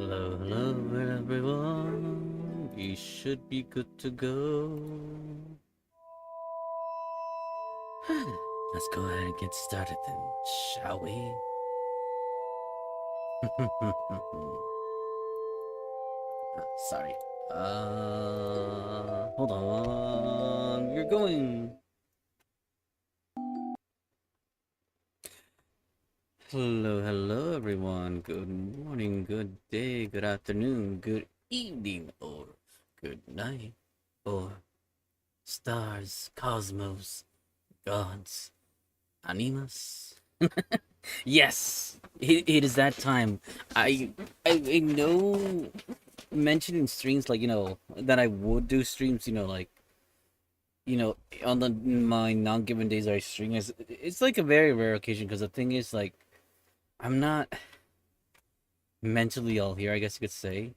Hello, everyone. We should be good to go. Let's go ahead and get started then, shall we? Sorry. Hold on. You're going. Hello, everyone. Good morning, good day, good afternoon, good evening, or good night, or stars, cosmos, gods, animus. Yes, it is that time. I know mentioning streams like that I would do streams like on my non-given days I stream is it's like a very rare occasion because the thing is like I'm not mentally all here, I guess you could say.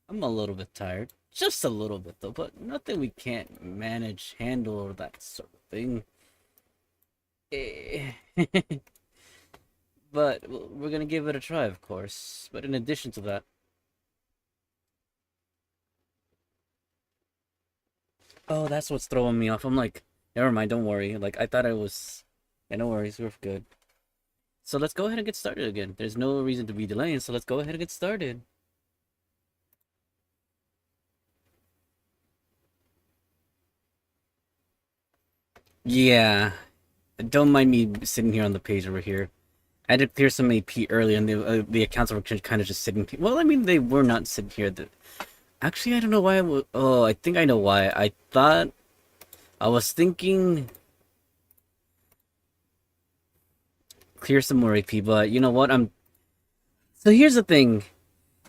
I'm a little bit tired, just a little bit though, but nothing we can't manage, handle, or that sort of thing. Eh, but we're gonna give it a try, of course. But in addition to that, oh, that's what's throwing me off. I'm like, never mind, don't worry. Like I thought I was, yeah, no worries, we're good. So let's go ahead and get started again. There's no reason to be delaying, so let's go ahead and get started. Yeah, don't mind me sitting here on the page over here. I had to clear some AP earlier, and the accounts were kind of just sitting. Well, I mean, they were not sitting here. Actually, I don't know why. Oh, I think I know why. I was thinking clear some more AP, but you know what? So here's the thing.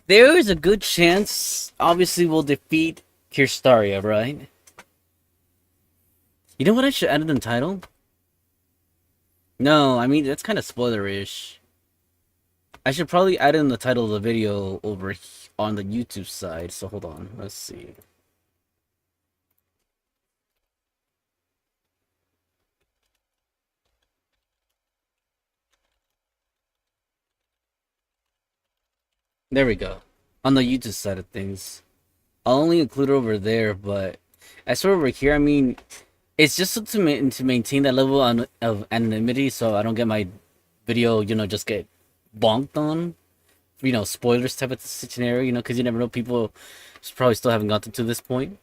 There is a good chance, obviously, we'll defeat KIrshtaria, right? You know what I should add in the title? No, I mean, that's kind of spoilerish. I should probably add in the title of the video over on the YouTube side, so hold on, let's see. There we go. On the YouTube side of things. I'll only include it over there, but as for over here, I mean, it's just to maintain that level of anonymity so I don't get my video, just get bonked on. Spoilers type of scenario, because you never know, people probably still haven't gotten to this point.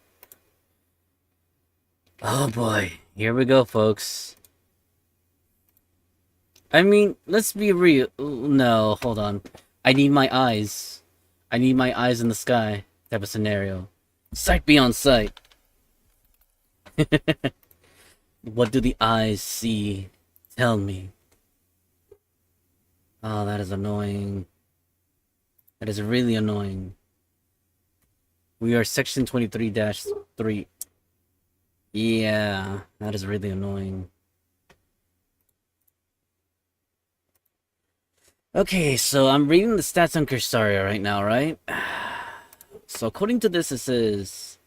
Oh boy, here we go, folks. I mean, let's be real. No, hold on. I need my eyes. I need my eyes in the sky type of scenario. Sight beyond sight. What do the eyes see? Tell me. Oh, that is annoying. That is really annoying. We are section 23-3. Yeah, that is really annoying. Okay, so I'm reading the stats on KIrshtaria right now, right? So according to this, it says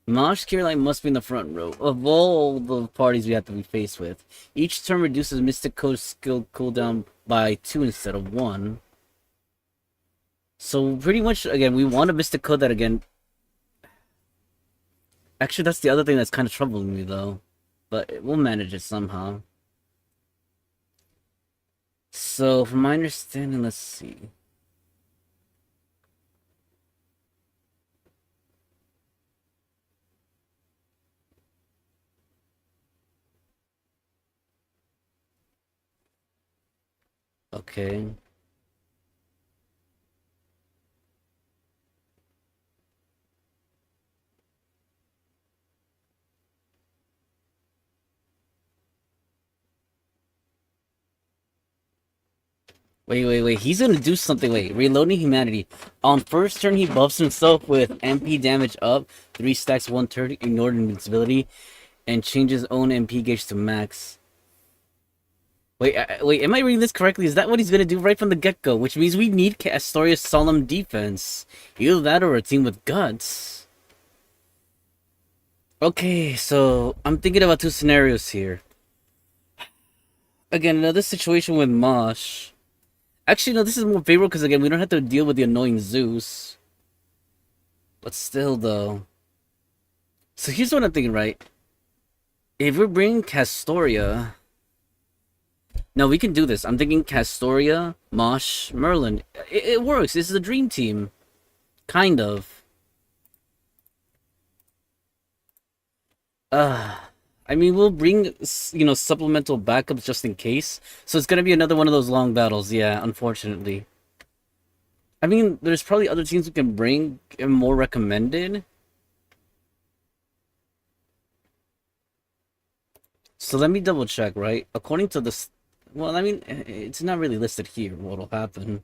Mosh Kierline must be in the front row of all the parties we have to be faced with. Each turn reduces Mystic Code skill cooldown by 2 instead of 1. So pretty much, again, we want a Mystic Code that, again... Actually, that's the other thing that's kind of troubling me, though. But we'll manage it somehow. So, from my understanding, let's see. Okay. Wait. He's gonna do something. Wait, reloading humanity. On first turn, he buffs himself with MP damage up, 3 stacks 1 turn, ignored invincibility, and changes own MP gauge to max. Wait, am I reading this correctly? Is that what he's gonna do right from the get-go? Which means we need KIrshtoria's solemn defense. Either that or a team with guts. Okay, so I'm thinking about 2 scenarios here. Again, another situation with Mosh. Actually, no, this is more favorable because, again, we don't have to deal with the annoying Zeus. But still, though. So here's what I'm thinking, right? If we're bringing Castoria... No, we can do this. I'm thinking Castoria, Mosh, Merlin. It works. This is a dream team. Kind of. I mean, we'll bring, supplemental backups just in case. So it's gonna be another one of those long battles, yeah, unfortunately. I mean, there's probably other teams we can bring and more recommended. So let me double check, right? According to this, well, I mean, it's not really listed here what'll happen.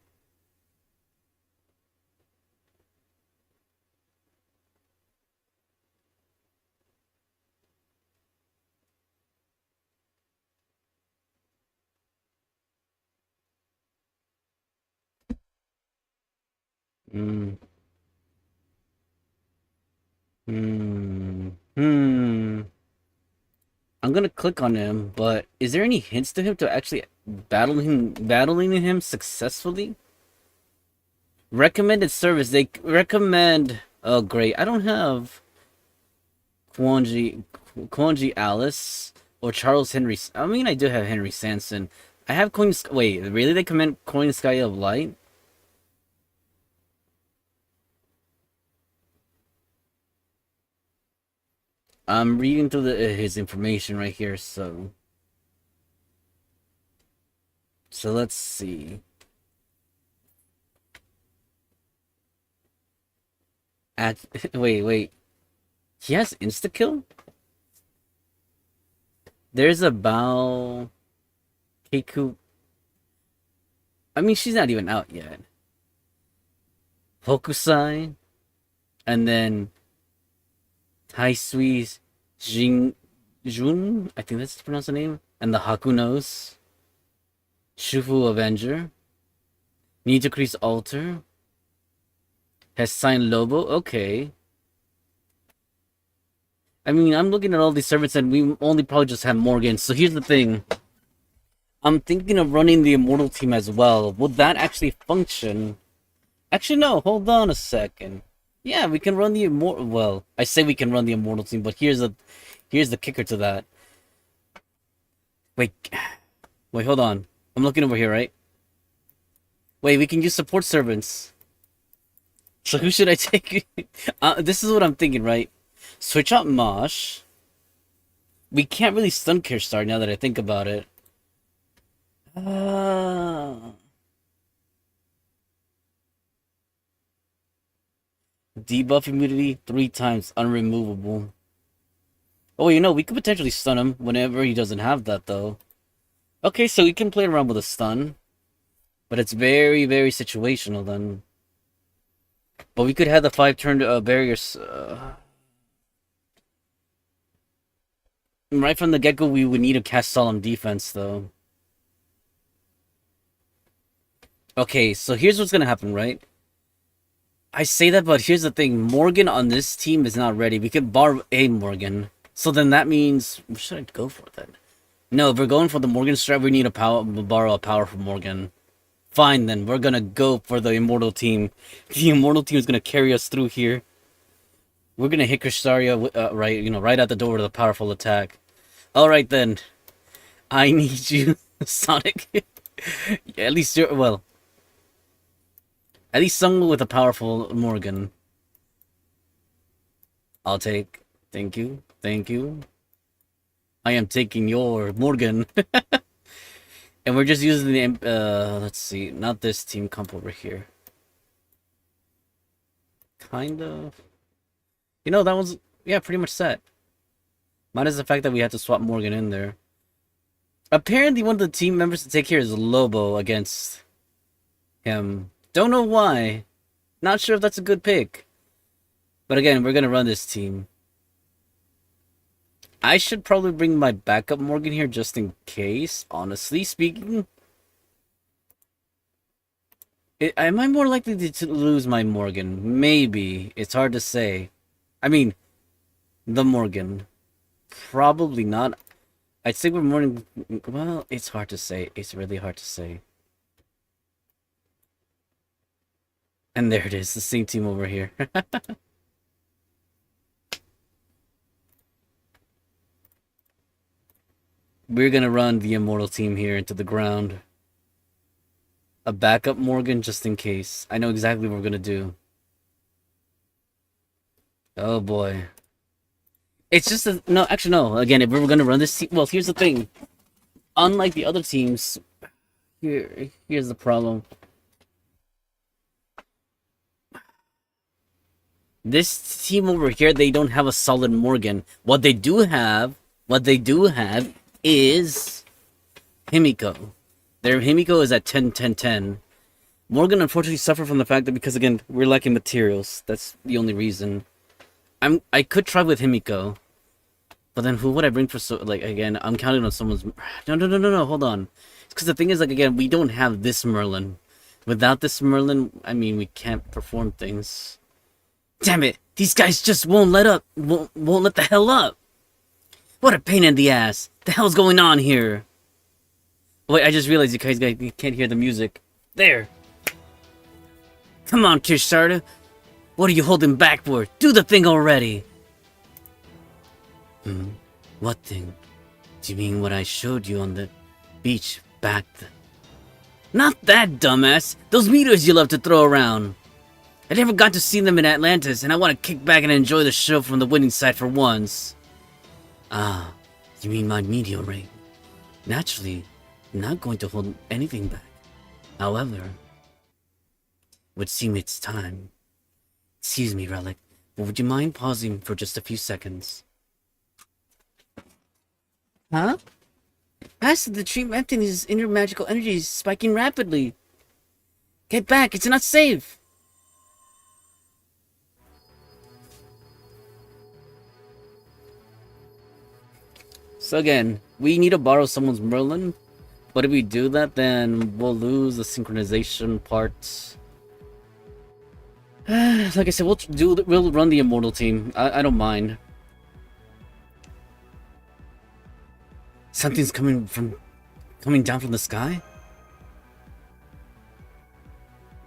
Hmm. Hmm. Hmm. I'm gonna click on him, but is there any hints to him to actually battling him successfully? Recommended service. They recommend. Oh, great! I don't have Kwanji Alice or Charles Henry. I mean, I do have Henry Sanson. I have Coin. Wait, really? They commend Coin Sky of Light. I'm reading through his information right here, so let's see. At wait. He has insta kill? There's a Bao Keiku. I mean, she's not even out yet. Hokusai, and then Taisui Jun. I think that's pronounced the name. And the Hakunos. Shufu Avenger. Need to increase altar. Has signed Lobo. Okay. I mean, I'm looking at all these servants and we only probably just have Morgan. So here's the thing. I'm thinking of running the Immortal team as well. Would that actually function? Actually, no. Hold on a second. Yeah, we can run the Immortal. Well, I say we can run the Immortal team, but here's the kicker to that. Wait, hold on. I'm looking over here, right? Wait, we can use support servants. So who should I take? This is what I'm thinking, right? Switch out Mosh. We can't really stun KIrshtaria now that I think about it. Debuff immunity 3 times, unremovable. Oh, we could potentially stun him whenever he doesn't have that, though. Okay, so we can play around with a stun. But it's very, very situational, then. But we could have the 5-turn barriers. Right from the get-go, we would need to cast Solemn Defense, though. Okay, so here's what's gonna happen, right? I say that, but here's the thing. Morgan on this team is not ready. We could borrow a Morgan. So then that means... What should I go for, then? No, if we're going for the Morgan strat, we need to borrow a powerful Morgan. Fine, then. We're gonna go for the Immortal team. The Immortal team is gonna carry us through here. We're gonna hit KIrshtaria, right at the door with a powerful attack. Alright, then. I need you, Sonic. At least you're... Well... At least someone with a powerful Morgan. I'll take. Thank you. Thank you. I am taking your Morgan. And we're just using the... let's see. Not this team comp over here. Kind of. That was... Yeah, pretty much set. Minus the fact that we had to swap Morgan in there. Apparently one of the team members to take here is Lobo against him. Don't know why. Not sure if that's a good pick. But again, we're going to run this team. I should probably bring my backup Morgan here just in case, honestly speaking. Am I more likely to lose my Morgan? Maybe. It's hard to say. I mean, the Morgan. Probably not. I'd say we're more... Well, it's hard to say. It's really hard to say. And there it is, the same team over here. We're gonna run the immortal team here into the ground. A backup Morgan just in case. I know exactly what we're gonna do. Oh boy. It's just a... No, actually no. Again, if we were gonna run this team... Well, here's the thing. Unlike the other teams... Here's the problem. This team over here, they don't have a solid Morgan. What they do have is Himiko. Their Himiko is at 10, 10, 10. Morgan unfortunately suffered from the fact that because again we're lacking materials. That's the only reason. I could try with Himiko, but then who would I bring for again? I'm counting on someone's. No. Hold on. It's because the thing is again we don't have this Merlin. Without this Merlin, I mean we can't perform things. Damn it! These guys just won't let up. Won't let the hell up. What a pain in the ass. The hell's going on here? Wait, I just realized you guys can't hear the music. There. Come on, KIrshtaria. What are you holding back for? Do the thing already. What thing? Do you mean what I showed you on the beach back then? Not that, dumbass. Those meteors you love to throw around. I never got to see them in Atlantis, and I want to kick back and enjoy the show from the winning side for once. Ah, you mean my meteor ring? Naturally, I'm not going to hold anything back. However, it would seem it's time. Excuse me, Relic, but would you mind pausing for just a few seconds? Huh? As the tree emptying his inner magical energy is spiking rapidly. Get back, it's not safe! So again, we need to borrow someone's Merlin, but if we do that, then we'll lose the synchronization part. Like I said, we'll run the immortal team. I don't mind. Something's coming down from the sky?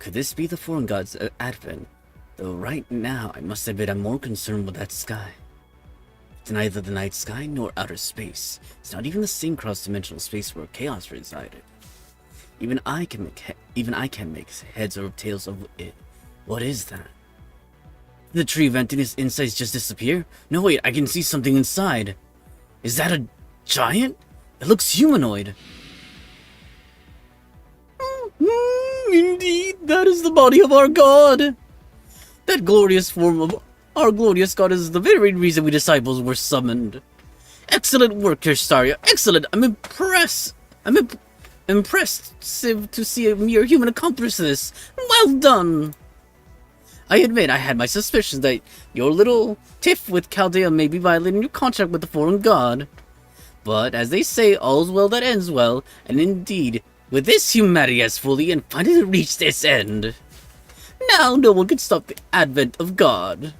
Could this be the foreign god's advent? Though right now, I must admit I'm more concerned with that sky. It's neither the night sky nor outer space. It's not even the same cross-dimensional space where chaos resided. Even I can't make heads or tails of it. What is that? Did the tree venting its insides just disappear? No wait, I can see something inside. Is that a giant? It looks humanoid. Indeed, that is the body of our god. That glorious form of our glorious god is the very reason we disciples were summoned. Excellent work, KIrshtaria. Excellent. I'm impressed. Impressed to see a mere human accomplish this. Well done. I admit I had my suspicions that your little tiff with Chaldea may be violating your contract with the foreign god. But as they say, all's well that ends well, and indeed, with this humanity has fully and finally reached its end. Now no one can stop the advent of God.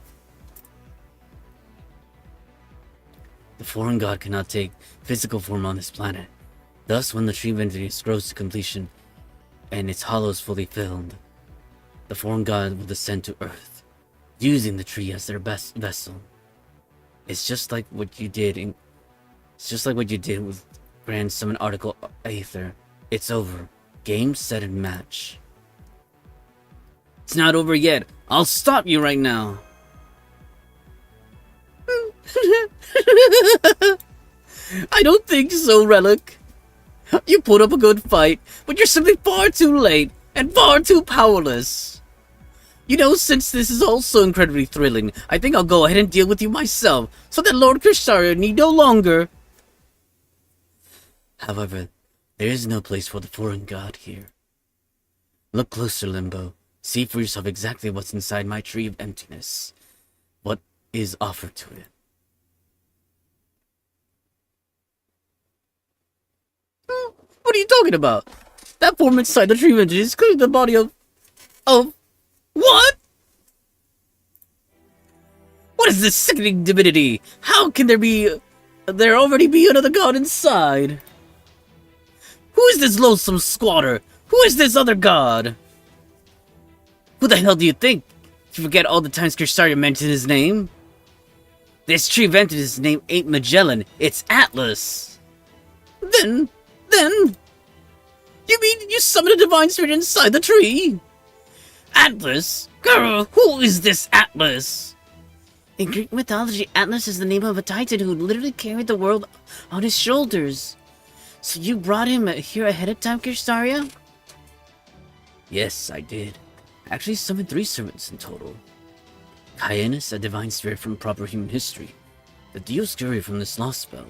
The foreign god cannot take physical form on this planet. Thus, when the tree ventiness grows to completion, and its hollows fully filled, the foreign god will descend to Earth, using the tree as their best vessel. It's just like what you did with Grand Summon Article Aether. It's over. Game, set, and match. It's not over yet. I'll stop you right now. I don't think so, Relic. You put up a good fight, but you're simply far too late and far too powerless. You know, since this is all so incredibly thrilling, I think I'll go ahead and deal with you myself, so that Lord KIrshtaria need no longer. However, there is no place for the foreign god here. Look closer, Limbo. See for yourself exactly what's inside my tree of emptiness. What is offered to it. What are you talking about? That form inside the tree of emptiness is clearly the body of... What? What is this sickening divinity? How can there already be another god inside? Who is this loathsome squatter? Who is this other god? Who the hell do you think? You forget all the times KIrshtaria mentioned his name? This tree invented his name ain't Magellan, it's Atlas. Then, you mean you summoned a divine spirit inside the tree? Atlas? Girl, who is this Atlas? In Greek mythology, Atlas is the name of a titan who literally carried the world on his shoulders. So you brought him here ahead of time, KIrshtaria? Yes, I did. I actually summoned 3 servants in total. Hyannis, a divine spirit from proper human history, the Dioscuri from this Lostbelt,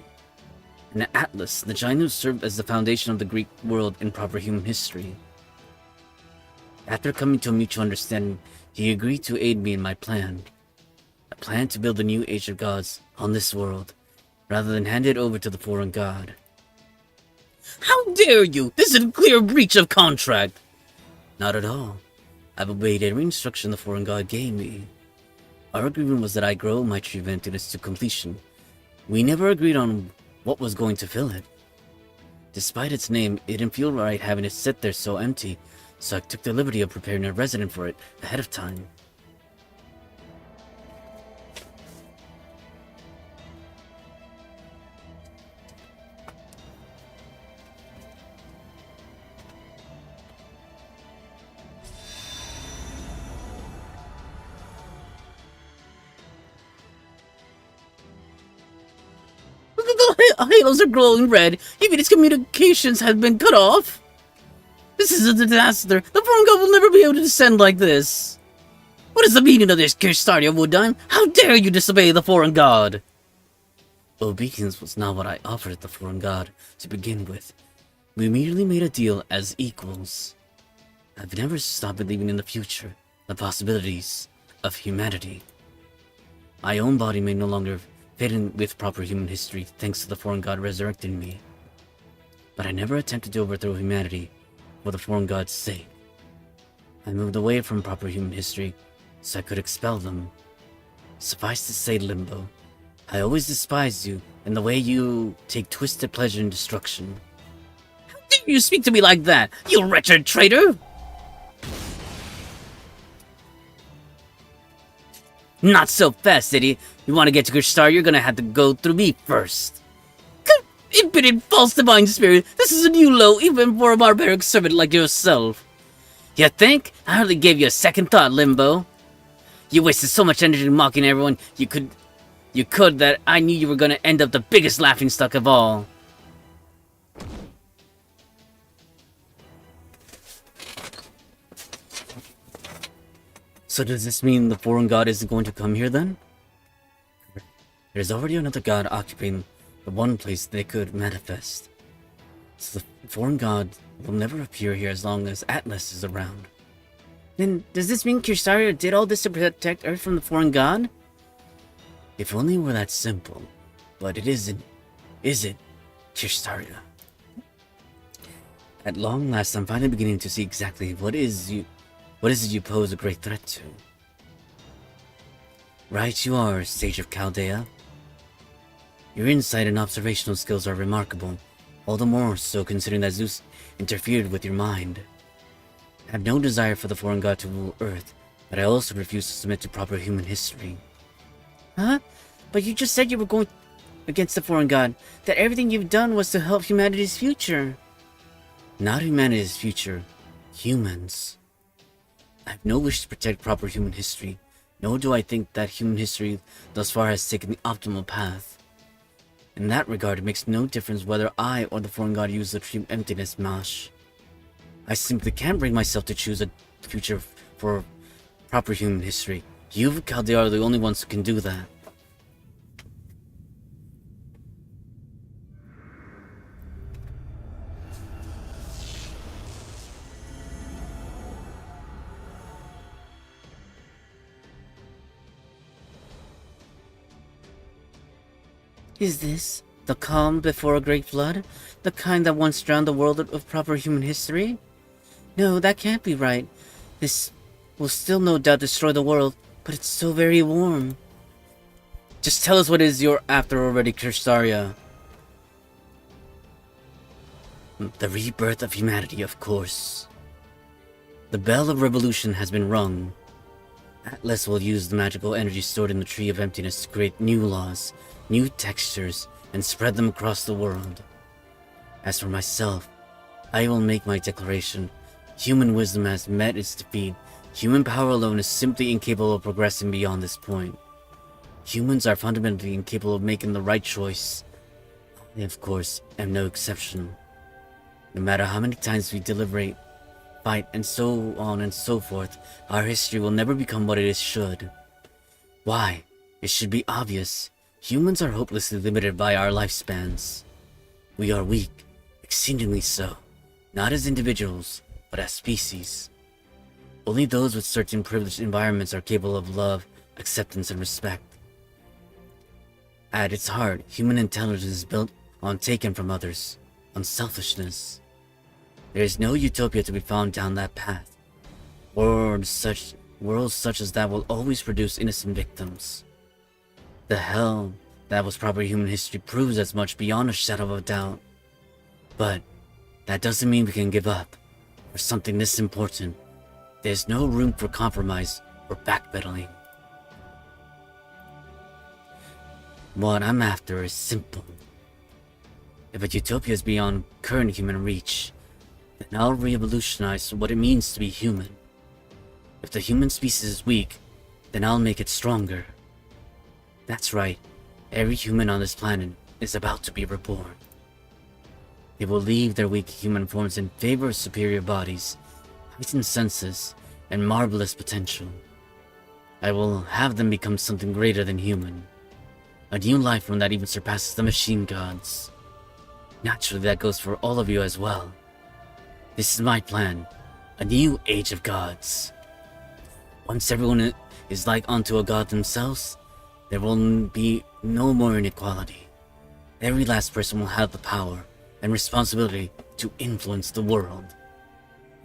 and Atlas, the giant who served as the foundation of the Greek world in proper human history. After coming to a mutual understanding, he agreed to aid me in my plan. A plan to build a new age of gods on this world, rather than hand it over to the foreign god. How dare you! This is a clear breach of contract! Not at all. I've obeyed every instruction the foreign god gave me. Our agreement was that I grow my tree Ventinus to completion. We never agreed on what was going to fill it. Despite its name, it didn't feel right having it sit there so empty, so I took the liberty of preparing a resident for it ahead of time. The halos are glowing red. Even its communications have been cut off. This is a disaster. The foreign god will never be able to descend like this. What is the meaning of this, KIrshtaria Wooddime? How dare you disobey the foreign god? Obedience was not what I offered the foreign god to begin with. We immediately made a deal as equals. I've never stopped believing in the future, the possibilities of humanity. My own body may no longer fit in with proper human history thanks to the foreign god resurrecting me. But I never attempted to overthrow humanity for the foreign god's sake. I moved away from proper human history so I could expel them. Suffice to say, Limbo, I always despised you and the way you take twisted pleasure in destruction. How dare you speak to me like that, you wretched traitor! Not so fast, idiot. You want to get to KIrshtaria, you're gonna have to go through me first. Impudent false divine spirit, this is a new low even for a barbaric servant like yourself. You think? I hardly gave you a second thought, Limbo. You wasted so much energy mocking everyone you could that I knew you were gonna end up the biggest laughingstock of all. So does this mean the foreign god isn't going to come here then? There's already another god occupying the one place they could manifest. So the foreign god will never appear here as long as Atlas is around. Then does this mean KIrshtaria did all this to protect Earth from the foreign god? If only it were that simple. But it isn't, is it, KIrshtaria? At long last, I'm finally beginning to see exactly what is it you pose a great threat to. Right you are, Sage of Chaldea. Your insight and observational skills are remarkable, all the more so considering that Zeus interfered with your mind. I have no desire for the foreign god to rule Earth, but I also refuse to submit to proper human history. Huh? But you just said you were going against the foreign god, that everything you've done was to help humanity's future. Not humanity's future, humans. I have no wish to protect proper human history, nor do I think that human history thus far has taken the optimal path. In that regard, it makes no difference whether I or the foreign god use the tree of emptiness mash. I simply can't bring myself to choose a future for proper human history. You and Chaldea are the only ones who can do that. Is this the calm before a great flood? The kind that once drowned the world of proper human history? No, that can't be right. This will still no doubt destroy the world, but it's so very warm. Just tell us what it is you're after already, KIrshtaria. The rebirth of humanity, of course. The bell of revolution has been rung. Atlas will use the magical energy stored in the Tree of Emptiness to create new laws, new textures, and spread them across the world. As for myself, I will make my declaration. Human wisdom has met its defeat. Human power alone is simply incapable of progressing beyond this point. Humans are fundamentally incapable of making the right choice. I, of course, am no exception. No matter how many times we deliberate, fight, and so on and so forth, our history will never become what it should. Why? It should be obvious. Humans are hopelessly limited by our lifespans. We are weak, exceedingly so, not as individuals, but as species. Only those with certain privileged environments are capable of love, acceptance, and respect. At its heart, human intelligence is built on taken from others, on selfishness. There is no utopia to be found down that path. Worlds such as that will always produce innocent victims. The hell that was probably human history proves as much beyond a shadow of a doubt. But that doesn't mean we can give up. For something this important, there's no room for compromise or backpedaling. What I'm after is simple. If a utopia is beyond current human reach, then I'll revolutionize what it means to be human. If the human species is weak, then I'll make it stronger. That's right, every human on this planet is about to be reborn. They will leave their weak human forms in favor of superior bodies, heightened senses, and marvelous potential. I will have them become something greater than human. A new life form that even surpasses the machine gods. Naturally, that goes for all of you as well. This is my plan, a new age of gods. Once everyone is like unto a god themselves, there will be no more inequality. Every last person will have the power and responsibility to influence the world.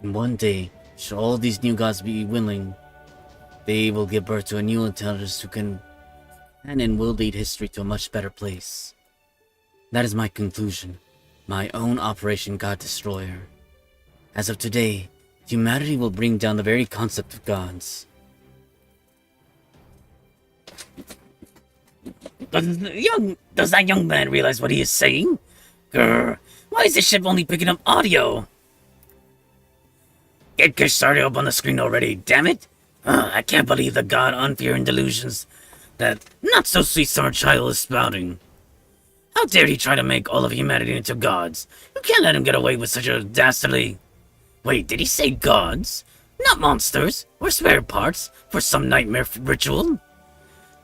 And one day, should all these new gods be willing, they will give birth to a new intelligence who can and will lead history to a much better place. That is my conclusion, my own Operation God Destroyer. As of today, humanity will bring down the very concept of gods. Does that young man realize what he is saying? Grr, why is this ship only picking up audio? Get KIrshtaria up on the screen already, damn it! I can't believe the god unfearing delusions that not-so-sweet summer child is spouting. How dare he try to make all of humanity into gods? You can't let him get away with such a dastardly... Wait, did he say gods? Not monsters, or spare parts, for some nightmare ritual?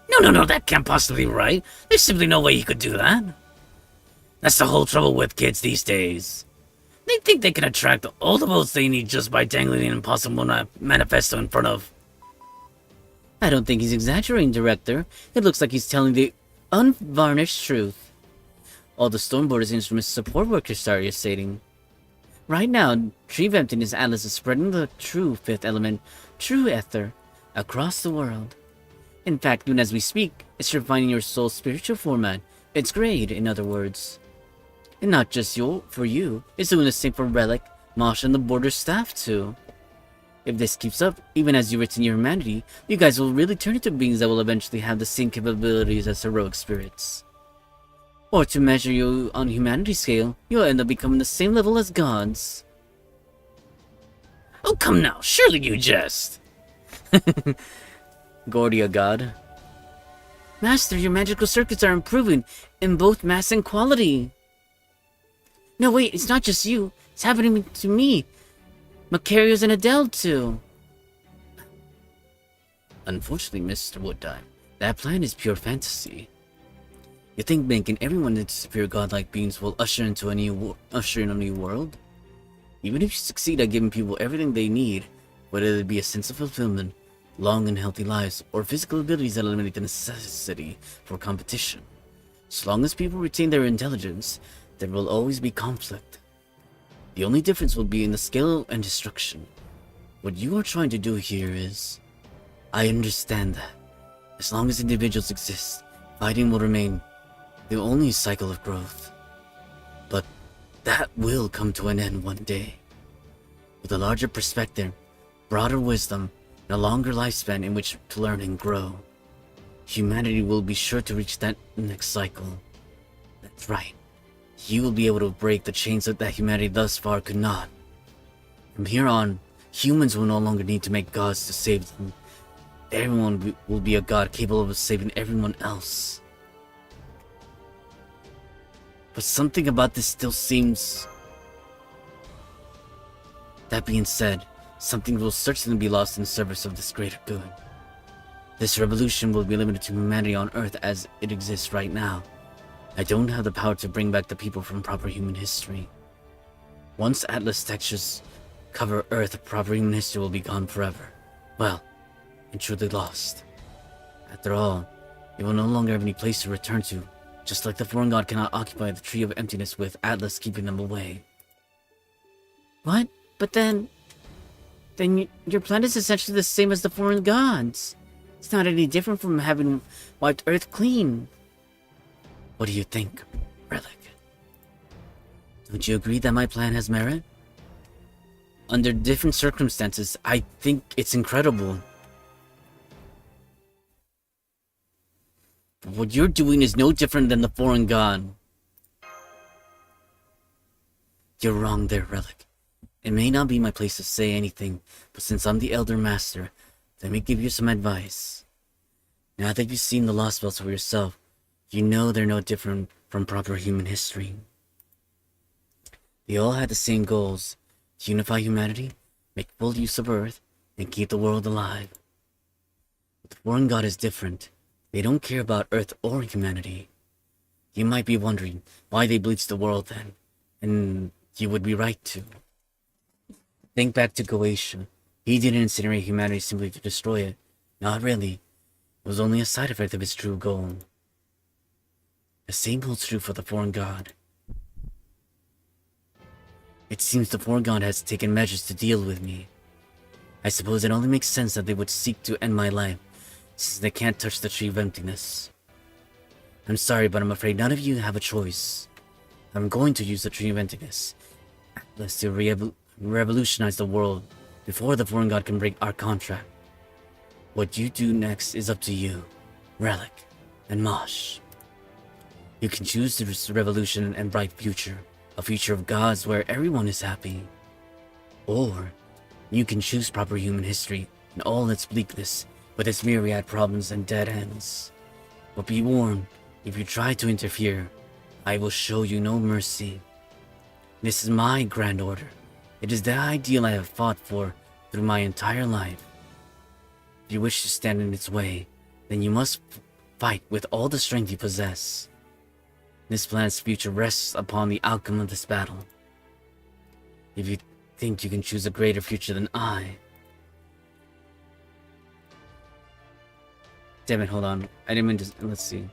No, that can't possibly be right. There's simply no way he could do that. That's the whole trouble with kids these days. They think they can attract all the votes they need just by dangling an impossible manifesto in front of... I don't think he's exaggerating, Director. It looks like he's telling the unvarnished truth. All the Stormboarders' instruments support what KIrshtaria is stating. Right now, Tree of Emptiness Atlas is spreading the true fifth element, true ether, across the world. In fact, even as we speak, it's refining your soul's spiritual format, its grade, in other words. And not just for you, it's doing the same for Relic, Mosh, and the Border staff too. If this keeps up, even as you retain your humanity, you guys will really turn into beings that will eventually have the same capabilities as heroic spirits. Or to measure you on humanity scale, you'll end up becoming the same level as gods. Oh, come now, surely you jest. Gordia god. Master, your magical circuits are improving in both mass and quality. No, wait, it's not just you. It's happening to me. Macarius and Adele, too. Unfortunately, Mr. Wooddime, that plan is pure fantasy. You think making everyone into superior godlike beings will usher in a new world? Even if you succeed at giving people everything they need, whether it be a sense of fulfillment, long and healthy lives, or physical abilities that eliminate the necessity for competition, as long as people retain their intelligence, there will always be conflict. The only difference will be in the scale and destruction. What you are trying to do here is... I understand that. As long as individuals exist, fighting will remain the only cycle of growth. But that will come to an end one day. With a larger perspective, broader wisdom, and a longer lifespan in which to learn and grow. Humanity will be sure to reach that next cycle. That's right. You will be able to break the chains that humanity thus far could not. From here on, humans will no longer need to make gods to save them. Everyone will be a god capable of saving everyone else. But something about this still seems... That being said, something will certainly be lost in service of this greater good. This revolution will be limited to humanity on Earth as it exists right now. I don't have the power to bring back the people from proper human history. Once Atlas textures cover Earth, proper human history will be gone forever. Well, and truly lost. After all, it will no longer have any place to return to, just like the foreign god cannot occupy the Tree of Emptiness with Atlas keeping them away. What? But then your planet is essentially the same as the foreign gods. It's not any different from having wiped Earth clean. What do you think, Relic? Don't you agree that my plan has merit? Under different circumstances, I think it's incredible. But what you're doing is no different than the foreign god. You're wrong there, Relic. It may not be my place to say anything, but since I'm the Elder Master, let me give you some advice. Now that you've seen the Lostbelts for yourself, you know they're no different from proper human history. They all had the same goals: to unify humanity, make full use of Earth, and keep the world alive. But the foreign god is different. They don't care about Earth or humanity. You might be wondering why they bleached the world then, and you would be right to. Think back to Goetia. He didn't incinerate humanity simply to destroy it. Not really. It was only a side effect of his true goal. The same holds true for the foreign god. It seems the foreign god has taken measures to deal with me. I suppose it only makes sense that they would seek to end my life, since they can't touch the Tree of Emptiness. I'm sorry, but I'm afraid none of you have a choice. I'm going to use the Tree of Emptiness, Atlas, to revolutionize the world before the foreign god can break our contract. What you do next is up to you, Relic, and Mosh. You can choose this revolution and bright future, a future of gods where everyone is happy. Or, you can choose proper human history and all its bleakness, with its myriad problems and dead ends. But be warned, if you try to interfere, I will show you no mercy. This is my grand order. It is the ideal I have fought for through my entire life. If you wish to stand in its way, then you must fight with all the strength you possess. This planet's future rests upon the outcome of this battle. If you think you can choose a greater future than I... Damn it, hold on. I didn't mean to... Let's see.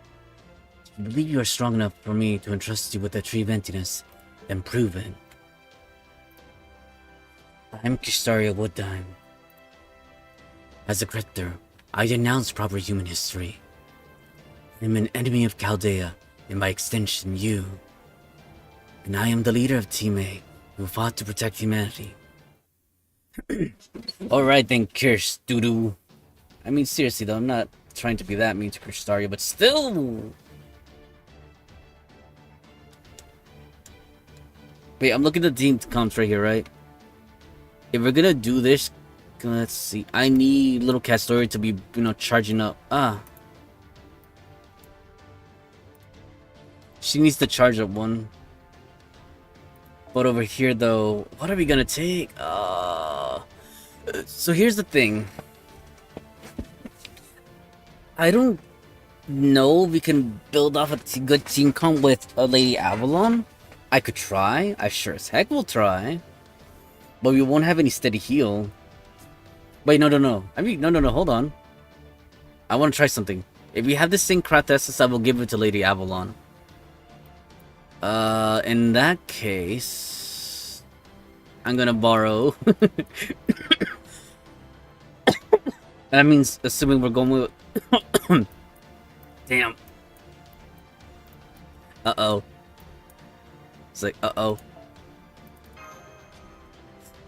If you believe you are strong enough for me to entrust you with the Tree of Emptiness, then prove it. I'm KIrshtaria Wooddime. As a Cryptor, I denounce proper human history. I'm an enemy of Chaldea, and by extension, you. And I am the leader of Team A, who fought to protect humanity. Alright then, Kirsch, doo-doo. I mean, seriously though, I'm not trying to be that mean to KIrshtaria, but still! Wait, I'm looking at the team comps right here, right? If we're gonna do this, let's see. I need little cat story to be, charging up. She needs to charge up one. But over here, though, what are we gonna take? So here's the thing. I don't know if we can build off a good team comp with a Lady Avalon. I could try. I sure as heck will try. But we won't have any steady heal. Wait, no. I mean, no, hold on. I want to try something. If we have this thing Kratesis, I will give it to Lady Avalon. In that case... I'm gonna borrow. That means, assuming we're going with... Damn. Uh-oh. It's like, uh-oh.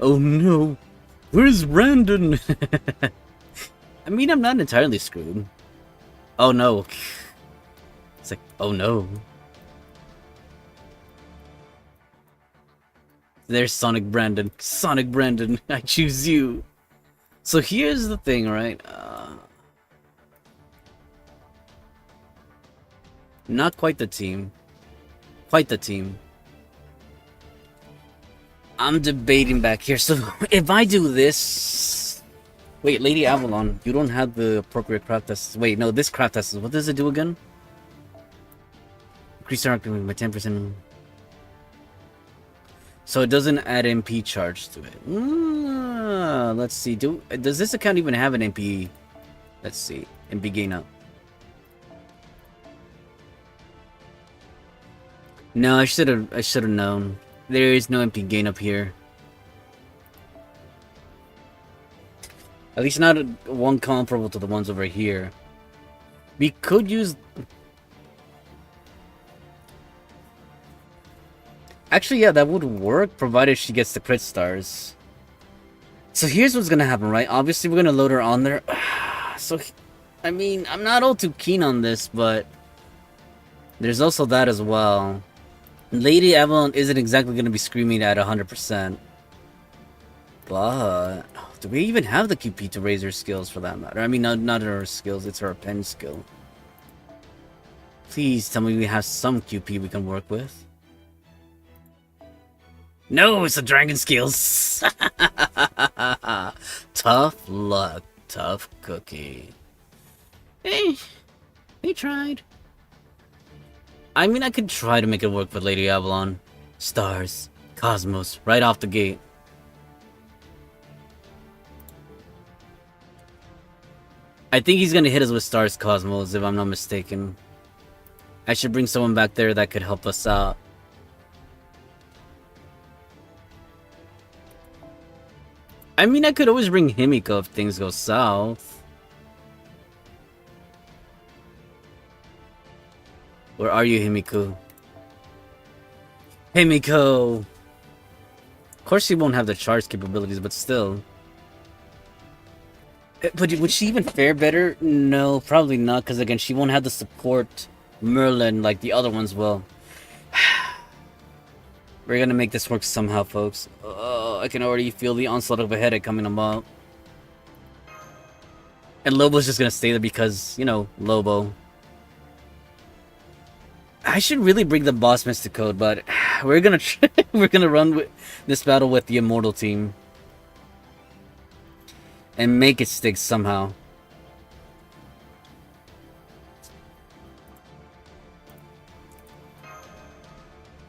Oh no. Where's Brandon? I mean, I'm not entirely screwed. Oh no. It's like, oh no. There's Sonic Brandon. Sonic Brandon, I choose you. So here's the thing, right? Not quite the team. Quite the team. I'm debating back here. So if I do this... Wait, Lady Avalon, you don't have the appropriate craft tests. Wait, no, this craft test is... What does it do again? Increase our activity by 10%. So it doesn't add MP charge to it. Let's see. Does this account even have an MP? Let's see. MP gain up. No, I should have known. There is no MP gain up here. At least not one comparable to the ones over here. We could use... Actually, yeah, that would work, provided she gets the crit stars. So here's what's gonna happen, right? Obviously, we're gonna load her on there. So, I mean, I'm not all too keen on this, but... There's also that as well. Lady Avalon isn't exactly gonna be screaming at 100%. But... Do we even have the QP to raise her skills, for that matter? I mean, not her skills, it's her pen skill. Please tell me we have some QP we can work with. No, it's the dragon skills. Tough luck, tough cookie. Hey, they tried. I mean, I could try to make it work with Lady Avalon. Stars, Cosmos, right off the gate. I think he's gonna hit us with Stars, Cosmos, if I'm not mistaken. I should bring someone back there that could help us out. I mean, I could always bring Himiko if things go south. Where are you, Himiko? Himiko! Of course she won't have the charge capabilities, but still. But would she even fare better? No, probably not, because again, she won't have the support Merlin like the other ones will. We're gonna make this work somehow, folks. I can already feel the onslaught of a headache coming about. And Lobo's just gonna stay there because, you know, Lobo. I should really bring the boss Mystic Code, but we're gonna we're gonna run with this battle with the Immortal team. And make it stick somehow.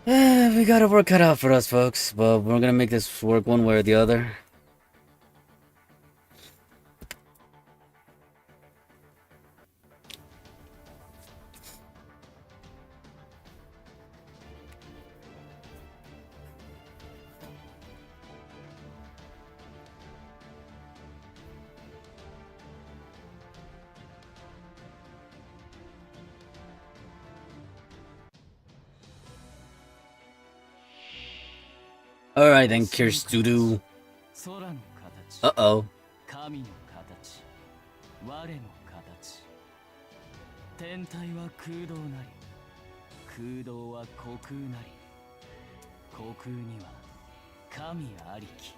We got our work cut out for us, folks, but we're gonna make this work one way or the other. Alright then, KIrshtaria. Uh-oh. 神の形我の形天体は空洞なり空洞は虚空なり虚空には神ありき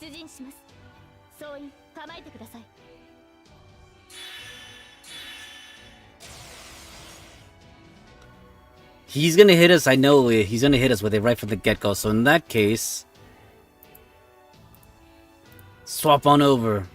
出陣します総員構えてください He's gonna hit us, I know it. He's gonna hit us with it right from the get-go. So in that case... Swap on over.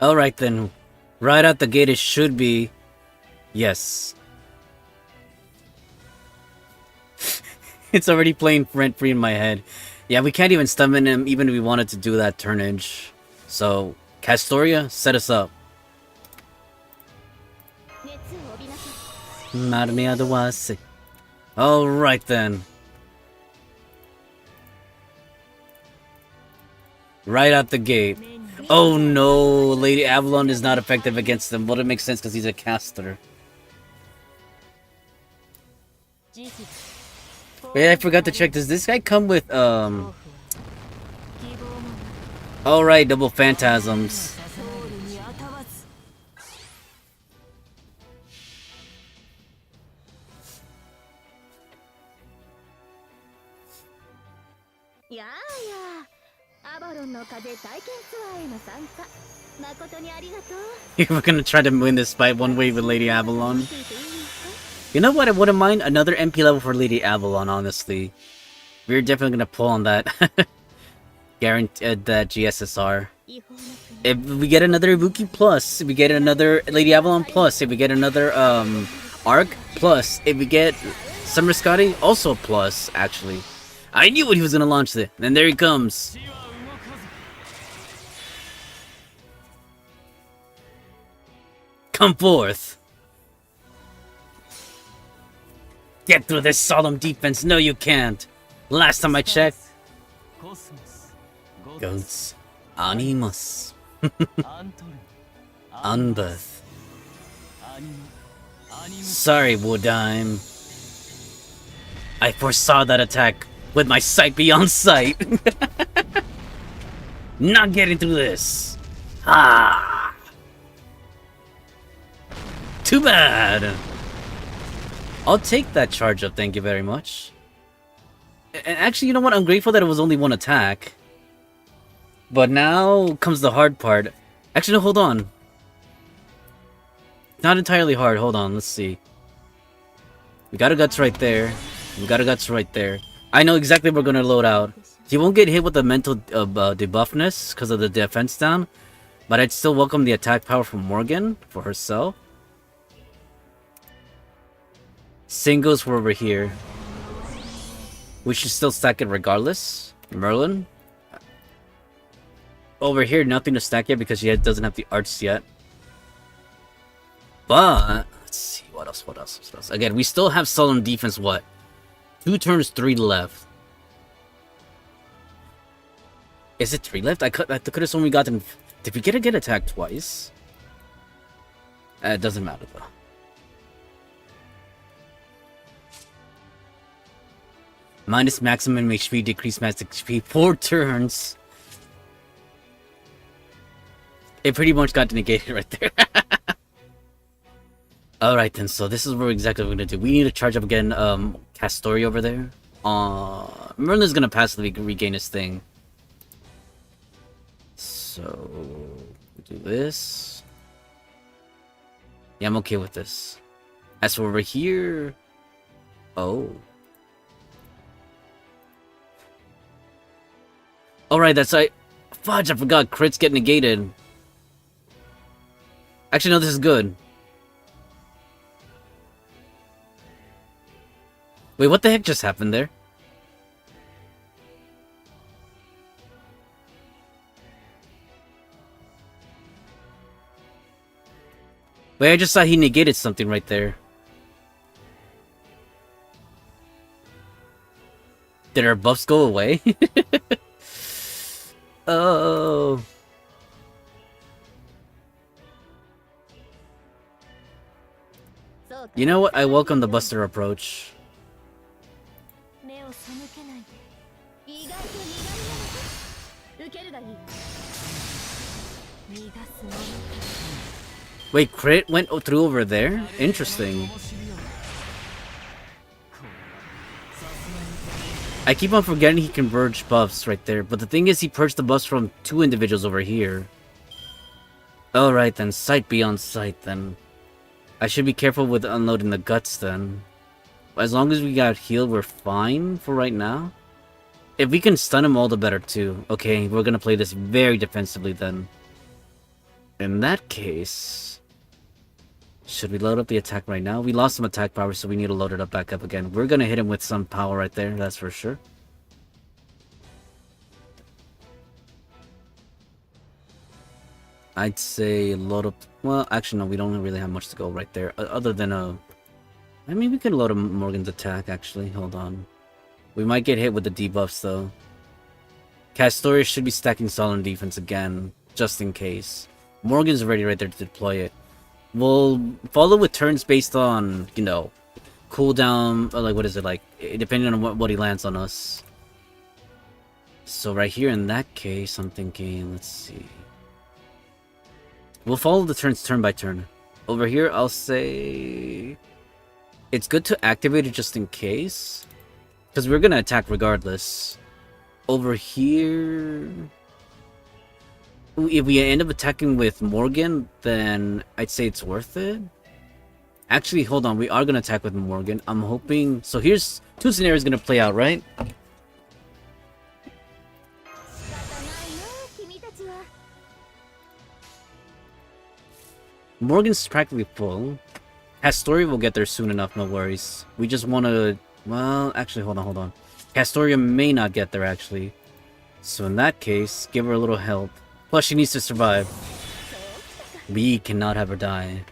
Alright then. Right out the gate it should be... Yes. It's already playing rent-free in my head. Yeah, we can't even summon him even if we wanted to do that turnage. So, KIrshtaria, set us up. Alright then. Right out the gate. Oh no, Lady Avalon is not effective against them. Well, it makes sense because he's a caster. Wait, I forgot to check. Does this guy come with, Alright, double phantasms. We're gonna try to win this fight one way with Lady Avalon. You know what? I wouldn't mind another MP level for Lady Avalon, honestly. We're definitely gonna pull on that. Guaranteed that GSSR. If we get another Ibuki plus, if we get another Lady Avalon plus, if we get another Arc plus, if we get Summer Scotty also plus, actually. I knew what he was gonna launch it, and there he comes. Come forth. Get through this solemn defense. No, you can't. Last time I checked. Goats. Animus. Unbirth. Sorry, Woodime. I foresaw that attack with my sight beyond sight. Not getting through this. Ah. Too bad. I'll take that charge up, thank you very much. And actually, you know what? I'm grateful that it was only one attack. But now comes the hard part. Actually, no, hold on. Not entirely hard. Hold on, let's see. We got a guts right there. We got a guts right there. I know exactly what we're gonna load out. He won't get hit with the mental debuffness because of the defense down. But I'd still welcome the attack power from Morgan for herself. Singles were over here. We should still stack it regardless. Merlin. Over here, nothing to stack yet because she doesn't have the arts yet. But let's see what else. Again, we still have solemn defense. What? 2 turns, 3 left. Is it 3 left? I could have only gotten. Did we get attacked twice? It doesn't matter though. Minus maximum HP, decrease max HP, 4 turns. It pretty much got negated right there. Alright then, so this is what exactly we're gonna do. We need to charge up again, Castori over there. Merlin's gonna passively regain his thing. So, do this. Yeah, I'm okay with this. As for over here... Oh. Alright, that's right. Fudge, I forgot. Crits get negated. Actually, no, this is good. Wait, what the heck just happened there? Wait, I just saw he negated something right there. Did our buffs go away? Oh. You know what? I welcome the Buster approach. Wait, crit went through over there? Interesting. I keep on forgetting he can purge buffs right there, but the thing is he purged the buffs from 2 individuals over here. Alright then, sight beyond sight then. I should be careful with unloading the guts then. As long as we got healed, we're fine for right now. If we can stun him, all the better too. Okay, we're gonna play this very defensively then. In that case... Should we load up the attack right now? We lost some attack power, so we need to load it up back up again. We're gonna hit him with some power right there, that's for sure. I'd say load up... Well, actually no, we don't really have much to go right there. Other than I mean, we could load up Morgan's attack, actually. Hold on. We might get hit with the debuffs, though. Castoria should be stacking solid defense again, just in case. Morgan's ready right there to deploy it. We'll follow with turns based on, you know, cooldown, or like, what is it, like, depending on what he lands on us. So right here in that case, I'm thinking, let's see. We'll follow the turns turn by turn. Over here, I'll say it's good to activate it just in case, because we're gonna attack regardless. Over here, if we end up attacking with Morgan, then I'd say it's worth it. Actually, hold on, we are gonna attack with Morgan. I'm hoping. So here's two scenarios gonna play out, right? Morgan's practically full. Castoria will get there soon enough, no worries. We just want to... Well, actually, hold on. Castoria may not get there, actually. So in that case, give her a little help. Plus, she needs to survive. We cannot have her die.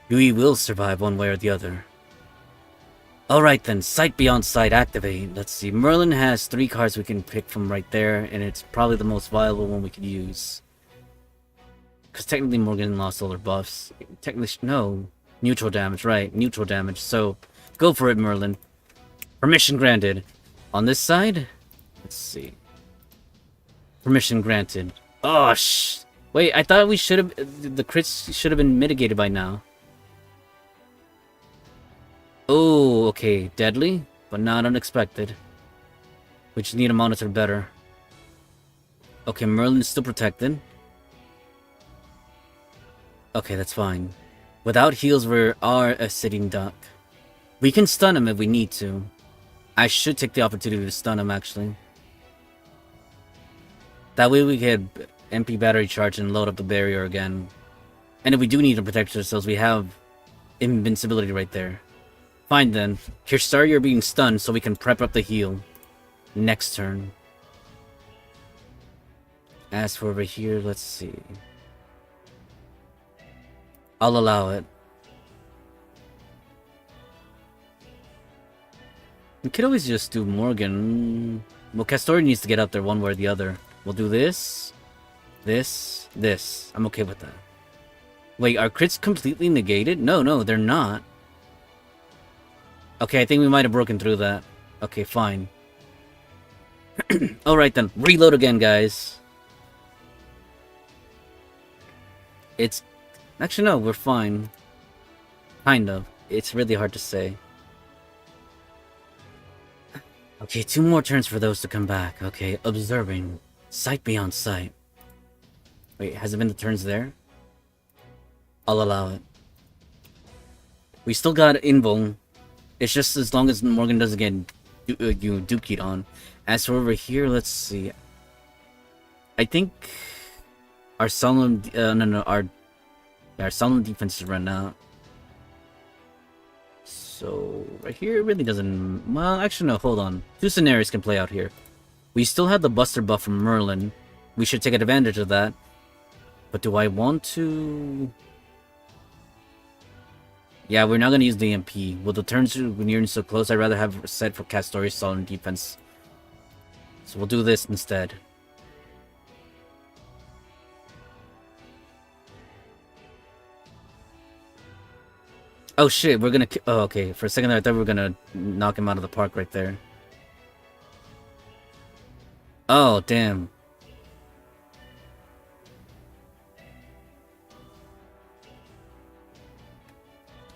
We will survive one way or the other. Alright then, Sight Beyond Sight activate. Let's see, Merlin has 3 cards we can pick from right there, and it's probably the most viable one we could use. Because technically Morgan lost all her buffs. Technically, no. Neutral damage, right. Neutral damage. So, go for it, Merlin. Permission granted. On this side? Let's see. Permission granted. Oh, wait, I thought we should have... The crits should have been mitigated by now. Oh, okay. Deadly, but not unexpected. We just need to monitor better. Okay, Merlin is still protected. Okay, that's fine. Without heals, we are a sitting duck. We can stun him if we need to. I should take the opportunity to stun him, actually. That way we can MP battery charge and load up the barrier again. And if we do need to protect ourselves, we have invincibility right there. Fine then. KIrshtaria, you're being stunned, so we can prep up the heal. Next turn. As for over here, let's see. I'll allow it. We could always just do Morgan. Well, Castoria needs to get up there one way or the other. We'll do this. This. I'm okay with that. Wait, are crits completely negated? No, they're not. Okay, I think we might have broken through that. Okay, fine. Alright then, reload again, guys. It's... Actually, no, we're fine. Kind of. It's really hard to say. Okay, 2 more turns for those to come back. Okay, observing. Sight beyond sight. Wait, has it been the turns there? I'll allow it. We still got Invul. It's just as long as Morgan doesn't get dookied on. As for over here, let's see. I think our solemn our solemn defense is run out. So right here it really doesn't. Well, actually no. Hold on. 2 scenarios can play out here. We still have the Buster buff from Merlin. We should take advantage of that. But do I want to? Yeah, we're not gonna use the MP. With the turns nearing so close, I'd rather have set for Castoria's solid defense. So we'll do this instead. Oh shit, we're gonna... Oh, okay. For a second there, I thought we were gonna knock him out of the park right there. Oh, damn.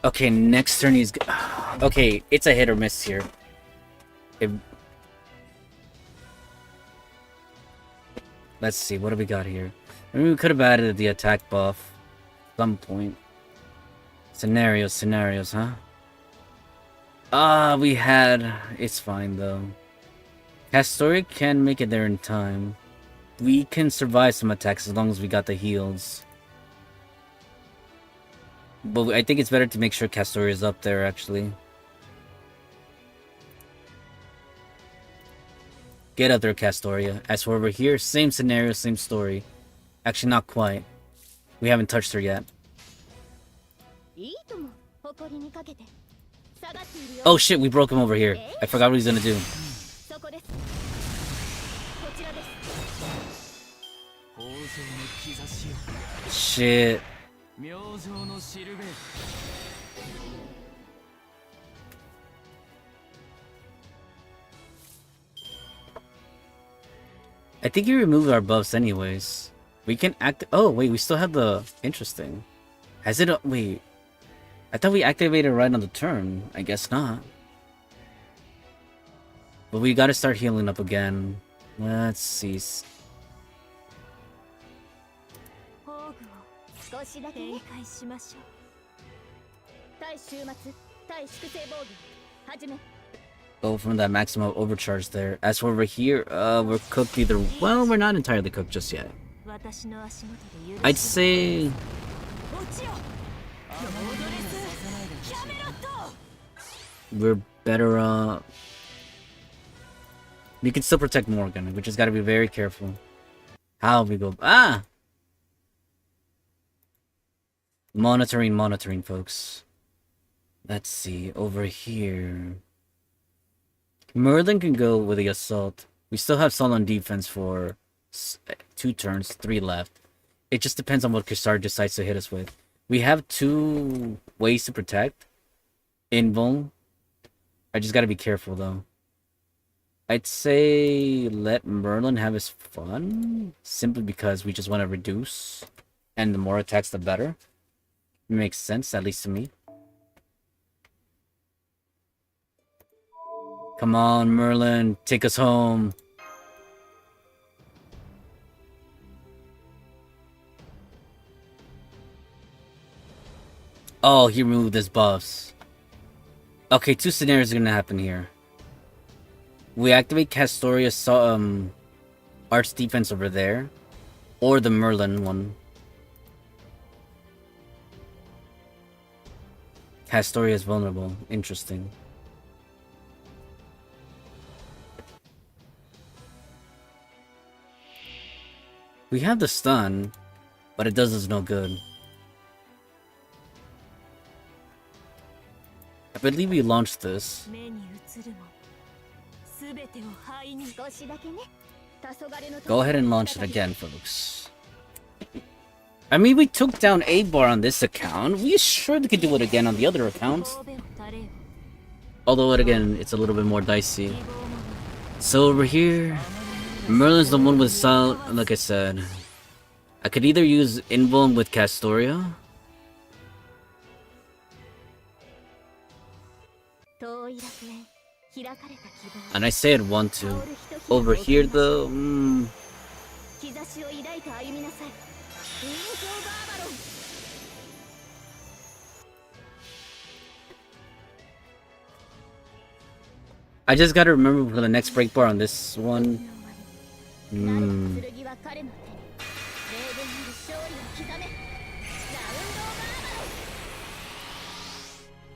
Okay, next turn he's... Okay, it's a hit or miss here. Let's see, what do we got here? I mean, we could have added the attack buff at some point. Scenarios, huh? We had... It's fine, though. Castoria can make it there in time. We can survive some attacks as long as we got the heals. But I think it's better to make sure Castoria is up there, actually. Get up there, Castoria. As for over here, same scenario, same story. Actually, not quite. We haven't touched her yet. Oh shit, we broke him over here. I forgot what he's gonna do. shit. 明星のシルベー I think you removed our buffs anyways. We can act. Oh wait, we still have the interesting. Has it? Wait, I thought we activated right on the turn. I guess not. But we gotta start healing up again. Let's see. 宝具を少しだけ展開しましょう。対終末、対粛清防具、始め。 Go from that maximum overcharge there. As for over here, we're cooked either. Well, we're not entirely cooked just yet. 私の足元で許し I'd say 落ちよ。ロードレス、キャメロット。 we're better. We can still protect Morgan. We just gotta be very careful. How we go? Ah. Monitoring, folks. Let's see over here. Merlin can go with the assault. We still have Sol on defense for 2 turns, 3 left. It just depends on what KIrshtaria decides to hit us with. We have 2 ways to protect. Invuln. I just gotta be careful though. I'd say let Merlin have his fun. Simply because we just want to reduce. And the more attacks, the better. It makes sense, at least to me. Come on, Merlin. Take us home. Oh, he removed his buffs. Okay, 2 scenarios are gonna happen here. We activate KIrshtaria Arch defense over there. Or the Merlin one. KIrshtaria is vulnerable. Interesting. We have the stun, but it does us no good. I believe we launched this. 目に映るも全てを灰に。少しだけね。黄昏の Go ahead and launch it again, folks. I mean, we took down A-Bar on this account. We surely could do it again on the other accounts. 神戸を垂れよ。 Although, again, it's a little bit more dicey. So over here, Merlin's the one with silent, like I said. I could either use Invuln with KIrshtaria. 遠い楽園、開かれた希望。 And I say I'd want to. Over here, though, 兆しを抱いて歩みなさい。人形バーバロン。 I just gotta remember for the next break bar on this one. 剣は彼の手に。霊殿にる勝利を刻め。ラウンドバーバロ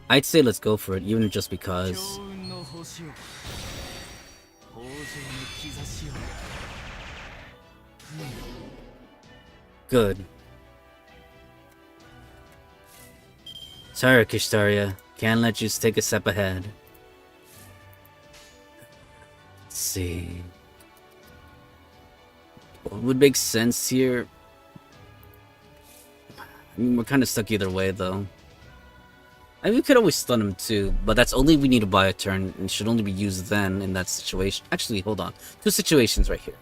ン。 I'd say let's go for it, even just because. 強運の星を豊穣の兆しを Good. Sorry, KIrshtaria. Can't let you take a step ahead. Let's see. What would make sense here? I mean, we're kind of stuck either way, though. I mean, we could always stun him too, but that's only if we need to buy a turn, and should only be used then in that situation. Actually, hold on. 2 situations right here.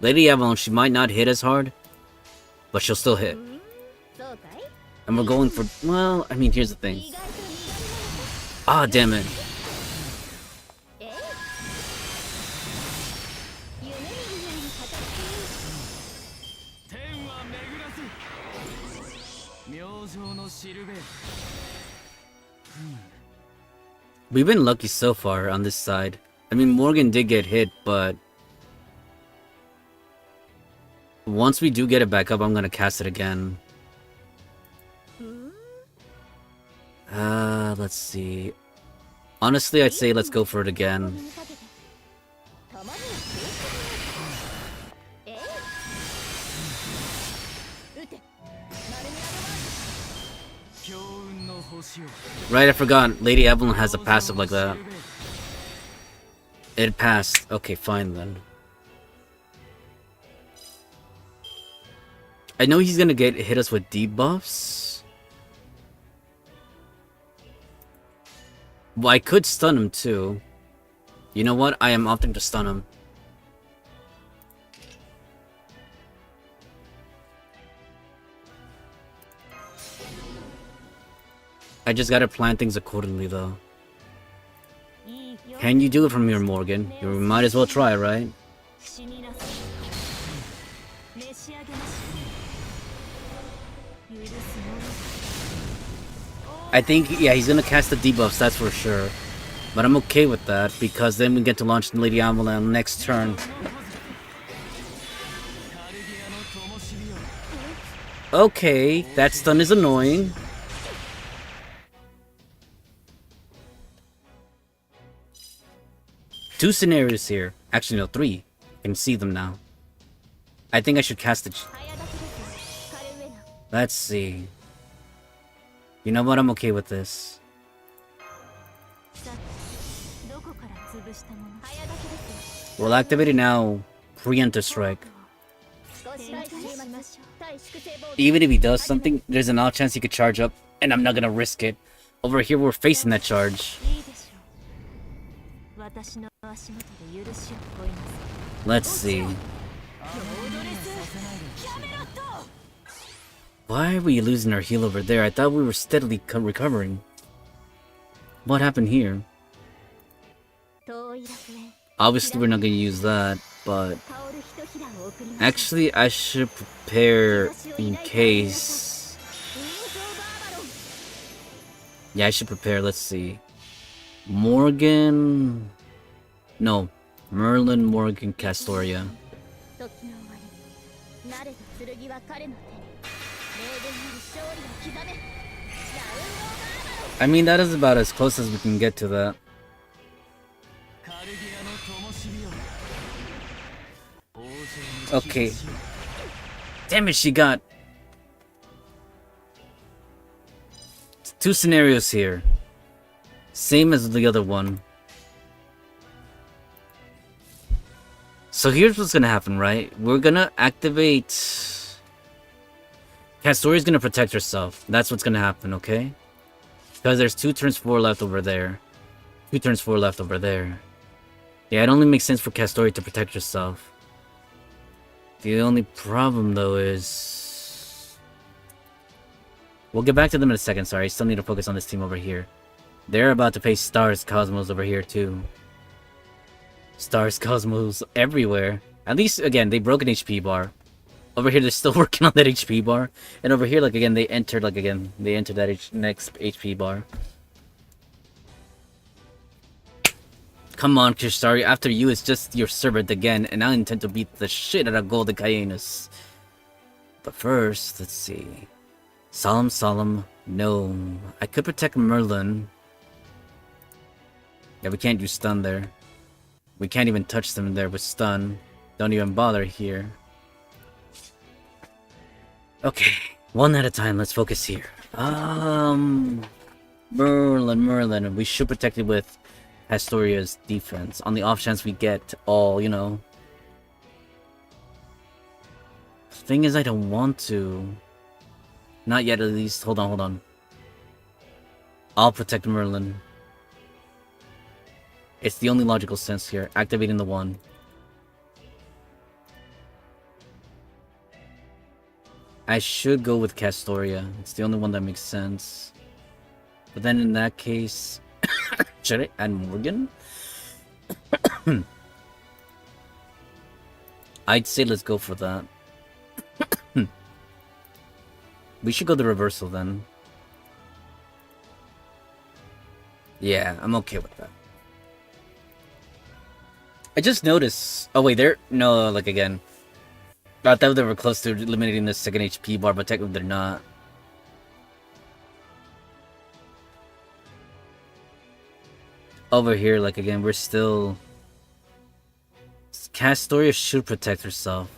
Lady Avalon, she might not hit as hard, but she'll still hit. そうかい。 And we're going for... Well, I mean, here's the thing. 意外と苦手 Ah, damn it. ええ。夢見るように形。天は巡らず明星のシルベー We've been lucky so far on this side. I mean, Morgan did get hit, but... Once we do get it back up, I'm gonna cast it again. Let's see. Honestly, I'd say let's go for it again. たまにはええ。撃て。丸みアドバンス。強運の星を Right, I forgot. Lady Evelyn has a passive like that. It passed. Okay, fine then. I know he's gonna hit us with debuffs. Well, I could stun him too. You know what? I am opting to stun him. I just gotta plan things accordingly though. Can you do it from here, Morgan? You might as well try, right? I think, yeah, he's gonna cast the debuffs, that's for sure. But I'm okay with that, because then we get to launch Lady Amelie next turn. Okay, that stun is annoying. Two scenarios here. Actually, no, three. I can see them now. I think I should cast it. Let's see. You know what? I'm okay with this. We'll activate it now. Preemptive strike. Even if he does something, there's an odd chance he could charge up, and I'm not gonna risk it. Over here, we're facing that charge. Let's see. Why are we losing our heal over there? I thought we were steadily recovering. What happened here? Obviously, we're not gonna use that, but... Actually, I should prepare in case... Yeah, I should prepare, let's see. Morgan... No. Merlin, Morgan, KIrshtaria. I mean, that is about as close as we can get to that. Okay. Damn it, she got... Two scenarios here. Same as the other one. So here's what's gonna happen, right? We're gonna activate... KIrshtoria's gonna protect herself. That's what's gonna happen, okay? Because there's 2 turns 4 left over there. 2 turns 4 left over there. Yeah, it only makes sense for KIrshtoria to protect herself. The only problem, though, is... We'll get back to them in a second, sorry. I still need to focus on this team over here. They're about to face Stars Cosmos over here, too. Stars Cosmos everywhere. At least, again, they broke an HP bar. Over here, they're still working on that HP bar. And over here, like, again, they entered, like, again, they entered that next HP bar. Come on, KIrshtaria. After you, it's just your servant again, and I intend to beat the shit out of Golden Cayenus. But first, let's see. Solemn, no. I could protect Merlin. Yeah, we can't use stun there. We can't even touch them there with stun. Don't even bother here. Okay, one at a time, let's focus here. Merlin. We should protect it with KIrshtoria's defense. On the off chance we get all, you know. Thing is, I don't want to. Not yet, at least. Hold on. I'll protect Merlin. It's the only logical sense here. Activating the 1. I should go with KIrshtoria. It's the only one that makes sense. But then in that case... should I add Morgan? I'd say let's go for that. We should go the reversal then. Yeah, I'm okay with that. I just noticed... Oh wait, they're... No, like again. I thought they were close to eliminating the second HP bar, but technically they're not. Over here, like again, we're still... KIrshtoria should protect herself.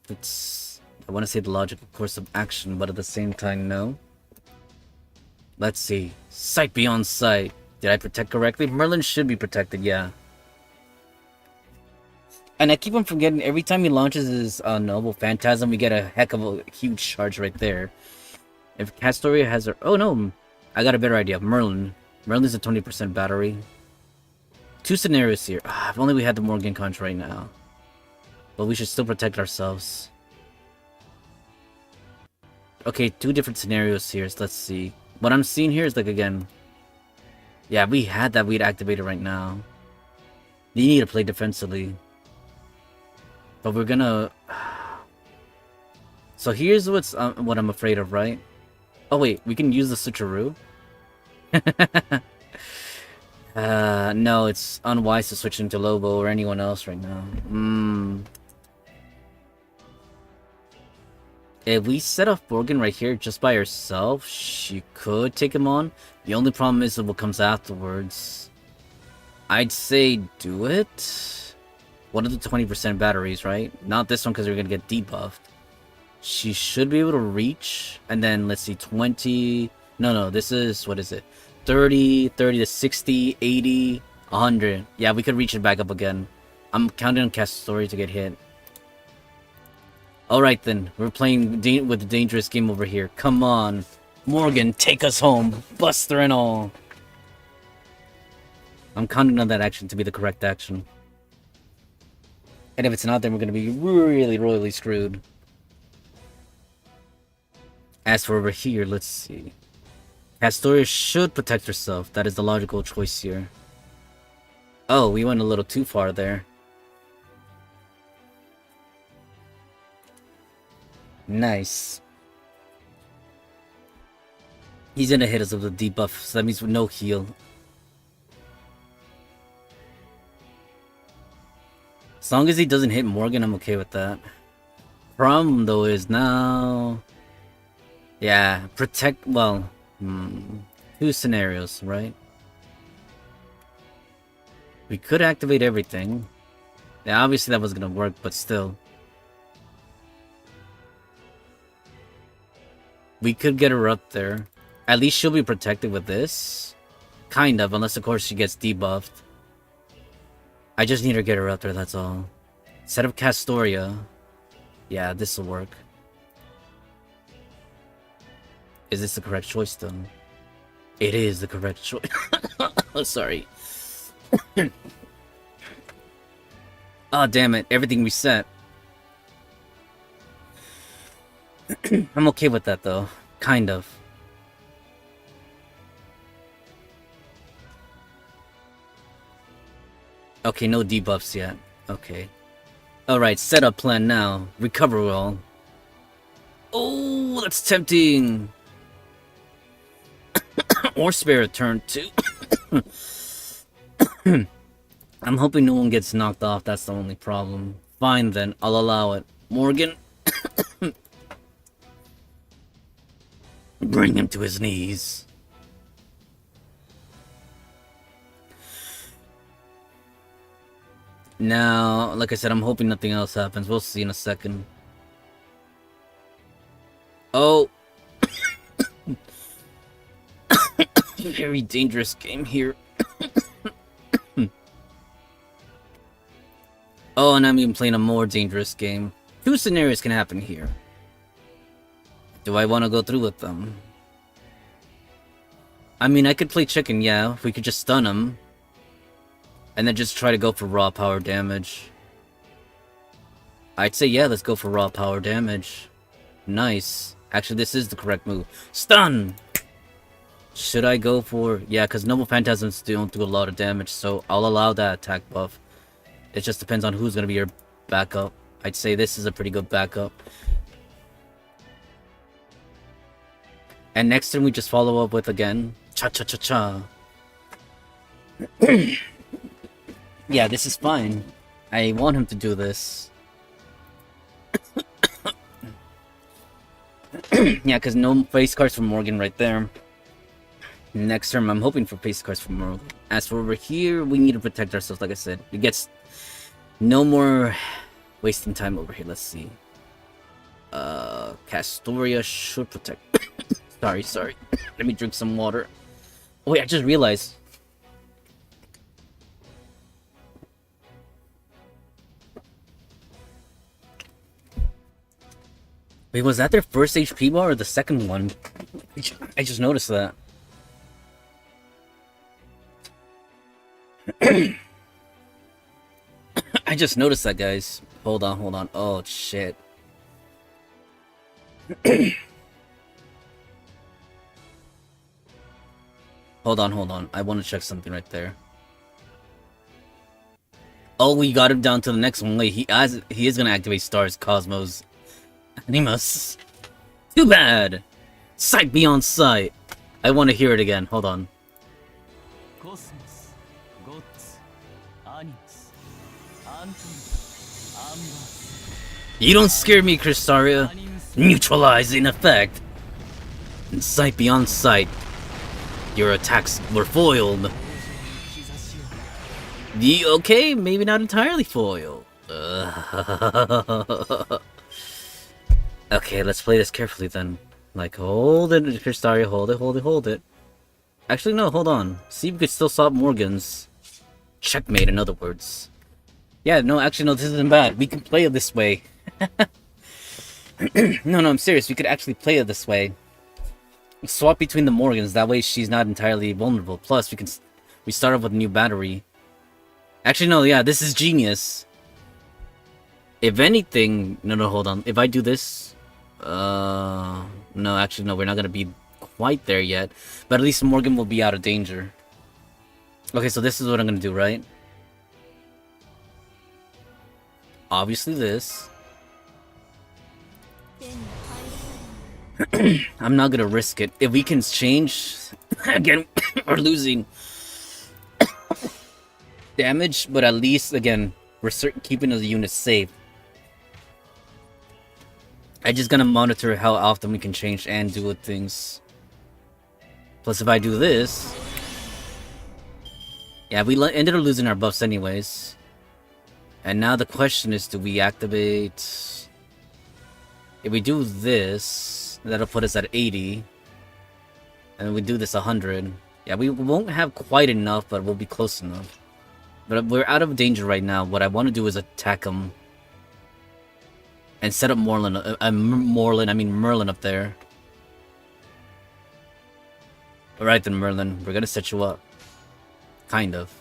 It's... I want to say the logical course of action, but at the same time, no. Let's see. Sight beyond sight. Did I protect correctly? Merlin should be protected, yeah. And I keep on forgetting, every time he launches his Noble Phantasm, we get a heck of a huge charge right there. If KIrshtaria has her... Oh no, I got a better idea. Merlin. Merlin's a 20% battery. Two scenarios here. If only we had the Morgan conch right now. But we should still protect ourselves. Okay, two different scenarios here, so let's see. What I'm seeing here is like, again... Yeah, if we had that, we'd activate it right now. You need to play defensively. But we're gonna... So here's what I'm afraid of, right? Oh wait, we can use the switcheroo? No, it's unwise to switch into Lobo or anyone else right now. If we set up Morgan right here just by herself, she could take him on. The only problem is what comes afterwards. I'd say do it. One of the 20% batteries, right? Not this one because we're gonna get debuffed. She should be able to reach, and then let's see, 20... No, this is, what is it? 30 to 60, 80, 100. Yeah, we could reach it back up again. I'm counting on KIrshtaria to get hit. Alright then, we're playing with the dangerous game over here. Come on. Morgan, take us home. Buster and all. I'm counting on that action to be the correct action. And if it's not, then we're going to be really, royally screwed. As for over here, let's see. KIrshtaria should protect herself. That is the logical choice here. Oh, we went a little too far there. Nice. He's gonna hit us with a debuff, so that means with no heal. As long as he doesn't hit Morgan, I'm okay with that. Problem though is now... Yeah, protect... Well... two scenarios, right? We could activate everything. Yeah, obviously that was gonna work, but still. We could get her up there. At least she'll be protected with this. Kind of, unless of course she gets debuffed. I just need to get her up there, that's all. Set up KIrshtaria. Yeah, this will work. Is this the correct choice, though? It is the correct choice. Oh, sorry. Oh, damn it. Everything reset. I'm okay with that, though. Kind of. Okay, no debuffs yet. Okay. Alright, setup plan now. Recover all. Oh, that's tempting. Or spare a turn, too. I'm hoping no one gets knocked off. That's the only problem. Fine, then. I'll allow it. Morgan. Bring him to his knees. Now, like I said, I'm hoping nothing else happens. We'll see in a second. Oh. Very dangerous game here. Oh, and I'm even playing a more dangerous game. Two scenarios can happen here. Do I want to go through with them? I mean, I could play chicken, yeah. If we could just stun him. And then just try to go for raw power damage. I'd say, yeah, let's go for raw power damage. Nice. Actually, this is the correct move. Stun! Should I go for... Yeah, because Noble Phantasms don't do a lot of damage, so I'll allow that attack buff. It just depends on who's going to be your backup. I'd say this is a pretty good backup. And next turn we just follow up with, again, cha-cha-cha-cha. Yeah, this is fine. I want him to do this. Yeah, because no face cards for Morgan right there. Next turn, I'm hoping for face cards for Morgan. As for over here, we need to protect ourselves, like I said. It gets no more wasting time over here. Let's see. KIrshtaria should protect. Sorry. Let me drink some water. Oh, wait, I just realized. Wait, was that their first HP bar or the second one? I just noticed that. I just noticed that, guys. Hold on, hold on. Oh, shit. Hold on, hold on. I want to check something right there. Oh, we got him down to the next one. Wait, he is gonna activate Stars, Cosmos, Animus. Too bad. Sight beyond sight. I want to hear it again. Hold on. Cosmos, Gods, Animus, Anton, Ambas, You don't scare me, Kristaria. Neutralize in effect. And sight beyond sight. Your attacks were foiled. Okay, maybe not entirely foiled. Okay, let's play this carefully then. Like, hold it, Kristaria, hold it, hold it, hold it. Actually, no, hold on. See if we could still stop Morgan's. Checkmate, in other words. Yeah, no, actually, no, this isn't bad. We can play it this way. No, I'm serious. We could actually play it this way. Swap between the Morgans. That way, she's not entirely vulnerable. Plus, we start off with a new battery. Actually, no, yeah, this is genius. If anything, no, hold on. If I do this, no, actually, no, we're not gonna be quite there yet. But at least Morgan will be out of danger. Okay, so this is what I'm gonna do, right? Obviously, this. I'm not gonna risk it. If we can change, again, we're losing damage, but at least, again, we're keeping the unit safe. I just gonna monitor how often we can change and do things. Plus, if I do this, yeah, we ended up losing our buffs anyways. And now the question is, do we activate? If we do this, that'll put us at 80. And we do this 100. Yeah, we won't have quite enough, but we'll be close enough. But we're out of danger right now. What I want to do is attack them. And set up Merlin up there. Alright then, Merlin. We're gonna set you up. Kind of.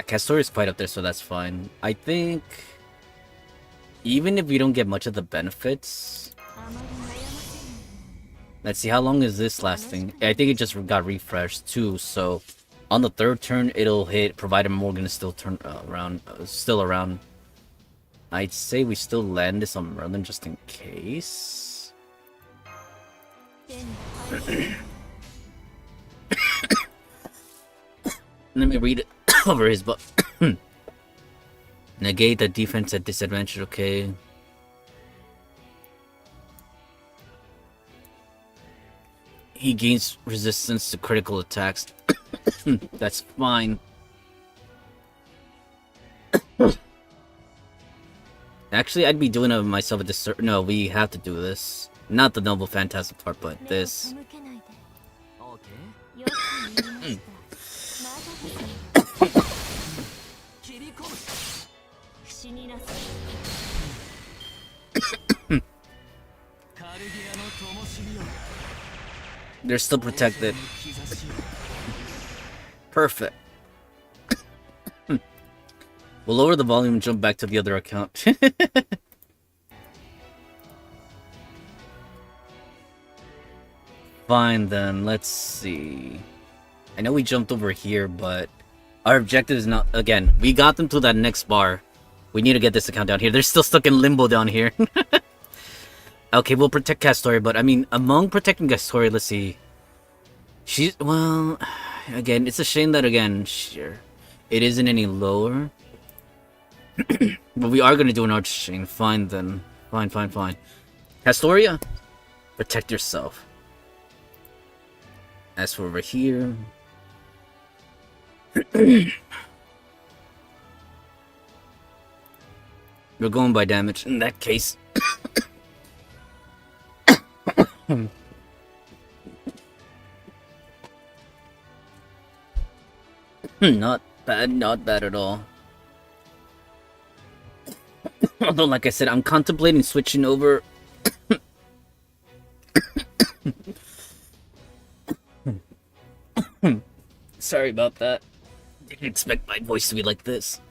Castor is quite up there, so that's fine. I think... even if we don't get much of the benefits... Let's see, how long is this lasting? I think it just got refreshed too, so... on the third turn, it'll hit, provided Morgan is still still around. I'd say we still land this on Merlin just in case. Let me read it over his butt. Negate the defense at disadvantage, okay. He gains resistance to critical attacks. That's fine. Actually, I'd be doing it myself a disservice. No, we have to do this. Not the noble phantasm part, but this. They're still protected. Perfect. We'll lower the volume and jump back to the other account. Fine then, let's see. I know we jumped over here, but our objective is not... again, we got them to that next bar. We need to get this account down here. They're still stuck in limbo down here. Okay, we'll protect Castoria, but I mean, among protecting Castoria, let's see. She's... well... again, it's a shame that, again, sure, it isn't any lower. But we are going to do an arch chain. Fine then. Fine. Castoria, protect yourself. As for over here... we're going by damage in that case. Not bad at all. Although, like I said, I'm contemplating switching over. Sorry about that. Didn't expect my voice to be like this.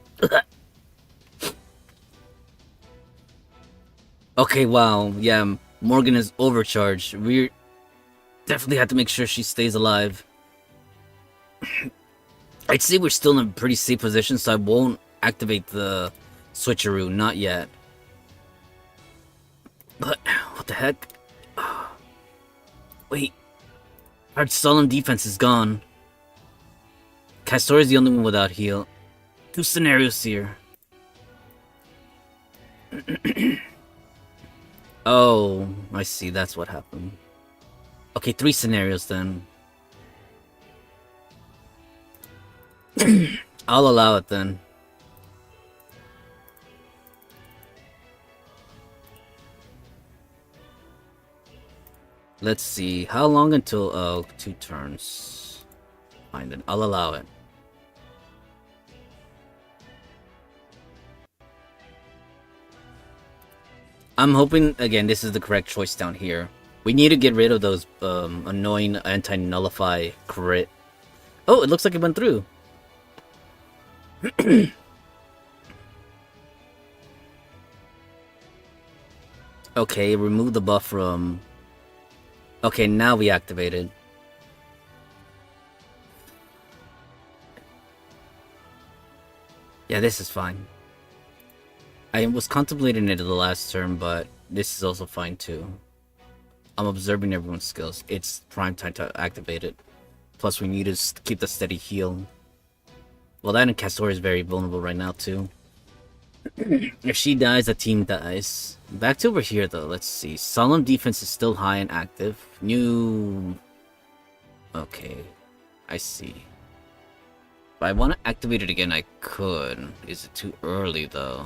Okay, wow, yeah, Morgan is overcharged. We definitely have to make sure she stays alive. I'd say we're still in a pretty safe position, so I won't activate the switcheroo, not yet. But, what the heck? Wait, our solemn defense is gone. Castor is the only one without heal. 2 scenarios here. Oh, I see, that's what happened. Okay, 3 scenarios then. I'll allow it then. Let's see, how long until, oh, 2 turns. Fine then, I'll allow it. I'm hoping, again, this is the correct choice down here. We need to get rid of those annoying anti-nullify crit. Oh, it looks like it went through. Okay, remove the buff from... Okay, now we activated. Yeah, this is fine. I was contemplating it the last turn, but this is also fine too. I'm observing everyone's skills. It's prime time to activate it. Plus, we need to keep the steady heal. Well, that and Castor is very vulnerable right now too. If she dies, the team dies. Back to over here though, let's see. Solemn defense is still high and active. New... Okay, I see. If I want to activate it again, I could. Is it too early though?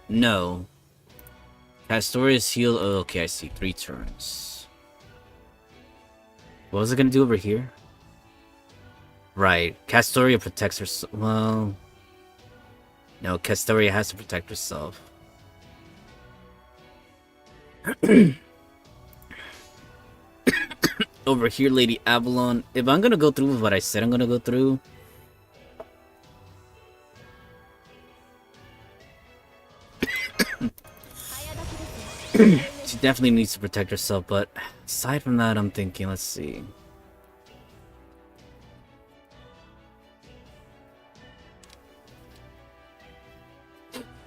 No. Castoria's heal. Oh, okay, I see. 3 turns. What was it gonna do over here? Right. Castoria protects herself. Well... No, Castoria has to protect herself. Over here, Lady Avalon. If I'm gonna go through with what I said I'm gonna go through... She definitely needs to protect herself, but aside from that, I'm thinking, let's see.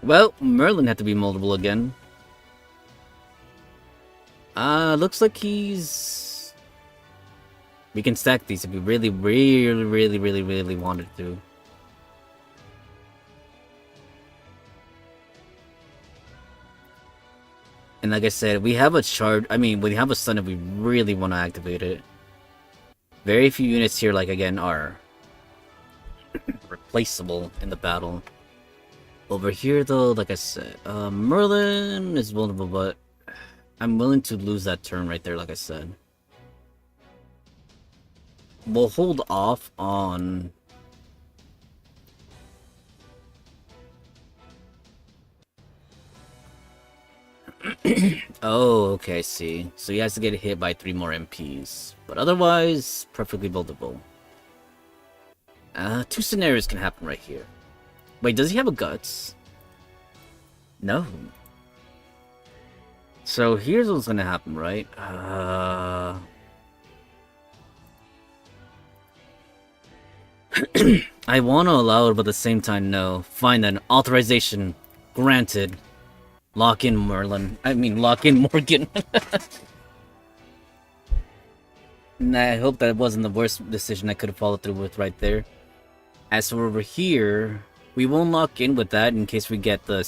Well, Merlin had to be multiple again. Looks like he's... We can stack these if we really wanted to. And like I said, we have a charge. I mean, we have a stun if we really want to activate it. Very few units here, like again, are replaceable in the battle. Over here, though, like I said, Merlin is vulnerable, but I'm willing to lose that turn right there, like I said. We'll hold off on... Oh, okay, I see. So he has to get hit by 3 more MPs. But otherwise, perfectly buildable. 2 scenarios can happen right here. Wait, does he have a guts? No. So here's what's gonna happen, right? I want to allow it, but at the same time, no. Fine then. Authorization granted. Lock in Merlin. I mean, lock in Morgan. Nah, I hope that wasn't the worst decision I could have followed through with right there. As for over here, we won't lock in with that in case we get the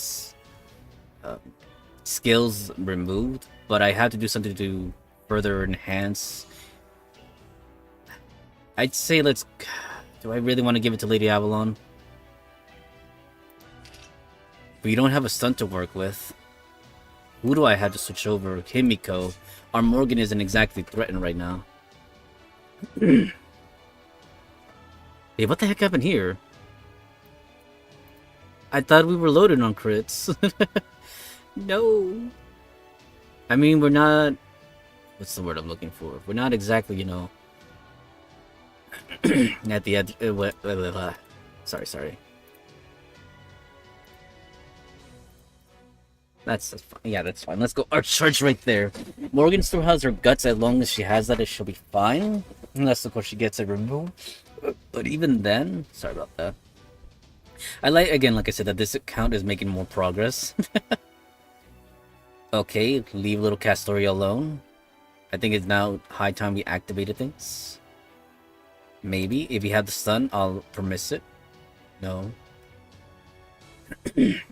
skills removed. But I have to do something to further enhance. I'd say let's... Do I really want to give it to Lady Avalon? We don't have a stunt to work with. Who do I have to switch over? Himiko. Our Morgan isn't exactly threatened right now. Hey, what the heck happened here? I thought we were loaded on crits. No. I mean, we're not... What's the word I'm looking for? We're not exactly, you know... at the end... Sorry. That's fine. Yeah, that's fine. Let's go. Our charge right there. Morgan still has her guts. As long as she has that, she'll be fine. Unless, of course, she gets it removed. But even then... Sorry about that. I like, again, like I said, that this account is making more progress. Okay, leave little Castoria alone. I think it's now high time we activated things. Maybe. If you have the stun, I'll permiss it. No.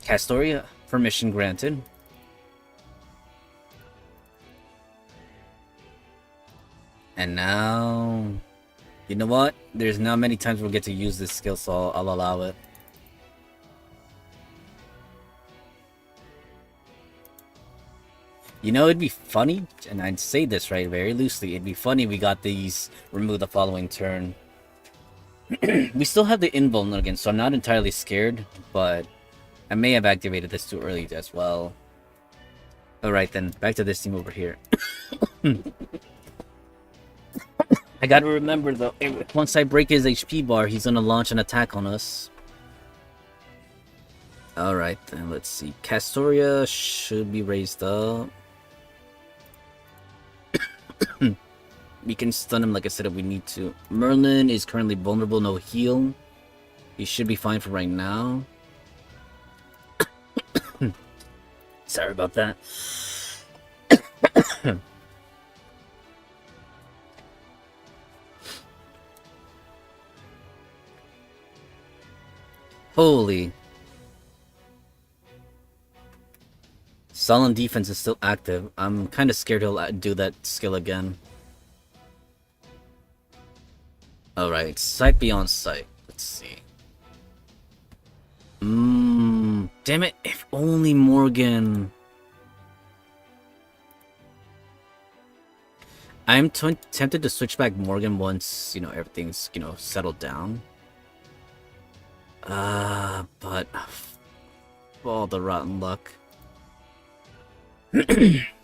Castoria, permission granted. And now... You know what? There's not many times we'll get to use this skill, so I'll allow it. You know, it'd be funny, and I'd say this right very loosely, it'd be funny if we got these removed the following turn. We still have the invuln again, so I'm not entirely scared, but I may have activated this too early as well. Alright then, back to this team over here. I gotta remember though, once I break his HP bar, he's gonna launch an attack on us. Alright then, let's see. Castoria should be raised up. We can stun him like I said if we need to. Merlin is currently vulnerable, no heal. He should be fine for right now. Sorry about that. Holy. Sullen defense is still active. I'm kind of scared he'll do that skill again. Alright, sight beyond sight. Let's see. Damn it, if only Morgan... I'm tempted to switch back Morgan once, you know, everything's, you know, settled down. But... all the rotten luck.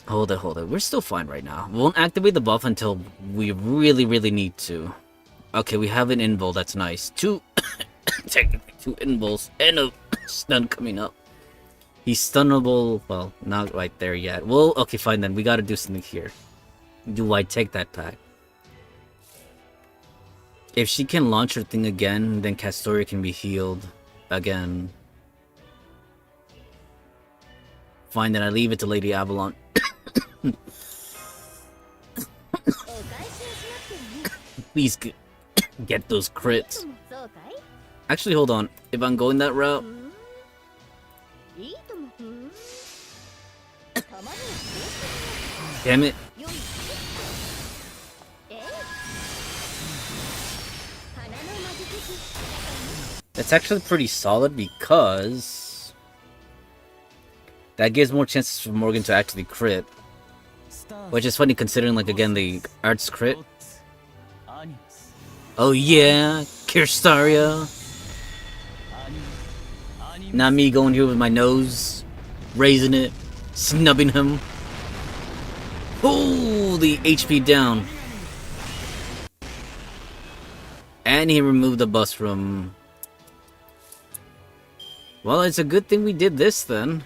Hold it. We're still fine right now. We won't activate the buff until we really need to. Okay, we have an invul, that's nice. Technically two invuls and a stun coming up. He's stunnable, well, not right there yet. Well, okay, fine then, we gotta do something here. Do I take that pack? If she can launch her thing again, then Castoria can be healed again. Fine, then I leave it to Lady Avalon. Please get those crits. Actually, hold on. If I'm going that route... Damn it. That's actually pretty solid because... that gives more chances for Morgan to actually crit. Which is funny considering, like, again, the arts crit. Oh yeah, KIrshtaria. Not me going here with my nose, raising it, snubbing him. Oh, the HP down. And he removed the bus from... Well, it's a good thing we did this then.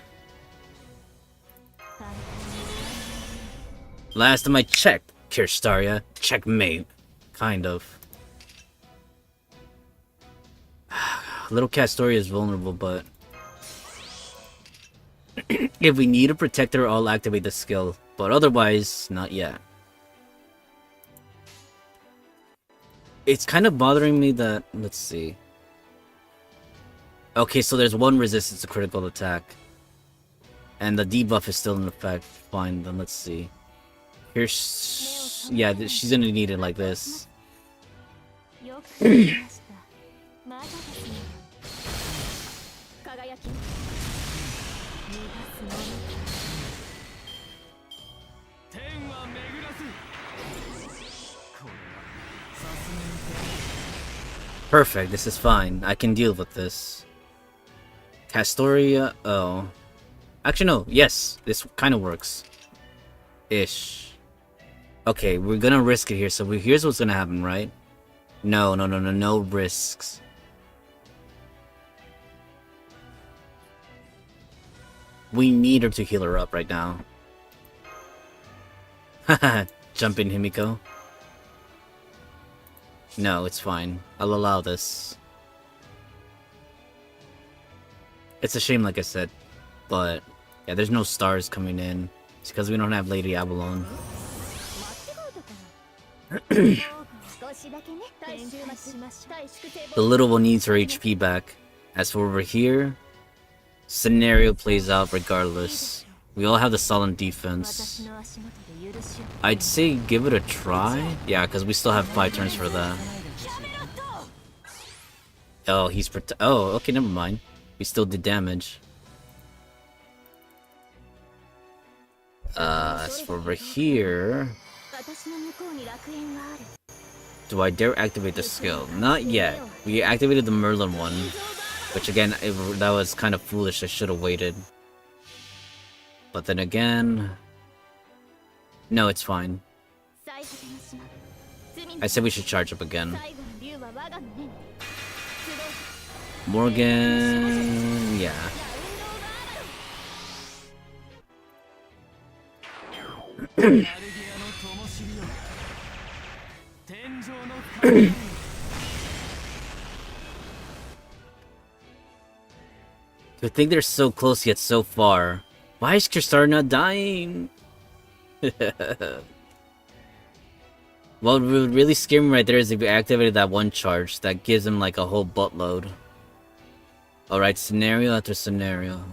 Last time I checked, KIrshtaria, checkmate. Kind of. Little Castoria is vulnerable, but... if we need to protect her, I'll activate the skill. But otherwise, not yet. It's kind of bothering me that... Let's see. Okay, so there's one resistance to critical attack. And the debuff is still in effect. Fine, then let's see. Here's... yeah, she's gonna need it like this. Perfect, this is fine. I can deal with this. Castoria. Oh, actually no. Yes, this kind of works. Ish. Okay, we're gonna risk it here. So here's what's gonna happen, right? No risks. We need her to heal her up right now. Haha, jump in, Himiko. No, it's fine. I'll allow this. It's a shame, like I said, but yeah, there's no stars coming in. It's because we don't have Lady Avalon. The little one needs her HP back. As for over here, scenario plays out regardless. We all have the solid defense. I'd say give it a try. Yeah, because we still have 5 turns for that. Oh, he's oh, okay, never mind. We still did damage. As for over here, do I dare activate the skill? Not yet. We activated the Merlin one, which again, that was kind of foolish. I should have waited. But then again, no, it's fine. I said we should charge up again. Morgan, yeah. To think they're so close yet so far. Why is KIrshtaria not dying? What would really scare me right there is if we activated that one charge that gives him like a whole buttload. Alright, scenario after scenario.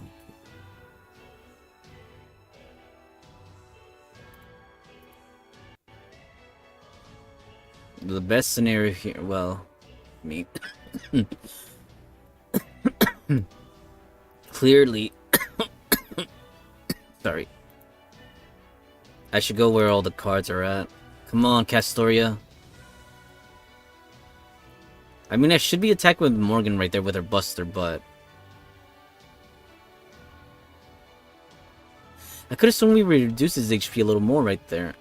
The best scenario here, well, me. Clearly. Sorry. I should go where all the cards are at. Come on, Castoria. I mean, I should be attacking with Morgan right there with her buster, but I could have sworn we reduced his HP a little more right there.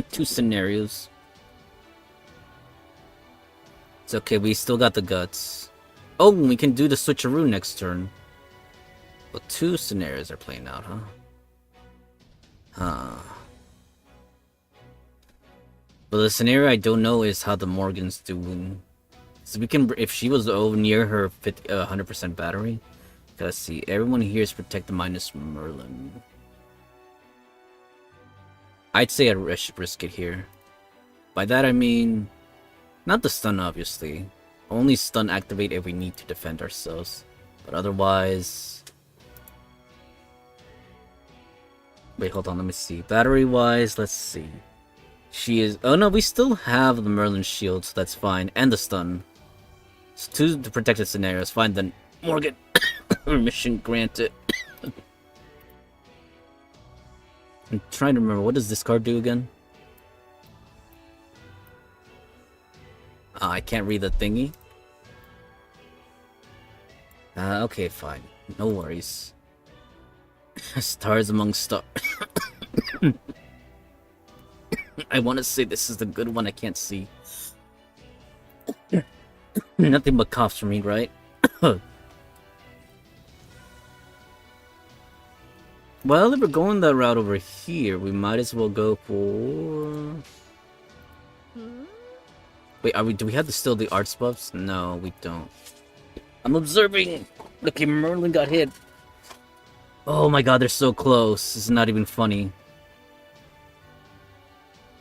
2 scenarios. It's okay, we still got the guts. Oh, we can do the switcheroo next turn. Well, 2 scenarios are playing out, huh? But the scenario I don't know is how the Morgan's doing. So we can, if she was near her 100% battery. Let's see, everyone here is protected minus Merlin. I'd say I'd risk it here. By that I mean, not the stun obviously. Only stun activate if we need to defend ourselves. But otherwise... Wait, hold on, let me see. Battery wise, let's see. She is... Oh no, we still have the Merlin shield, so that's fine. And the stun. So 2 protected scenarios, fine then. Morgan! Mission granted. I'm trying to remember, what does this card do again? I can't read the thingy. Okay, fine. No worries. Stars among stars. I want to say this is the good one, I can't see. Nothing but coughs for me, right? Well, if we're going that route over here, we might as well go for... Wait, do we have still the arts buffs? No, we don't. I'm observing! Okay, Merlin got hit. Oh my god, they're so close. This is not even funny.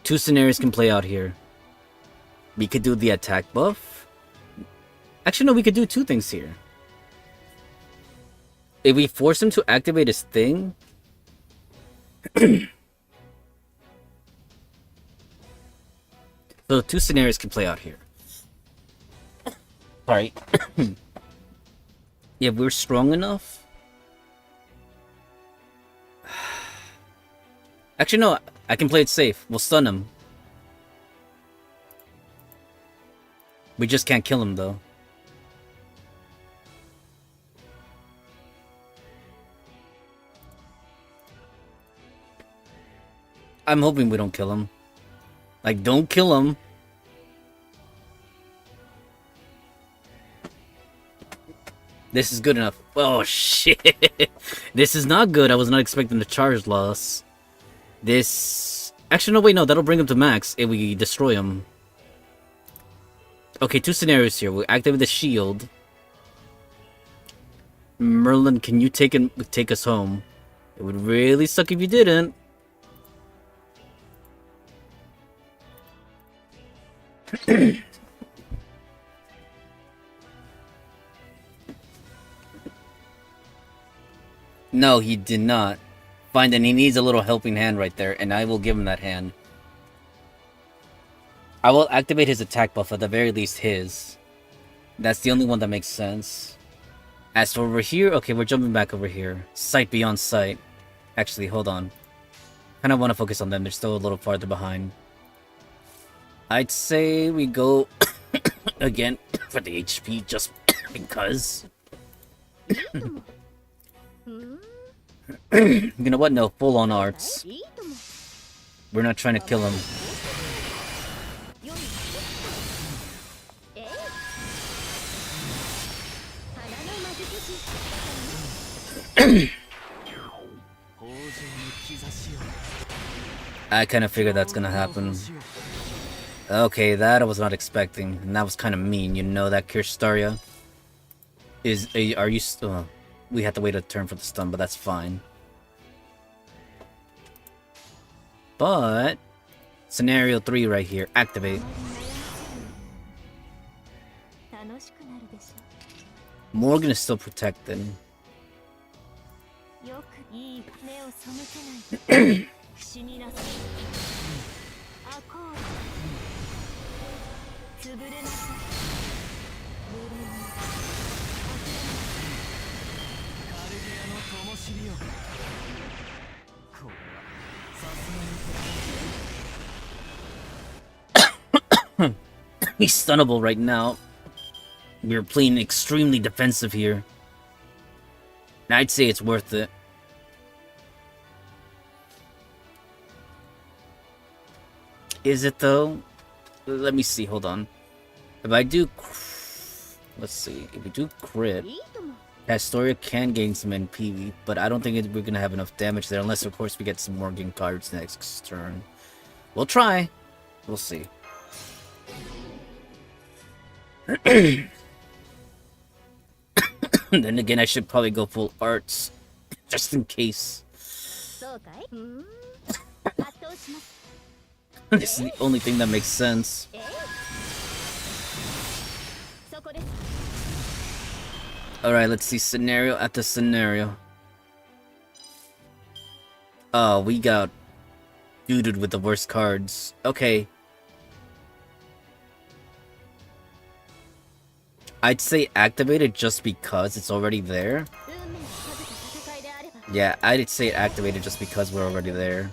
2 scenarios can play out here. We could do the attack buff. Actually, no, we could do 2 things here. If we force him to activate his thing... So 2 scenarios can play out here. Sorry. If we're strong enough... Actually, no. I can play it safe. We'll stun him. We just can't kill him though. I'm hoping we don't kill him. Like, don't kill him. This is good enough. Oh, shit. This is not good. I was not expecting the charge loss. This... Actually, no, wait, no. That'll bring him to max if we destroy him. Okay, two scenarios here. We activate the shield. Merlin, can you take us home? It would really suck if you didn't. No, he did not. Fine, then he needs a little helping hand right there, and I will give him that hand. I will activate his attack buff, at the very least his. That's the only one that makes sense. As for over here, okay, we're jumping back over here. Sight beyond sight. Actually, hold on. Kinda wanna focus on them, they're still a little farther behind. I'd say we go again for the HP just because. You know what? No, full on arts. We're not trying to kill him. I kind of figured that's gonna happen. Okay, that I was not expecting, and that was kind of mean. You know that KIrshtaria is a. Are you still? We have to wait a turn for the stun, but that's fine. But scenario 3 right here, activate. Morgan is still protected. He's stunnable right now. We're playing extremely defensive here. And I'd say it's worth it. Is it though? Let me see, hold on. If I do... Let's see. If we do crit, KIrshtaria can gain some NP, but I don't think we're going to have enough damage there, unless of course we get some Morgan cards next turn. We'll try. We'll see. Then again, I should probably go full arts, just in case. This is the only thing that makes sense. Alright, let's see scenario after scenario. Oh, we got duded with the worst cards. Okay. I'd say activate it just because it's already there. Yeah, I'd say activate it just because we're already there.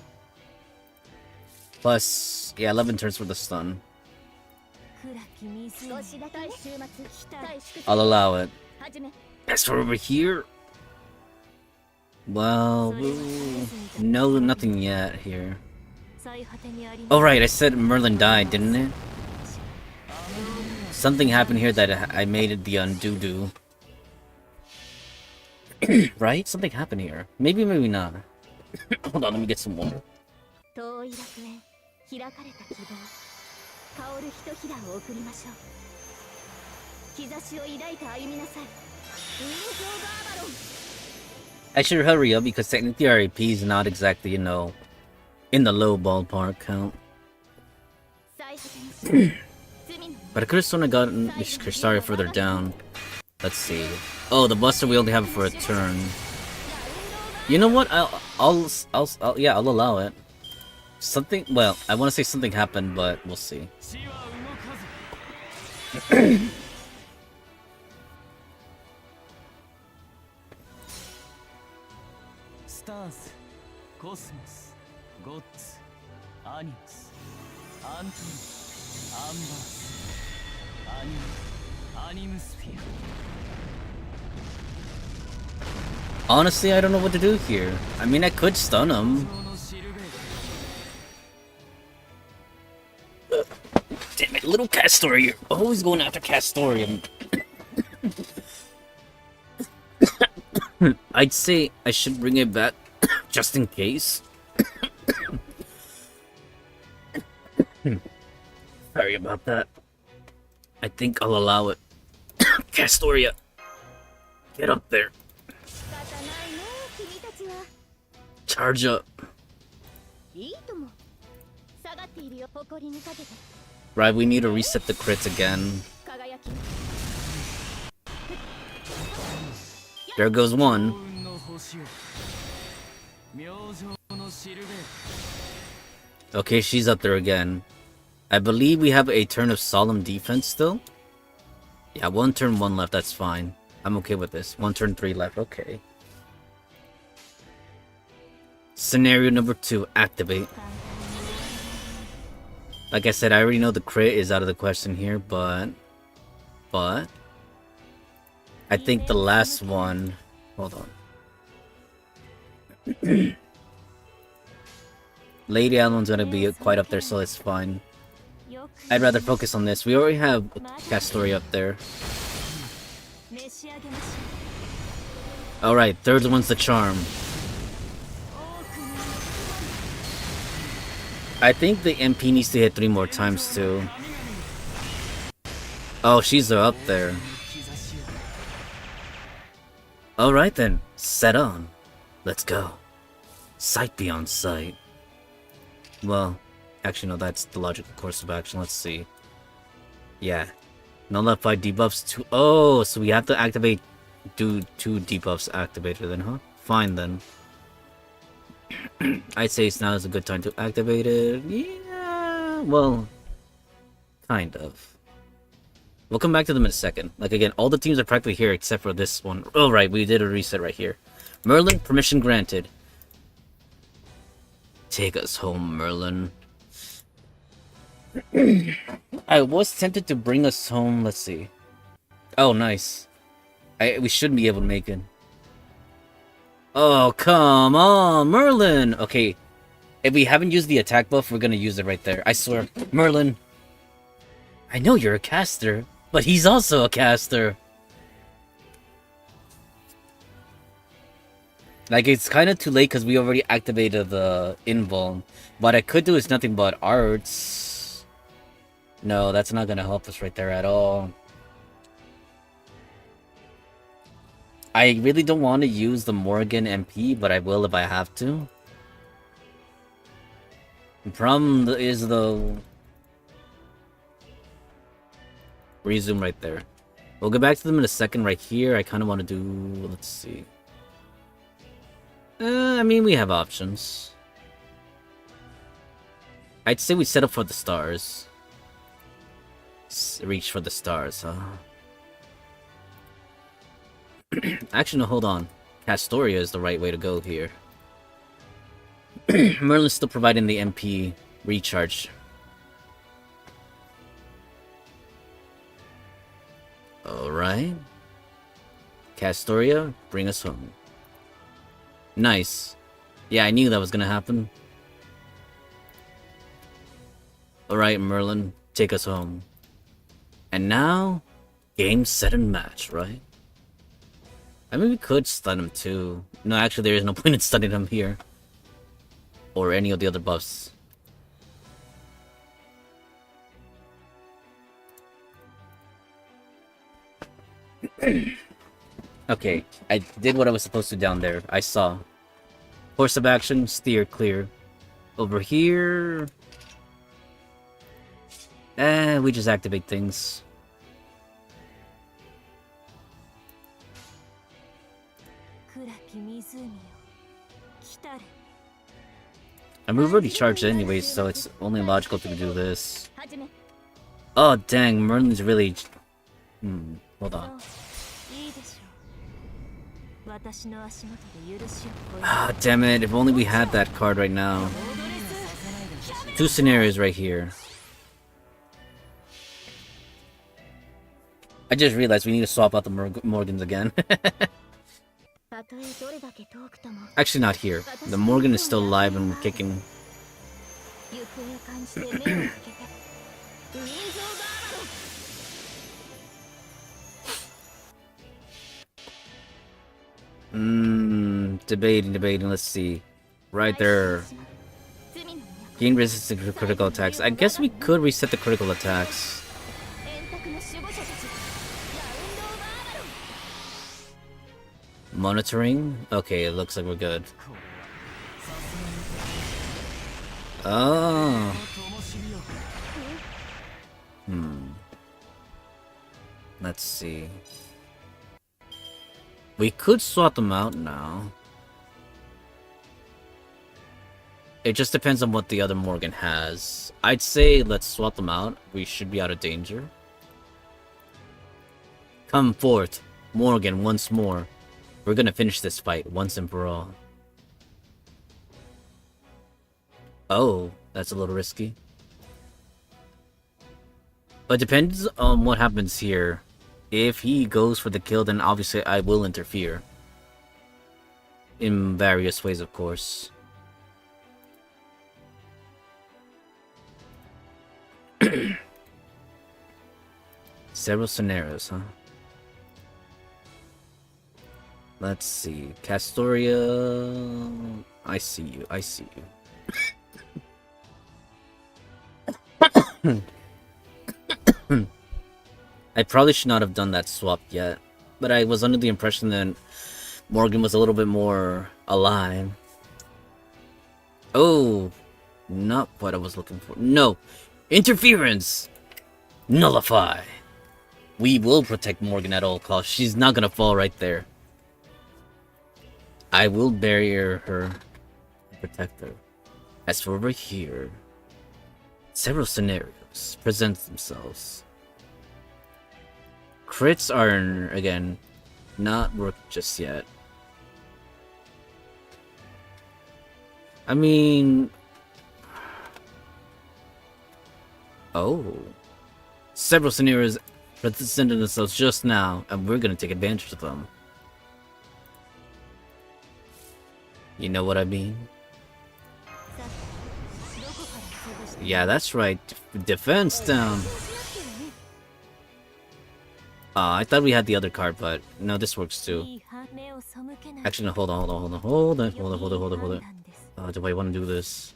Plus, yeah, 11 turns for the stun. I'll allow it. As for over here... Well, no, nothing yet here. Oh right, I said Merlin died, didn't it? Something happened here that I made it the undo-do. Right? Something happened here. Maybe, maybe not. Hold on, let me get some more. I should hurry up because technically our AP is not exactly, you know, in the low ballpark count. But I could have sworn I got KIrshtaria further down. Let's see. Oh, the Buster we only have it for a turn. You know what? I'll allow it. Something. Well, I want to say something happened, but we'll see. Stars, Cosmos, Gods, Animus, Anton, Ambers, アニムスフィ Honestly, I don't know what to do here. I mean, I could stun ア him. のシルベー Damn it, little Castoria. Always going after Castoria. I'd say I should bring it back just in case. Sorry about that. I think I'll allow it. Castoria, get up there. 仕方ないね君たちは。 Charge up. いいとも。下がっているよ誇りにかけて。 Right, we need to reset the crits again. 輝き。 There goes one. 幸運の星を明星のシルベー Okay, she's up there again. I believe we have a turn of solemn defense still. Yeah, 1 turn, 1 left, that's fine. I'm okay with this. 1 turn, 3 left, okay. Scenario number 2, activate. Like I said, I already know the crit is out of the question here, but I think the last one, hold on. Lady Allen's gonna be quite up there, so it's fine. I'd rather focus on this. We already have Castoria up there. 召し上げましょ Alright, third one's the charm. I think the MP needs to hit 3 more times too. Oh, she's up there. 兆しを Alright then, set on. Let's go. Sight beyond sight. Well, actually no, that's the logical course of action. Let's see. Yeah. Nullify debuffs to... Oh, so we have to activate... Do 2 debuffs activated then, huh? Fine then. I'd say now is a good time to activate it. Yeah, well... Kind of. We'll come back to them in a second. Like again, all the teams are practically here except for this one. Oh right, we did a reset right here. Merlin, permission granted. Take us home, Merlin. I was tempted to bring us home. Let's see. Oh, nice. We should be able to make it. Oh, come on, Merlin. Okay, if we haven't used the attack buff, we're gonna use it right there. I swear, Merlin. I know you're a caster, but he's also a caster. Like, it's kind of too late because we already activated the invuln. What I could do is nothing but arts. No, that's not gonna help us right there at all. I really don't want to use the Morgan MP, but I will if I have to. The problem is though... Resume right there. We'll get back to them in a second right here. I kind of want to do... Let's see. I mean, we have options. I'd say we set up for the stars. Reach for the stars, huh? Actually, no, hold on. Castoria is the right way to go here. Merlin's still providing the MP recharge. Alright. Castoria, bring us home. Nice. Yeah, I knew that was gonna happen. Alright, Merlin, take us home. And now, game, set, and match, right? I mean, we could stun him too. No, actually, there is no point in stunning him here. Or any of the other buffs. Okay, I did what I was supposed to down there. I saw. Course of action, steer clear. Over here... we just activate things. And we've already charged anyways, so it's only logical to do this. Oh dang, Merlin's really... hold on. Ah, damn it, if only we had that card right now. 2 scenarios right here. I just realized we need to swap out the Morgans again. たとえどれだけ遠くとも Actually, not here. The Morgan is still alive and kicking. 行方を感じて目を開けてウィンズ・オブ・アーロン Debating. Let's see. Right there. 罪の都 Gain resistance to critical attacks. I guess we could reset the critical attacks. 円卓の守護者たちラウンド・オブ・アーロン Monitoring? Okay, it looks like we're good. Oh. Let's see. We could swap them out now. It just depends on what the other Morgan has. I'd say let's swap them out. We should be out of danger. Come forth, Morgan, once more. We're gonna finish this fight once and for all. Oh, that's a little risky. But it depends on what happens here. If he goes for the kill, then obviously I will interfere. In various ways, of course. Several scenarios, huh? Let's see. Castoria... I see you. I probably should not have done that swap yet, but I was under the impression that Morgan was a little bit more alive. Oh, not what I was looking for. No, interference! Nullify! We will protect Morgan at all costs. She's not gonna fall right there. I will barrier her and protect her. As for over here, several scenarios present themselves. Crits are, again, not worked just yet. I mean... Oh. Several scenarios presented themselves just now, and we're gonna take advantage of them. You know what I mean? Yeah, that's right. Defense down. I thought we had the other card, but no, this works too. Actually, no, hold on. Do I want to do this?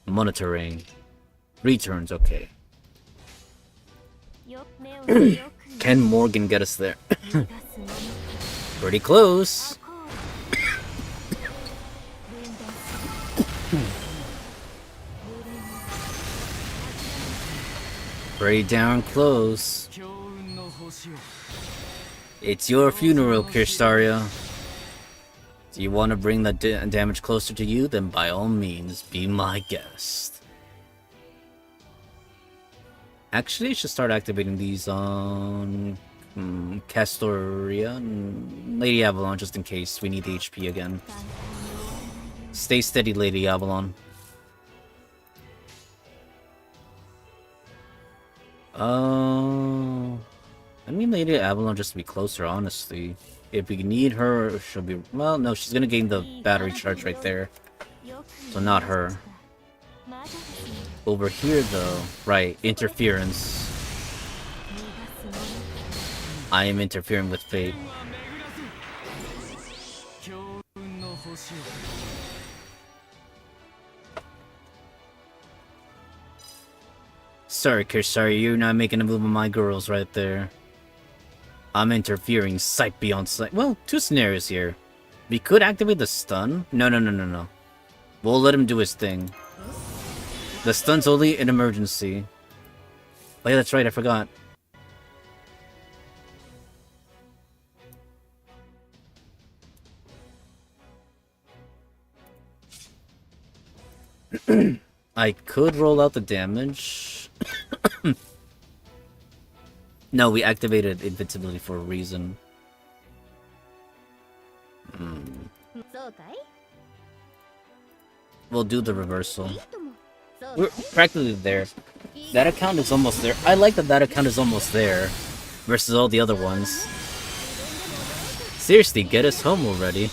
Monitoring. Returns, okay. Can Morgan get us there? Pretty close. Pretty down close. It's your funeral, KIrshtaria. Do you want to bring the damage closer to you? Then by all means, be my guest. Actually, I should start activating these on Castoria and Lady Avalon just in case we need the HP again. Stay steady, Lady Avalon. I mean, Lady Avalon just to be closer, honestly. If we need her, she'll be... Well, no, she's gonna gain the battery charge right there. So not her. Over here, though... Right, interference. I am interfering with fate. Sorry, KIrshtaria, you're not making a move on my girls right there. I'm interfering sight beyond sight. Well, two scenarios here. We could activate the stun. No. We'll let him do his thing. The stun's only an emergency. Oh yeah, that's right, I forgot. I could roll out the damage. No, we activated invincibility for a reason. We'll do the reversal. We're practically there. That account is almost there. I like that account is almost there. versus all the other ones. Seriously, get us home already.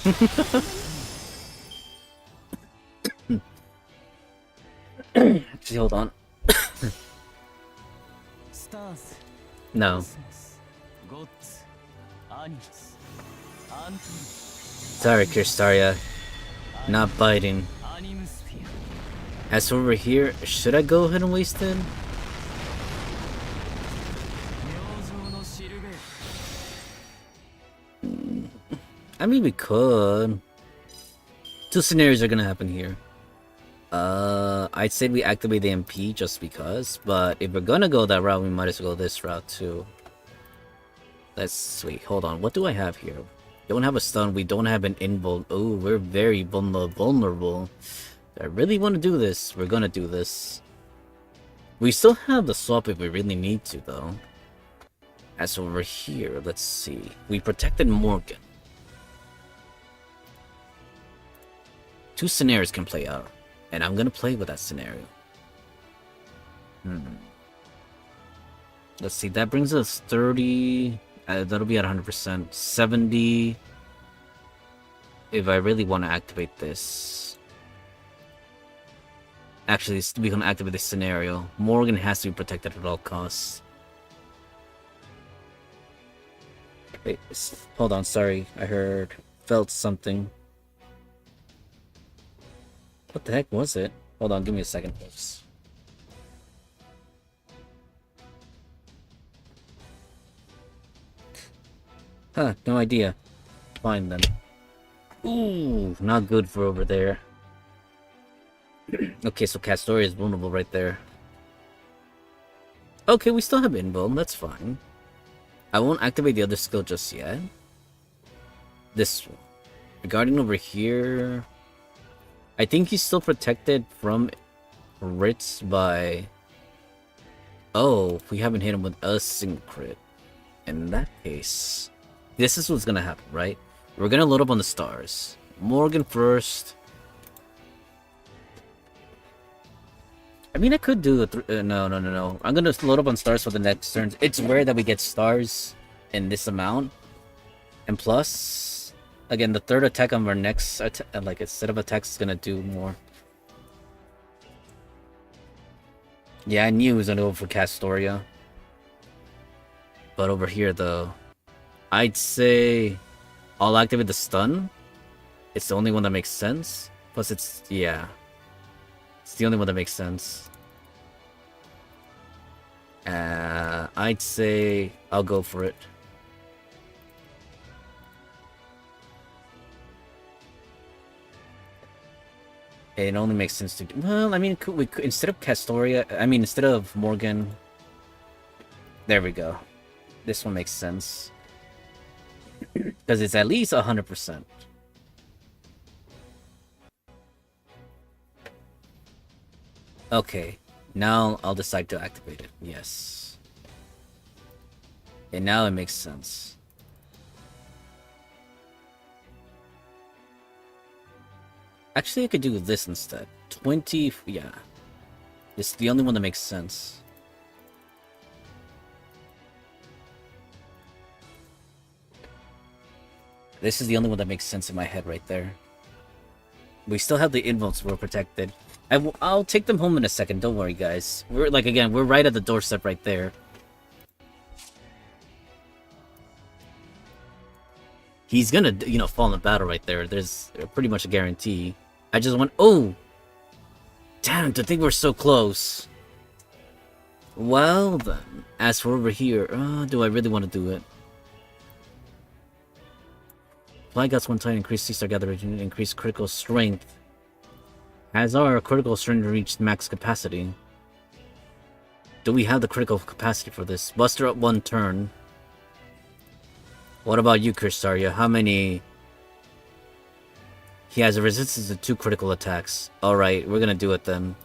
Actually, hold on. Stars, No. Cosmos, Gods, Animus, Anton, Sorry, Kirshtaria. Not biting. Animusphere. As for over here, should I go ahead and waste it? 明星のシルベー I mean, we could. Two scenarios are gonna happen here. I'd say we activate the MP just because, but if we're gonna go that route, we might as well go this route too. Let's wait, hold on. What do I have here? Don't have a stun, we don't have an invul. Oh, we're very vulnerable. I really want to do this. We're gonna do this. We still have the swap if we really need to, though. As over here, let's see. We protected Morgan. Two scenarios can play out, and I'm gonna play with that scenario. Let's see, that brings us 30. That'll be at 100%. 70. If I really want to activate this. Actually, we can activate this scenario. Morgan has to be protected at all costs. Wait, hold on, sorry. I felt something. What the heck was it? Hold on, give me a second, folks. Huh, no idea. Fine then. Ooh, not good for over there. Okay, so KIrshtaria is vulnerable right there. Okay, we still have invuln, that's fine. I won't activate the other skill just yet. This one. Regarding over here, I think he's still protected from crits by... Oh, we haven't hit him with a single crit. In that case, this is what's gonna happen, right? We're gonna load up on the stars. Morgan first. I mean, I could do a no. I'm gonna load up on stars for the next turns. It's rare that we get stars in this amount. And plus, again, the third attack on our next like a set of attacks is gonna do more. Yeah, I knew he was gonna go for KIrshtaria. But over here, though, I'd say I'll activate the stun. It's the only one that makes sense. Plus, it's the only one that makes sense. I'd say I'll go for it. It only makes sense to do. Well, I mean, we could, instead of KIrshtaria, instead of Morgan. There we go. This one makes sense. Because it's at least 100%. Okay, now I'll decide to activate it. Yes. And now it makes sense. Actually, I could do this instead. 20, yeah. This is the only one that makes sense. This is the only one that makes sense in my head right there. We still have the invulns, we're protected. I'll take them home in a second, don't worry guys. We're we're right at the doorstep right there. He's gonna, fall in battle right there. There's pretty much a guarantee. I just want, oh! Damn, to think we're so close. Well then, as for over here, do I really want to do it? Fly Guts one time, increase C-Star Gathering, increase critical strength. Has our critical strength reached max capacity? Do we have the critical capacity for this? Buster up one turn. What about you, KIrshtaria? How many? He has a resistance to 2 critical attacks. Alright, we're gonna do it then.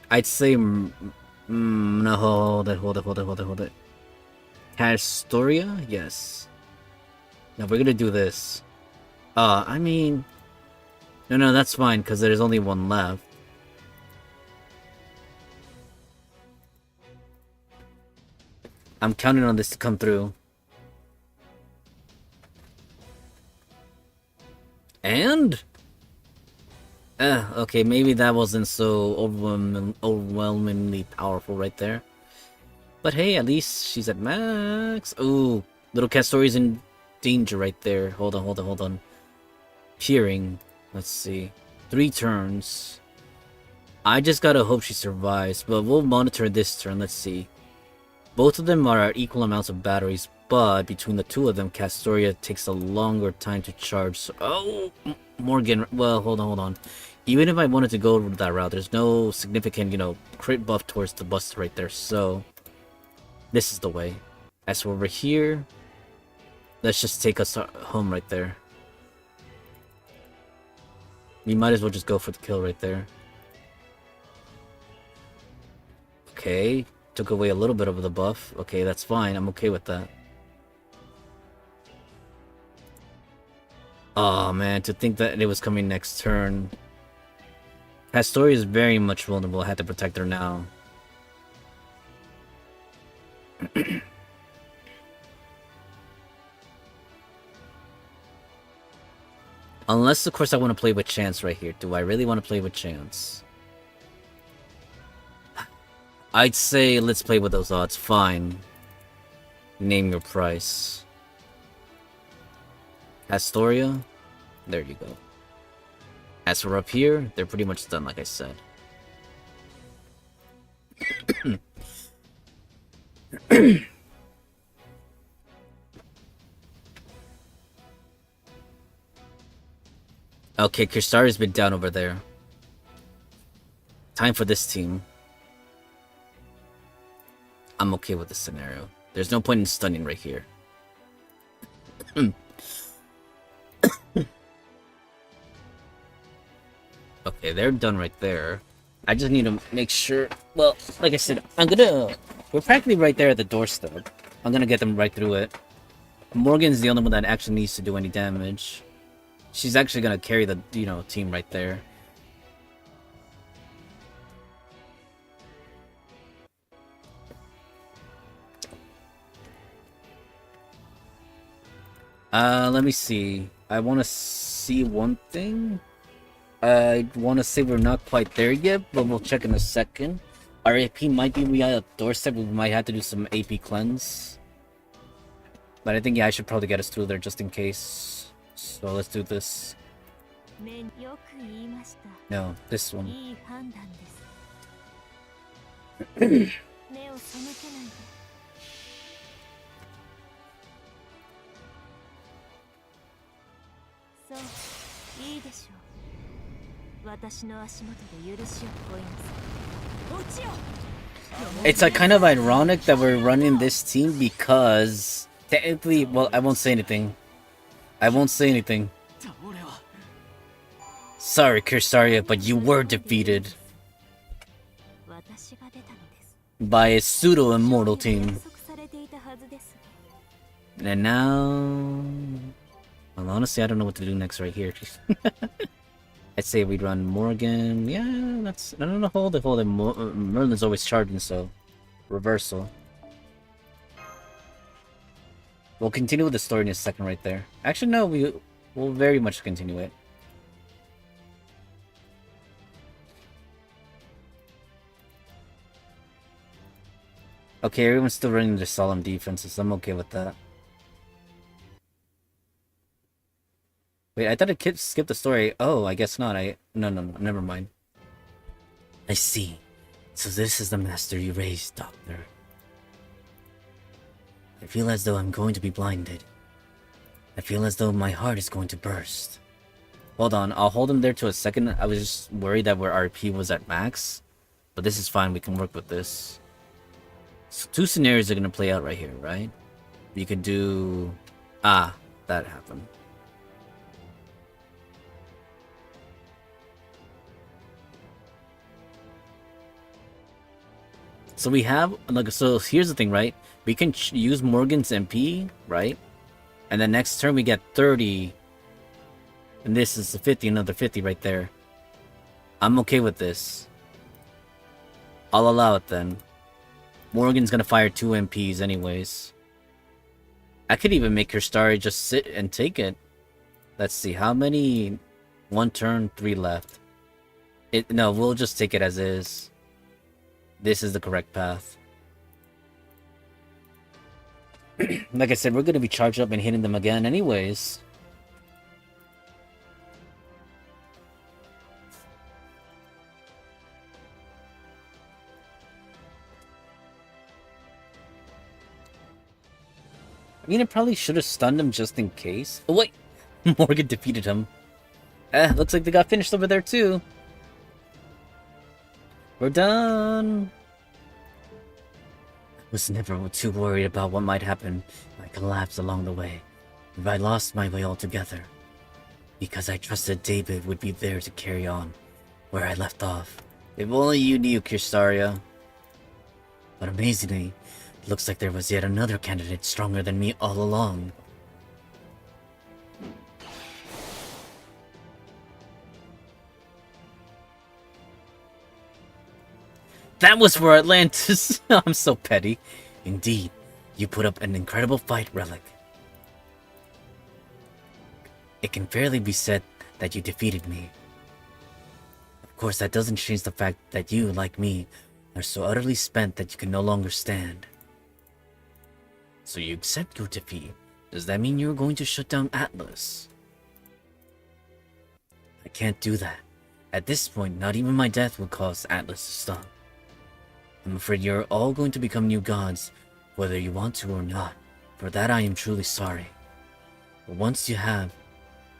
I'd say... no, hold it. KIrshtaria? Yes. Now we're gonna do this. No, that's fine, because there's only one left. I'm counting on this to come through. And? Okay, maybe that wasn't so overwhelmingly powerful right there. But hey, at least she's at max. Ooh, little Castoria's in danger right there. Hold on. Peering. Let's see. 3 turns. I just gotta hope she survives, but we'll monitor this turn. Let's see. Both of them are at equal amounts of batteries, but between the two of them, Castoria takes a longer time to charge. So, oh, Morgan. Well, hold on. Even if I wanted to go that route, there's no significant, crit buff towards the Buster right there. So, this is the way. As for over here, let's just take us home right there. We might as well just go for the kill right there. Okay, took away a little bit of the buff. Okay, that's fine. I'm okay with that. Oh man, to think that it was coming next turn. Castoria is very much vulnerable. I had to protect her now. Unless, of course, I want to play with chance right here. Do I really want to play with chance? I'd say let's play with those odds. Fine. Name your price. Astoria? There you go. As for up here, they're pretty much done, like I said. Okay, KIrshtaria's been down over there. Time for this team. I'm okay with this scenario. There's no point in stunning right here. Okay, they're done right there. I just need to make sure... Well, like I said, we're practically right there at the doorstep. I'm gonna get them right through it. Morgan's the only one that actually needs to do any damage. She's actually gonna carry the, team right there. Let me see. I want to see one thing. I want to say we're not quite there yet, but we'll check in a second. Our AP might be at a doorstep. We might have to do some AP cleanse. But I think, yeah, I should probably get us through there just in case. So let's do this. No, this one. It's kind of ironic that we're running this team because technically, well, I won't say anything. Sorry, KIrshtaria, but you were defeated by a pseudo-immortal team. And now... Well, honestly, I don't know what to do next right here. I'd say we'd run Morgan. Yeah, that's... No, hold it. Merlin's always charging, so... Reversal. We'll continue with the story in a second right there. Actually, no, we'll very much continue it. Okay, everyone's still running their solemn defenses. I'm okay with that. Wait, I thought it skipped the story. Oh, I guess not. No, never mind. I see. So this is the master you raised, Doctor. I feel as though I'm going to be blinded. I feel as though my heart is going to burst. Hold on, I'll hold him there to a second. I was just worried that where RP was at max. But this is fine, we can work with this. So 2 scenarios are going to play out right here, right? You could do... Ah, that happened. So we have... So here's the thing, right? We can use Morgan's MP, right? And then next turn we get 30. And this is the 50, another 50 right there. I'm okay with this. I'll allow it then. Morgan's gonna fire 2 MPs anyways. I could even make KIrshtaria just sit and take it. Let's see, how many? 1 turn, 3 left. No, we'll just take it as is. This is the correct path. Like I said, we're gonna be charged up and hitting them again anyways. I mean, I probably should have stunned him just in case. Oh wait! Morgan defeated him. Looks like they got finished over there too. We're done! I was never too worried about what might happen if I collapsed along the way, if I lost my way altogether. Because I trusted David would be there to carry on where I left off. If only you knew, KIrshtaria. But amazingly, it looks like there was yet another candidate stronger than me all along. That was for Atlantis! I'm so petty. Indeed, you put up an incredible fight, Relic. It can fairly be said that you defeated me. Of course, that doesn't change the fact that you, like me, are so utterly spent that you can no longer stand. So you accept your defeat. Does that mean you're going to shut down Atlas? I can't do that. At this point, not even my death will cause Atlas to stop. I'm afraid you're all going to become new gods, whether you want to or not. For that I am truly sorry. But once you have,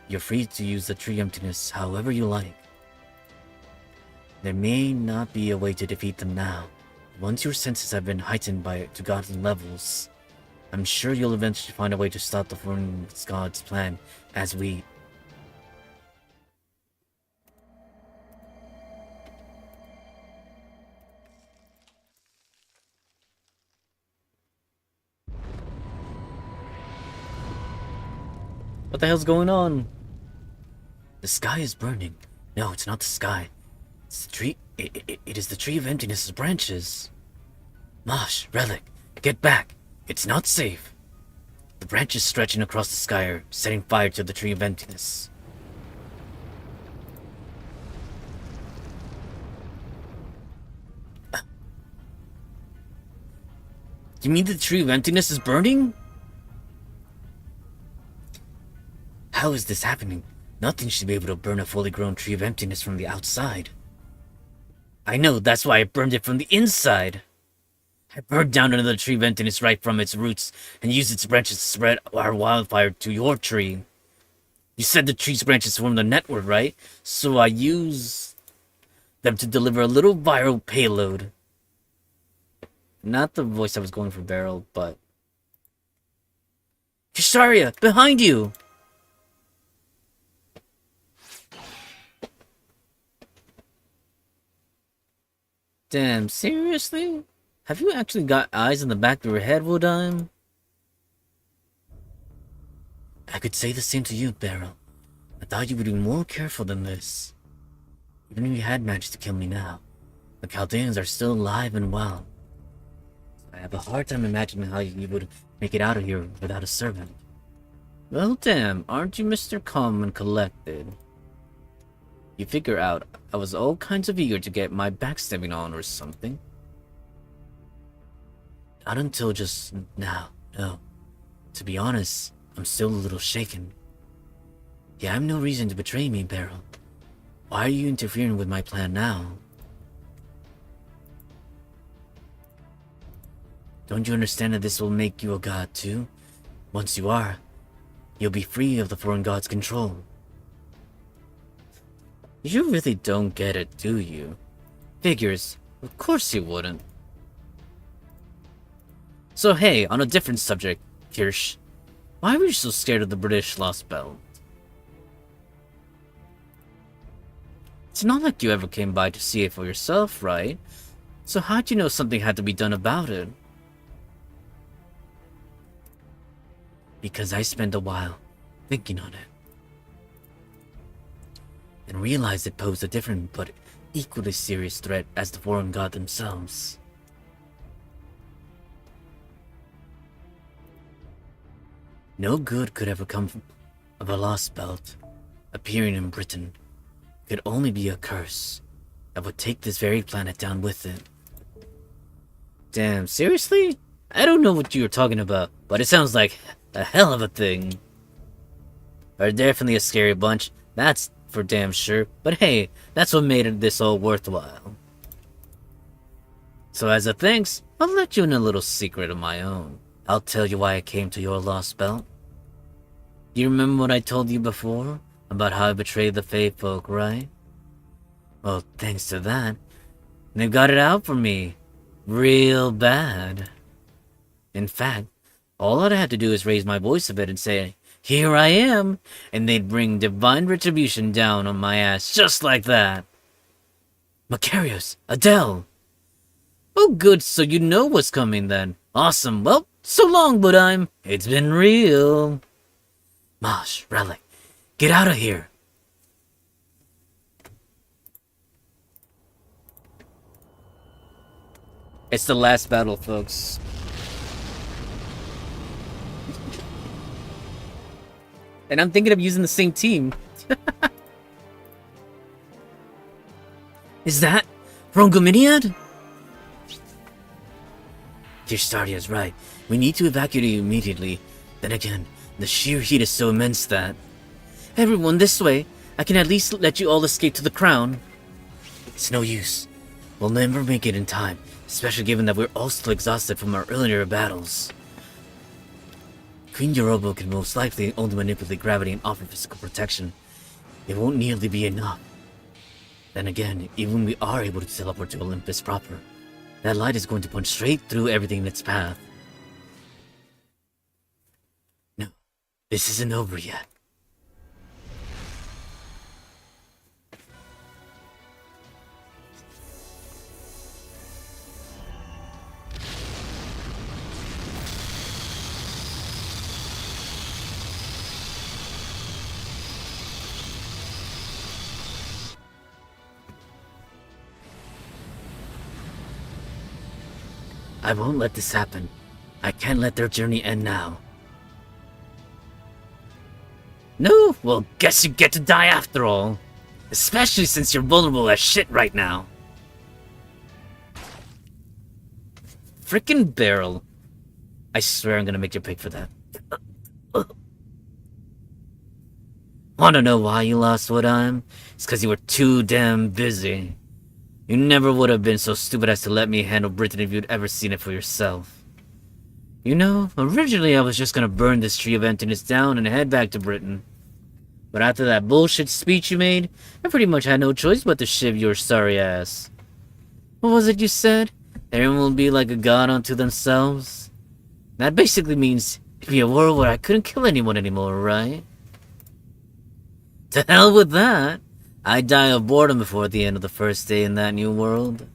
you're free to use the tree emptiness however you like. There may not be a way to defeat them now. Once your senses have been heightened to godly levels, I'm sure you'll eventually find a way to stop the foreign god's plan as we... What the hell's going on? The sky is burning. No, it's not the sky. It's the tree. It is the tree of emptiness's branches. Mosh, Relic, get back. It's not safe. The branches stretching across the sky are setting fire to the tree of emptiness. You mean the tree of emptiness is burning? How is this happening? Nothing should be able to burn a fully grown tree of emptiness from the outside. I know, that's why I burned it from the inside. I burned down another tree of emptiness right from its roots and used its branches to spread our wildfire to your tree. You said the tree's branches form the network, right? So I used them to deliver a little viral payload. Not the voice I was going for, Beryl, but... KIrshtaria, behind you! Damn, seriously? Have you actually got eyes in the back of your head, Woodime? I could say the same to you, Beryl. I thought you would be more careful than this. Even if you had managed to kill me now, the Chaldeans are still alive and well. I have a hard time imagining how you would make it out of here without a servant. Well, damn, aren't you Mr. Calm and Collected? You figure out I was all kinds of eager to get my backstabbing on or something. Not until just now, no. To be honest, I'm still a little shaken. You have no reason to betray me, Beryl. Why are you interfering with my plan now? Don't you understand that this will make you a god too? Once you are, you'll be free of the foreign god's control. You really don't get it, do you? Figures. Of course you wouldn't. So hey, on a different subject, Kirsch. Why were you so scared of the British Lostbelt? It's not like you ever came by to see it for yourself, right? So how'd you know something had to be done about it? Because I spent a while thinking on it. And realized it posed a different but equally serious threat as the foreign god themselves. No good could ever come of a Lostbelt appearing in Britain. It could only be a curse that would take this very planet down with it. Damn, seriously? I don't know what you're talking about, but it sounds like a hell of a thing. Are definitely a scary bunch, that's for damn sure, but hey, that's what made this all worthwhile. So as a thanks, I'll let you in a little secret of my own. I'll tell you why I came to your Lostbelt. Do you remember what I told you before? About how I betrayed the Fae folk, right? Well, thanks to that, they've got it out for me. Real bad. In fact, all I'd have to do is raise my voice a bit and say, "Here I am," and they'd bring divine retribution down on my ass just like that. Macarius, Adele. Oh good, so you know what's coming then. Awesome, well, so long, Budime. It's been real. Mosh, Relic, get out of here. It's the last battle, folks. And I'm thinking of using the same team. Is that Rongominiad? KIrshtaria right. We need to evacuate you immediately. Then again, the sheer heat is so immense that... Everyone, this way! I can at least let you all escape to the crown. It's no use. We'll never make it in time, especially given that we're all still exhausted from our earlier battles. Queen Yorobo can most likely only manipulate gravity and offer physical protection. It won't nearly be enough. Then again, even when we are able to teleport to Olympus proper, that light is going to punch straight through everything in its path. No, this isn't over yet. I won't let this happen. I can't let their journey end now. No? Well, guess you get to die after all. Especially since you're vulnerable as shit right now. Frickin' barrel. I swear I'm gonna make you pay for that. Wanna know why you lost what I'm? It's cause you were too damn busy. You never would have been so stupid as to let me handle Britain if you'd ever seen it for yourself. You know, originally I was just gonna burn this tree of emptiness down and head back to Britain. But after that bullshit speech you made, I pretty much had no choice but to shiv your sorry ass. What was it you said? Everyone will be like a god unto themselves? That basically means it'd be a world where I couldn't kill anyone anymore, right? To hell with that! I'd die of boredom before the end of the first day in that new world.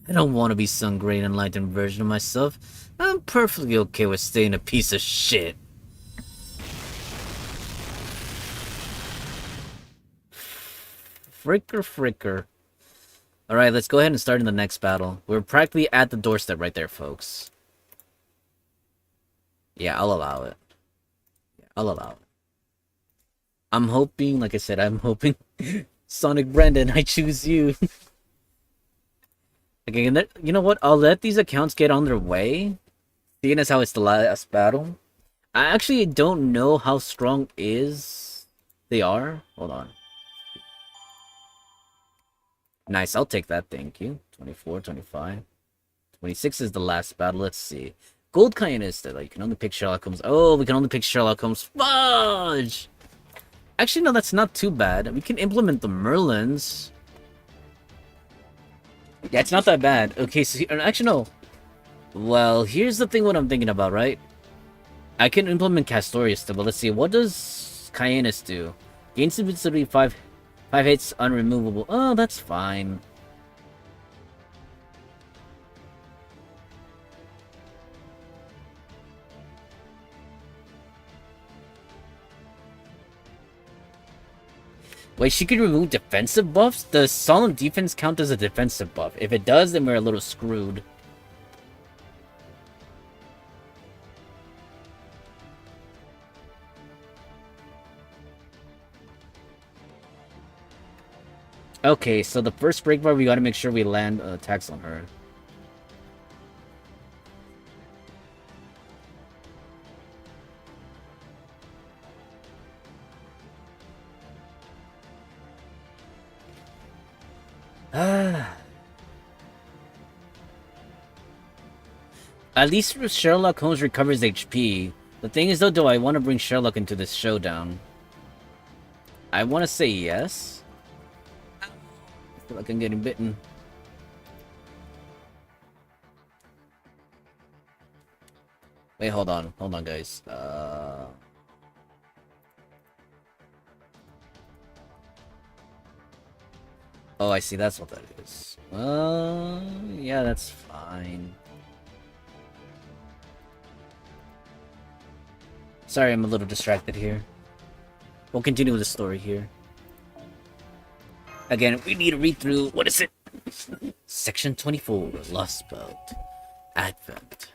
I don't want to be some great enlightened version of myself. I'm perfectly okay with staying a piece of shit. Fricker. Alright, let's go ahead and start in the next battle. We're practically at the doorstep right there, folks. Yeah, I'll allow it. I'm hoping, like I said, Sonic Brendan, I choose you. Okay, and you know what? I'll let these accounts get on their way, seeing as how it's the last battle. I actually don't know how strong they are. Hold on. Nice, I'll take that, thank you. 24, 25. 26 is the last battle, let's see. Gold Kyanista, like, you can only pick Sherlock Holmes. Oh, we can only pick Sherlock Holmes. Fudge! Actually, no, that's not too bad. We can implement the Merlins. Yeah, it's not that bad. Okay, so actually, no. Well, here's the thing what I'm thinking about, right? I can implement Castoria still, but let's see. What does Kyanus do? Gains invincibility 5 hits, unremovable. Oh, that's fine. Wait, she can remove defensive buffs? Does Solemn Defense count as a defensive buff? If it does, then we're a little screwed. Okay, so the first break bar, we gotta make sure we land attacks on her. Ah. At least Sherlock Holmes recovers HP. The thing is, though, do I want to bring Sherlock into this showdown? I want to say yes. I feel like I'm getting bitten. Wait, hold on, guys. Oh, I see. That's what that is. Yeah, that's fine. Sorry, I'm a little distracted here. We'll continue with the story here. Again, we need to read through, what is it? Section 24, Lostbelt. Advent.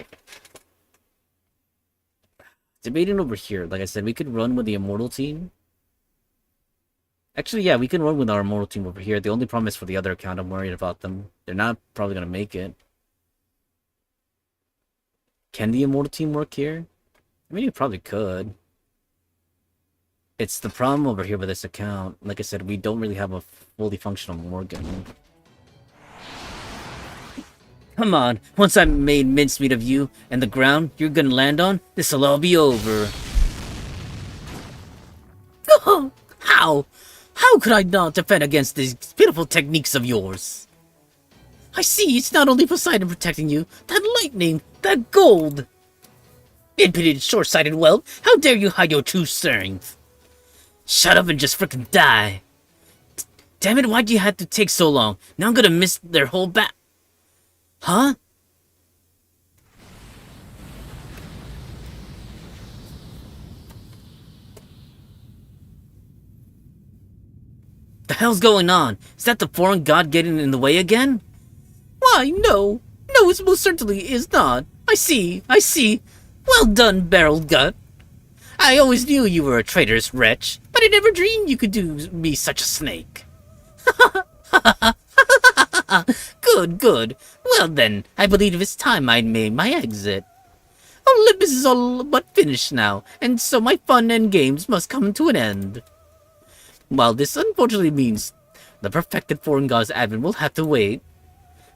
Debating over here, like I said, we could run with the Immortal team. Actually, yeah, we can run with our Immortal team over here. The only problem is for the other account, I'm worried about them. They're not probably gonna make it. Can the Immortal team work here? I mean, you probably could. It's the problem over here with this account. Like I said, we don't really have a fully functional Morgan. Come on, once I made mincemeat of you and the ground you're gonna land on, this'll all be over. Oh, how? How could I not defend against these pitiful techniques of yours? I see, it's not only Poseidon protecting you, that lightning, that gold. Impudent, short-sighted whelp, how dare you hide your true strength? Shut up and just frickin' die. Damn it, why'd you have to take so long? Now I'm gonna miss their whole Huh? The hell's going on? Is that the foreign god getting in the way again? Why, no. No, it most certainly is not. I see. Well done, Barreled Gut. I always knew you were a traitorous wretch, but I never dreamed you could do me such a snake. Good. Well then, I believe it's time I made my exit. Olympus is all but finished now, and so my fun and games must come to an end. While this unfortunately means the perfected foreign god's advent will have to wait,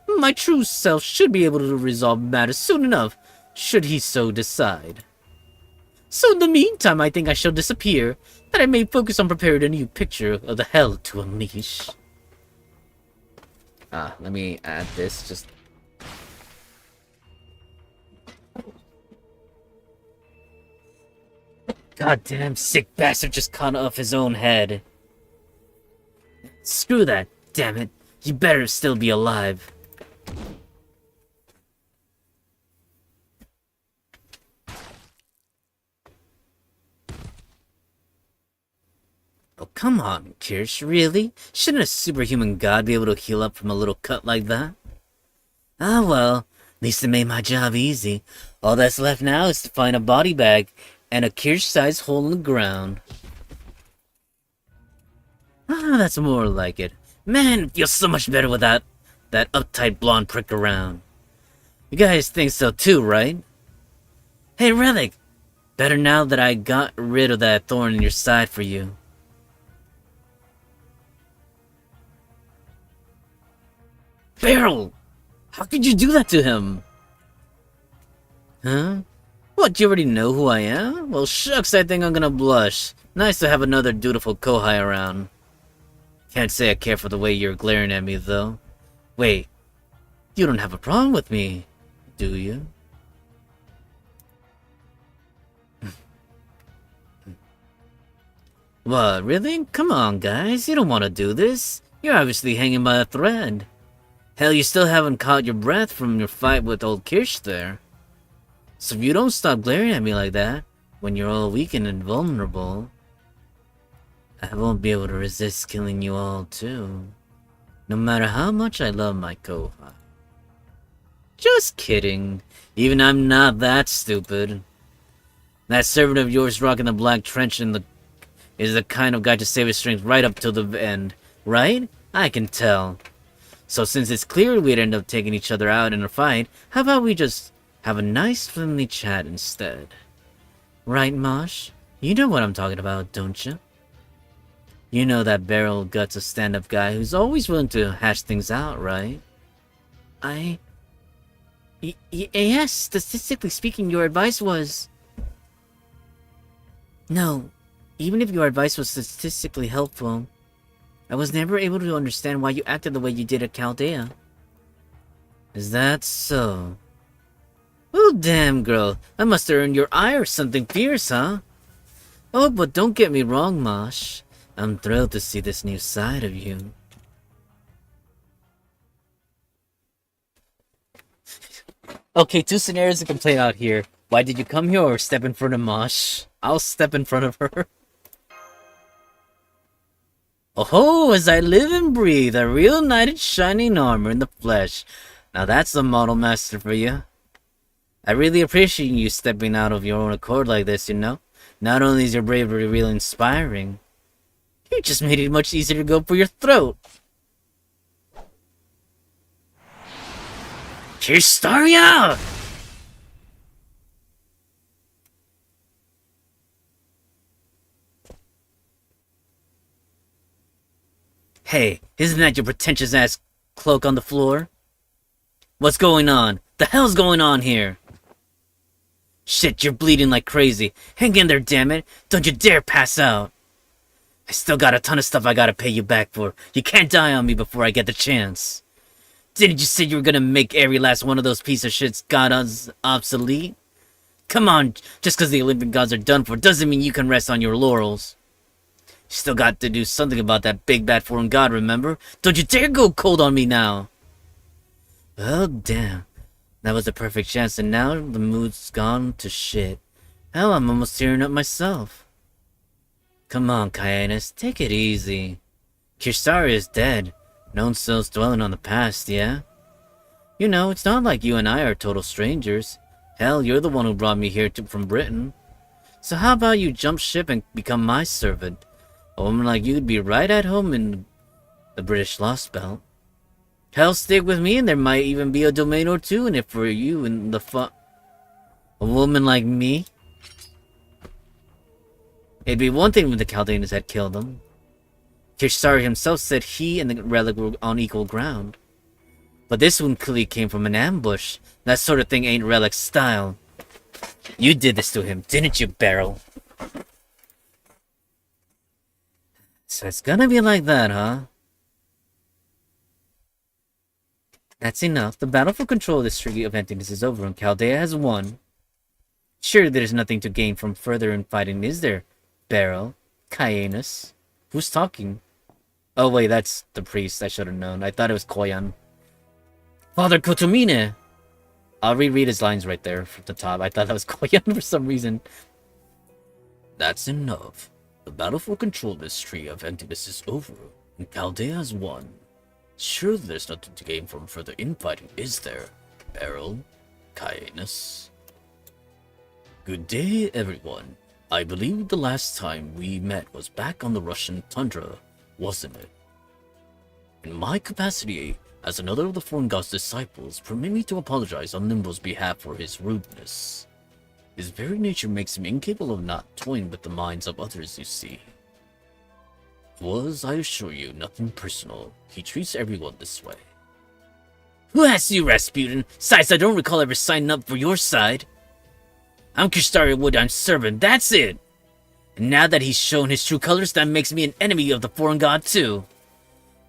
my true self should be able to resolve matters soon enough, should he so decide. So in the meantime, I think I shall disappear, that I may focus on preparing a new picture of the hell to unleash. Let me add this, just... Goddamn sick bastard just caught off his own head. Screw that, damn it. You better still be alive. Oh, come on, Kirsch, really? Shouldn't a superhuman god be able to heal up from a little cut like that? Ah, well, at least it made my job easy. All that's left now is to find a body bag and a Kirsch-sized hole in the ground. Ah, that's more like it. Man, it feels so much better without that uptight blonde prick around. You guys think so too, right? Hey, Relic! Better now that I got rid of that thorn in your side for you. Barrel! How could you do that to him? Huh? What, you already know who I am? Well, shucks, I think I'm gonna blush. Nice to have another dutiful Kohai around. Can't say I care for the way you're glaring at me, though. Wait, you don't have a problem with me, do you? What, really? Come on, guys, you don't want to do this. You're obviously hanging by a thread. Hell, you still haven't caught your breath from your fight with old Kirsch there. So if you don't stop glaring at me like that, when you're all weak and invulnerable, I won't be able to resist killing you all too. No matter how much I love my Kohai. Just kidding. Even I'm not that stupid. That servant of yours rocking the black trench is the kind of guy to save his strength right up till the end, right? I can tell. So since it's clear we'd end up taking each other out in a fight, how about we just have a nice friendly chat instead? Right, Mosh? You know what I'm talking about, don't you? You know that barrel guts a stand-up guy who's always willing to hash things out, right? Yes, statistically speaking, your advice was... No, even if your advice was statistically helpful, I was never able to understand why you acted the way you did at Chaldea. Is that so? Oh, damn, girl. I must have earned your eye or something fierce, huh? Oh, but don't get me wrong, Mosh. I'm thrilled to see this new side of you. Okay, two scenarios to complain out here. Why did you come here or step in front of Mosh? I'll step in front of her. Oh, as I live and breathe, a real knight in shining armor in the flesh. Now that's a model master for you. I really appreciate you stepping out of your own accord like this, you know? Not only is your bravery really inspiring, you just made it much easier to go for your throat. KIrshtaria! Hey, isn't that your pretentious ass cloak on the floor? What's going on? The hell's going on here? Shit, you're bleeding like crazy. Hang in there, damn it. Don't you dare pass out. I still got a ton of stuff I gotta pay you back for. You can't die on me before I get the chance. Didn't you say you were gonna make every last one of those piece of shit's gods obsolete? Come on, just because the Olympic gods are done for doesn't mean you can rest on your laurels. You still got to do something about that big bad foreign god, remember? Don't you dare go cold on me now. Well, damn. That was the perfect chance, and now the mood's gone to shit. Hell, I'm almost tearing up myself. Come on, Kyanus, take it easy. KIrshtaria is dead. No one's still dwelling on the past, yeah? You know, it's not like you and I are total strangers. Hell, you're the one who brought me here from Britain. So how about you jump ship and become my servant? A woman like you'd be right at home in the British Lostbelt. Hell, stick with me and there might even be a domain or two in it for you and a woman like me. It'd be one thing if the Chaldeans had killed him. KIrshtaria himself said he and the relic were on equal ground. But this one clearly came from an ambush. That sort of thing ain't Relic's style. You did this to him, didn't you, Beryl? So it's gonna be like that, huh? That's enough. The battle for control of this Treaty of Emptiness is over and Chaldea has won. Surely there's nothing to gain from further infighting, is there? Beryl? Kyanus? Who's talking? Oh wait, that's the priest. I should have known. I thought it was Koyan. Father Kotomine! I'll reread his lines right there from the top. I thought that was Koyan for some reason. That's enough. The battle for control of this Tree of Emptiness is over, and Chaldea has won. Surely there's nothing to gain from further infighting, is there? Beryl? Kyanus? Good day, everyone. I believe the last time we met was back on the Russian tundra, wasn't it? In my capacity as another of the foreign god's disciples, permit me to apologize on Limbo's behalf for his rudeness. His very nature makes him incapable of not toying with the minds of others, you see. It was, I assure you, nothing personal. He treats everyone this way. Who asked you, Rasputin? Besides, I don't recall ever signing up for your side. I'm KIrshtaria Woodhime's servant, that's it! And now that he's shown his true colors, that makes me an enemy of the foreign god too.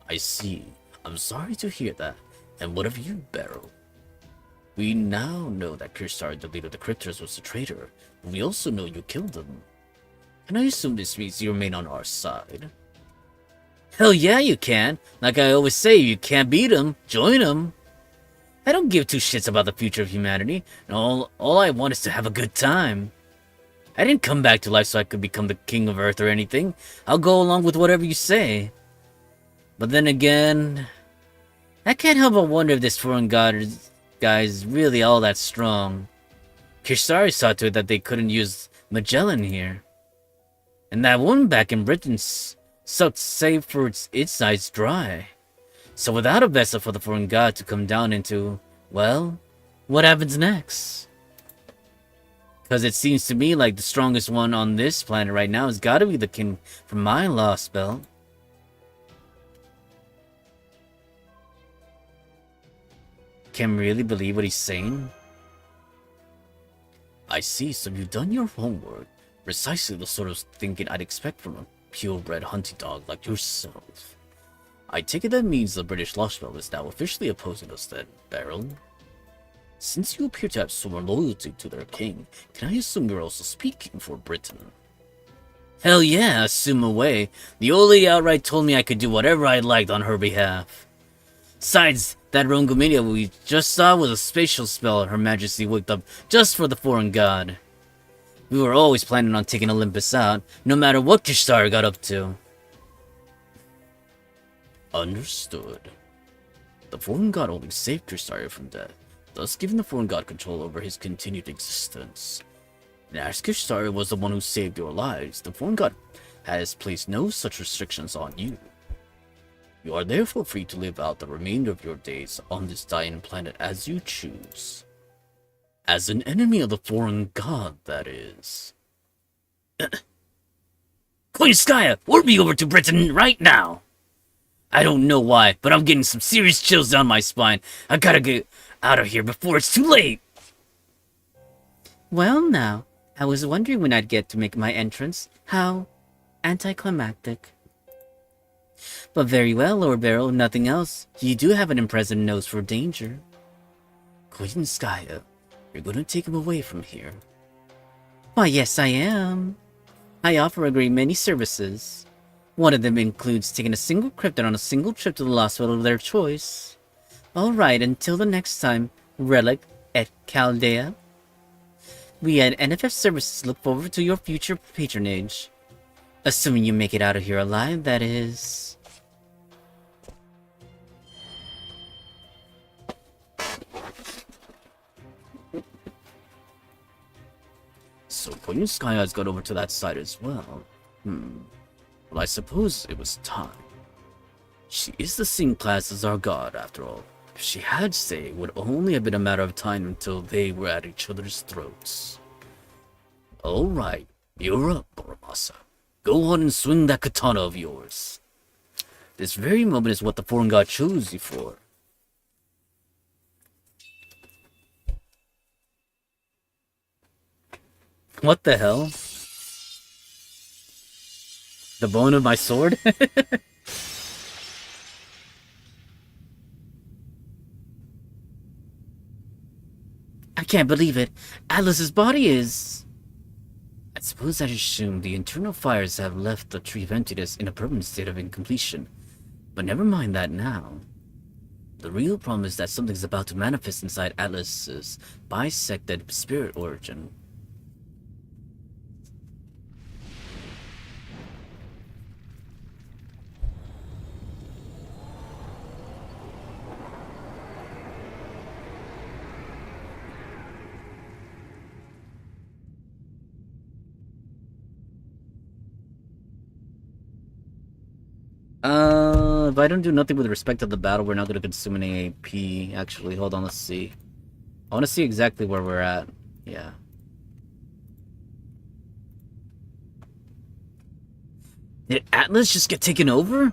I see. I'm sorry to hear that. And what of you, Beryl? We now know that KIrshtaria, the leader of the Cryptors, was a traitor, but we also know you killed him. And I assume this means you remain on our side. Hell yeah, you can. Like I always say, you can't beat him, join him. I don't give two shits about the future of humanity, and all I want is to have a good time. I didn't come back to life so I could become the king of Earth or anything. I'll go along with whatever you say. But then again, I can't help but wonder if this foreign god guy is really all that strong. KIrshtaria saw to it that they couldn't use Magellan here. And that woman back in Britain sucked save for its eyes dry. So without a vessel for the foreign god to come down into, well, what happens next? Because it seems to me like the strongest one on this planet right now has got to be the king from my Lostbelt. Can't really believe what he's saying. I see, so you've done your homework. Precisely the sort of thinking I'd expect from a purebred hunting dog like yourself. I take it that means the British Lostbelt is now officially opposing us then, Beryl. Since you appear to have sworn loyalty to their king, can I assume you're also speaking for Britain? Hell yeah, assume away. The old lady outright told me I could do whatever I liked on her behalf. Besides, that Rongomedia we just saw was a spatial spell Her Majesty whipped up just for the foreign god. We were always planning on taking Olympus out, no matter what KIrshtaria got up to. Understood. The foreign god only saved KIrshtaria from death, thus giving the foreign god control over his continued existence. And as KIrshtaria was the one who saved your lives, the foreign god has placed no such restrictions on you. You are therefore free to live out the remainder of your days on this dying planet as you choose. As an enemy of the foreign god, that is. KIrshtaria, warp me over to Britain right now! I don't know why, but I'm getting some serious chills down my spine. I gotta get out of here before it's too late! Well now, I was wondering when I'd get to make my entrance. How anticlimactic. But very well, Lord Beryl, nothing else. You do have an impressive nose for danger. KIrshtaria, you're gonna take him away from here. Why, yes, I am. I offer a great many services. One of them includes taking a single cryptid on a single trip to the Lostbelt of their choice. Alright, until the next time, Relic et Chaldea. We at NFF Services look forward to your future patronage. Assuming you make it out of here alive, that is. So KIrshtaria got over to that side as well. Well, I suppose it was time. She is the same class as our god, after all. If she had say, it would only have been a matter of time until they were at each other's throats. Alright, you're up, Boramasa. Go on and swing that katana of yours. This very moment is what the foreign god chose you for. What the hell? The bone of my sword? I can't believe it. Atlas's body is... I suppose I assume the internal fires have left the tree of emptiness in a permanent state of incompletion. But never mind that now. The real problem is that something's about to manifest inside Atlas's bisected spirit origin. If I don't do nothing with respect to the battle, we're not going to consume an AAP. Actually, hold on, let's see. I want to see exactly where we're at. Yeah. Did Atlas just get taken over?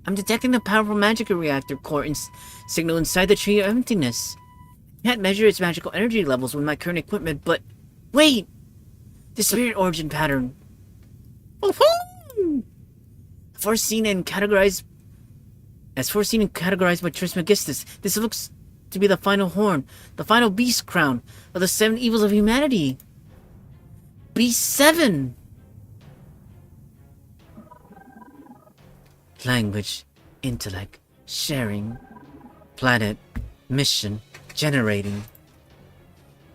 I'm detecting the powerful magic reactor core signal inside the Tree of Emptiness. I can't measure its magical energy levels with my current equipment, but... Wait! The spirit origin pattern. Woohoo! Foreseen and categorized by Trismegistus, this looks to be the final horn, the final beast crown of the 7 evils of humanity. Beast 7! Language, intellect, sharing, planet, mission, generating.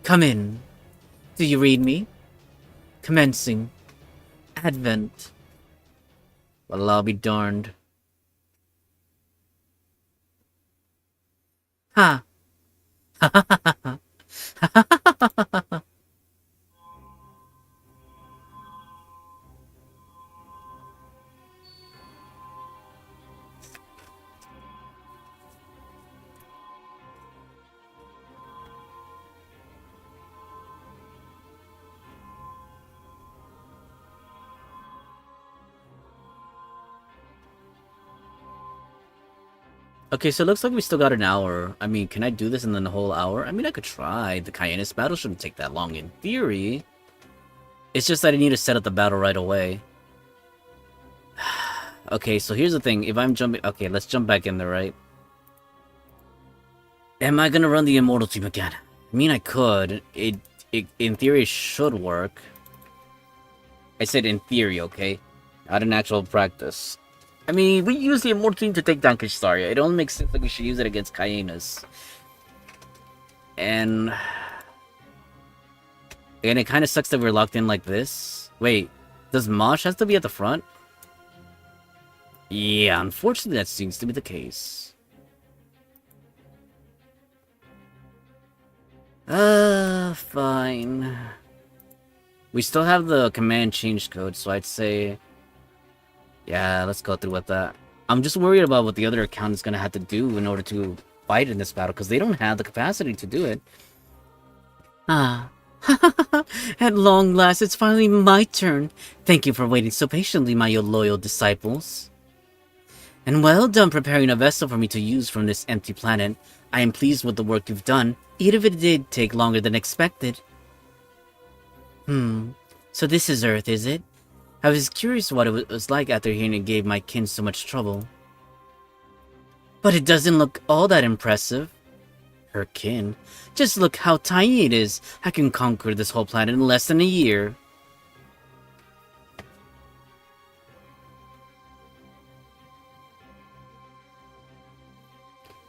Come in. Do you read me? Commencing. Advent. Well, I'll be darned. Ha! Ha ha ha ha ha ha ha ha. Okay, so it looks like we still got an hour. I mean, can I do this in the whole hour? I mean, I could try. The Cayenus battle shouldn't take that long in theory. It's just that I need to set up the battle right away. Okay, so here's the thing. If I'm jumping... Okay, let's jump back in there, right? Am I gonna run the Immortal team again? I mean, I could. It in theory should work. I said in theory, okay? Not in actual practice. I mean, we use the Immortal team to take down KIrshtaria. It only makes sense that we should use it against Cayenus. And it kind of sucks that we're locked in like this. Wait, does Mosh have to be at the front? Yeah, unfortunately that seems to be the case. Fine. We still have the command change code, so I'd say... Yeah, let's go through with that. I'm just worried about what the other account is going to have to do in order to fight in this battle, because they don't have the capacity to do it. Ah. At long last, it's finally my turn. Thank you for waiting so patiently, my loyal disciples. And well done preparing a vessel for me to use from this empty planet. I am pleased with the work you've done, even if it did take longer than expected. So this is Earth, is it? I was curious what it was like after hearing it gave my kin so much trouble. But it doesn't look all that impressive. Her kin? Just look how tiny it is. I can conquer this whole planet in less than a year.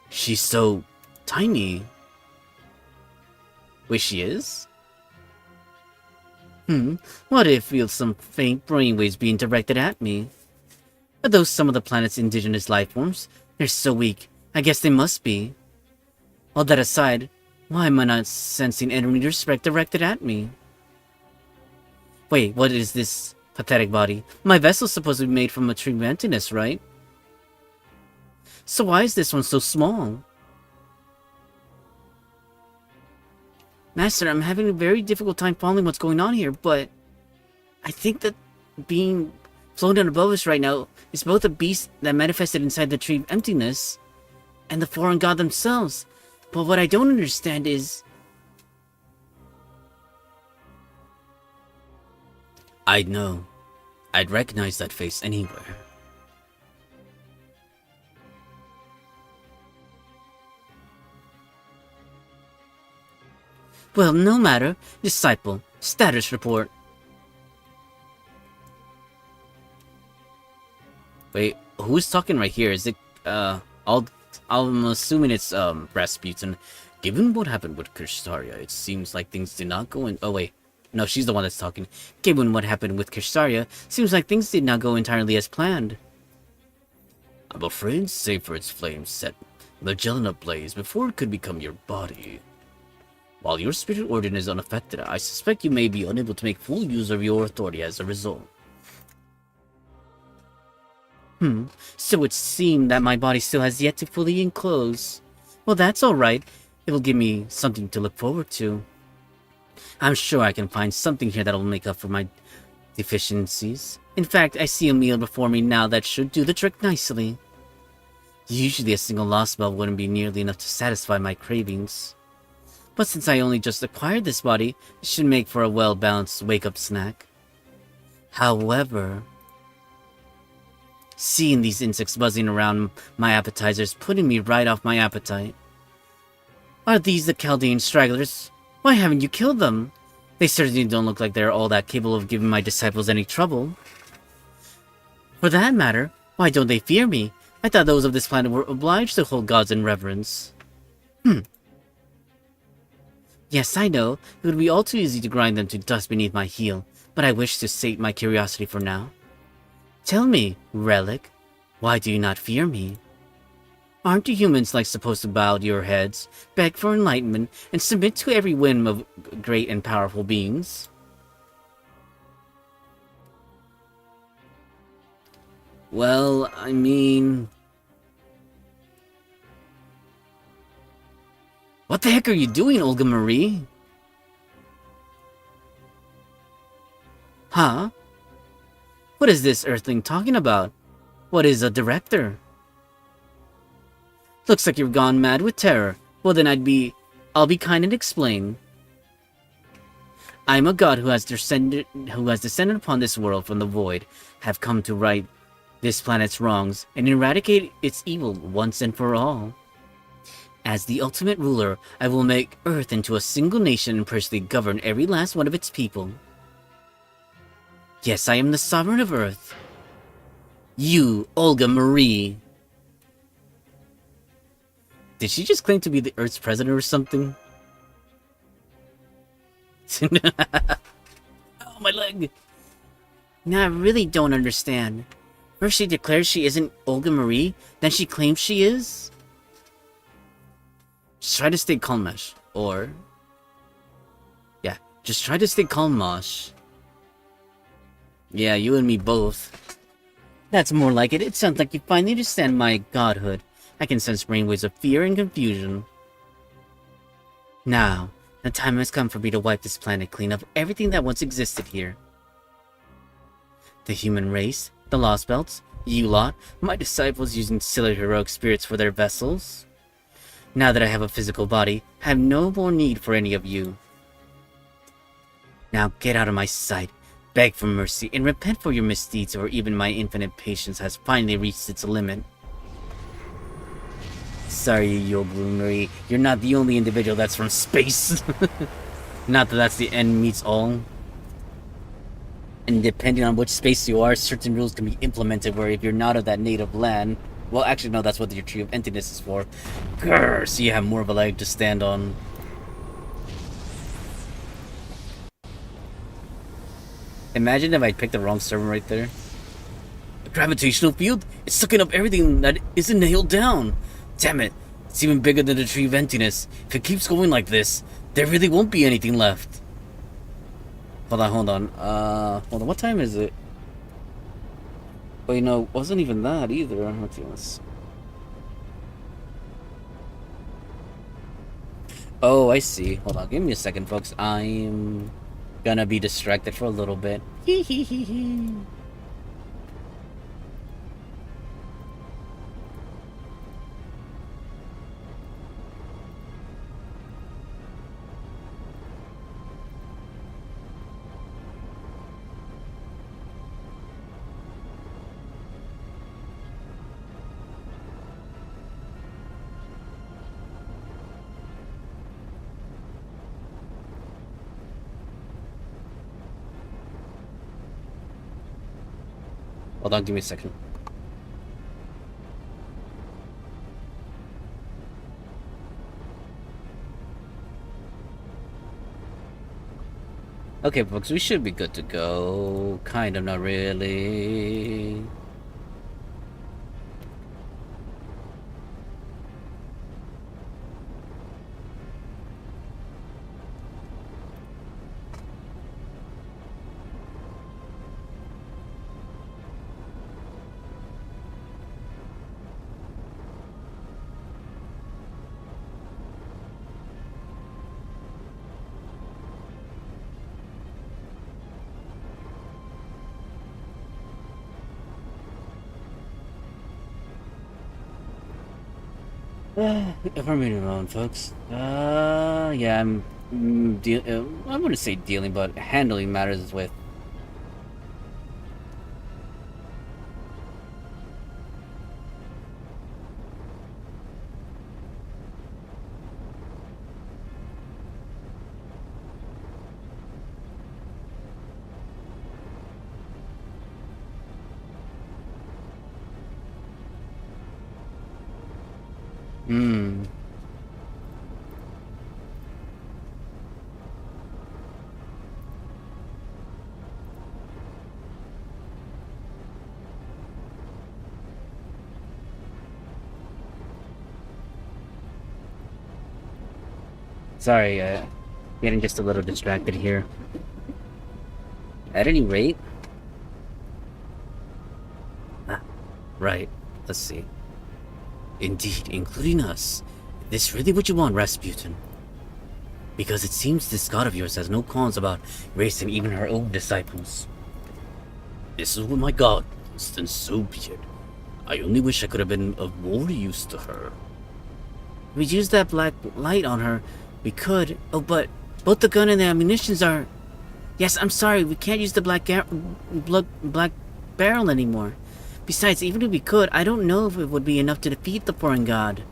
She's so tiny. Wait, she is? What if I feel some faint brainwaves being directed at me? Are those some of the planet's indigenous life forms? They're so weak. I guess they must be. All that aside, why am I not sensing any respect directed at me? Wait, what is this pathetic body? My vessel's supposed to be made from a tree of emptiness, right? So why is this one so small? Master, I'm having a very difficult time following what's going on here, but I think that being floating above us right now is both a beast that manifested inside the tree of emptiness and the foreign god themselves. But what I don't understand is... I'd know. I'd recognize that face anywhere. Well, no matter. Disciple, status report. Wait, who's talking right here? Is it, I'm assuming it's, Rasputin. Given what happened with KIrshtaria, it seems like things did not go in... Oh, wait. No, she's the one that's talking. Given what happened with KIrshtaria, seems like things did not go entirely as planned. I'm afraid, save for its flames set Magellan ablaze before it could become your body. While your spirit organ is unaffected, I suspect you may be unable to make full use of your authority as a result. So it seemed that my body still has yet to fully enclose. Well, that's alright. It will give me something to look forward to. I'm sure I can find something here that will make up for my deficiencies. In fact, I see a meal before me now that should do the trick nicely. Usually a single Lostbelt wouldn't be nearly enough to satisfy my cravings. But since I only just acquired this body, it should make for a well-balanced wake-up snack. However, seeing these insects buzzing around my appetizers putting me right off my appetite. Are these the Chaldean stragglers? Why haven't you killed them? They certainly don't look like they're all that capable of giving my disciples any trouble. For that matter, why don't they fear me? I thought those of this planet were obliged to hold gods in reverence. Yes, I know. It would be all too easy to grind them to dust beneath my heel, but I wish to sate my curiosity for now. Tell me, Relic, why do you not fear me? Aren't you humans supposed to bow your heads, beg for enlightenment, and submit to every whim of great and powerful beings? Well, I mean... What the heck are you doing, Olga Marie? Huh? What is this Earthling talking about? What is a director? Looks like you've gone mad with terror. Well then I'll be kind and explain. I am a god who has descended upon this world from the void, have come to right this planet's wrongs, and eradicate its evil once and for all. As the ultimate ruler, I will make Earth into a single nation and personally govern every last one of its people. Yes, I am the sovereign of Earth. You, Olga Marie. Did she just claim to be the Earth's president or something? Oh, my leg! Now I really don't understand. First she declares she isn't Olga Marie, then she claims she is? Just try to stay calm, Mosh. Or... yeah, just try to stay calm, Mosh. Yeah, you and me both. That's more like it. It sounds like you finally understand my godhood. I can sense brainwaves of fear and confusion. Now, the time has come for me to wipe this planet clean of everything that once existed here. The human race, the Lostbelts, you lot, my disciples using silly heroic spirits for their vessels. Now that I have a physical body, I have no more need for any of you. Now get out of my sight, beg for mercy, and repent for your misdeeds, or even my infinite patience has finally reached its limit. Sorry, Olga Marie, you're not the only individual that's from space. Not that that's the end meets all. And depending on which space you are, certain rules can be implemented where if you're not of that native land... well, actually, no, that's what your Tree of Emptiness is for. Grrr, so you have more of a leg to stand on. Imagine if I picked the wrong server right there. A gravitational field? It's sucking up everything that isn't nailed down. Damn it, it's even bigger than the Tree of Emptiness. If it keeps going like this, there really won't be anything left. Hold on. Hold on, what time is it? Wait, no, it wasn't even that either. Let's see. Oh, I see. Hold on, give me a second, folks. I'm gonna be distracted for a little bit. Hee hee hee hee. Hold on, give me a second. Okay, folks, we should be good to go. Kind of, not really. If I'm reading wrong, folks. Yeah, I'm I wouldn't say dealing, but handling matters with. Sorry, getting just a little distracted here. At any rate... right. Let's see. Indeed, including us. Is this really what you want, Rasputin? Because it seems this god of yours has no qualms about erasing even her own disciples. This is what my god wants, then so be it. I only wish I could have been of more use to her. We used that black light on her. We could. Oh, but both the gun and the ammunitions are... Yes, I'm sorry. We can't use the black barrel anymore. Besides, even if we could, I don't know if it would be enough to defeat the foreign god.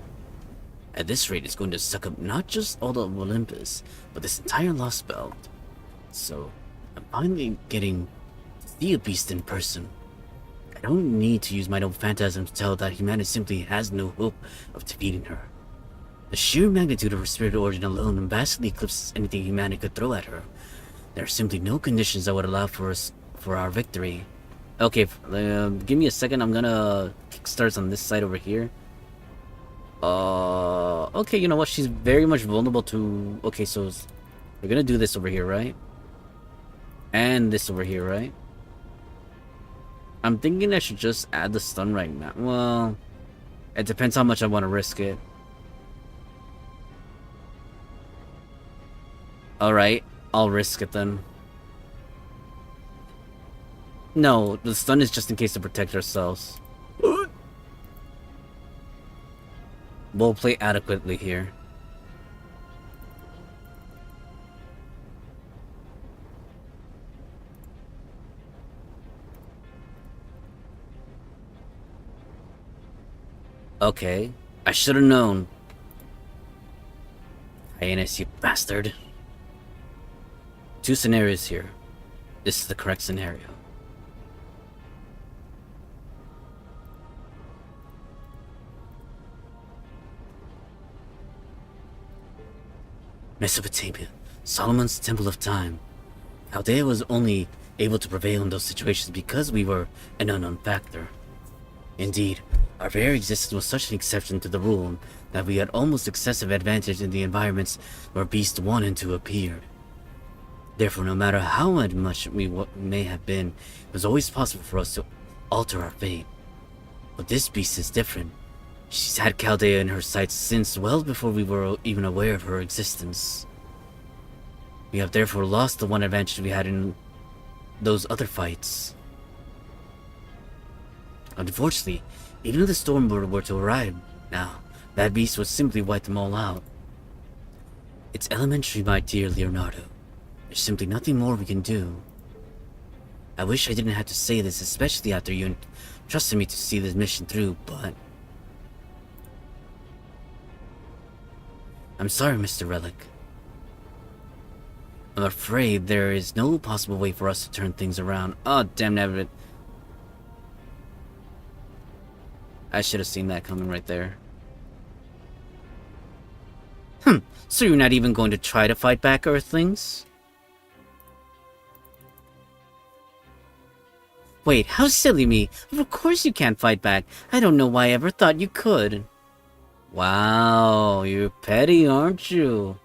At this rate, it's going to suck up not just all of Olympus, but this entire Lostbelt. So, I'm finally getting to see a beast in person. I don't need to use my own phantasm to tell that humanity simply has no hope of defeating her. The sheer magnitude of her spirit origin alone vastly eclipses anything humanity could throw at her. There are simply no conditions that would allow for our victory. Okay, give me a second. I'm gonna kickstart on this side over here. Okay, you know what? She's very much vulnerable to... Okay, so we're gonna do this over here, right? And this over here, right? I'm thinking I should just add the stun right now. Well, it depends how much I want to risk it. Alright, I'll risk it then. No, the stun is just in case to protect ourselves. We'll play adequately here. Okay, I should have known. Hyenas, you bastard. Two scenarios here. This is the correct scenario. Mesopotamia, Solomon's Temple of Time. Chaldea was only able to prevail in those situations because we were an unknown factor. Indeed, our very existence was such an exception to the rule that we had almost excessive advantage in the environments where beasts wanted to appear. Therefore, no matter how much we may have been, it was always possible for us to alter our fate. But this beast is different. She's had Chaldea in her sights since well before we were even aware of her existence. We have therefore lost the one advantage we had in those other fights. Unfortunately, even if the Stormbird were to arrive now, that beast would simply wipe them all out. It's elementary, my dear Leonardo. There's simply nothing more we can do. I wish I didn't have to say this, especially after you trusted me to see this mission through, but... I'm sorry, Mr. Relic. I'm afraid there is no possible way for us to turn things around. Oh, damn it. I should have seen that coming right there. So you're not even going to try to fight back, Earthlings? Wait, how silly me. Of course you can't fight back. I don't know why I ever thought you could. Wow, you're petty, aren't you?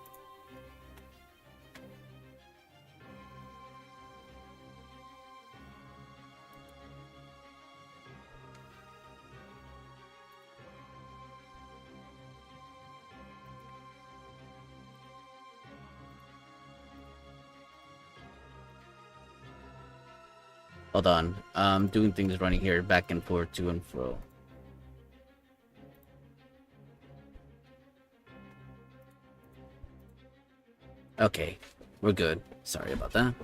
Hold on, I'm doing things running here, back and forth, to and fro. Okay, we're good. Sorry about that.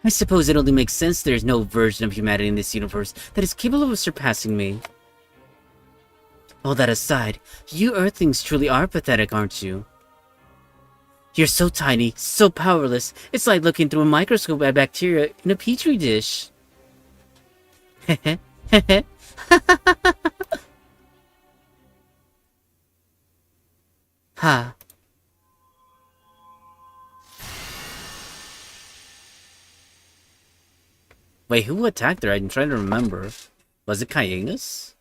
I suppose it only makes sense there's no version of humanity in this universe that is capable of surpassing me. All that aside, you Earthlings truly are pathetic, aren't you? You're so tiny, so powerless, it's like looking through a microscope at bacteria in a petri dish. Heh heh. Ha. Wait, who attacked her? I'm trying to remember. Was it Hyenas?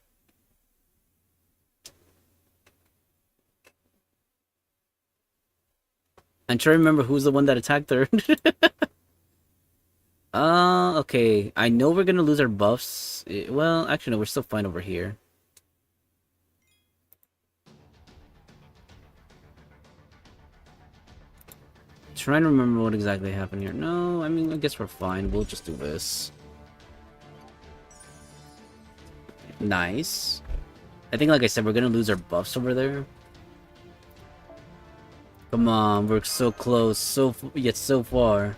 I'm trying to remember who's the one that attacked her. Okay. I know we're gonna lose our buffs. Well, actually, no, we're still fine over here. Trying to remember what exactly happened here. No, I mean, I guess we're fine. We'll just do this. Nice. I think, like I said, we're gonna lose our buffs over there. Come on, we're so close, yet so far.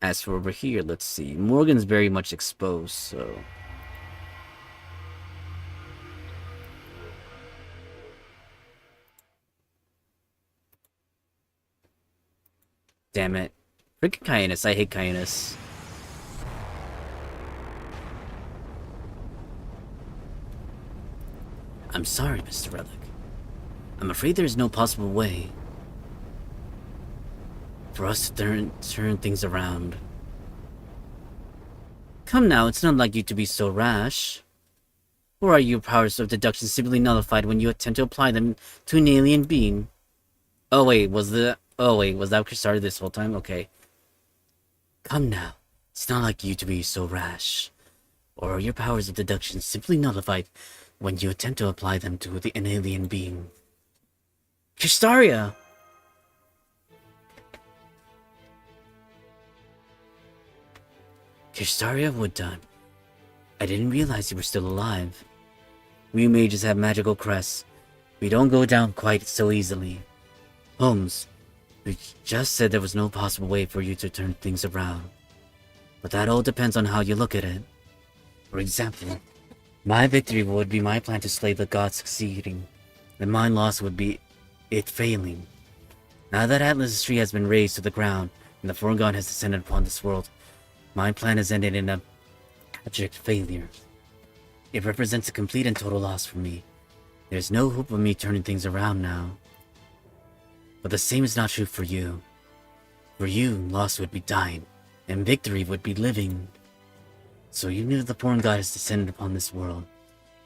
As for over here, let's see. Morgan's very much exposed, so... Damn it. Freaking Kyanus, I hate Kyanus. I'm sorry, Mr. Relic. I'm afraid there is no possible way for us to turn things around. Come now, it's not like you to be so rash. Or are your powers of deduction simply nullified when you attempt to apply them to an alien being? Oh wait, was that KIrshtaria this whole time? Okay. Come now, it's not like you to be so rash. Or are your powers of deduction simply nullified when you attempt to apply them to an alien being? KIrshtaria! KIrshtaria Wooddone. I didn't realize you were still alive. We mages have magical crests. We don't go down quite so easily. Holmes, you just said there was no possible way for you to turn things around. But that all depends on how you look at it. For example, my victory would be my plan to slay the god succeeding, and my loss would be it failing. Now that Atlas' tree has been razed to the ground, and the foreign god has descended upon this world, my plan has ended in a abject failure. It represents a complete and total loss for me. There's no hope of me turning things around now. But the same is not true for you. For you, loss would be dying, and victory would be living. So even if the foreign god has descended upon this world,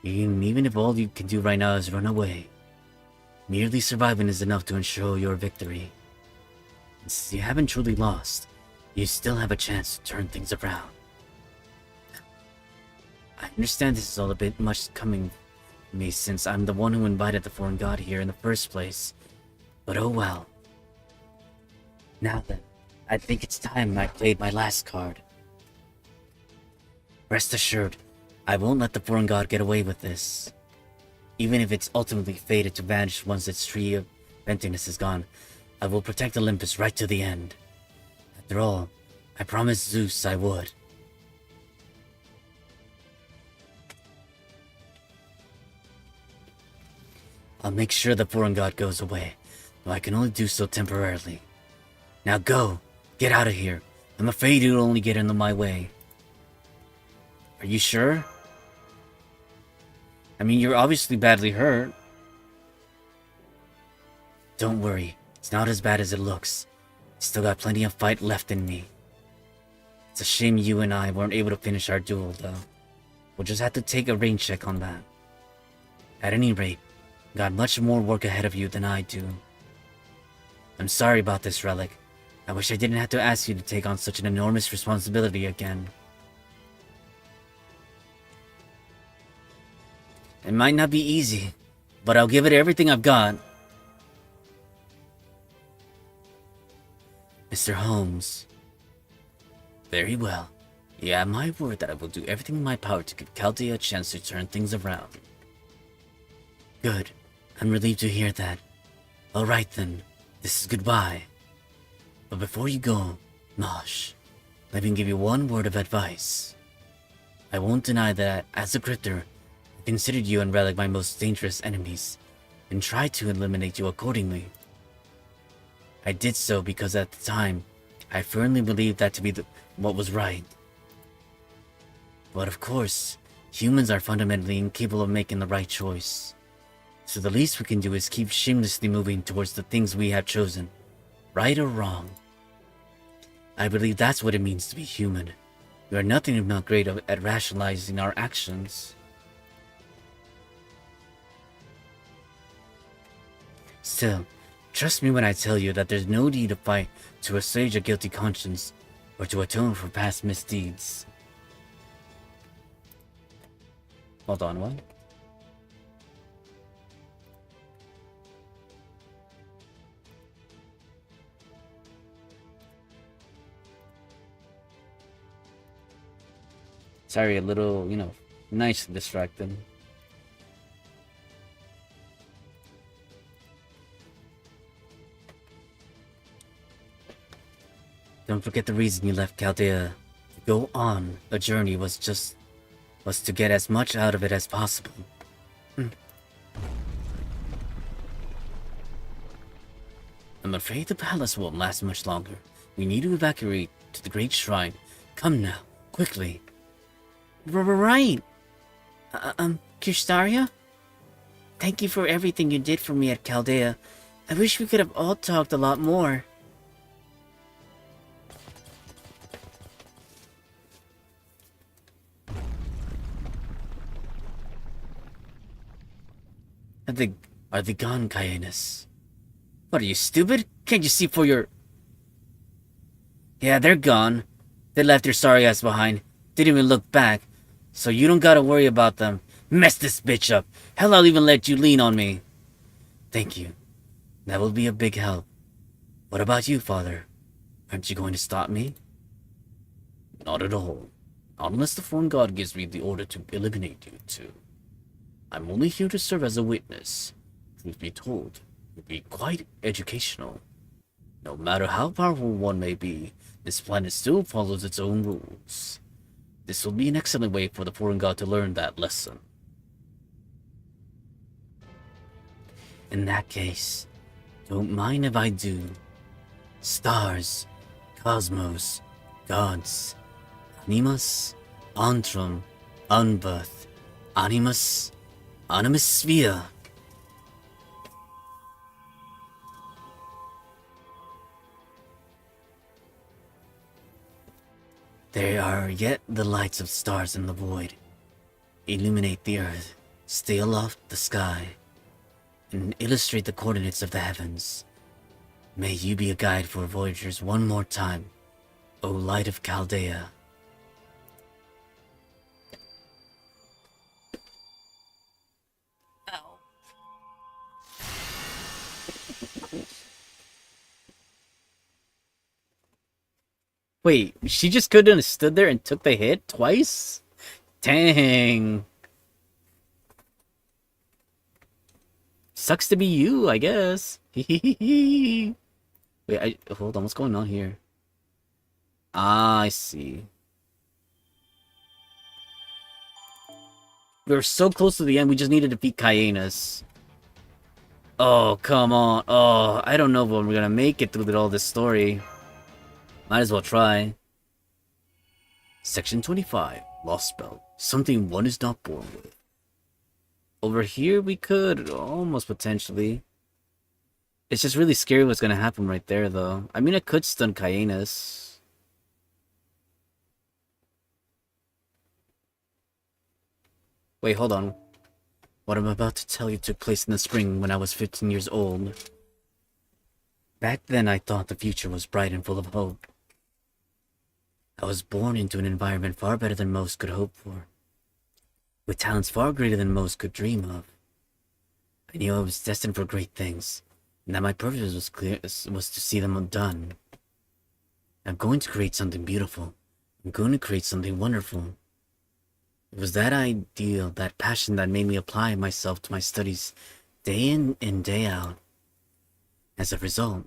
even if all you can do right now is run away, merely surviving is enough to ensure your victory. And since you haven't truly lost, you still have a chance to turn things around. I understand this is all a bit much coming from me since I'm the one who invited the foreign god here in the first place, but oh well. Now then, I think it's time I played my last card. Rest assured, I won't let the foreign god get away with this. Even if it's ultimately fated to vanish once its tree of emptiness is gone, I will protect Olympus right to the end. After all, I promised Zeus I would. I'll make sure the foreign god goes away, though I can only do so temporarily. Now go! Get out of here! I'm afraid you'll only get into my way. Are you sure? I mean, you're obviously badly hurt. Don't worry, it's not as bad as it looks. Still got plenty of fight left in me. It's a shame you and I weren't able to finish our duel, though. We'll just have to take a range check on that. At any rate, got much more work ahead of you than I do. I'm sorry about this, Relic. I wish I didn't have to ask you to take on such an enormous responsibility again. It might not be easy, but I'll give it everything I've got. Mr. Holmes. Very well. You have my word that I will do everything in my power to give Chaldea a chance to turn things around. Good. I'm relieved to hear that. Alright then, this is goodbye. But before you go, Mosh, let me give you one word of advice. I won't deny that, as a crypter, I considered you and Relic my most dangerous enemies, and tried to eliminate you accordingly. I did so because at the time, I firmly believed that to be what was right. But of course, humans are fundamentally incapable of making the right choice. So the least we can do is keep shamelessly moving towards the things we have chosen, right or wrong. I believe that's what it means to be human. We are nothing if not great at rationalizing our actions. Still, trust me when I tell you that there's no need to fight to assuage a guilty conscience or to atone for past misdeeds. Hold on, what? Sorry, a little, nice distracted. Don't forget the reason you left Chaldea. To go on a journey was to get as much out of it as possible. I'm afraid the palace won't last much longer. We need to evacuate to the Great Shrine. Come now, quickly. Right. Kirshtaria? Thank you for everything you did for me at Chaldea. I wish we could have all talked a lot more. Are they gone, Kyanus? What, are you stupid? Can't you see for your... Yeah, they're gone. They left their sorry ass behind. Didn't even look back. So you don't gotta worry about them. Mess this bitch up. Hell, I'll even let you lean on me. Thank you. That will be a big help. What about you, Father? Aren't you going to stop me? Not at all. Not unless the foreign god gives me the order to eliminate you two. I'm only here to serve as a witness. Truth be told, it would be quite educational. No matter how powerful one may be, this planet still follows its own rules. This will be an excellent way for the foreign god to learn that lesson. In that case, don't mind if I do. Stars, cosmos, gods, animus, antrum, unbirth, animus, animus sphere. There are yet the lights of stars in the void. Illuminate the earth, stay aloft the sky, and illustrate the coordinates of the heavens. May you be a guide for voyagers one more time, O Light of Chaldea. Wait, she just couldn't have stood there and took the hit twice? Dang. Sucks to be you, I guess. Wait, hold on, what's going on here? Ah, I see. We were so close to the end, we just needed to defeat Kyanus. Oh, come on. Oh, I don't know if we're gonna make it through all this story. Might as well try. Section 25, Lostbelt. Something one is not born with. Over here we could, almost potentially. It's just really scary what's gonna happen right there, though. I mean, I could stun Kyanus. Wait, hold on. What I'm about to tell you took place in the spring when I was 15 years old. Back then, I thought the future was bright and full of hope. I was born into an environment far better than most could hope for, with talents far greater than most could dream of. I knew I was destined for great things, and that my purpose was to see them done. I'm going to create something beautiful. I'm going to create something wonderful. It was that ideal, that passion that made me apply myself to my studies day in and day out. As a result,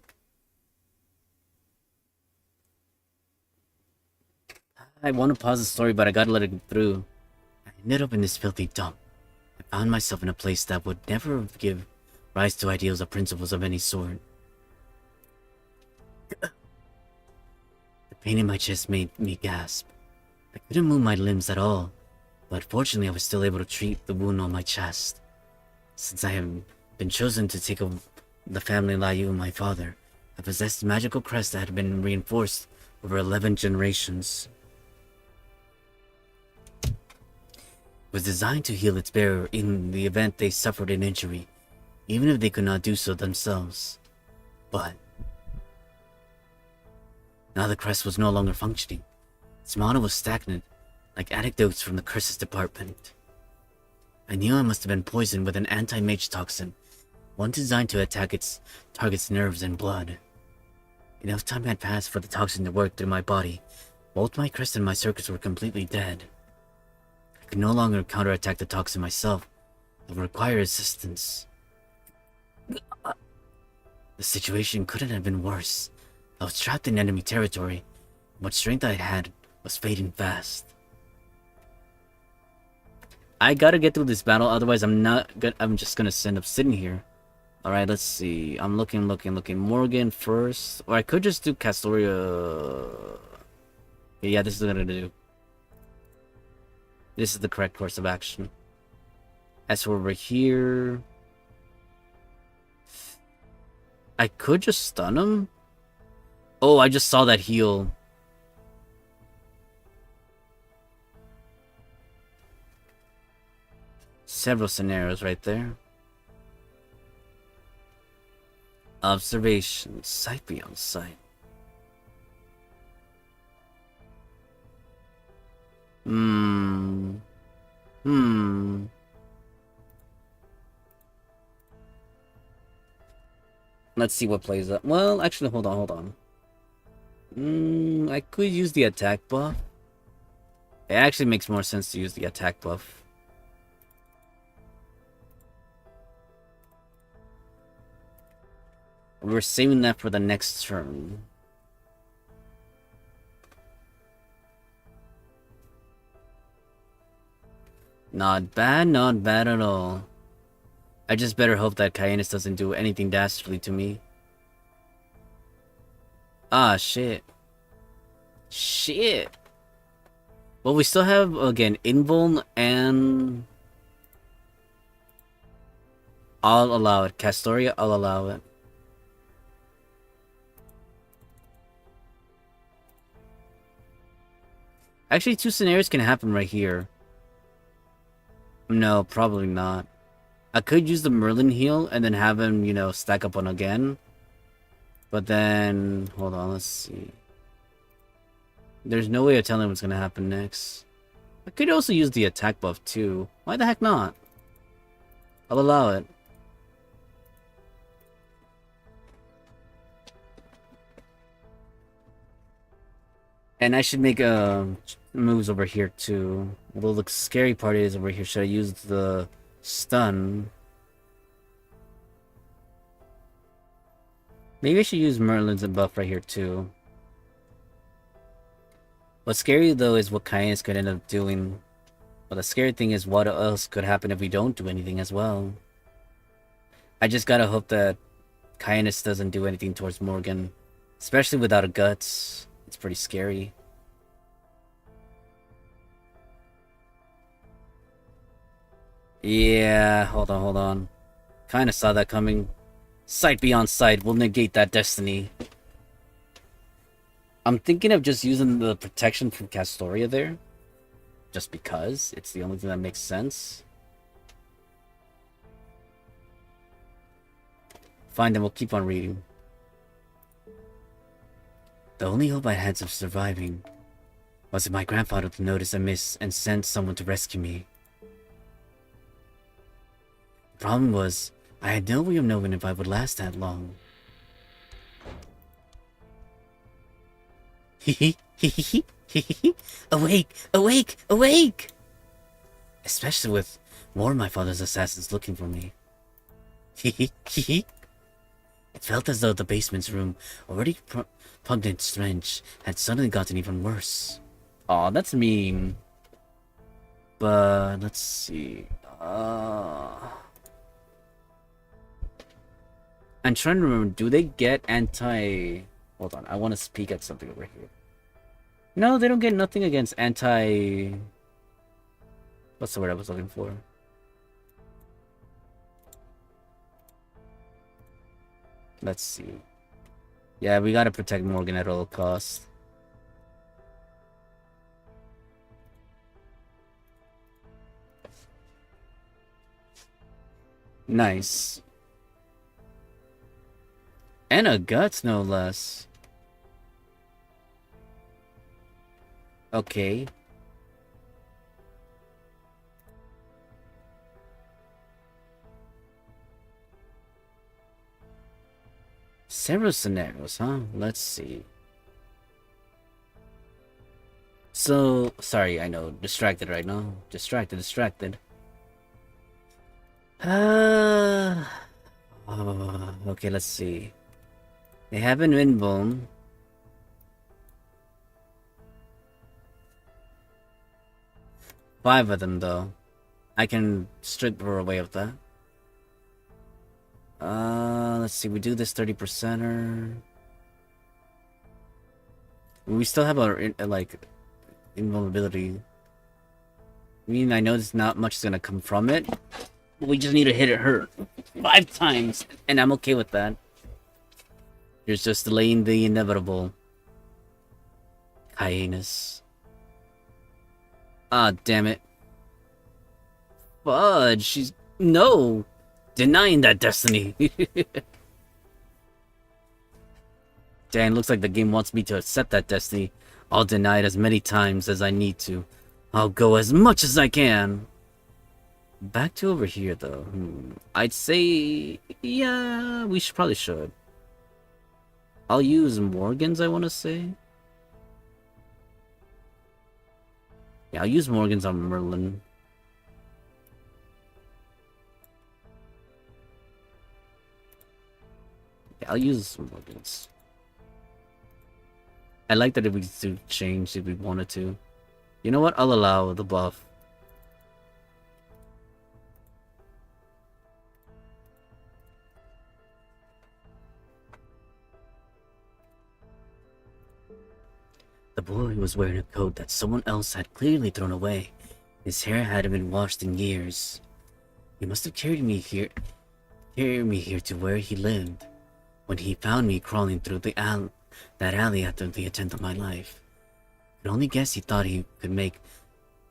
I want to pause the story, but I gotta let it go through. I ended up in this filthy dump. I found myself in a place that would never give rise to ideals or principles of any sort. The pain in my chest made me gasp. I couldn't move my limbs at all, but fortunately I was still able to treat the wound on my chest. Since I have been chosen to take over the family Layu and my father, I possessed a magical crest that had been reinforced over 11 generations. It was designed to heal its bearer in the event they suffered an injury, even if they could not do so themselves. But now the crest was no longer functioning. Its mana was stagnant, like anecdotes from the curses department. I knew I must have been poisoned with an anti-mage toxin, one designed to attack its target's nerves and blood. Enough time had passed for the toxin to work through my body. Both my crest and my circuits were completely dead. could no longer counterattack the toxin myself. I would require assistance. The situation couldn't have been worse. I was trapped in enemy territory. What strength I had was fading fast. I gotta get through this battle, otherwise I'm just gonna end up sitting here. Alright, let's see. I'm looking. Morgan first. Or I could just do KIrshtaria. Yeah, this is what I'm gonna do. This is the correct course of action. As for over here, I could just stun him. Oh, I just saw that heal. Several scenarios right there. Observation, sight beyond sight. Let's see what plays up. Well, actually, hold on. I could use the attack buff. It actually makes more sense to use the attack buff. We're saving that for the next turn. Not bad at all. I just better hope that Kyanus doesn't do anything dastardly to me. Ah, shit. Shit. Well, we still have, again, Invuln and... I'll allow it. KIrshtaria, I'll allow it. Actually, 2 scenarios can happen right here. No, probably not. I could use the Merlin heal and then have him, you know, stack up on again. But then... Hold on, let's see. There's no way of telling what's gonna happen next. I could also use the attack buff too. Why the heck not? I'll allow it. And I should make moves over here too. Although the scary part is over here. Should I use the stun? Maybe I should use Merlin's buff right here too. What's scary though is what Kyanus could end up doing. But the scary thing is what else could happen if we don't do anything as well. I just gotta hope that Kyanus doesn't do anything towards Morgan. Especially without a guts. It's pretty scary. Yeah, hold on. Kinda saw that coming. Sight beyond sight will negate that destiny. I'm thinking of just using the protection from KIrshtaria there. Just because. It's the only thing that makes sense. Fine, then we'll keep on reading. The only hope I had of surviving was if my grandfather would notice a miss and send someone to rescue me. The problem was, I had no way of knowing if I would last that long. Awake! Especially with more of my father's assassins looking for me. It felt as though the basement's room, already plugged in stench, had suddenly gotten even worse. Aw, that's mean. But, let's see. I'm trying to remember, do they get anti... Hold on, I want to speak at something over here. No, they don't get nothing against anti... What's the word I was looking for? Let's see. Yeah, we gotta protect Morgan at all costs. Nice. And a guts, no less. Okay. Several scenarios, huh? Let's see. So sorry, I know, distracted right now. Distracted. Okay, let's see. They have an windbone. Five of them though. I can strip her away with that. Let's see. We do this 30%er. We still have our like invulnerability. I mean, I know there's not much is gonna come from it, but we just need to hit her 5 times, and I'm okay with that. You're just delaying the inevitable. Hyenas. Ah, damn it. Fudge, she's... No! Denying that destiny. Dang, looks like the game wants me to accept that destiny. I'll deny it as many times as I need to. I'll go as much as I can. Back to over here, though. I'd say... Yeah, we probably should. I'll use Morgan's, I want to say. Yeah, I'll use Morgan's on Merlin. Yeah, I'll use Morgan's. I like that if we do change if we wanted to. You know what? I'll allow the buff. The boy was wearing a coat that someone else had clearly thrown away. His hair hadn't been washed in years. He must have carried me here to where he lived. When he found me crawling through that alley after the attempt of my life, I could only guess he thought he could make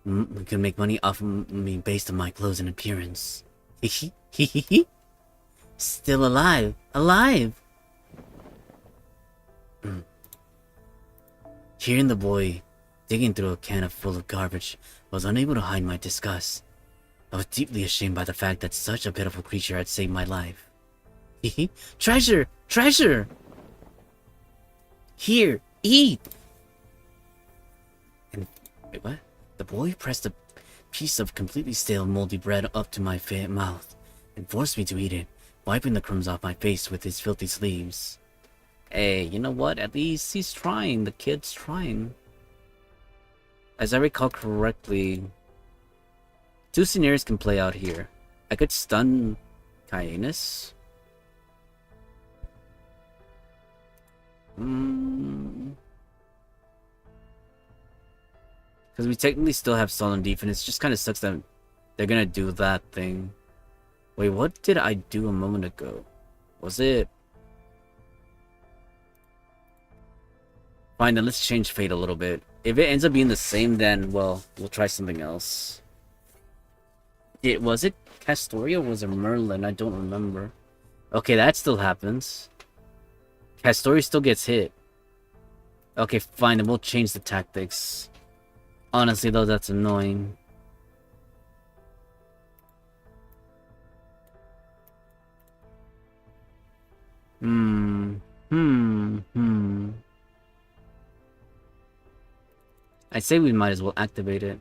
money off of me based on my clothes and appearance. Still alive, Hearing the boy digging through a can full of garbage, I was unable to hide my disgust. I was deeply ashamed by the fact that such a pitiful creature had saved my life. Treasure! Treasure! Here, eat! And wait, what? The boy pressed a piece of completely stale, moldy bread up to my mouth and forced me to eat it, wiping the crumbs off my face with his filthy sleeves. Hey, you know what? At least he's trying. The kid's trying. As I recall correctly, 2 scenarios can play out here. I could stun Kyanus. Because we technically still have Sullen defense. It just kind of sucks that they're gonna do that thing. Wait, what did I do a moment ago? Was it... Fine, then let's change fate a little bit. If it ends up being the same, then, well, we'll try something else. Was it Castoria or was it Merlin? I don't remember. Okay, that still happens. Castoria still gets hit. Okay, fine, then we'll change the tactics. Honestly, though, that's annoying. I'd say we might as well activate it.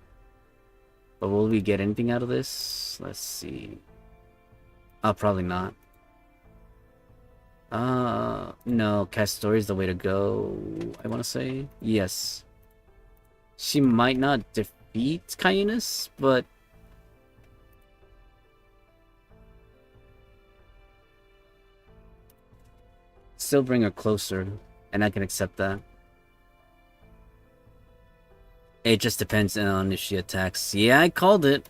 But will we get anything out of this? Let's see. Oh, probably not. No, Castoria is the way to go, I want to say. Yes. She might not defeat Kyanus, but... still bring her closer, and I can accept that. It just depends on if she attacks. Yeah, I called it.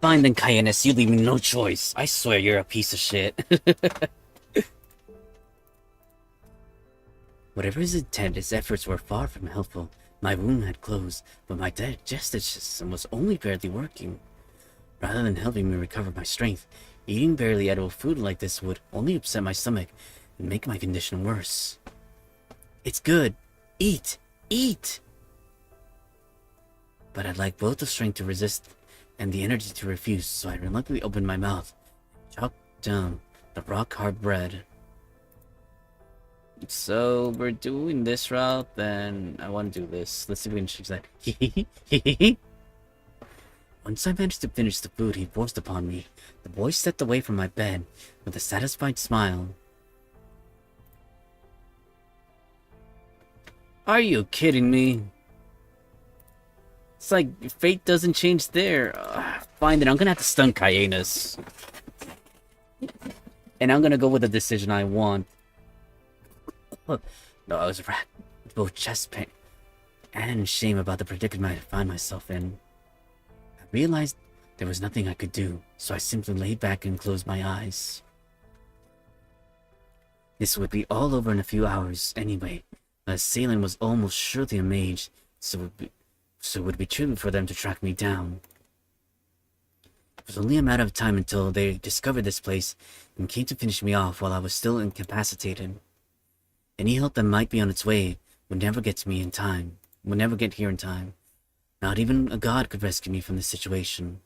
Fine then, Kyanus, you leave me no choice. I swear you're a piece of shit. Whatever his intent, his efforts were far from helpful. My wound had closed, but my digestive system was only barely working. Rather than helping me recover my strength, eating barely edible food like this would only upset my stomach and make my condition worse. It's good. Eat! Eat! But I lacked both the strength to resist and the energy to refuse, so I reluctantly opened my mouth and chopped down the rock-hard bread. So we're doing this route, then I want to do this. Let's see if we can change that. Once I managed to finish the food he forced upon me, the boy stepped away from my bed with a satisfied smile. Are you kidding me? It's like fate doesn't change there. Fine, then I'm gonna have to stun Hyenas. And I'm gonna go with the decision I want. No, I was racked with both chest pain and shame about the predicament I found myself in. I realized there was nothing I could do, so I simply laid back and closed my eyes. This would be all over in a few hours anyway. My assailant was almost surely a mage, so it would be trivial for them to track me down. It was only a matter of time until they discovered this place and came to finish me off while I was still incapacitated. Any help that might be on its way would never get to me in time. Would never get here in time. Not even a god could rescue me from this situation.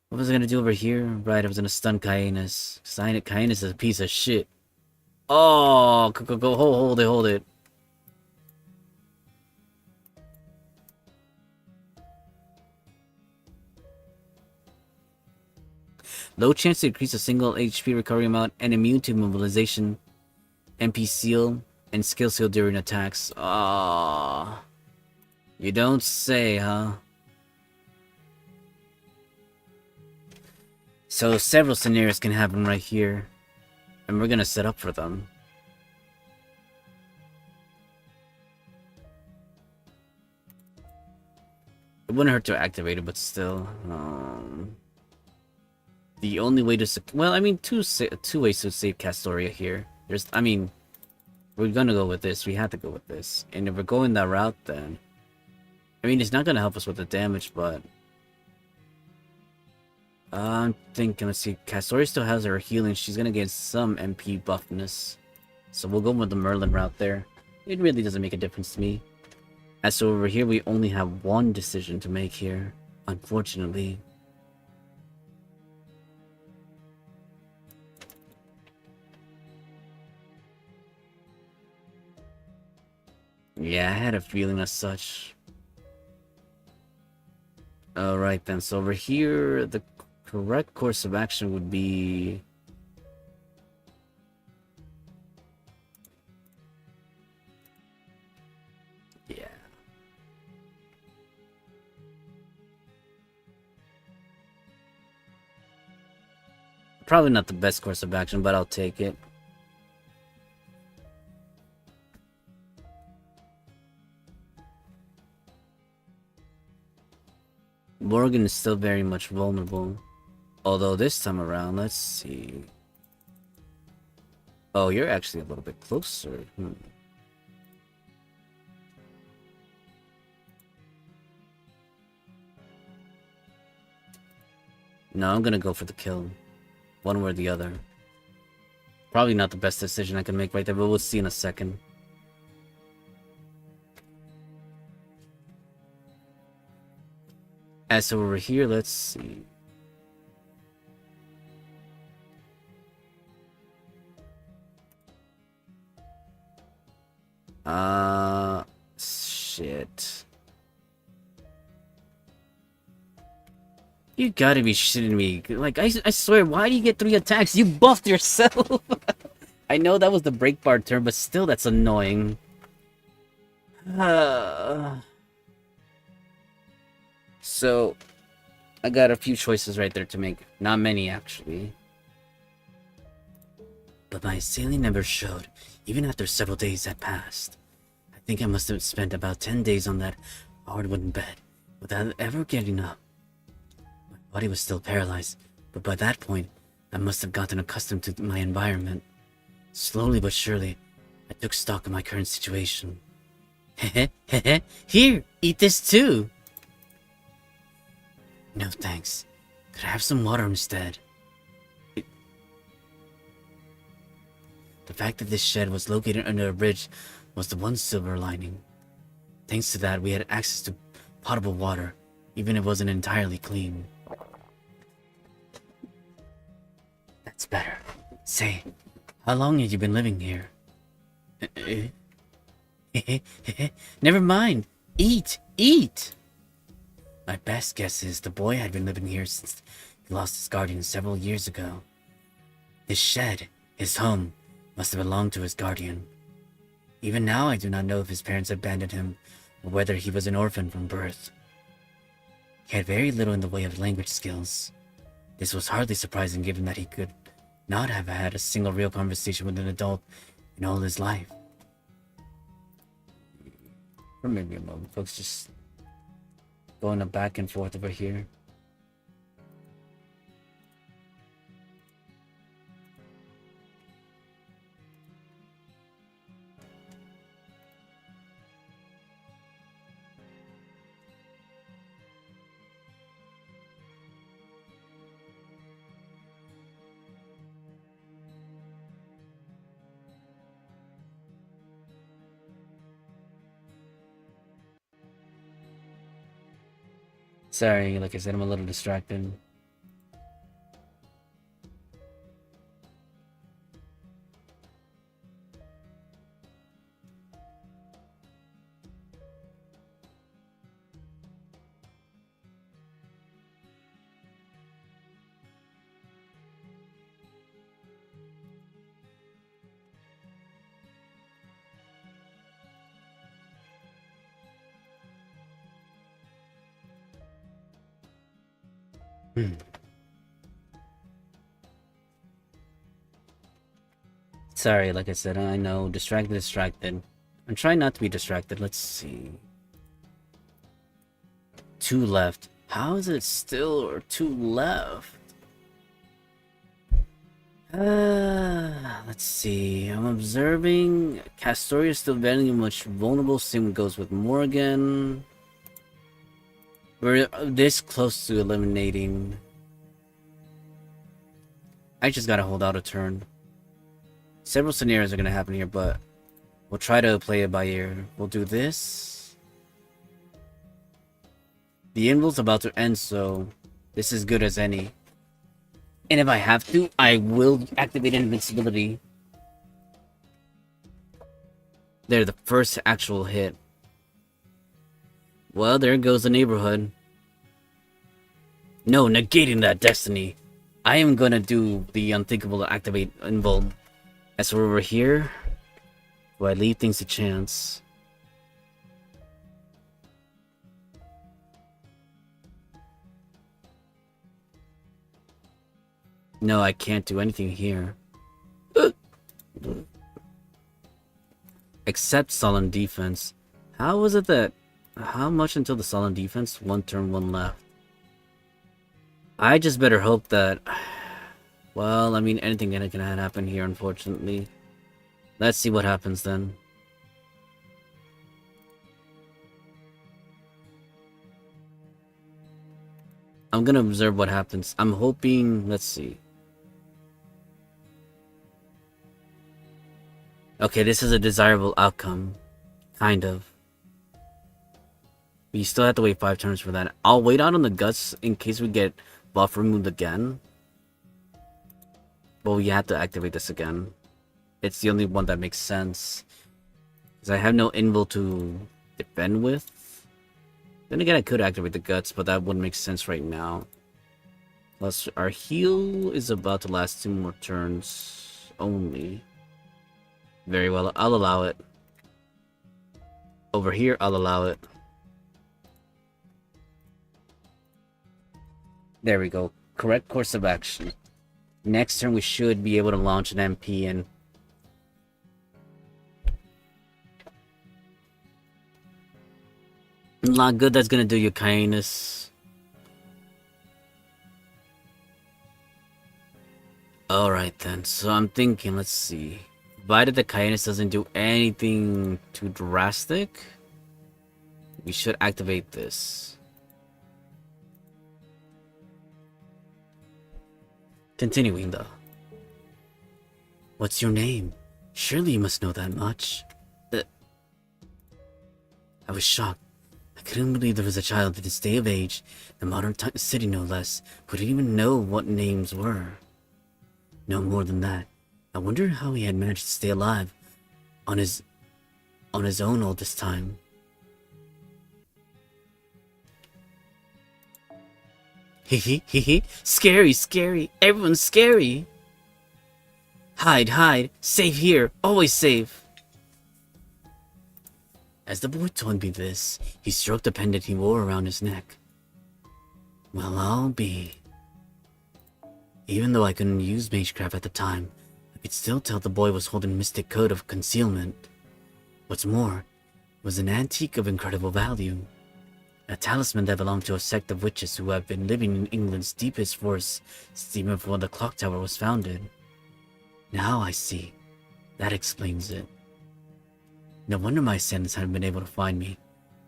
What was I gonna do over here? Right, I was gonna stun Hyenas. Hyenas is a piece of shit. Oh, go, hold it. Low chance to increase a single HP recovery amount and immune to mobilization, MP seal, and skill seal during attacks. Ah, you don't say, huh? So several scenarios can happen right here, and we're gonna set up for them. It wouldn't hurt to activate it, but still, the only way to well, I mean, two ways to save KIrshtaria here. We're gonna go with this. We have to go with this, and if we're going that route, then I mean, it's not gonna help us with the damage, but I'm thinking. Let's see, KIrshtaria still has her healing. She's gonna get some MP buffness, so we'll go with the Merlin route there. It really doesn't make a difference to me. As so over here, we only have one decision to make here, unfortunately. Yeah, I had a feeling as such. Alright then, so over here, the correct course of action would be... yeah. Probably not the best course of action, but I'll take it. Morgan is still very much vulnerable. Although this time around, let's see. Oh, you're actually a little bit closer. No, I'm gonna go for the kill. One way or the other. Probably not the best decision I can make right there, but we'll see in a second. So over here, let's see. Shit. You gotta be shitting me. Like, I swear, why do you get 3 attacks? You buffed yourself! I know that was the break bar turn, but still, that's annoying. So, I got a few choices right there to make. Not many, actually. But my assailant never showed, even after several days had passed. I think I must have spent about 10 days on that hard wooden bed, without ever getting up. My body was still paralyzed, but by that point, I must have gotten accustomed to my environment. Slowly but surely, I took stock of my current situation. Here, eat this too! No thanks. Could I have some water instead? The fact that this shed was located under a bridge was the one silver lining. Thanks to that, we had access to potable water, even if it wasn't entirely clean. That's better. Say, how long have you been living here? Never mind. Eat! Eat! My best guess is the boy had been living here since he lost his guardian several years ago. His shed, his home, must have belonged to his guardian. Even now I do not know if his parents abandoned him or whether he was an orphan from birth. He had very little in the way of language skills. This was hardly surprising given that he could not have had a single real conversation with an adult in all his life. For maybe a moment, folks, just going back and forth over here. Sorry, like I said, I'm a little distracted. Sorry, like I said, I know, distracted. I'm trying not to be distracted. Let's see. 2 left. How is it still or 2 left? Let's see. I'm observing KIrshtaria is still very much vulnerable. Same goes with Morgan. We're this close to eliminating. I just gotta hold out a turn. Several scenarios are gonna happen here, but we'll try to play it by ear. We'll do this. The inval's about to end, so this is good as any. And if I have to, I will activate invincibility. There, the first actual hit. Well, there goes the neighborhood. No, negating that destiny. I am gonna do the unthinkable to activate invul. As we're over here, do I leave things to chance? No, I can't do anything here. Except Sullen defense. How was it that... How much until the Sullen defense? 1 turn, 1 left. I just better hope that... Well, I mean, anything can happen here, unfortunately. Let's see what happens then. I'm gonna observe what happens. I'm hoping... Let's see. Okay, this is a desirable outcome. Kind of. But you still have to wait 5 turns for that. I'll wait out on the guts in case we get buff removed again. But we have to activate this again. It's the only one that makes sense. Because I have no invul to defend with. Then again, I could activate the guts, but that wouldn't make sense right now. Plus, our heal is about to last 2 more turns only. Very well, I'll allow it. Over here, I'll allow it. There we go. Correct course of action. Next turn, we should be able to launch an MP and... Not good that's gonna do you, kindness. Alright then, so I'm thinking, let's see. Provided the kindness doesn't do anything too drastic, we should activate this. Continuing though. What's your name? Surely you must know that much. I was shocked. I couldn't believe there was a child at this day of age, the modern city no less, who didn't even know what names were. No more than that, I wonder how he had managed to stay alive on his own all this time. Hee. Scary, scary. Everyone's scary. Hide. Safe here. Always safe. As the boy told me this, he stroked the pendant he wore around his neck. Well, I'll be. Even though I couldn't use magecraft at the time, I could still tell the boy was holding a mystic code of concealment. What's more, it was an antique of incredible value. A talisman that belonged to a sect of witches who have been living in England's deepest forests even before the clock tower was founded. Now I see. That explains it. No wonder my assailants hadn't been able to find me.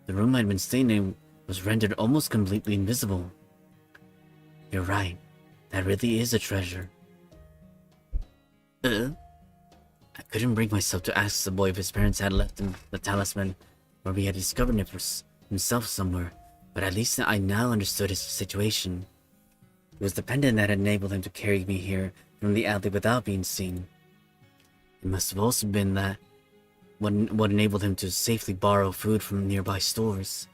The room I'd been staying in was rendered almost completely invisible. You're right. That really is a treasure. I couldn't bring myself to ask the boy if his parents had left him the talisman, or if he had discovered it for himself somewhere, but at least I now understood his situation. It was the pendant that had enabled him to carry me here from the alley without being seen. It must have also been that what enabled him to safely borrow food from nearby stores.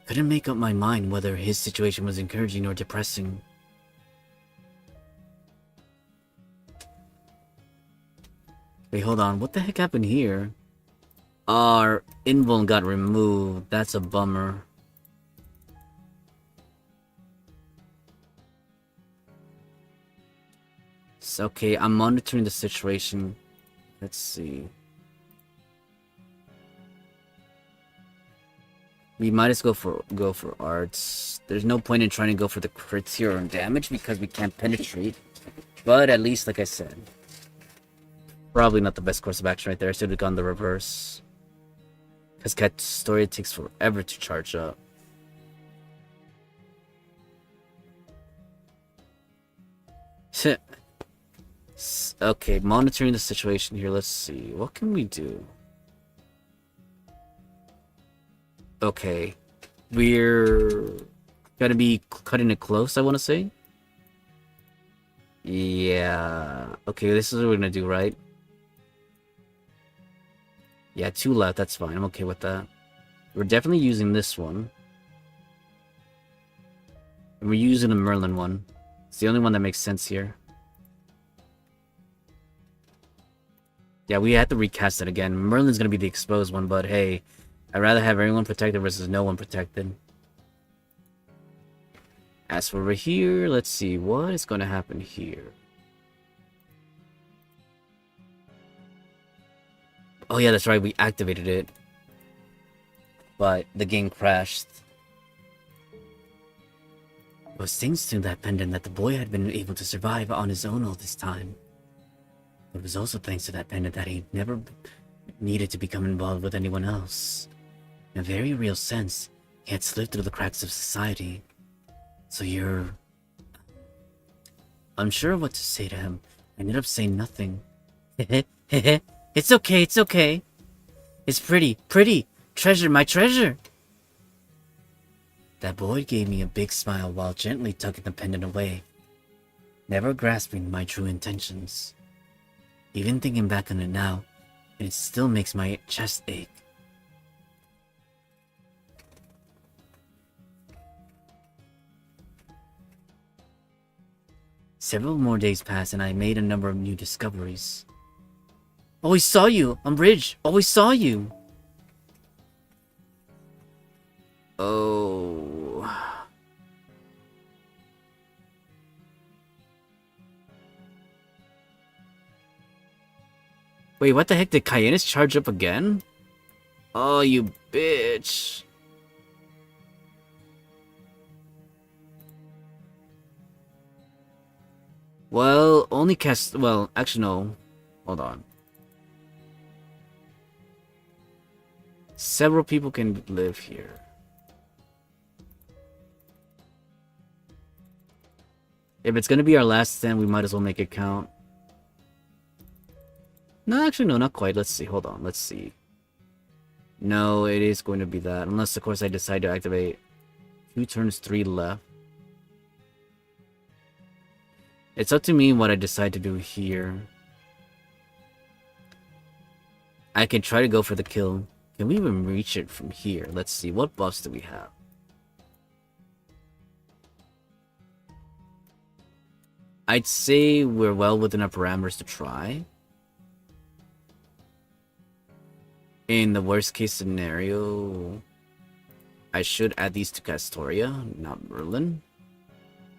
Couldn't make up my mind whether his situation was encouraging or depressing. Wait, hold on. What the heck happened here? Our invuln got removed. That's a bummer. It's okay, I'm monitoring the situation. Let's see. We might as well go for arts. There's no point in trying to go for the crits here or damage because we can't penetrate. But at least, like I said, probably not the best course of action right there. I should have gone the reverse. Because KIrshtaria takes forever to charge up. Okay, monitoring the situation here. Let's see. What can we do? Okay. We're gonna be cutting it close, I want to say. Yeah. Okay, this is what we're gonna do, right? Yeah, 2 left. That's fine. I'm okay with that. We're definitely using this one. And we're using a Merlin one. It's the only one that makes sense here. Yeah, we have to recast it again. Merlin's gonna be the exposed one, but hey, I'd rather have everyone protected versus no one protected. As for over here, let's see what is gonna happen here. Oh yeah, that's right, we activated it. But the game crashed. It was thanks to that pendant that the boy had been able to survive on his own all this time. It was also thanks to that pendant that he never needed to become involved with anyone else. In a very real sense, he had slipped through the cracks of society. So you're unsure of what to say to him. I ended up saying nothing. It's okay, it's okay. It's pretty. Treasure, my treasure. That boy gave me a big smile while gently tugging the pendant away, never grasping my true intentions. Even thinking back on it now, it still makes my chest ache. Several more days passed and I made a number of new discoveries. Always saw you on bridge. Always saw you. Oh. Wait, what the heck? Did Kyanus charge up again? Oh, you bitch. Well, only cast... Well, actually, no. Hold on. Several people can live here. If it's gonna be our last stand, we might as well make it count. No, actually, no, not quite. Let's see. Hold on. Let's see. No, it is going to be that. Unless, of course, I decide to activate 2 turns, 3 left. It's up to me what I decide to do here. I can try to go for the kill. Can we even reach it from here? Let's see. What buffs do we have? I'd say we're well within our parameters to try. In the worst case scenario, I should add these to KIrshtaria, not Merlin.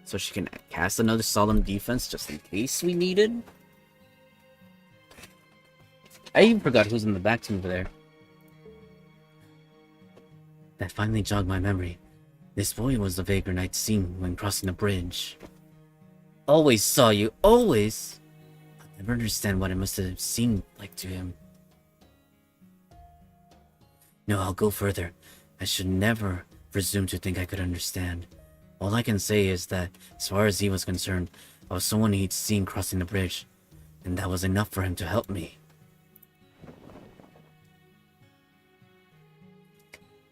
So she can cast another solemn defense just in case we need it. I even forgot who's in the back team over there. That finally jogged my memory. This boy was the vagrant I'd seen when crossing the bridge. Always saw you, always! I'll never understand what it must have seemed like to him. No, I'll go further. I should never presume to think I could understand. All I can say is that, as far as he was concerned, I was someone he'd seen crossing the bridge, and that was enough for him to help me.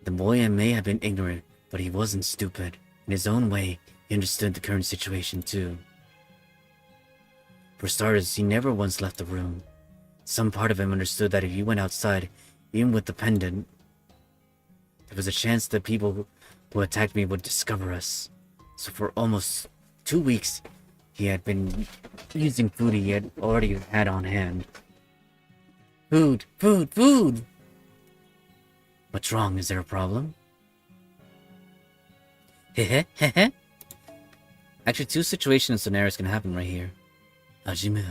The boy may have been ignorant, but he wasn't stupid. In his own way, he understood the current situation too. For starters, he never once left the room. Some part of him understood that if he went outside, even with the pendant, there was a chance that people who attacked me would discover us. So for almost 2 weeks, he had been using food he had already had on hand. Food! Food! Food! What's wrong? Is there a problem? Hehe, hehe. Actually, 2 situation scenarios can happen right here. Hajimu.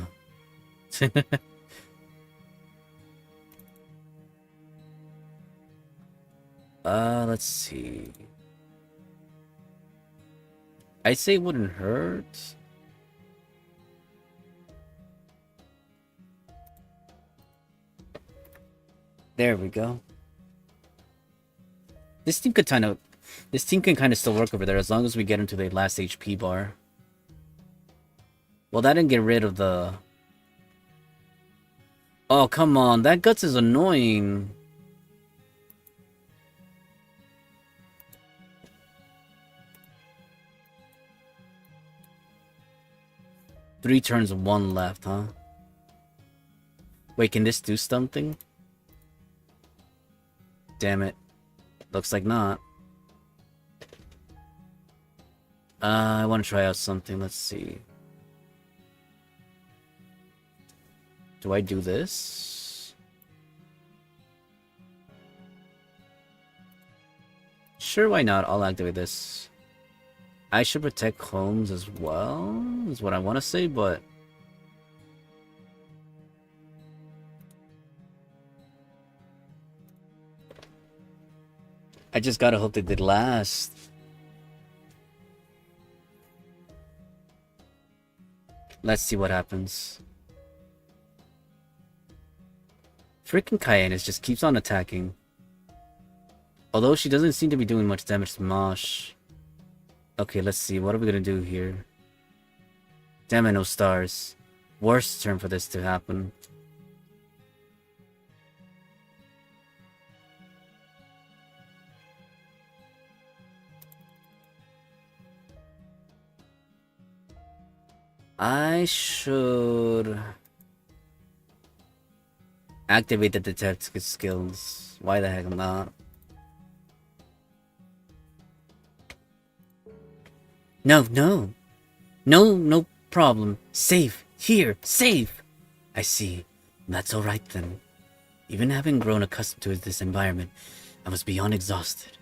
Let's see. I'd say it wouldn't hurt. There we go. This team can kind of still work over there as long as we get into the last HP bar. Well, that didn't get rid of the... Oh, come on. That guts is annoying. Three turns, 1 left, huh? Wait, can this do something? Damn it. Looks like not. I want to try out something. Let's see. Do I do this? Sure, why not? I'll activate this. I should protect Holmes as well, is what I want to say, but... I just gotta hope they did last. Let's see what happens. Freaking Cayenne just keeps on attacking. Although she doesn't seem to be doing much damage to Mosh. Okay, let's see. What are we gonna do here? Damn it, no stars. Worst turn for this to happen. I should activate the detective skills. Why the heck not? No problem. Safe. Here. Safe. I see. That's alright then. Even having grown accustomed to this environment, I was beyond exhausted.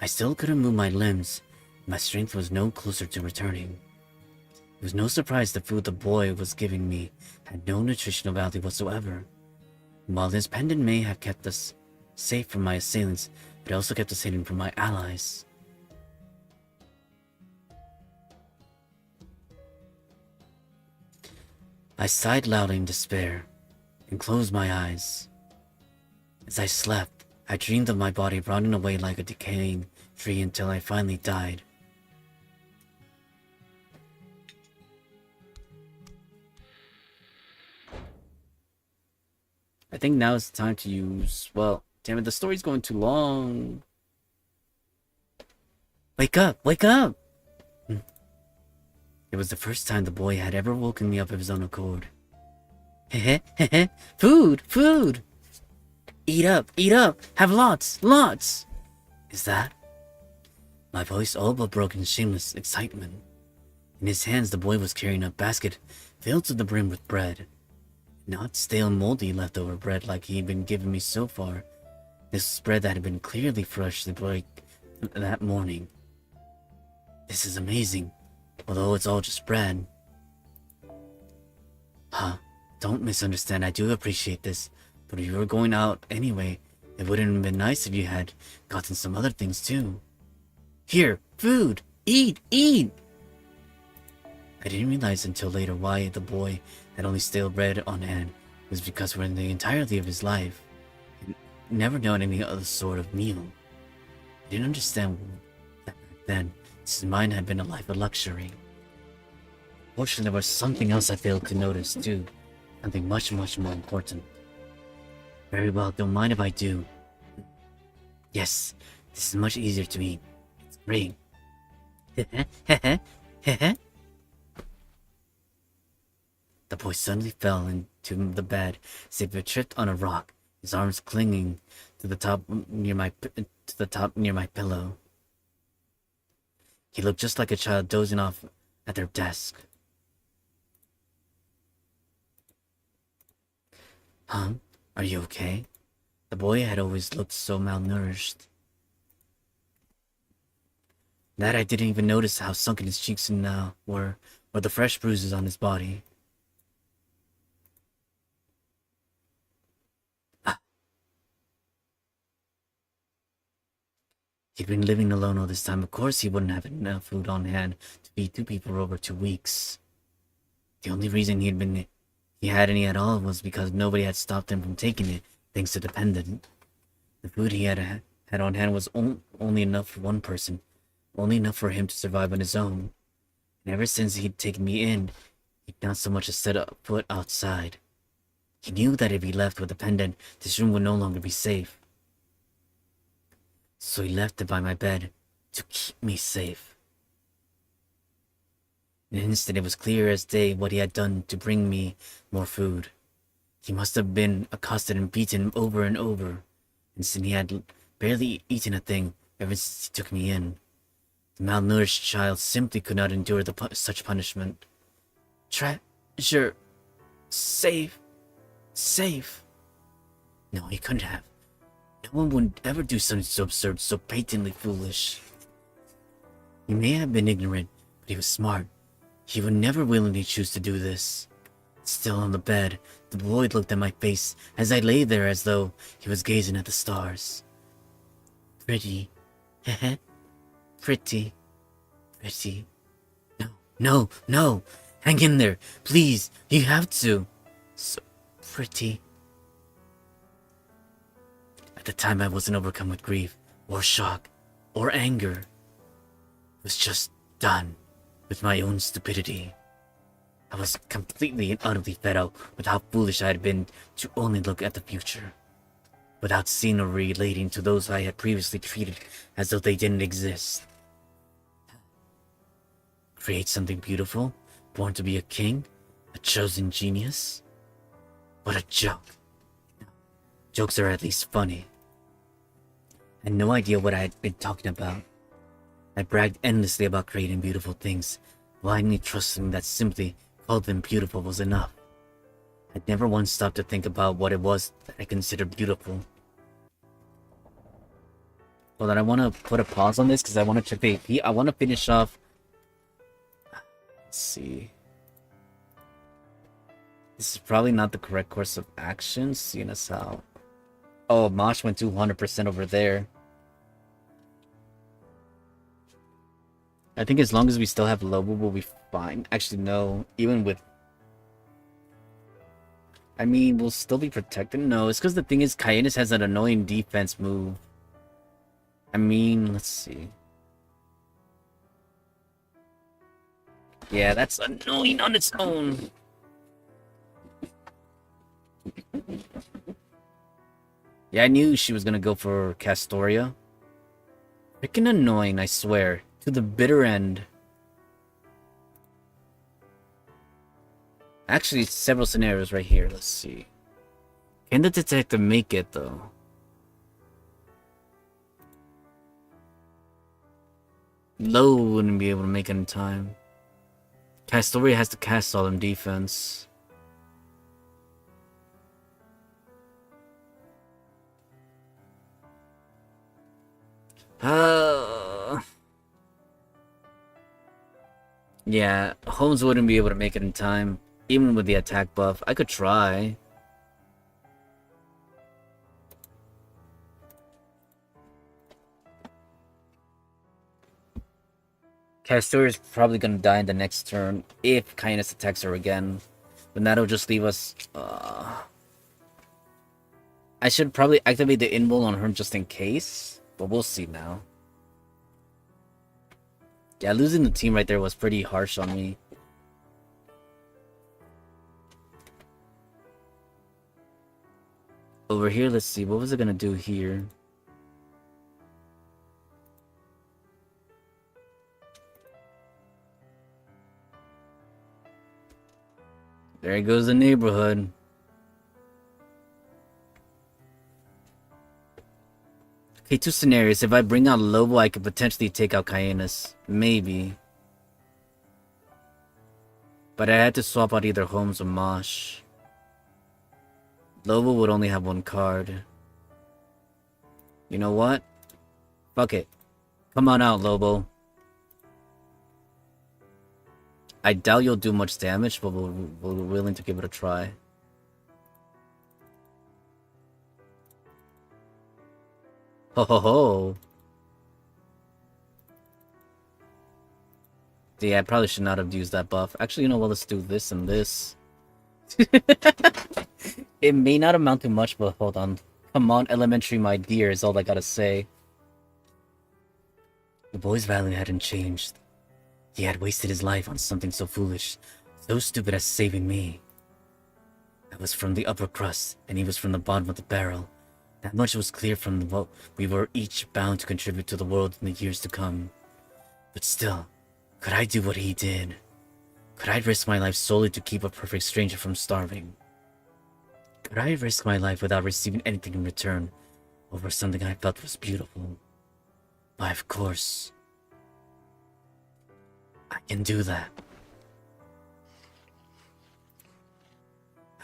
I still couldn't move my limbs. My strength was no closer to returning. It was no surprise the food the boy was giving me had no nutritional value whatsoever. While this pendant may have kept us safe from my assailants, it also kept us hidden from my allies. I sighed loudly in despair and closed my eyes. As I slept, I dreamed of my body rotting away like a decaying tree until I finally died. I think now is the time to use... Well, damn it, the story's going too long. Wake up! Wake up! It was the first time the boy had ever woken me up of his own accord. Heh heh, food! Food! Eat up, have lots, lots! Is that? My voice all but broke in shameless excitement. In his hands, the boy was carrying a basket filled to the brim with bread. Not stale, moldy leftover bread like he'd been giving me so far. This was bread that had been clearly fresh the break that morning. This is amazing, although it's all just bread. Huh, don't misunderstand, I do appreciate this, but if you were going out anyway, it wouldn't have been nice if you had gotten some other things too. Here, food! Eat! Eat! I didn't realize until later why the boy had only stale bread on hand. It was because for the entirety of his life, he'd never known any other sort of meal. I didn't understand that back then, since mine had been a life of luxury. Fortunately, there was something else I failed to notice too. Something much, much more important. Very well, don't mind if I do. Yes, this is much easier to eat. It's great. The boy suddenly fell into the bed as if he tripped on a rock, his arms clinging to the top near my pillow. He looked just like a child dozing off at their desk. Huh? Are you okay? The boy had always looked so malnourished that I didn't even notice how sunken his cheeks now were, or the fresh bruises on his body. He'd been living alone all this time. Of course he wouldn't have enough food on hand to feed 2 people for over 2 weeks. The only reason he had any at all was because nobody had stopped him from taking it, thanks to the pendant. The food he had on hand was only enough for one person, only enough for him to survive on his own. And ever since he'd taken me in, he'd not so much as set a foot outside. He knew that if he left with the pendant, this room would no longer be safe. So he left it by my bed to keep me safe. In an instant, it was clear as day what he had done to bring me more food. He must have been accosted and beaten over and over, and since he had barely eaten a thing ever since he took me in. The malnourished child simply could not endure such punishment. Treasure. Safe. No, he couldn't have. No one would ever do something so absurd, so patently foolish. He may have been ignorant, but he was smart. He would never willingly choose to do this. Still on the bed, the boy looked at my face as I lay there as though he was gazing at the stars. Pretty. Pretty. No. Hang in there. Please. You have to. So pretty. At the time, I wasn't overcome with grief, or shock, or anger. I was just done with my own stupidity. I was completely and utterly fed up with how foolish I had been to only look at the future, without seeing or relating to those I had previously treated as though they didn't exist. Create something beautiful, born to be a king, a chosen genius? What a joke. Jokes are at least funny. I had no idea what I had been talking about. I bragged endlessly about creating beautiful things, blindly trusting that simply calling them beautiful was enough. I'd never once stopped to think about what it was that I considered beautiful. Hold on, I want to put a pause on this because I want to check the AP. I want to finish off. Let's see. This is probably not the correct course of action, seeing as how... Oh, Mosh went to 100% over there. I think as long as we still have Lobo, we'll be fine. Actually, no. Even with... I mean, we'll still be protected. No, it's because the thing is, Caenis has an annoying defense move. I mean, let's see. Yeah, that's annoying on its own. Yeah, I knew she was gonna go for Castoria. Freaking annoying, I swear. To the bitter end. Actually, several scenarios right here. Let's see. Can the detective make it, though? Low wouldn't be able to make it in time. KIrshtaria has to cast all in defense. Yeah, Holmes wouldn't be able to make it in time, even with the attack buff. I could try. KIrshtaria is probably gonna die in the next turn if Kindness attacks her again. Then that'll just leave us. I should probably activate the invul on her just in case, but we'll see now. Yeah, losing the team right there was pretty harsh on me. Over here, let's see, what was it gonna do here? There goes the neighborhood. Okay, two scenarios. If I bring out Lobo, I could potentially take out Cayenus. Maybe. But I had to swap out either Holmes or Mosh. Lobo would only have one card. You know what? Fuck it. Come on out, Lobo. I doubt you'll do much damage, but we're willing to give it a try. Ho ho ho. Yeah, I probably should not have used that buff. Actually, you know what? Let's do this and this. It may not amount to much, but hold on. Come on, Elementary, my dear, is all I gotta say. The boy's value hadn't changed. He had wasted his life on something so foolish, so stupid as saving me. I was from the upper crust, and he was from the bottom of the barrel. That much was clear from what we were each bound to contribute to the world in the years to come. But still, could I do what he did? Could I risk my life solely to keep a perfect stranger from starving? Could I risk my life without receiving anything in return over something I felt was beautiful? Why, of course. I can do that.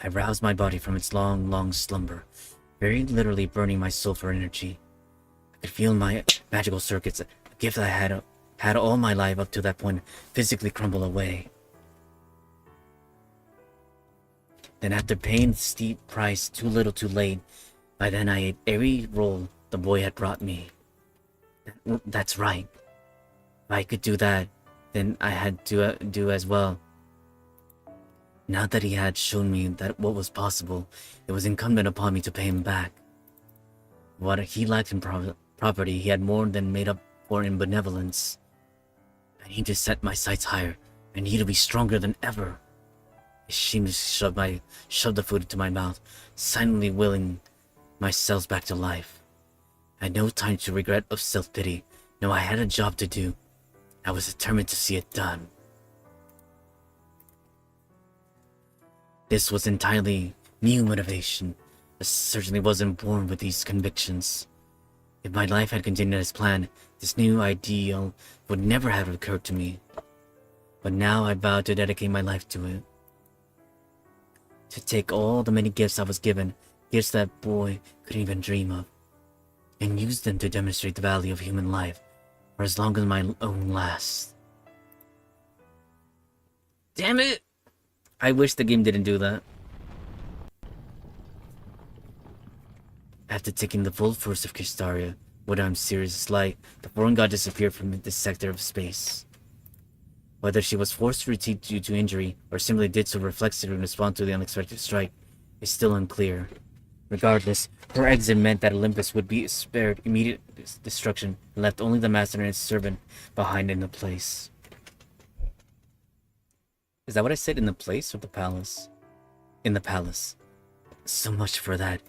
I roused my body from its long, long slumber, very literally burning my soul for energy. I could feel my magical circuits, a gift I had all my life up to that point, physically crumble away. Then after paying the steep price too little too late, by then I ate every roll the boy had brought me. That's right. If I could do that, then I had to do as well. Now that he had shown me that what was possible, it was incumbent upon me to pay him back. What he lacked in property, he had more than made up for in benevolence. I need to set my sights higher. I need to be stronger than ever. I shamelessly shoved the food into my mouth, silently willing my cells back to life. I had no time to regret or self-pity. No, I had a job to do. I was determined to see it done. This was entirely new motivation. I certainly wasn't born with these convictions. If my life had continued as planned, this new ideal would never have occurred to me. But now I vowed to dedicate my life to it. To take all the many gifts I was given, gifts that boy couldn't even dream of, and use them to demonstrate the value of human life for as long as my own lasts. Damn it! I wish the game didn't do that. After taking the full force of KIrshtaria, whether I'm serious as light, the foreign god disappeared from this sector of space. Whether she was forced to retreat due to injury, or simply did so reflexively in response to the unexpected strike, is still unclear. Regardless, her exit meant that Olympus would be spared immediate destruction and left only the master and his servant behind in the place. Is that what I said, in the place or the palace? In the palace. So much for that.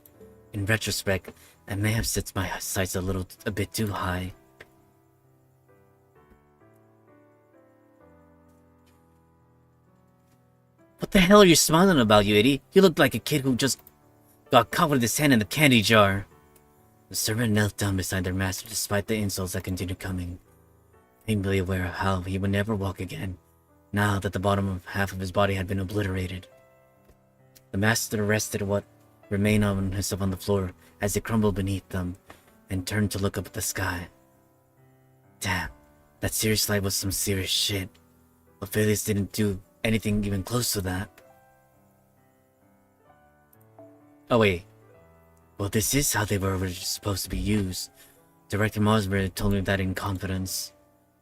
In retrospect, I may have set my sights a bit too high. What the hell are you smiling about, you idiot? You look like a kid who just got caught with his hand in the candy jar. The servant knelt down beside their master despite the insults that continued coming. painfully aware of how he would never walk again, now that the bottom of half of his body had been obliterated. The master rested what remained on himself on the floor as it crumbled beneath them, and turned to look up at the sky. Damn, that serious light was some serious shit. Ophelius didn't do anything even close to that. Oh wait. Well, this is how they were originally supposed to be used. Director Mosberg told me that in confidence.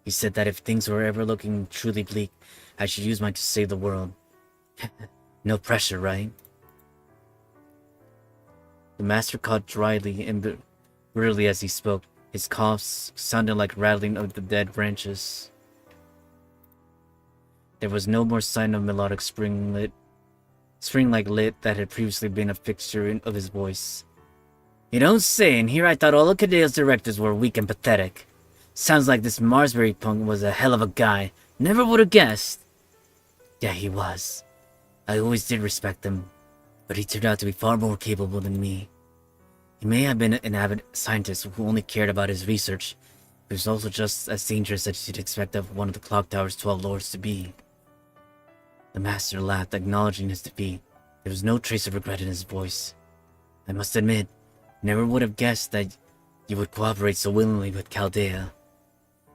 He said that if things were ever looking truly bleak, I should use mine to save the world. No pressure, right? The master coughed dryly and brutally as he spoke. His coughs sounded like rattling of the dead branches. There was no more sign of melodic spring-like lit that had previously been a fixture of his voice. You don't say, and here I thought all of Kadeo's directors were weak and pathetic. Sounds like this Marsbury punk was a hell of a guy. Never would have guessed. Yeah, he was. I always did respect him, but he turned out to be far more capable than me. He may have been an avid scientist who only cared about his research, but he was also just as dangerous as you'd expect of one of the clock tower's 12 lords to be. The master laughed, acknowledging his defeat. There was no trace of regret in his voice. I must admit, never would have guessed that you would cooperate so willingly with Chaldea.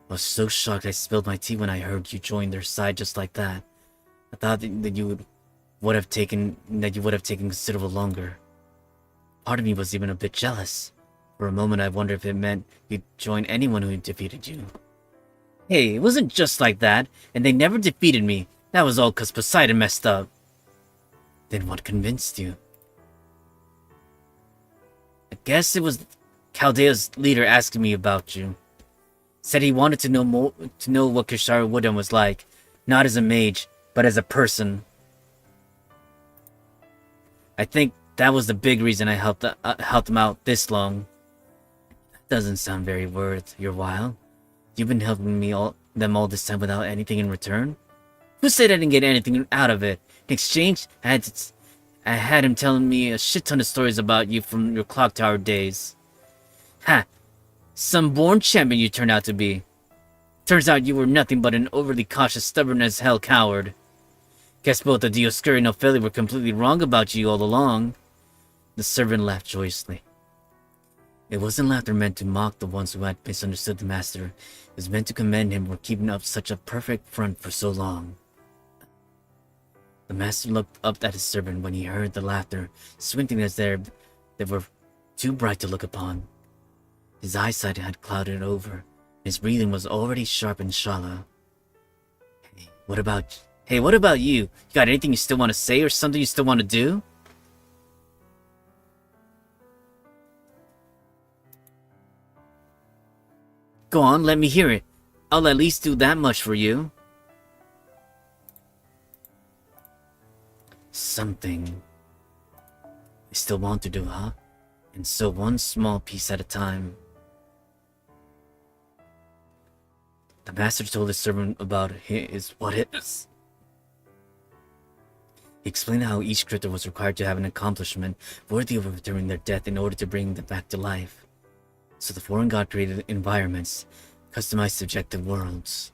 I was so shocked I spilled my tea when I heard you join their side just like that. I thought that you would have taken considerable longer. Part of me was even a bit jealous. For a moment I wondered if it meant you'd join anyone who defeated you. Hey, it wasn't just like that, and they never defeated me. That was all 'cause Poseidon messed up. Then what convinced you? I guess it was Chaldea's leader asking me about you. Said he wanted to know what KIrshtaria Woodham was like, not as a mage, but as a person. I think that was the big reason I helped him out this long. That doesn't sound very worth your while. You've been helping them all this time without anything in return? Who said I didn't get anything out of it? In exchange, I had him telling me a shit ton of stories about you from your clock tower days. Ha! Some born champion you turned out to be. Turns out you were nothing but an overly cautious, stubborn as hell coward. Guess both the Dioscuri and Ophelia were completely wrong about you all along. The servant laughed joyously. It wasn't laughter meant to mock the ones who had misunderstood the master. It was meant to commend him for keeping up such a perfect front for so long. The master looked up at his servant when he heard the laughter, squinting as they were too bright to look upon. His eyesight had clouded over. His breathing was already sharp and shallow. Hey, what about you? You got anything you still want to say or something you still want to do? Go on, let me hear it. I'll at least do that much for you. Something I still want to do, huh? And so one small piece at a time. The master told his servant about what is. He explained how each crypto was required to have an accomplishment worthy of returning their death in order to bring them back to life. So the foreign god created environments, customized subjective worlds.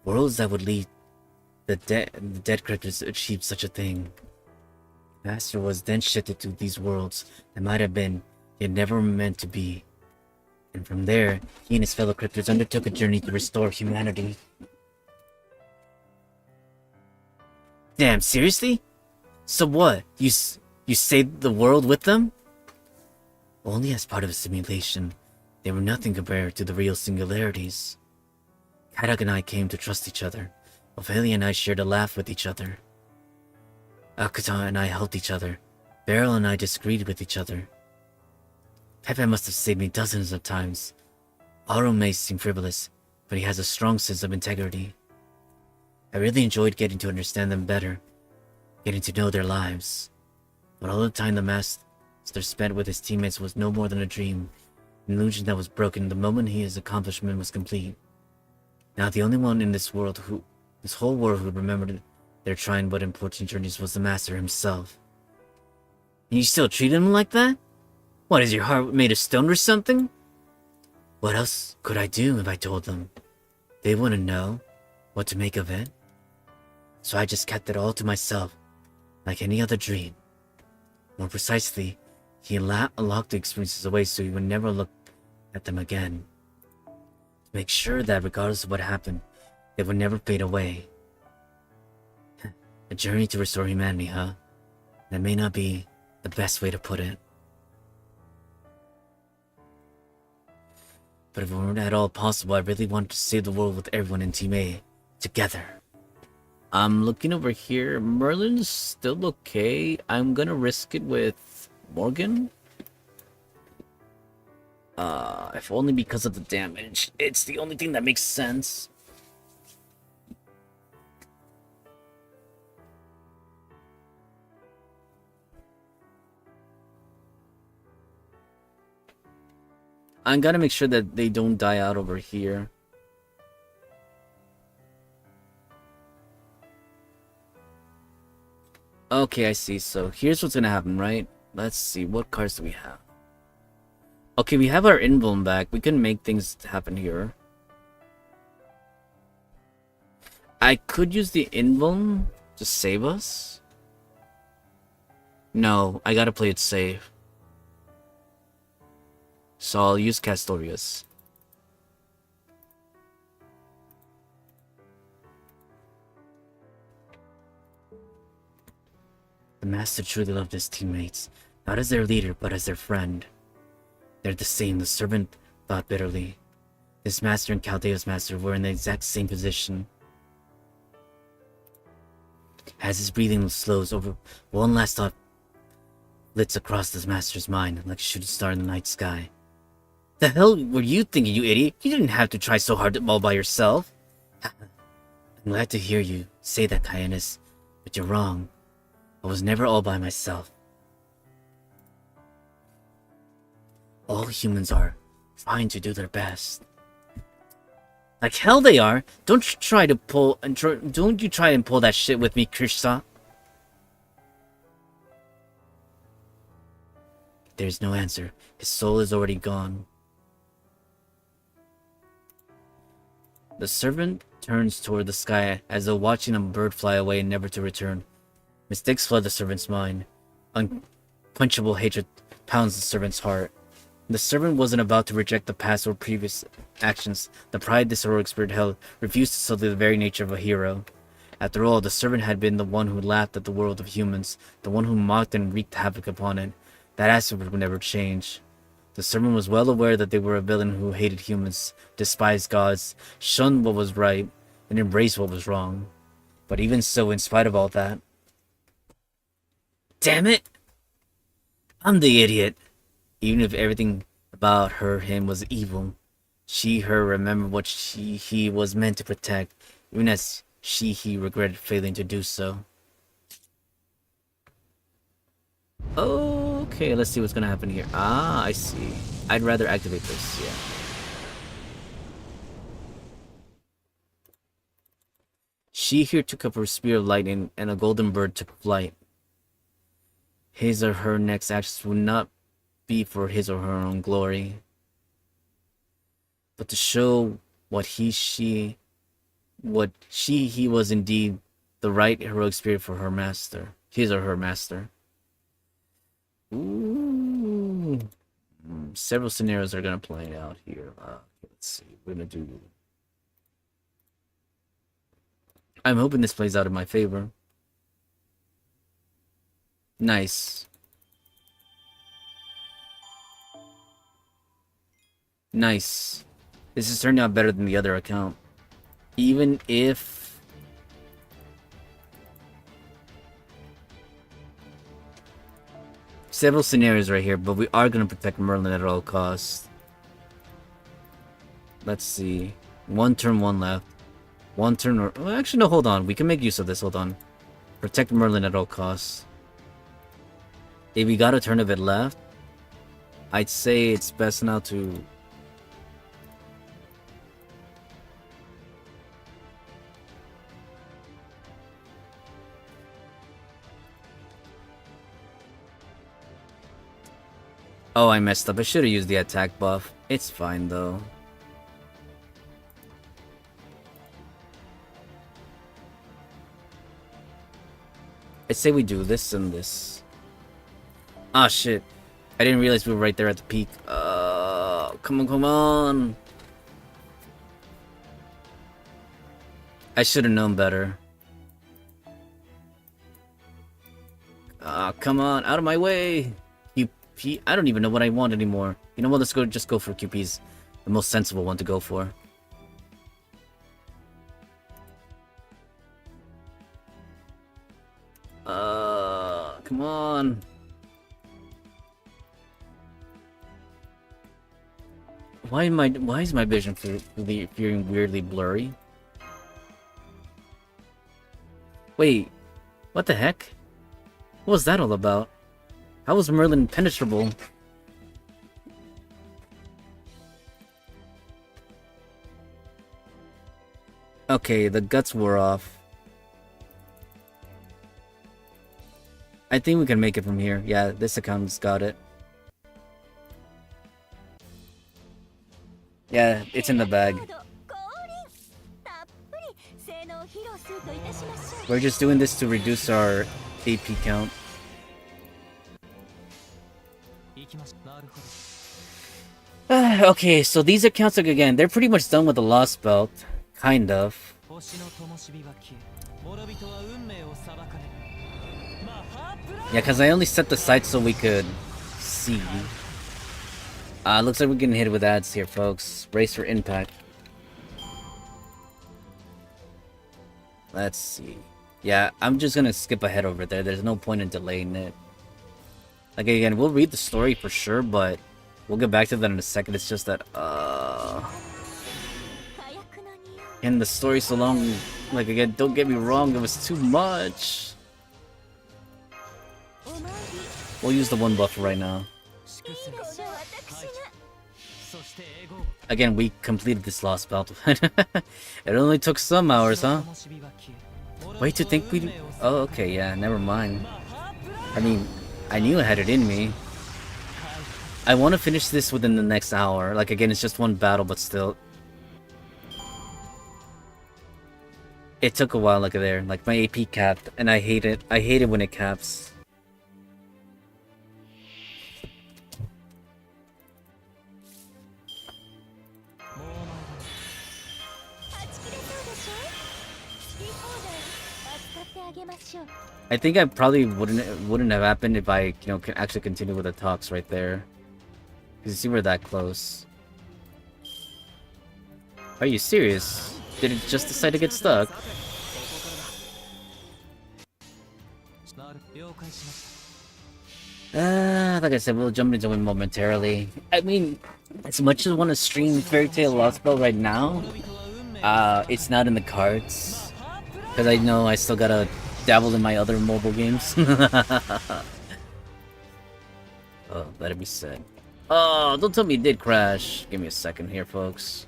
Worlds that would lead the dead cryptos to achieve such a thing. The master was then shifted to these worlds that might have been, yet never were meant to be. And from there, he and his fellow cryptos undertook a journey to restore humanity. Damn, seriously? So what? You saved the world with them? Only as part of a simulation. They were nothing compared to the real singularities. Kadak and I came to trust each other. Ophelia and I shared a laugh with each other. Akuta and I helped each other. Beryl and I disagreed with each other. Pepe must have saved me dozens of times. Aro may seem frivolous, but he has a strong sense of integrity. I really enjoyed getting to understand them better, getting to know their lives. But all the time the master spent with his teammates was no more than a dream, an illusion that was broken the moment his accomplishment was complete. Now the only one in this whole world who remembered their trying but important journeys was the master himself. And you still treat him like that? What, is your heart made of stone or something? What else could I do if I told them? They wouldn't know what to make of it. So I just kept it all to myself, like any other dream. More precisely, he locked the experiences away so he would never look at them again. To make sure that regardless of what happened, they would never fade away. A journey to restore humanity, huh? That may not be the best way to put it. But if it were at all possible, I really wanted to save the world with everyone in Team A, together. I'm looking over here. Merlin's still okay. I'm gonna risk it with Morgan. If only because of the damage. It's the only thing that makes sense. I gotta make sure that they don't die out over here. Okay, I see. So here's what's gonna happen, right? Let's see. What cards do we have? Okay, we have our invuln back. We can make things happen here. I could use the invuln to save us. No, I gotta play it safe. So I'll use Castorius. The master truly loved his teammates, not as their leader, but as their friend. They're the same, the servant thought bitterly. This master and Chaldea's master were in the exact same position. As his breathing slows over, one last thought flits across the master's mind like a shooting star in the night sky. The hell were you thinking, you idiot? You didn't have to try so hard all by yourself. I'm glad to hear you say that, Kyanus, but you're wrong. I was never all by myself. All humans are trying to do their best. Like hell they are. Don't you try and pull that shit with me, Kirshta. There's no answer. His soul is already gone. The servant turns toward the sky as though watching a bird fly away and never to return. Mistakes flood the servant's mind. Unquenchable hatred pounds the servant's heart. The servant wasn't about to reject the past or previous actions. The pride this heroic spirit held refused to sully the very nature of a hero. After all, the servant had been the one who laughed at the world of humans, the one who mocked and wreaked havoc upon it. That aspect would never change. The servant was well aware that they were a villain who hated humans, despised gods, shunned what was right, and embraced what was wrong. But even so, in spite of all that... Damn it! I'm the idiot. Even if everything about him was evil, her remembered what he was meant to protect, even as he regretted failing to do so. Okay, let's see what's gonna happen here. Ah, I see. I'd rather activate this, yeah. She here took up her spear of lightning, and a golden bird took flight. His or her next actions would not be for his or her own glory, but to show what he was indeed the right heroic spirit for her master, his or her master. Ooh. Several scenarios are gonna play out here. Let's see. We're gonna do. I'm hoping this plays out in my favor. Nice. Nice. This is turning out better than the other account. Even if... Several scenarios right here, but we are going to protect Merlin at all costs. Let's see. One turn, one left. One turn or... Well, actually, no, hold on. We can make use of this. Hold on. Protect Merlin at all costs. If we got a turn of it left, I'd say it's best now to... Oh, I messed up. I should have used the attack buff. It's fine, though. I say we do this and this. Ah, shit. I didn't realize we were right there at the peak. Come on, come on. I should have known better. Come on, out of my way. QP, I don't even know what I want anymore. You know what, let's just go for QP's the most sensible one to go for. Come on. Why is my vision feeling weirdly blurry? Wait, what the heck? What was that all about? How was Merlin impenetrable? Okay, the guts wore off. I think we can make it from here. Yeah, this account's got it. Yeah, it's in the bag. We're just doing this to reduce our AP count. Okay, so these accounts, like, again, they're pretty much done with the Lostbelt. Kind of. Yeah, because I only set the sight so we could see. Looks like we're getting hit with ads here, folks. Brace for impact. Let's see. Yeah, I'm just gonna skip ahead over there. There's no point in delaying it. Like, again, we'll read the story for sure, but we'll get back to that in a second. It's just that, and the story so long, like, again, don't get me wrong, it was too much. We'll use the one buffer right now. Again, we completed this Lostbelt. It only took some hours, huh? Wait to think we... Oh, okay, yeah, never mind. I mean, I knew I had it in me. I want to finish this within the next hour. Like, again, it's just one battle, but still. It took a while, like, there. Like, my AP capped, and I hate it. I hate it when it caps. I think I probably wouldn't have happened if I, can actually continue with the talks right there. Because you see, we're that close. Are you serious? Did it just decide to get stuck? Like I said, we'll jump into it momentarily. I mean, as much as I want to stream Fairy Tail Lostbelt right now, it's not in the cards. Because I know I still gotta dabble in my other mobile games. Oh, let it be said. Oh, don't tell me it did crash. Give me a second here, folks.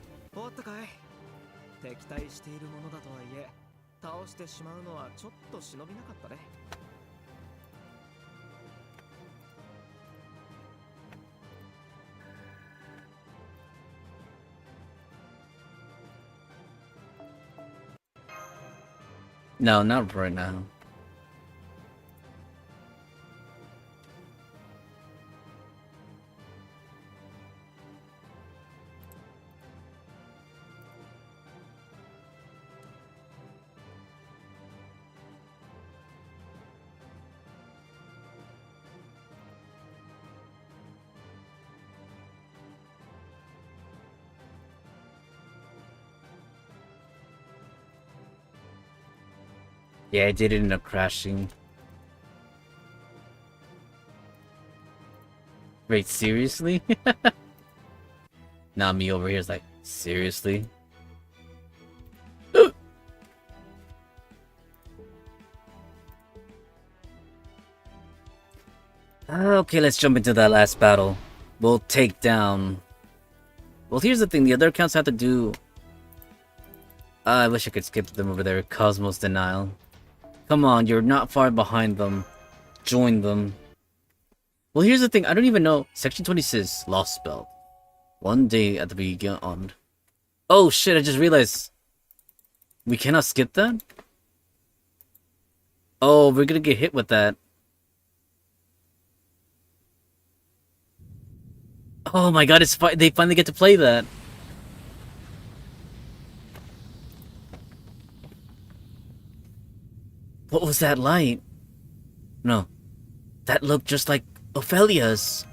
No, not right now. Yeah, it did end up crashing. Wait, seriously? Now me over here is like, seriously? Okay, let's jump into that last battle. We'll take down... Well, here's the thing. The other accounts have to do... I wish I could skip them over there. Cosmos Denial. Come on, you're not far behind them. Join them. Well, here's the thing. I don't even know. Section 26, Lostbelt. One day at the beyond. Oh, shit, I just realized. We cannot skip that? Oh, we're gonna get hit with that. Oh my god, they finally get to play that. What was that light? No, that looked just like Ophelia's.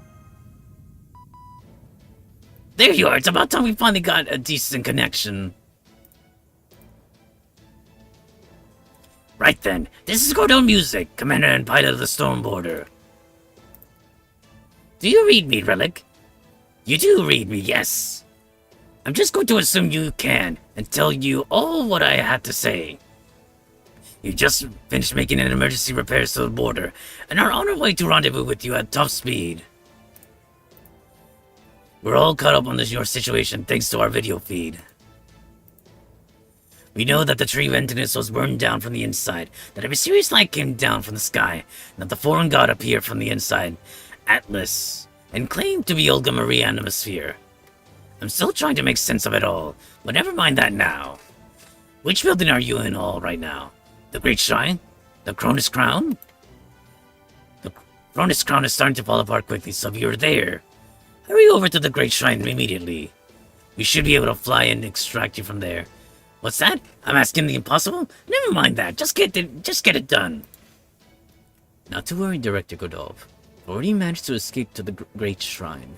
There you are. It's about time we finally got a decent connection. Right then, this is Cordon Music, Commander and Pilot of the Storm Border. Do you read me, Relic? You do read me, yes. I'm just going to assume you can and tell you all what I had to say. You just finished making an emergency repairs to the border and are on our way to rendezvous with you at top speed. We're all caught up on your situation thanks to our video feed. We know that the tree Ventinus was burned down from the inside, that a mysterious light came down from the sky, and that the foreign god appeared from the inside, Atlas, and claimed to be Olga Maria Animosphere. I'm still trying to make sense of it all, but never mind that now. Which building are you in all right now? The Great Shrine? The Cronus Crown? The Cronus Crown is starting to fall apart quickly, so if you're there, hurry over to the Great Shrine immediately. We should be able to fly and extract you from there. What's that? I'm asking the impossible? Never mind that. Just get it done. Not to worry, Director Godov. We've already managed to escape to the Great Shrine.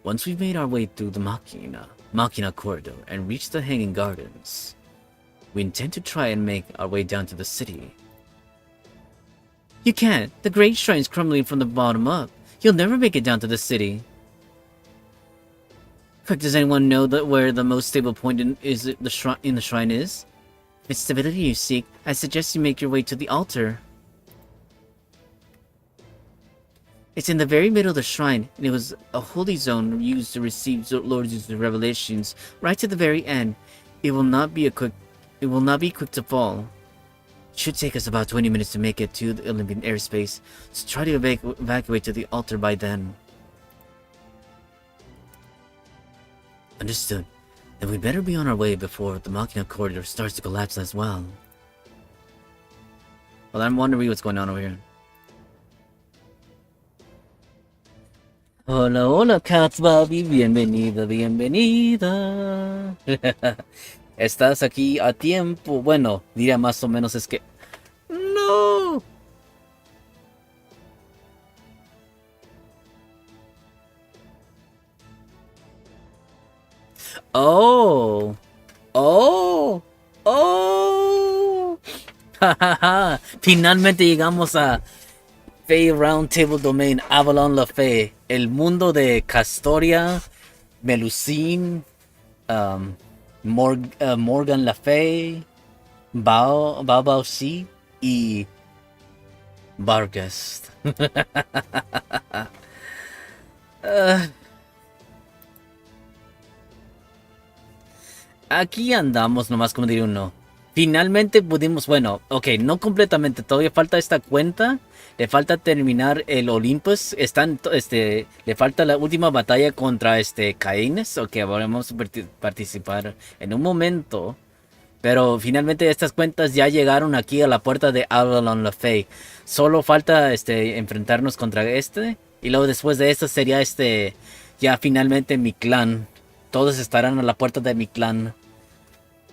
Once we've made our way through the Machina corridor and reached the Hanging Gardens, we intend to try and make our way down to the city. You can't. The Great Shrine's crumbling from the bottom up. You'll never make it down to the city. Quick, does anyone know where the most stable point in the shrine is? If it's stability you seek, I suggest you make your way to the altar. It's in the very middle of the shrine, and it was a holy zone used to receive Lord Zeus' revelations. Right to the very end, it will not be quick to fall. It should take us about 20 minutes to make it to the Olympian airspace, so try to evacuate to the altar by then. Understood. Then we better be on our way before the Machina corridor starts to collapse as well. Well, I'm wondering what's going on over here. Hola, hola, Cats Bobby. Bienvenida, bienvenida. Estás aquí a tiempo. Bueno, diría más o menos es que... ¡No! Oh. Oh. Oh. Finalmente llegamos a Fey Roundtable Domain Avalon La Fe. El mundo de Castoria, Melusine, Morgan La Fe, Bao Si y Vargas. Aquí andamos nomás, como diría uno. Finalmente pudimos, bueno, ok, no completamente, todavía falta esta cuenta. Le falta terminar el Olympus. Le falta la última batalla contra Caines. Ok, vamos a participar en un momento. Pero finalmente estas cuentas ya llegaron aquí a la puerta de Avalon La Fe. Solo falta enfrentarnos contra y luego después de esto sería ya finalmente mi clan. Todos estarán a la puerta de mi clan.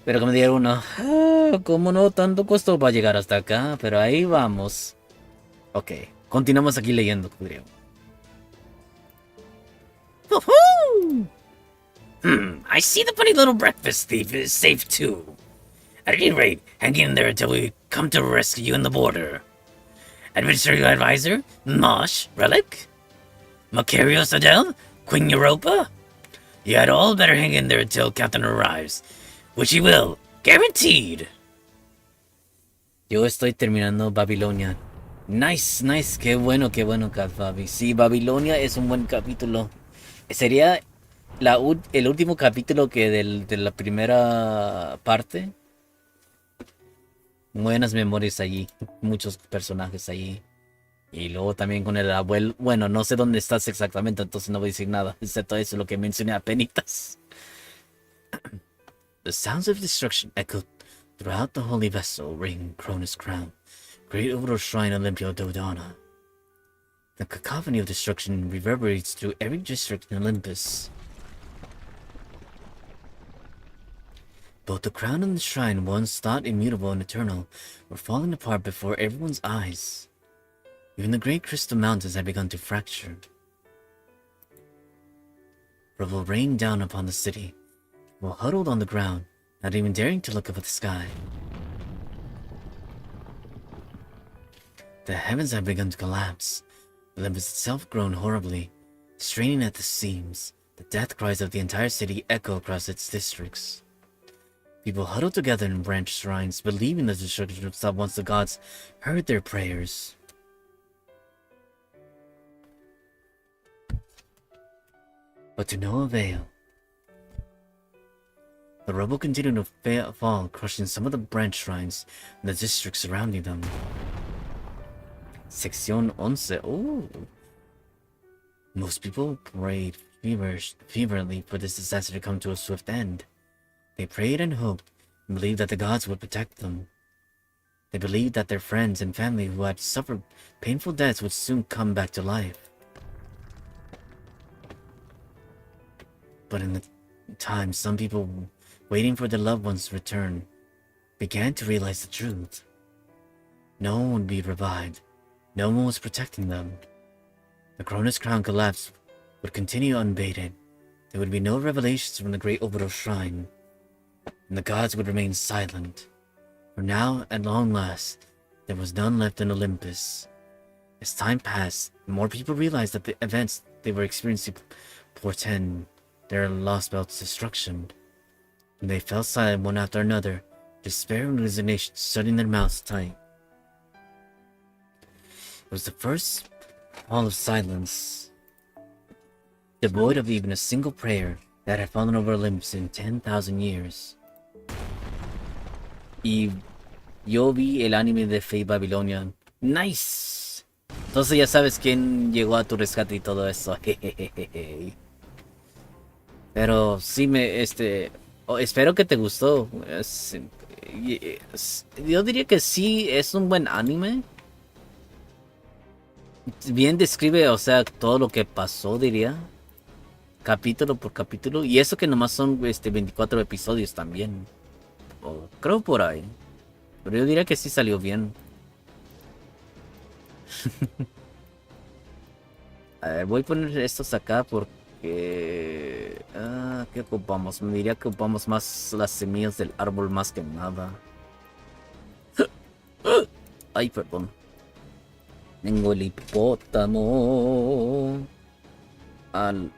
Pero como diría uno, ¿cómo no? Tanto costó para llegar hasta acá, pero ahí vamos. Ok, continuamos aquí leyendo, creo. I see the funny little breakfast thief is safe too. At any rate, hang in there until we come to rescue you in the border. Administrative Advisor, Mosh, Relic, Macarios Adele, Queen Europa. You had all better hang in there until Captain arrives, which he will, guaranteed. Yo estoy terminando Babilonia. Nice, nice, qué bueno, Cat Fabi. Sí, Babilonia es un buen capítulo. Sería el último capítulo de la primera parte. Buenas memorias allí, muchos personajes allí. Y luego también con el abuelo. Bueno, no sé dónde estás exactamente, entonces no voy a decir nada, excepto eso, lo que mencioné apenitas. The sounds of destruction echoed throughout the holy vessel ring Cronus Crown. Great Orbital Shrine Olympia Dodana. The cacophony of destruction reverberates through every district in Olympus. Both the crown and the shrine, once thought immutable and eternal, were falling apart before everyone's eyes. Even the great crystal mountains had begun to fracture. Rubble rained down upon the city, while huddled on the ground, not even daring to look up at the sky. The heavens had begun to collapse, Olympus itself groaned horribly, straining at the seams. The death cries of the entire city echo across its districts. People huddled together in branch shrines, believing the destruction would stop once the gods heard their prayers. But to no avail. The rubble continued to fall, crushing some of the branch shrines and the districts surrounding them. Sección 11. Oh. Most people prayed fervently for this disaster to come to a swift end. They prayed and hoped and believed that the gods would protect them. They believed that their friends and family who had suffered painful deaths would soon come back to life. But in the time, some people waiting for their loved ones' return began to realize the truth. No one would be revived. No one was protecting them. The Cronus crown collapse would continue unabated. There would be no revelations from the great orbital shrine, and the gods would remain silent. For now, at long last, there was none left in Olympus. As time passed, more people realized that the events they were experiencing portend their Lostbelt's destruction. And they fell silent one after another, despair and resignation shutting their mouths tight. It was the first fall of silence, devoid of even a single prayer that had fallen over Olympus in 10,000 years. Y yo vi el anime de Fate Babylonian. Nice. Entonces ya sabes quién llegó a tu rescate y todo eso. Pero sí espero que te gustó. Yo diría que sí es un buen anime. Bien describe, o sea, todo lo que pasó, diría. Capítulo por capítulo. Y eso que nomás son 24 episodios también. O creo por ahí. Pero yo diría que sí salió bien. A ver, voy a poner estos acá porque... ¿qué ocupamos? Me diría que ocupamos más las semillas del árbol más que nada. Ay, perdón. Tengo el hipopótamo.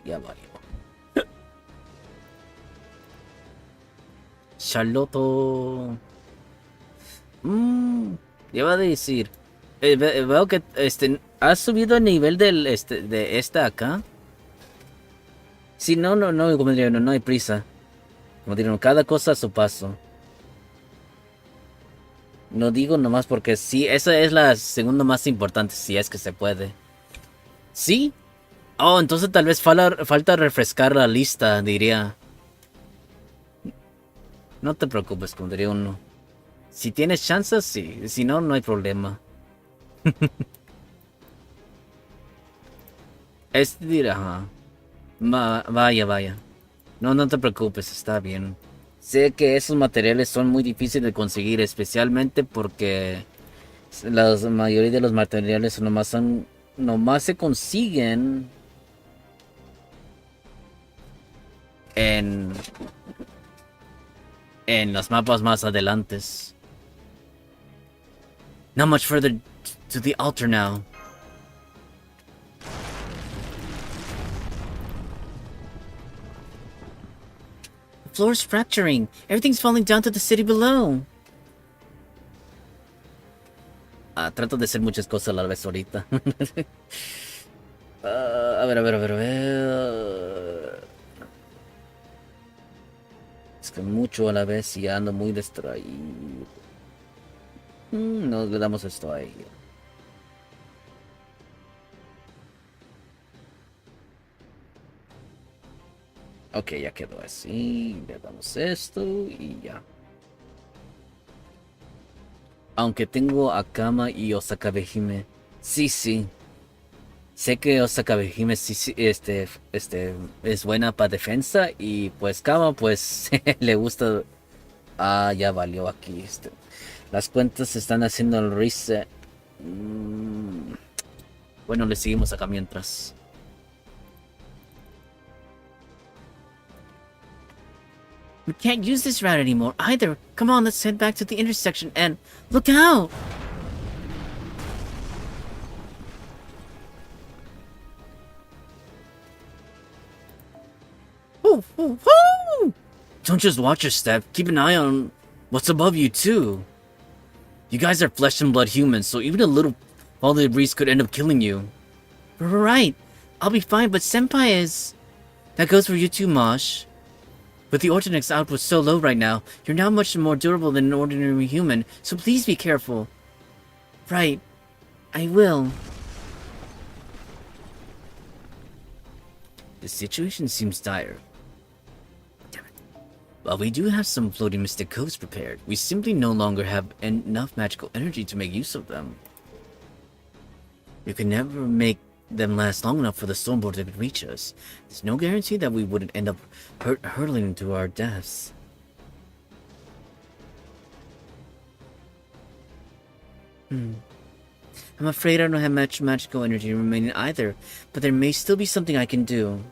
Ya valió. Charlotte. Iba a decir. Veo que has subido el nivel de esta acá. Sí, no, como diría, no hay prisa. Como diría, cada cosa a su paso. No digo nomás porque sí, esa es la segunda más importante, si es que se puede. ¿Sí? Oh, entonces tal vez falta refrescar la lista, diría. No te preocupes, como diría uno. Si tienes chances, sí. Si no, no hay problema. Dirá, ajá. Vaya. No te preocupes, está bien. Sé que esos materiales son muy difíciles de conseguir, especialmente porque la mayoría de los materiales nomás se consiguen en los mapas más adelantes. Not much further to the altar now. The floor is fracturing. Everything's falling down to the city below. Trato de hacer muchas cosas a la vez ahorita. A ver. Es que mucho a la vez y ando muy distraído. Nos le damos esto ahí. Ok, ya quedó así. Le damos esto y ya. Aunque tengo a Kama y Osaka Behime. Sí, sí. Sé que Osaka Behime sí, sí, es buena para defensa y pues Kama pues le gusta. Ah, ya valió aquí. Las cuentas se están haciendo el reset. Bueno, le seguimos acá mientras. We can't use this route anymore either. Come on, let's head back to the intersection and look out! Woo, woo, woo! Don't just watch your step. Keep an eye on what's above you too. You guys are flesh and blood humans, so even a little fall debris could end up killing you. Right. I'll be fine, but Senpai is... That goes for you too, Mosh. With the Ortonex output so low right now, you're now much more durable than an ordinary human, so please be careful. Right. I will. The situation seems dire. Damn it. While we do have some floating mystic codes prepared, we simply no longer have enough magical energy to make use of them. You can never make them last long enough for the stormboard to reach us. There's no guarantee that we wouldn't end up hurtling into our deaths. I'm afraid I don't have much magical energy remaining either, but there may still be something I can do.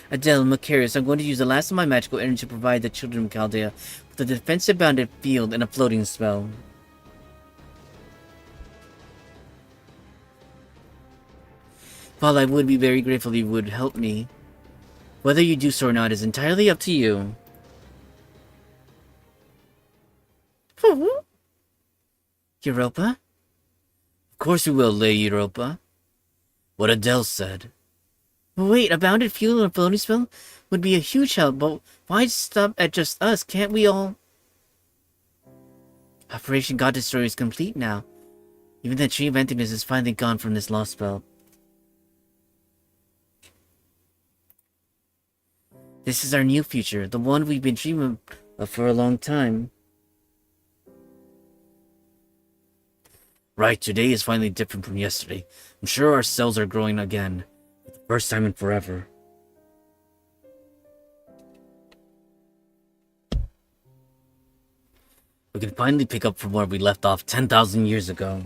Adele, Macarius, I'm going to use the last of my magical energy to provide the children of Chaldea with a defensive bounded field and a floating spell. While I would be very grateful if you would help me, whether you do so or not is entirely up to you. Europa? Of course we will, Lay Europa. What Adele said. Wait, a bounded field and a floating spell would be a huge help, but why stop at just us? Can't we all... Operation God Destroyer is complete now. Even the tree of emptiness is finally gone from this Lostbelt. This is our new future, the one we've been dreaming of for a long time. Right, today is finally different from yesterday. I'm sure our cells are growing again. For the first time in forever. We can finally pick up from where we left off 10,000 years ago.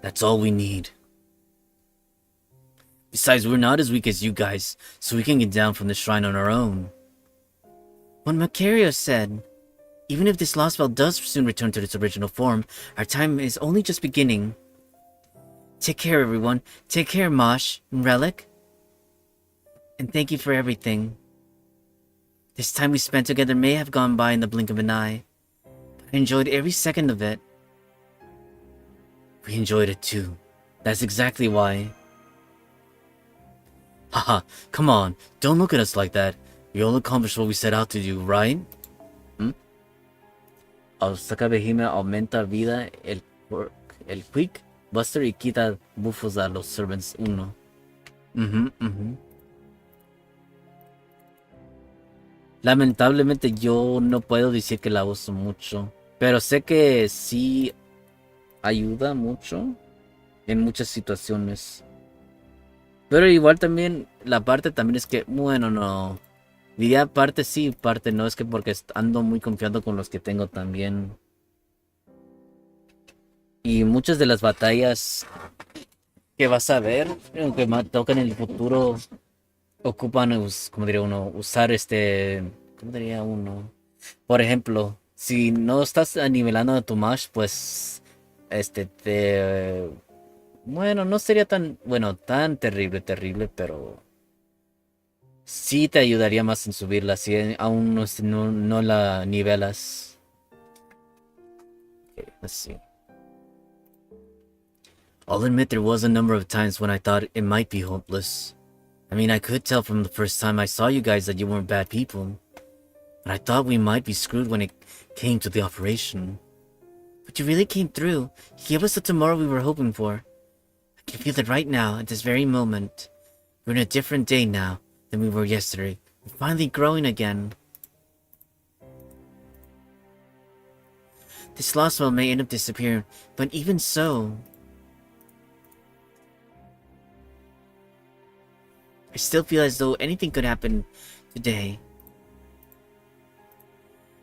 That's all we need. Besides, we're not as weak as you guys, so we can get down from the shrine on our own. What Macario said, even if this Lostbelt does soon return to its original form, our time is only just beginning. Take care, everyone. Take care, Mosh and Relic. And thank you for everything. This time we spent together may have gone by in the blink of an eye, but I enjoyed every second of it. We enjoyed it too. That's exactly why. Haha, come on, don't look at us like that. We all accomplished what we set out to do, right? Osaka Behime aumenta vida el Quick Buster y quita buffos a los Servants 1. Lamentablemente yo no puedo decir que la uso mucho, pero sé que sí ayuda mucho en muchas situaciones. Pero igual también, la parte también es que, bueno, no. Diría parte sí, parte no. Es que porque ando muy confiado con los que tengo también. Y muchas de las batallas que vas a ver, que me tocan en el futuro, ocupan, como diría uno, usar ¿cómo diría uno? Por ejemplo, si no estás nivelando a tu mash, pues, bueno, no sería tan, bueno, tan terrible, pero sí te ayudaría más en subirla si aún no la nivelas. Okay, let's see. I'll admit there was a number of times when I thought it might be hopeless. I mean, I could tell from the first time I saw you guys that you weren't bad people. And I thought we might be screwed when it came to the operation. But you really came through. You gave us the tomorrow we were hoping for. I can feel it right now, at this very moment. We're in a different day now than we were yesterday. We're finally growing again. This Lostbelt may end up disappearing, but even so, I still feel as though anything could happen today.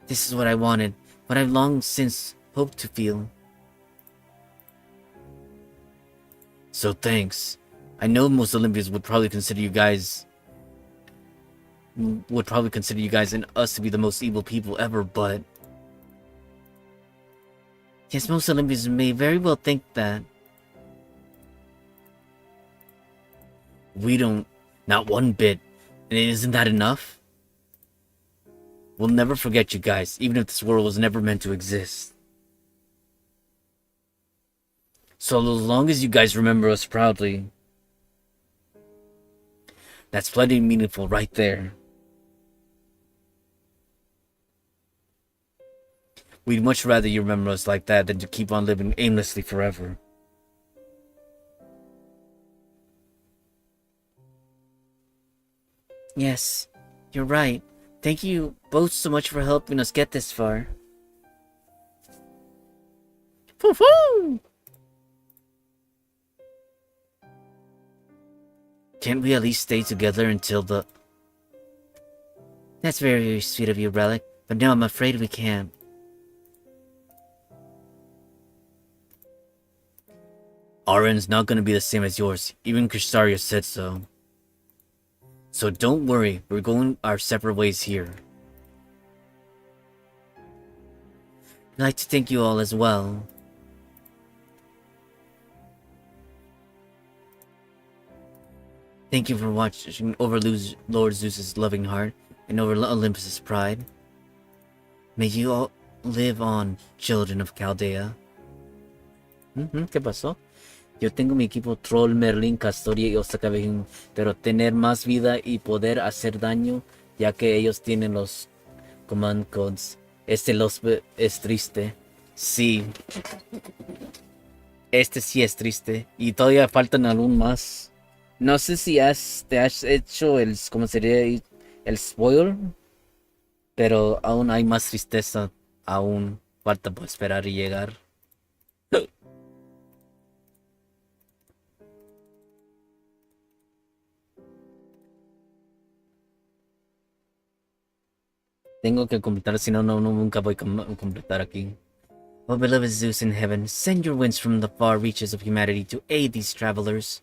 This is what I wanted, what I've long since hoped to feel. So thanks. I know most Olympians would probably consider you guys and us to be the most evil people ever, but yes, most Olympians may very well think that. We don't. Not one bit. And isn't that enough? We'll never forget you guys, even if this world was never meant to exist. So as long as you guys remember us proudly, that's plenty meaningful right there. We'd much rather you remember us like that than to keep on living aimlessly forever. Yes, you're right. Thank you both so much for helping us get this far. Woo-hoo! Can't we at least stay together until the... That's very, very sweet of you, Relic, but no, I'm afraid we can't. Our end's not gonna be the same as yours. Even KIrshtaria said so. So don't worry, we're going our separate ways here. I'd like to thank you all as well. Thank you for watching over Lord Zeus's loving heart and over Olympus's pride. May you all live on, children of Chaldea. ¿Qué pasó? Yo tengo mi equipo Troll, Merlin, Castoria y Osakabehin, pero tener más vida y poder hacer daño, ya que ellos tienen los command codes. Lostbelt es triste. Sí. Sí es triste. Y todavía faltan aún más. No sé si te has hecho ¿cómo sería? El spoiler. Pero aún hay más tristeza. Aún falta por esperar y llegar. Tengo que completar, si no, nunca voy a completar aquí. Oh, beloved Zeus in heaven, send your winds from the far reaches of humanity to aid these travelers,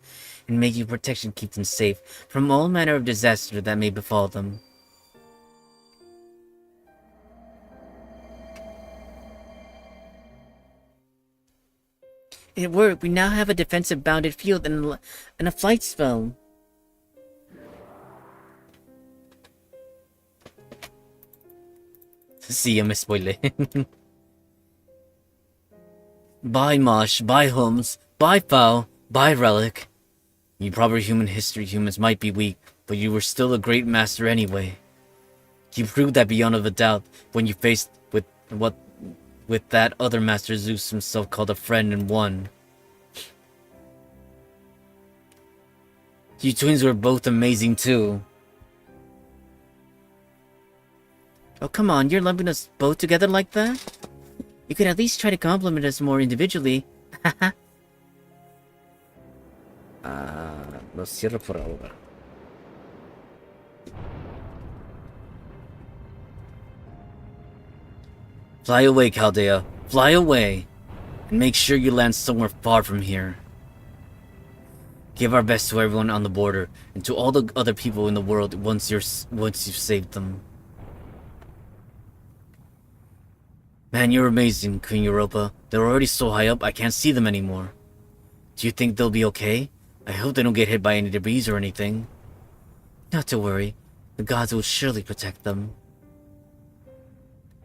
and may your protection keep them safe from all manner of disaster that may befall them. It worked. We now have a defensive bounded field and a flight spell. Sí, ya me spoilé. Bye Mosh, bye Holmes, bye Fowl, bye Relic. You proper human history humans might be weak, but you were still a great master anyway. You proved that beyond a doubt when you faced with that other master Zeus himself called a friend and won. You twins were both amazing too. Oh, come on, you're lumping us both together like that? You could at least try to compliment us more individually. Lo cierro por ahora. Fly away, Chaldea. Fly away. And make sure you land somewhere far from here. Give our best to everyone on the border, and to all the other people in the world once you've saved them. Man, you're amazing, Queen Europa. They're already so high up, I can't see them anymore. Do you think they'll be okay? I hope they don't get hit by any debris or anything. Not to worry. The gods will surely protect them.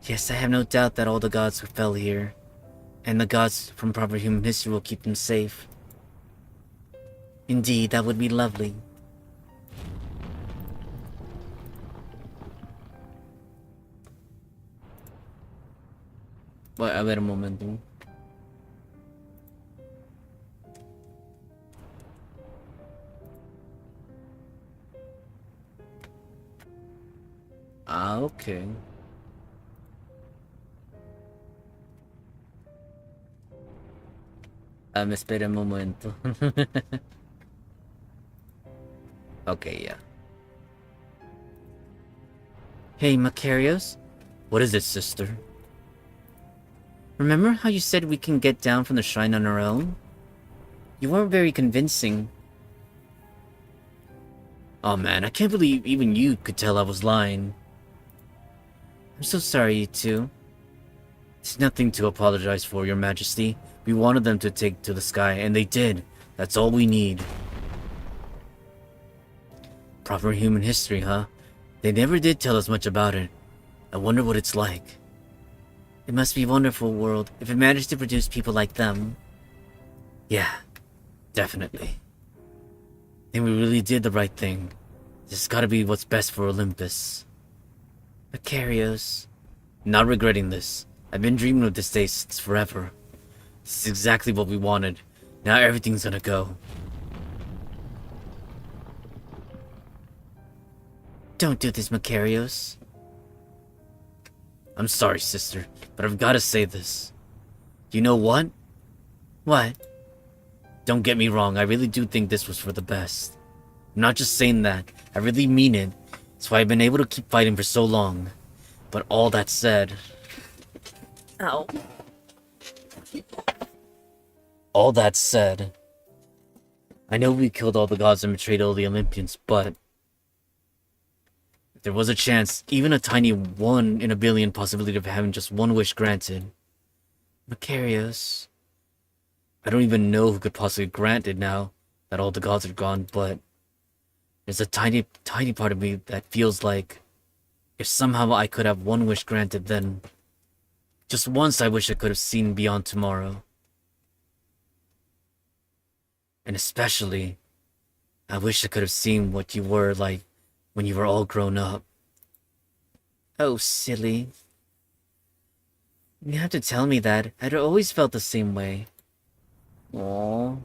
Yes, I have no doubt that all the gods who fell here, and the gods from proper human history will keep them safe. Indeed, that would be lovely. A ver un momento. Ah, okay. Me espera un momento. Okay, yeah. Hey, Macarios? What is it, sister? Remember how you said we can get down from the shrine on our own? You weren't very convincing. Oh man, I can't believe even you could tell I was lying. I'm so sorry, you two. It's nothing to apologize for, Your Majesty. We wanted them to take to the sky, and they did. That's all we need. Proper human history, huh? They never did tell us much about it. I wonder what it's like. It must be a wonderful world if it managed to produce people like them. Yeah, definitely. Then we really did the right thing. This has gotta be what's best for Olympus. Macarios. Not regretting this. I've been dreaming of this day since forever. This is exactly what we wanted. Now everything's gonna go. Don't do this, Macarios. I'm sorry, sister, but I've gotta say this. You know what? What? Don't get me wrong, I really do think this was for the best. I'm not just saying that, I really mean it. That's why I've been able to keep fighting for so long. But all that said... Ow. All that said... I know we killed all the gods and betrayed all the Olympians, but... if there was a chance, even a tiny 1 in a billion possibility of having just one wish granted... Macarios... I don't even know who could possibly grant it now that all the gods are gone, but... there's a tiny part of me that feels like... if somehow I could have one wish granted, then... just once I wish I could have seen beyond tomorrow. And especially... I wish I could have seen what you were like when you were all grown up. Oh, silly. You have to tell me that. I'd always felt the same way. Aww.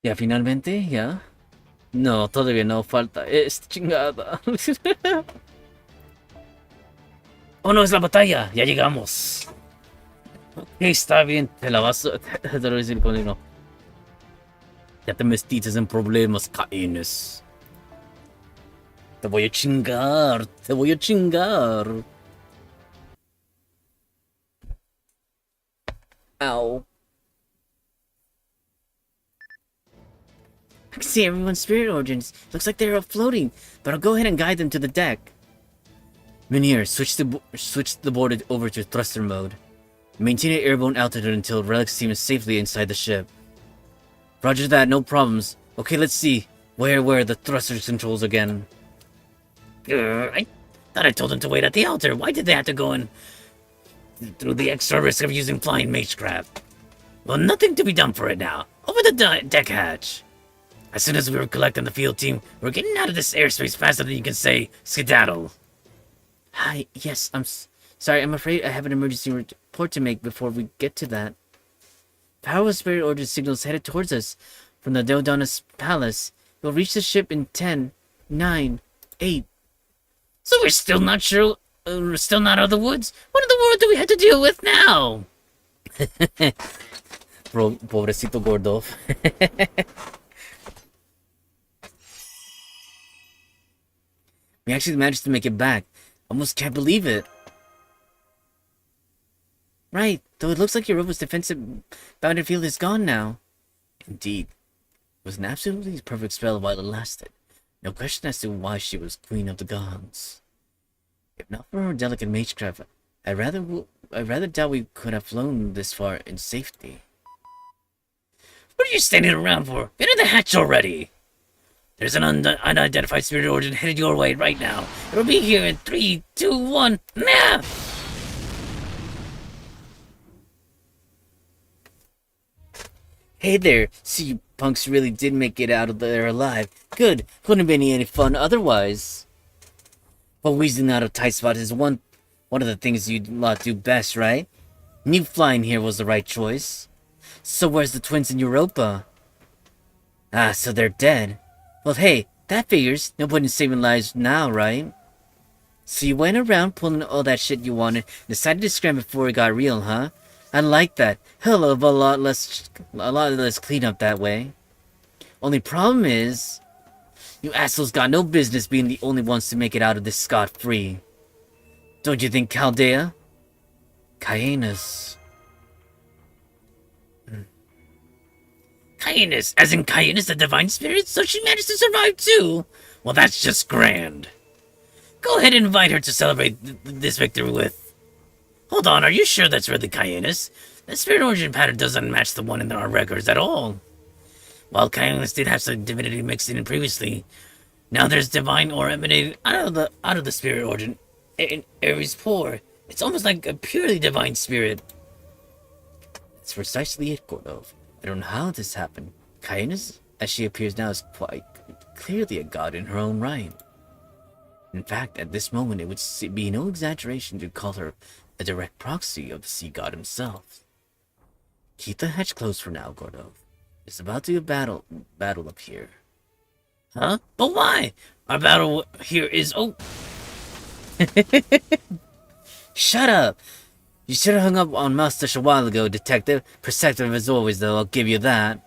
Ya, finalmente, ya. No, todavía no, falta. Es chingada. ¡Oh, no, es la batalla! ¡Ya llegamos! Está bien, te la vas a... te lo voy a decir conmigo. Ya te metiste en problemas, Caínes. Te voy a chingar, te voy a chingar. Ow. I can see everyone's spirit origins. Looks like they're floating, but I'll go ahead and guide them to the deck. Minier, switch the board over to thruster mode. Maintain an airborne altitude until relics seem safely inside the ship. Roger that, no problems. Okay, let's see. Where are the thruster controls again? I thought I told them to wait at the altar. Why did they have to go in through the extra risk of using flying magecraft? Well, nothing to be done for it now. Over the deck hatch. As soon as we were collecting the field team, we're getting out of this airspace faster than you can say skedaddle. Hi, yes, sorry, I'm afraid I have an emergency report to make before we get to that. Power of Spirit Origin signals headed towards us from the Dodonis Palace. We'll reach the ship in 10, 9, 8. So we're still not sure, we're still not out of the woods? What in the world do we have to deal with now? Pobrecito Gordov. We actually managed to make it back. Almost can't believe it. Right, though it looks like Europa's defensive boundary field is gone now. Indeed. It was an absolutely perfect spell while it lasted. No question as to why she was Queen of the Gods. If not for her delicate magecraft, I rather doubt we could have flown this far in safety. What are you standing around for? Get in the hatch already! There's an unidentified spirit origin headed your way right now. It'll be here in 3, 2, 1, now! Hey there, so you punks really did make it out of there alive. Good, couldn't have been any fun otherwise. But wheezing out of tight spots is one of the things you lot do best, right? Knew flying here was the right choice. So where's the twins in Europa? Ah, so they're dead. Well, hey, that figures. No point in saving lives now, right? So you went around pulling all that shit you wanted, decided to scram before it got real, huh? I like that. Hell of a lot less cleanup that way. Only problem is, you assholes got no business being the only ones to make it out of this scot-free. Don't you think, Chaldea? Caenus. Caenus, as in Caenus the Divine Spirit, so she managed to survive too? Well, that's just grand. Go ahead and invite her to celebrate this victory with... Hold on, are you sure that's really Caenus? The spirit origin pattern doesn't match the one in our records at all. While Caenus did have some divinity mixed in previously, now there's divine or emanated out of the spirit origin in Ares' pore. It's almost like a purely divine spirit. That's precisely it, Gordov. I don't know how this happened. Caenus, as she appears now, is quite clearly a god in her own right. In fact, at this moment, it would be no exaggeration to call her a direct proxy of the sea god himself. Keep the hatch closed for now, Gordov. It's about to be a battle up here. Huh? But why? Our battle here is... Oh! Shut up! You should have hung up on Mustache a while ago, Detective. Perceptive as always, though, I'll give you that.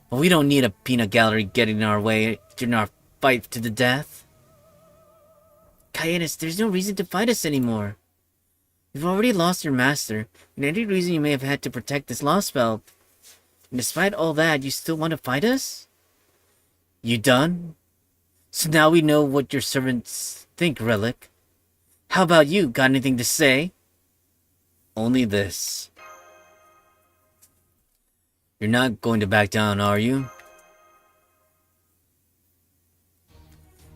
But we don't need a peanut gallery getting in our way during our fight to the death. Caenus, there's no reason to fight us anymore. You've already lost your master, and any reason you may have had to protect this Lostbelt. And despite all that, you still want to fight us? You done? So now we know what your servants think, Relic. How about you? Got anything to say? Only this. You're not going to back down, are you?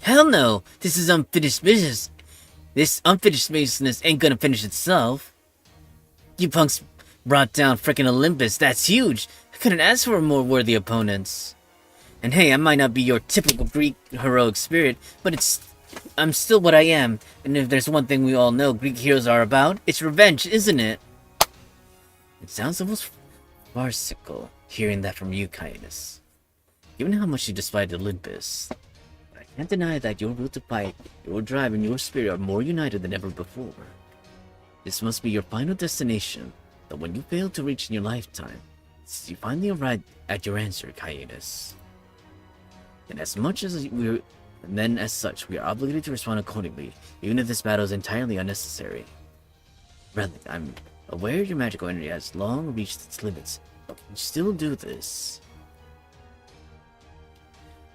Hell no! This is unfinished business. This unfinished business ain't gonna finish itself. You punks brought down frickin' Olympus. That's huge. I couldn't ask for more worthy opponents. And hey, I might not be your typical Greek heroic spirit, but I'm still what I am. And if there's one thing we all know Greek heroes are about, it's revenge, isn't it? It sounds almost farcical, hearing that from you, Caenus. Given how much you despise Olympus, I can't deny that your will to fight, your drive, and your spirit are more united than ever before. This must be your final destination, the one you failed to reach in your lifetime, since you finally arrived at your answer, Caenus. And as such, we are obligated to respond accordingly, even if this battle is entirely unnecessary. Relic, I'm aware your magical energy has long reached its limits, but can you still do this?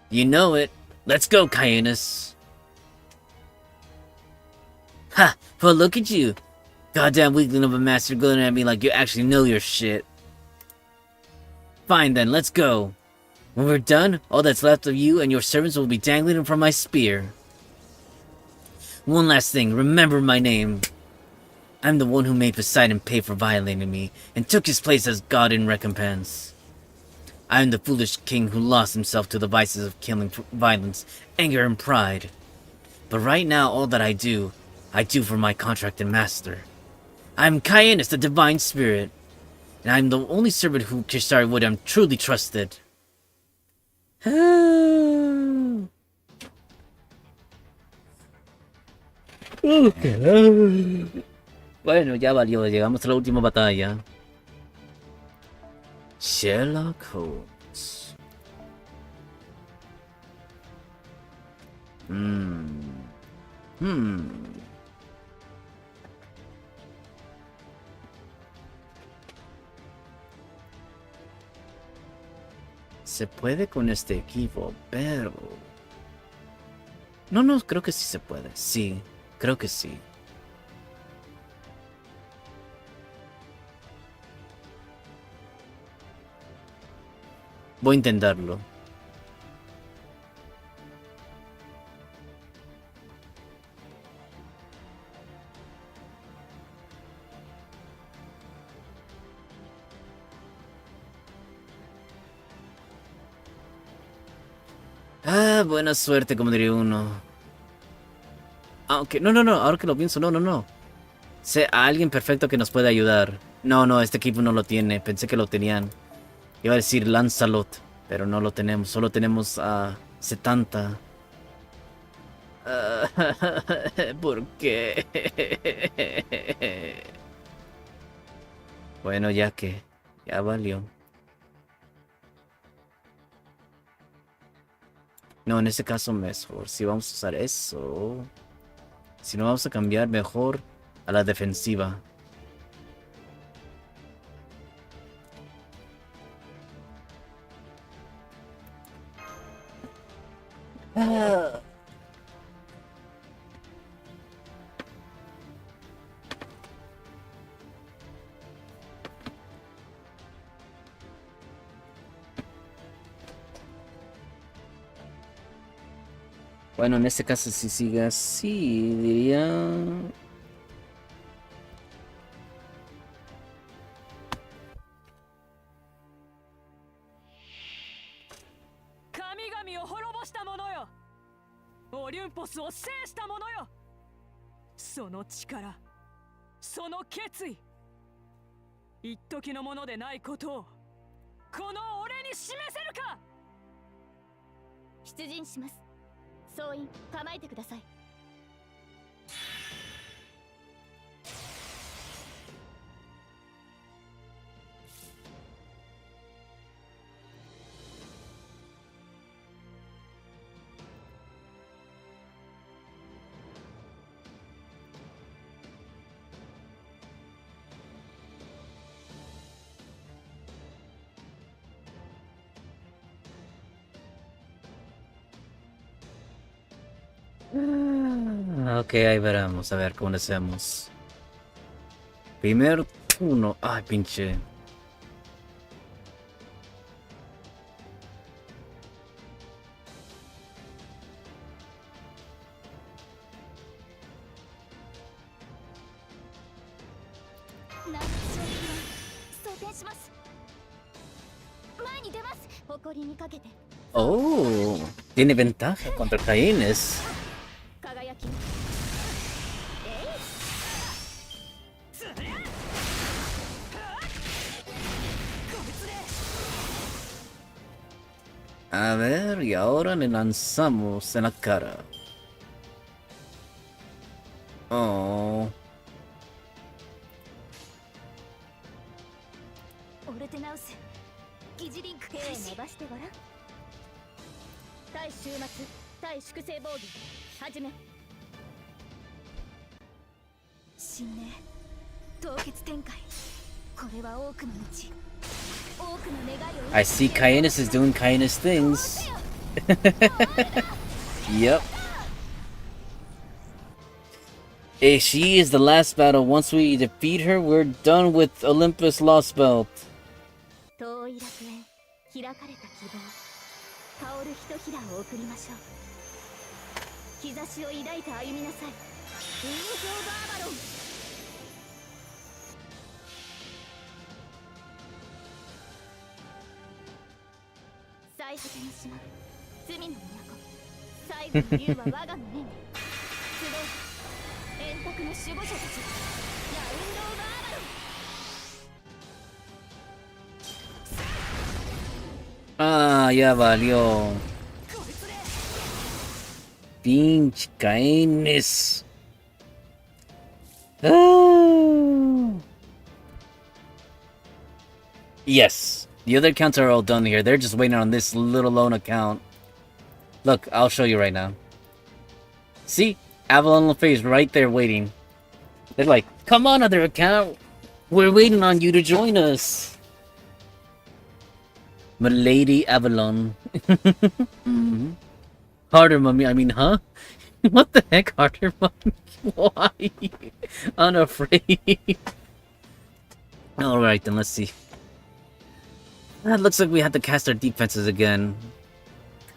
You know it. Let's go, Caenus. Ha! Well, look at you. Goddamn weakling of a master glaring at me like you actually know your shit. Fine then, let's go. When we're done, all that's left of you and your servants will be dangling from my spear. One last thing, remember my name. I'm the one who made Poseidon pay for violating me, and took his place as god in recompense. I am the foolish king who lost himself to the vices of killing, violence, anger, and pride. But right now, all that I do for my contracted master. I am Caenus, the divine spirit, and I am the only servant who KIrshtaria would have truly trusted. Bueno, ya valió, llegamos a la última batalla. Sherlock Holmes. Se puede con este equipo, pero... No, creo que sí se puede. Sí, creo que sí. Voy a intentarlo. Ah, buena suerte, como diría uno. Aunque, no, ahora que lo pienso, no. Sé a alguien perfecto que nos puede ayudar. No, este equipo no lo tiene, pensé que lo tenían. Iba a decir Lancelot, pero no lo tenemos, solo tenemos a Setanta. ¿Por qué? Bueno, ya valió. No, en este caso mejor. Si vamos a usar eso. Si no, vamos a cambiar mejor a la defensiva. Bueno, en este caso, si sigue así, diría. Olympus を制した者よ。その力、その決意、一時のものでないことをこの俺に示せるか。出陣します。総員構えてください。Ok, ahí veremos, a ver cómo le hacemos. Primer uno. Ay, pinche. Oh, tiene ventaja contra Caínes. A ver, y ahora le lanzamos en la cara. Oh. I see Cainus is doing Cainus things. Yep. If she is the last battle. Once we defeat her, we're done with Olympus Lostbelt. Ah, ya valió. Pinche Cainus. Ah. Yes. The other accounts are all done here. They're just waiting on this little lone account. Look, I'll show you right now. See? Avalon LaFay's right there waiting. They're like, come on, other account. We're waiting on you to join us. Milady Avalon. Harder, mummy. I mean, huh? What the heck, harder, mummy? Why? Unafraid. Alright, then let's see. It looks like we have to cast our defenses again.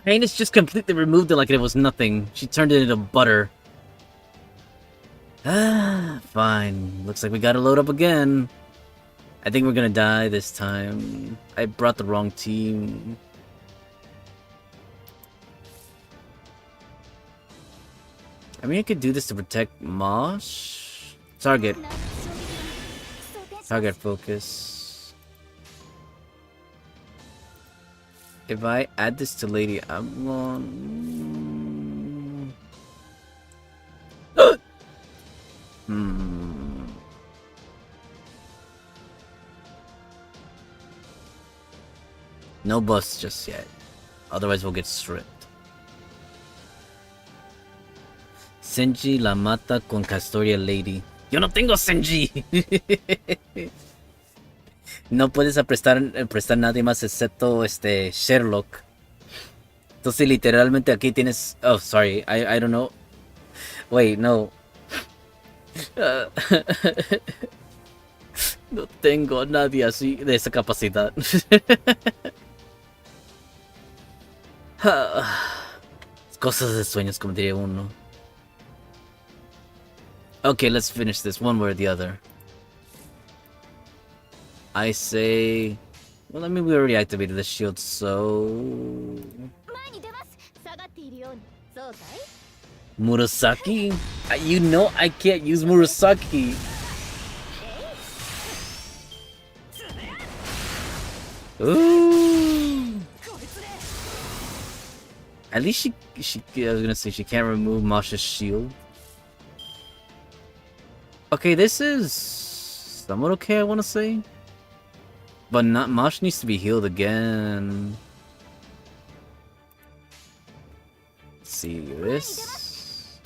Cainus just completely removed it like it was nothing. She turned it into butter. Ah, fine. Looks like we gotta load up again. I think we're gonna die this time. I brought the wrong team. I mean, I could do this to protect Mosh. Target. Target focus. If I add this to Lady, I'm going... No buffs just yet. Otherwise we'll get stripped. Senji la mata con Castoria Lady. Yo no tengo Senji. No puedes prestar nadie más excepto Sherlock. Entonces literalmente aquí tienes... Oh, sorry. I don't know. Wait, no. No tengo a nadie así de esa capacidad. Cosas de sueños, como diría uno. Okay, let's finish this one way or the other. I say... Well, I mean, we already activated the shield, so... Murasaki? You know I can't use Murasaki. Ooh. At least I was gonna say she can't remove Masha's shield. Okay, this is somewhat okay, I wanna say. But not Mosh needs to be healed again. Let's see this.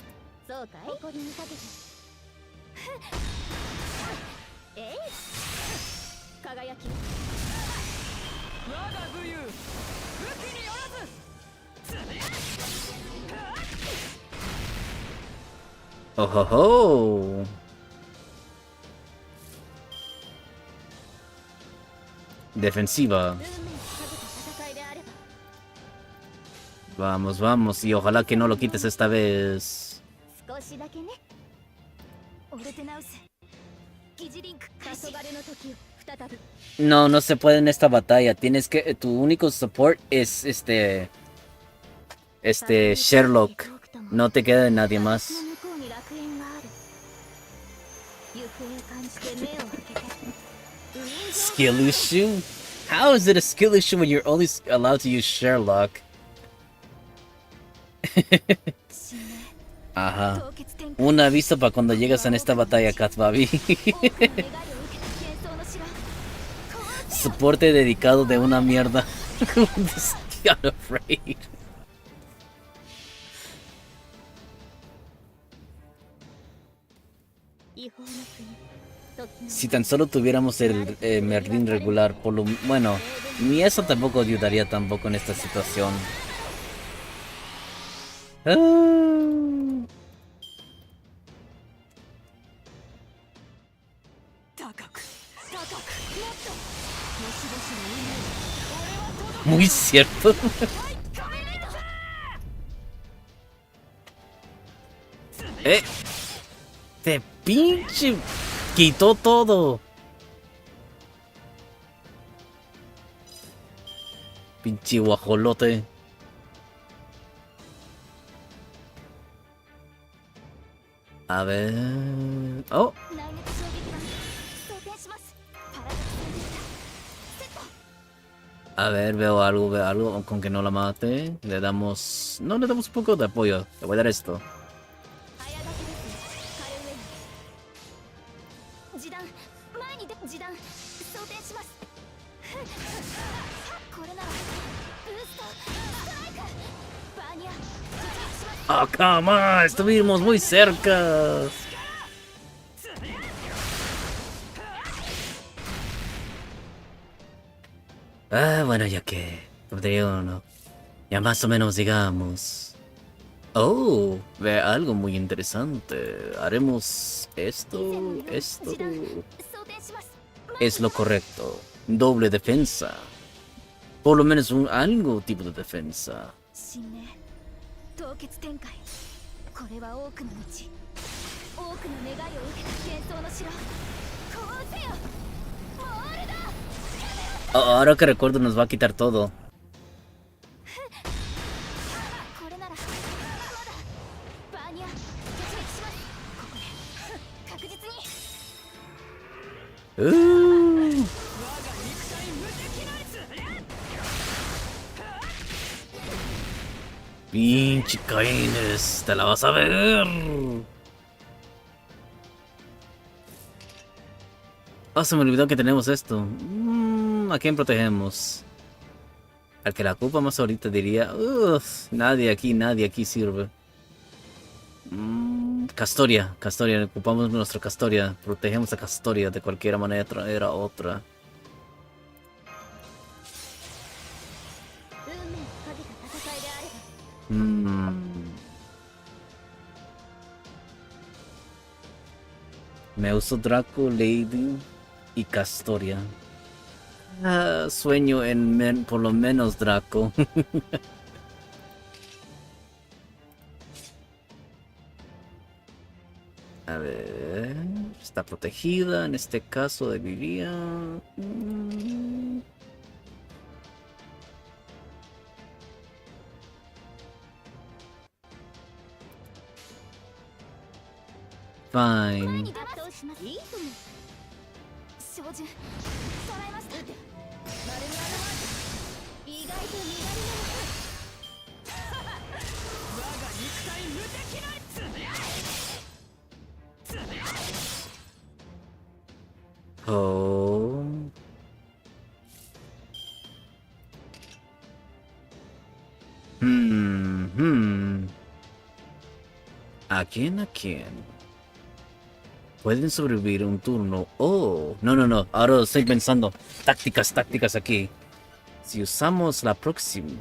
Oh ho ho! Defensiva. Vamos, vamos, y ojalá que no lo quites esta vez. No, no se puede en esta batalla. Tienes que... Tu único support es Sherlock. No te queda de nadie más. Skill issue? How is it a skill issue when you're only allowed to use Sherlock? Ajá. Un aviso para cuando llegas en esta batalla, Katbabi. Soporte dedicado de una mierda. I'm afraid. Si tan solo tuviéramos el Merlin regular, por lo bueno, ni eso tampoco ayudaría tampoco en esta situación. Muy cierto. Te pinche quitó todo. Pinche guajolote. A ver. Oh. A ver, veo algo, con que no la mate. Le damos... No, le damos un poco de apoyo. Le voy a dar esto. Oh, come on, estuvimos muy cerca. Ah, bueno, ya que... no. Ya más o menos digamos... Oh, ve algo muy interesante. Haremos esto... Es lo correcto. Doble defensa. Por lo menos algo tipo de defensa. Oh, ahora que recuerdo nos va a quitar todo. には突撃します。ここで確実に。Pinche Caines, te la vas a ver. Oh, se me olvidó que tenemos esto. ¿A quién protegemos? Al que la ocupa más ahorita diría, nadie aquí sirve. Castoria, ocupamos nuestra Castoria. Protegemos a Castoria de cualquier manera traer a otra. 運命をかけた戦いであれば。Me uso Draco, Lady y Castoria. Sueño en por lo menos Draco. A ver, está protegida, en este caso debería... Fine. 圧倒します。いいとも。照準。捉えました。マルミアのマーク。意外と身軽なの。我が肉体無敵なつぶやつぶや。Oh. ¿A quién? Pueden sobrevivir un turno. Oh, no. Ahora estoy pensando. Tácticas aquí. Si usamos la próxima.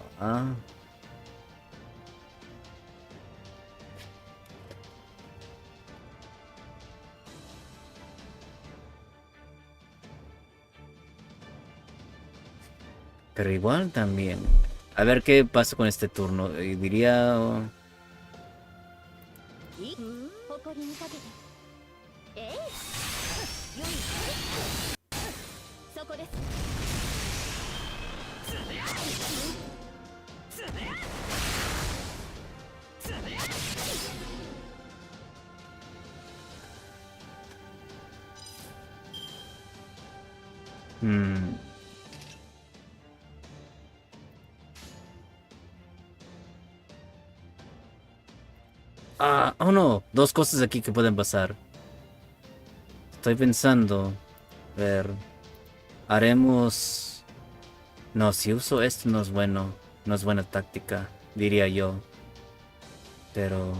Pero igual también. A ver qué pasa con este turno. Diría... 誇りにかけて。そこです。Oh no, dos cosas aquí que pueden pasar. Estoy pensando. A ver. Haremos... No, si uso esto no es bueno. No es buena táctica, diría yo. Pero...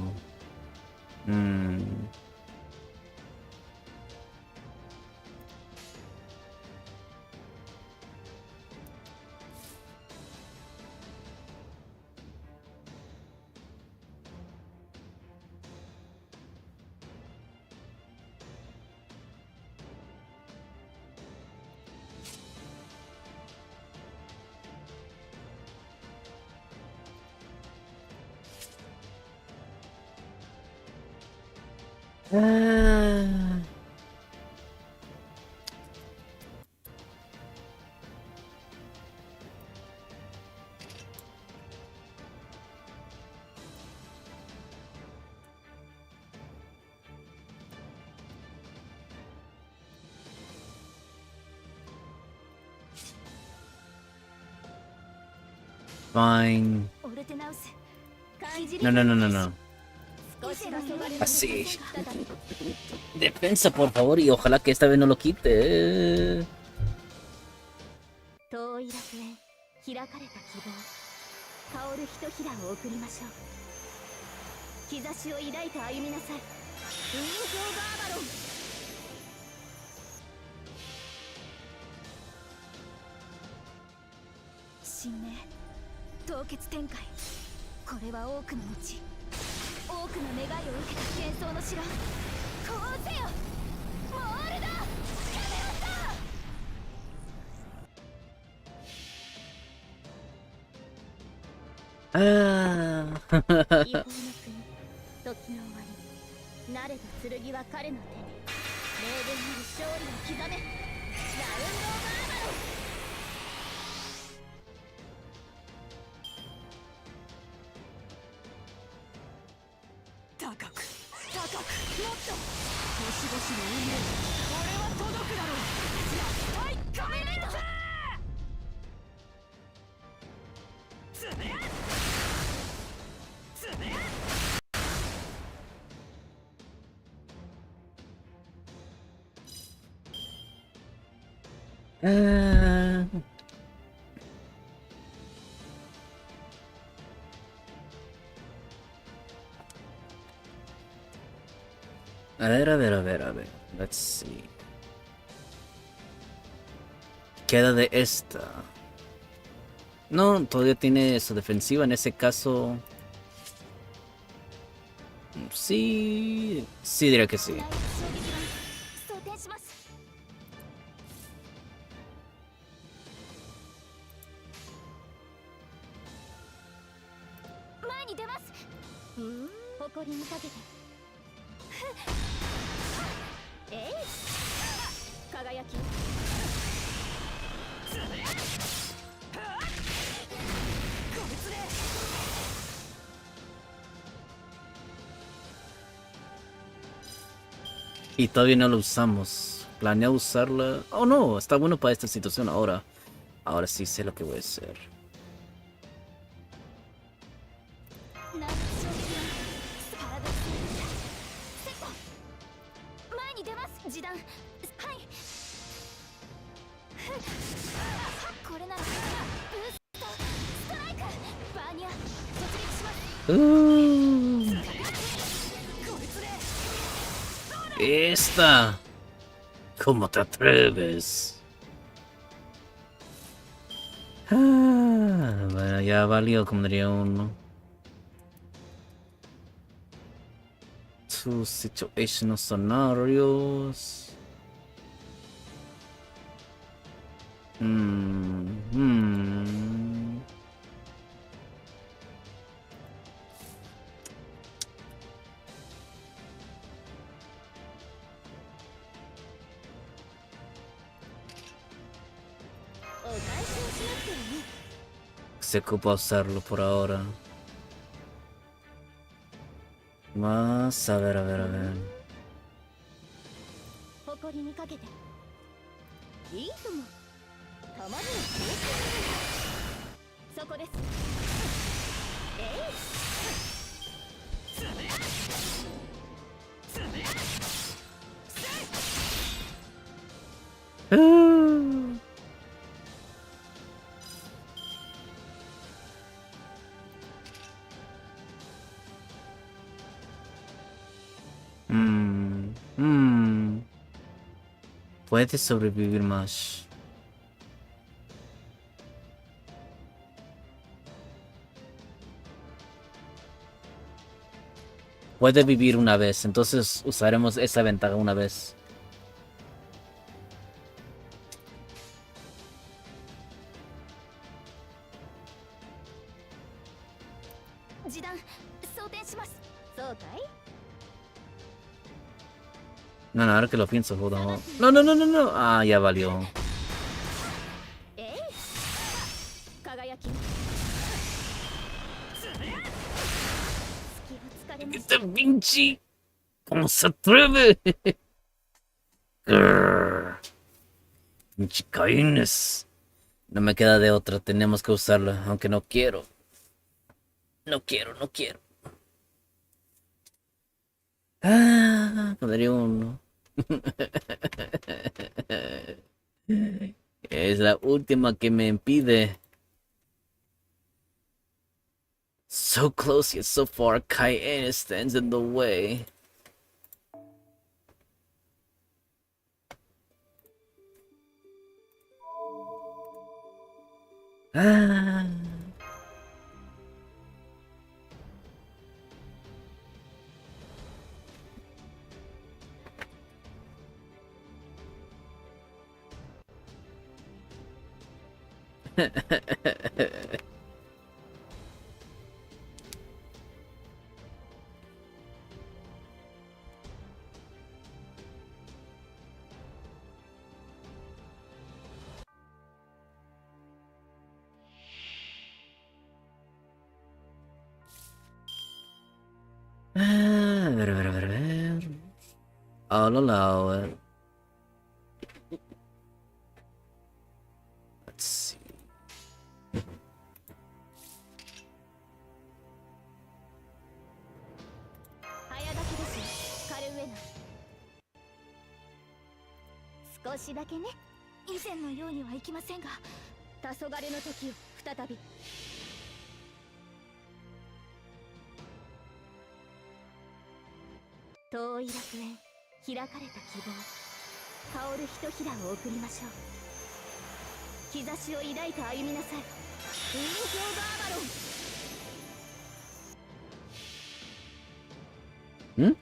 Fine. No. Así. Defensa, por favor, y ojalá que esta vez no lo quite. 遠い楽園、開かれた希望、香るひとひらを送りましょう。兆しを抱いて歩みなさい。ウィンク・オブ・アバロン。神明、凍結展開。これは多くの道、多くの願いを受けた幻想の城。呼応せよ、モールだ、キャメロット。違法の国、時の終わり。慣れた剣は彼の手に。明言なる勝利を刻め。ラウンド・オブ・アバロン。高く高くもっと星々の運命俺は届くだろう。はいカメレーザーつねつねA ver, a ver, a ver, a ver. Let's see. Queda de esta. No, todavía tiene su defensiva. En ese caso... Sí... Sí, diría que sí. 装填します。前に出ます。誇りにかけて。えい輝き。Y todavía no lo usamos. Planeo usarla... Oh no, está bueno para esta situación ahora. Ahora sí sé lo que voy a hacer. ナイツ衝撃はパラドックスセット。前に出ます。示談。はい。これならブーストストライクバーニャ突撃します。Esta. ¿Cómo te atreves? Bueno, ya valió, como diría uno. Two situational scenarios. Se ocupa usarlo por ahora. Más, a ver, a ver, a ver. 誇りにかけていいともたまにはそこですPuede sobrevivir más. Puede vivir una vez, entonces usaremos esa ventaja una vez. No, no, ahora que lo pienso, joder. No, no, no, no, no. Ah, ya valió. ¡Este pinche! ¿Cómo se atreve? Pinche Caínes. No me queda de otra, tenemos que usarla, aunque no quiero. No quiero, no quiero. Ah, podría uno. Es la última que me impide. So close yet so far, Cayenne stands in the way. Ah. ver. I'll allow it. Let's see. 早炊きですカルウェナ。少しだけね。以前のようにはいきませんが、黄昏の時を再び。遠い楽園、開かれた希望、香るひとひらを送りましょう。兆しを抱いて歩みなさい。ウィンク・オブ・アバロン。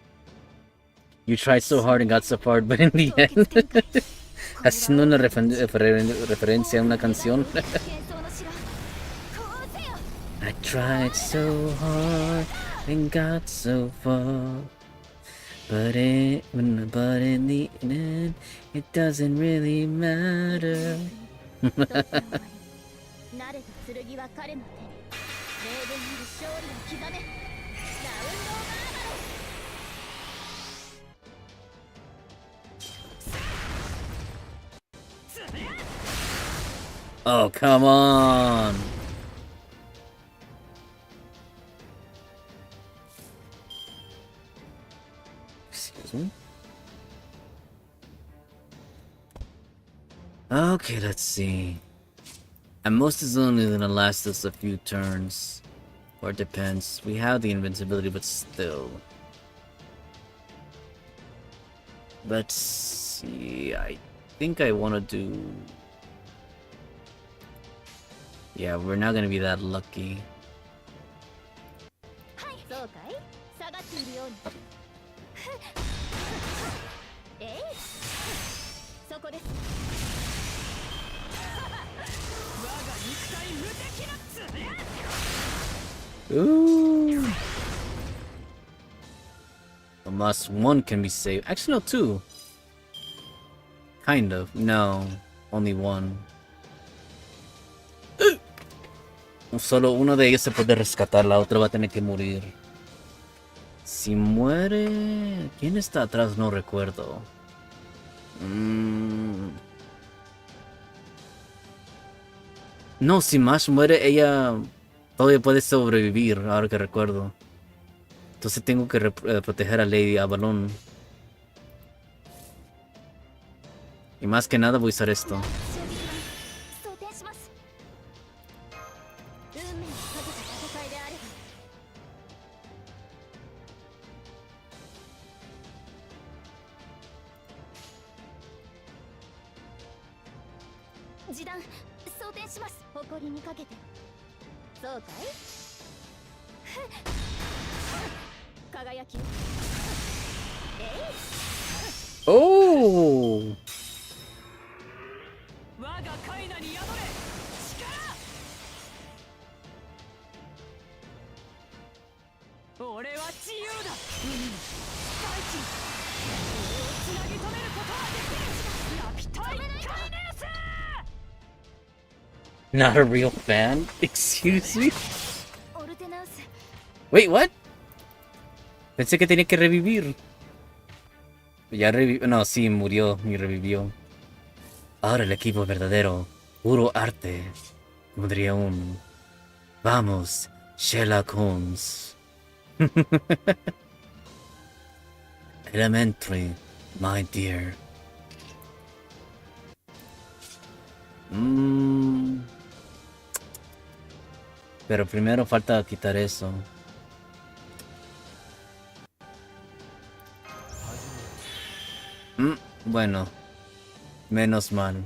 You tried so hard and got so far, but in the end, haciendo una referencia a una canción. I tried so hard and got so far, but in the end, it doesn't really matter. 慣れた剣は彼の手に。霊電に勝利を刻め。ラウンド・オブ・アバロン。 Oh, come on! Excuse me? Okay, let's see. And most is only gonna last us a few turns. Or it depends. We have the invincibility, but still. Let's see. I think I wanna do... Yeah, we're not gonna be that lucky. そうかい？下がっているように。えい、そこです。我が肉体無敵なつ。 Ooh. Unless one can be saved. Actually, no, two. Kind of. No. Only one. Solo uno de ellos se puede rescatar, la otra va a tener que morir. Si muere... ¿Quién está atrás? No recuerdo. No, si Mash muere, ella todavía puede sobrevivir, ahora que recuerdo. Entonces tengo que proteger a Lady Avalon. Y más que nada voy a usar esto. Oh! Not a real fan? Excuse me? Wait, what? Pensé que tenía que revivir. Ya revivió. No, sí, murió y revivió. Ahora el equipo verdadero. Puro arte. Como diría un... Vamos, Sherlock Holmes. Elementary, my dear. Pero primero falta quitar eso. Bueno, menos mal.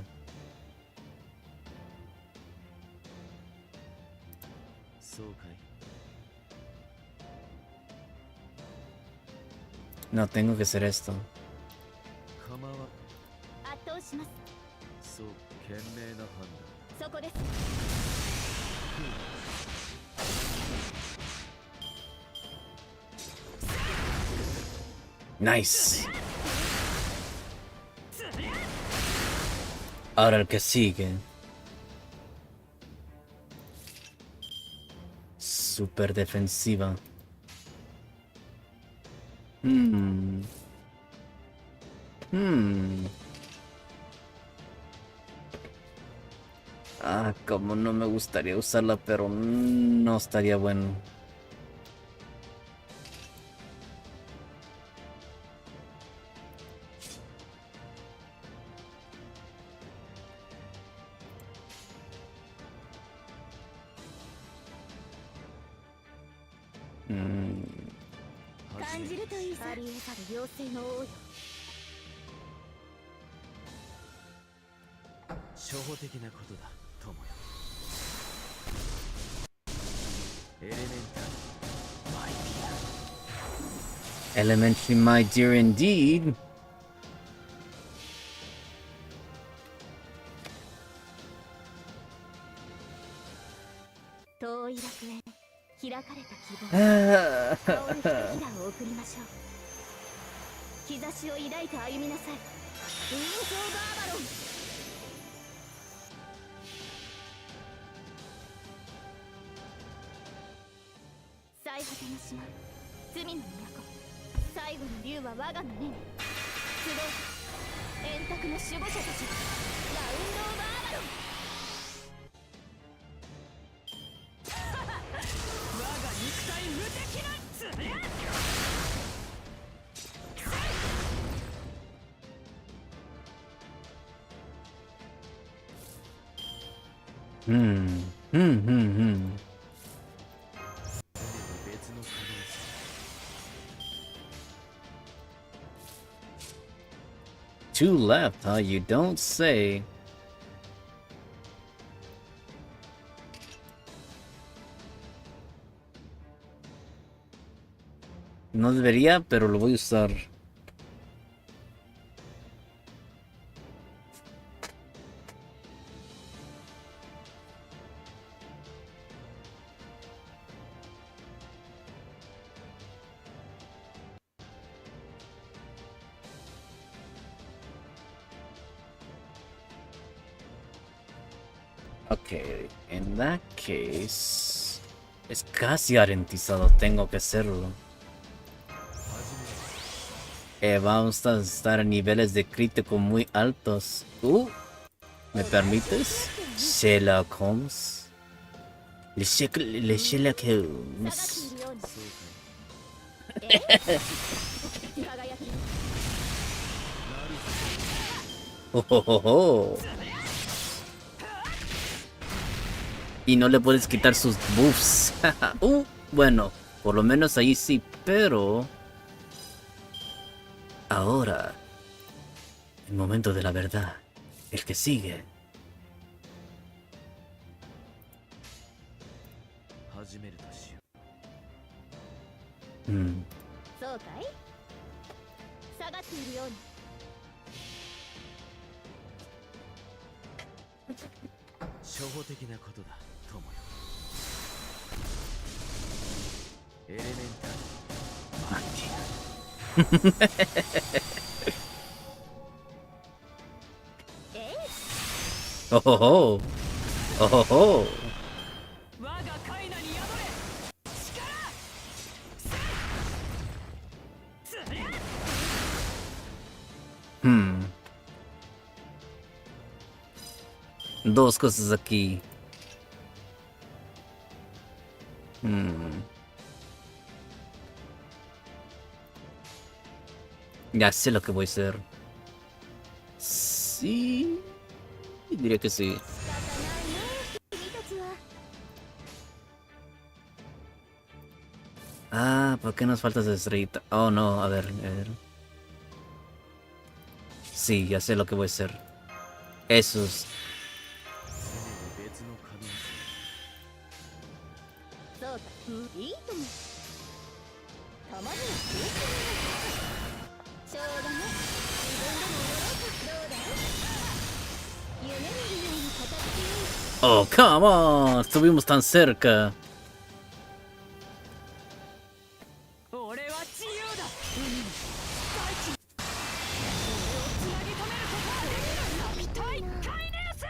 No, tengo que hacer esto. Nice. Ahora el que sigue. Super defensiva. Hmm. Hmm. Ah, como no me gustaría usarla, pero no estaría bueno. Mm. 感じるといいさ。あり得ざる妖精の王よ。初歩的なことだ友よ。エレメンタルマイディ Elementary, my dear, indeed. 遠い楽園、開かれた希望。 Ah. 香るひとひらを送りましょう。兆しを抱いて歩みなさい。運送ガーバロン。最果ての島、罪の都。最後の竜は我が胸に。集う円卓の守護者たち。ラウンド・オブ・アーバロン。我が肉体無敵な爪。 Hmm. Hmm. 別の可能性 Two left, huh? You don't say. No debería, pero lo voy a usar. Okay, in that case, es casi garantizado, tengo que hacerlo. Vamos a estar a niveles de crítico muy altos. ¿Me permites? Sherlock Holmes. Le Sherlock Holmes. Oh, oh, oh, oh. Y no le puedes quitar sus buffs. Bueno, por lo menos ahí sí, pero... Ahora, el momento de la verdad, el que sigue. 始めるとしよ そうかい。下がっているように。初歩的なことだ友よ。エレメンタルマイディ Oh, oh, oh. Oh, oh, oh. 我がカイナに宿れ力 Dos cosas aquí. Ya sé lo que voy a hacer. Sí. Diría que sí. Ah, ¿por qué nos falta esa estrellita? Oh, no, a ver, a ver. Sí, ya sé lo que voy a hacer. Esos. 別の可能性 そうか。いいとも。たまにはしょうがない。自分でもやろうか。どうだい。夢見るように語っていい。 Oh, come on. Estuvimos tan cerca. 俺は自由だ海に大地に俺をつなぎ止めることができるラピュタイカイネウス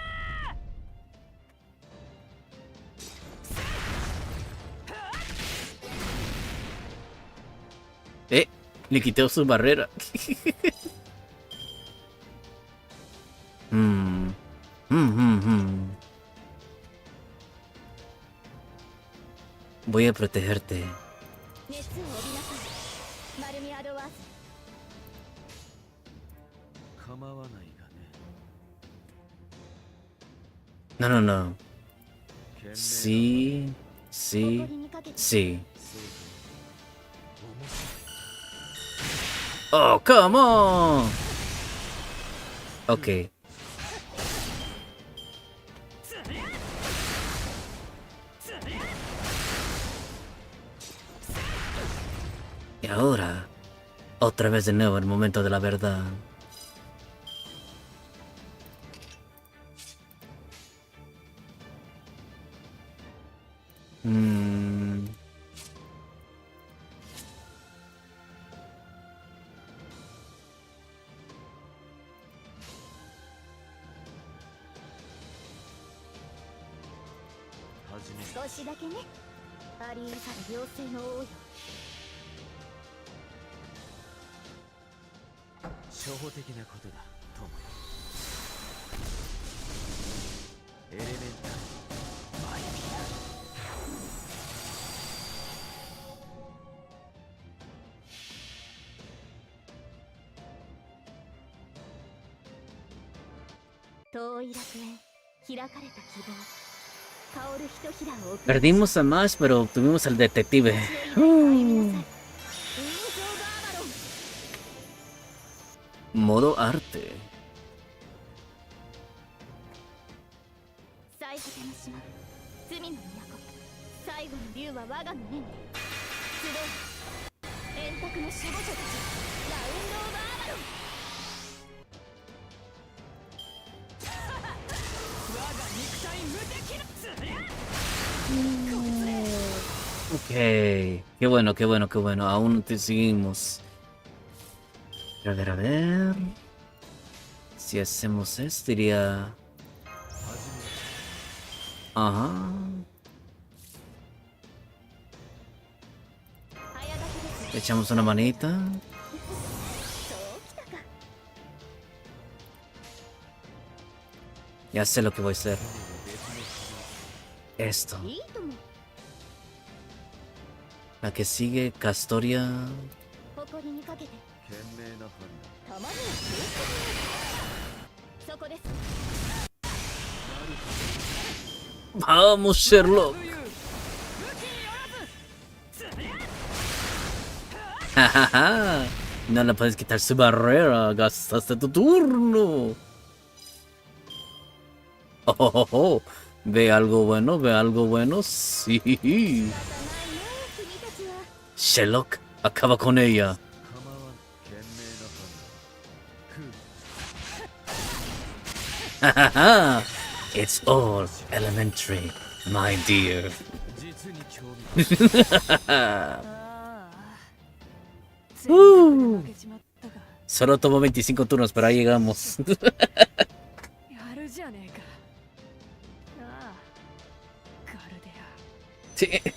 Eh. Le quitó su barrera. Hmm. Voy a protegerte. 熱を帯びなさいマルミアドワーズ。構わないがね。 No, no, no. 懸命な Sí, sí, 誇りにかけて sí. そう Oh, come on. Okay. Y ahora, otra vez de nuevo el momento de la verdad. Mm.始め 少しだけね。あり得る妖精の王よ。初歩的なことだトモ。エレメンタルマイビ遠い楽園開かれた希望香るひとひらを送る Perdimos a Mash, pero obtuvimos al detective. 歩みなさい。Modo arte. 最果ての島罪の都最後の竜は我が胸に集う円卓の守護者たちラウンド・オブ・アバロン。我が肉体無敵のつりゃ Ok. Qué bueno, qué bueno, qué bueno. Aún te seguimos. A ver, a ver. Si hacemos esto, iría... Ajá. 早がけです Le echamos una manita. そうきたか Ya sé lo que voy a hacer. Esto. いいとも La que sigue, Castoria. 誇りにかけて懸命な判たまには気をつけてそこです Vamos, Sherlock. Jajaja. No le puedes quitar su barrera. Gastaste tu turno. Oh, oh, oh, oh. Ve algo bueno, ve algo bueno. Sí. 仕方ないよ君たちは Sherlock, acaba con ella. 構わん懸命な判断。 Hahaha. It's all elementary, my dear. 実に興味 ああ Uh. 負けちまったか Solo tomó 25 turnos, pero ahí llegamos. やるじゃねえかああガルデア Sí.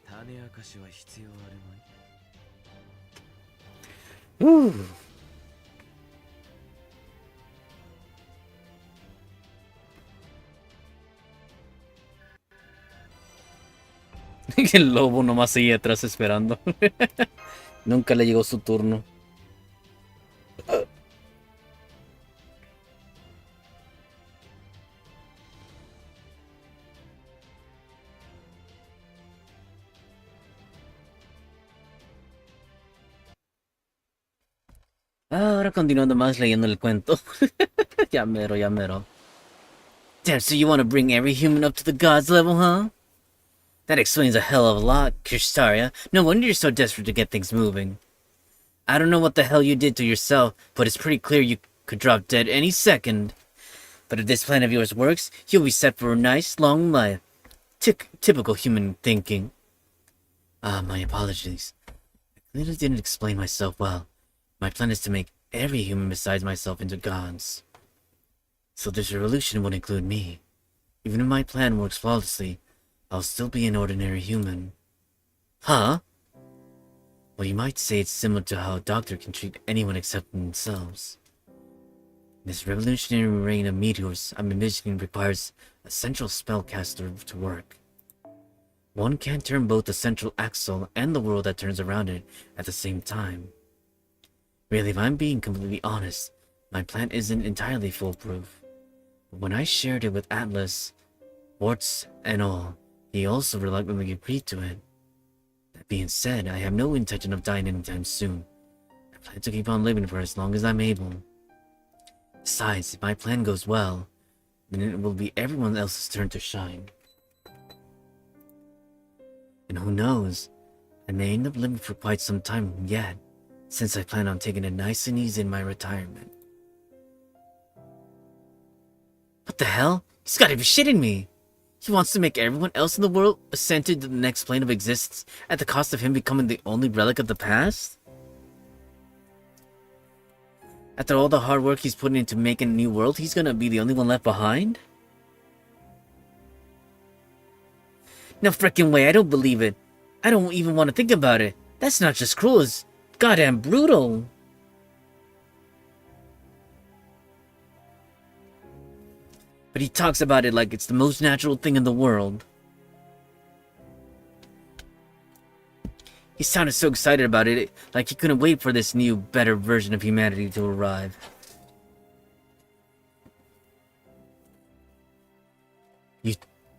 種明かしは必要あるまい。 El lobo nomás seguía atrás esperando. Nunca le llegó su turno. Ahora continuando más leyendo el cuento. Ya mero, ya mero. Damn, so you want to bring every human up to the gods level, huh? That explains a hell of a lot, Kirshtaria. No wonder you're so desperate to get things moving. I don't know what the hell you did to yourself, but it's pretty clear you could drop dead any second. But if this plan of yours works, you'll be set for a nice, long life. Typical human thinking. My apologies. I clearly didn't explain myself well. My plan is to make every human besides myself into gods. So this revolution would include me. Even if my plan works flawlessly, I'll still be an ordinary human. Huh? Well, you might say it's similar to how a doctor can treat anyone except themselves. This revolutionary rain of meteors I'm envisioning requires a central spellcaster to work. One can't turn both the central axle and the world that turns around it at the same time. Really, if I'm being completely honest, my plan isn't entirely foolproof. But when I shared it with Atlas, warts and all, he also reluctantly agreed to it. That being said, I have no intention of dying anytime soon. I plan to keep on living for as long as I'm able. Besides, if my plan goes well, then it will be everyone else's turn to shine. And who knows, I may end up living for quite some time yet, since I plan on taking it nice and easy in my retirement. What the hell? He's gotta be shitting me! He wants to make everyone else in the world ascend to the next plane of existence at the cost of him becoming the only relic of the past? After all the hard work he's putting into making a new world, he's gonna be the only one left behind? No frickin' way, I don't believe it. I don't even want to think about it. That's not just cruel, it's goddamn brutal. But he talks about it like it's the most natural thing in the world. He sounded so excited about it, like he couldn't wait for this new, better version of humanity to arrive.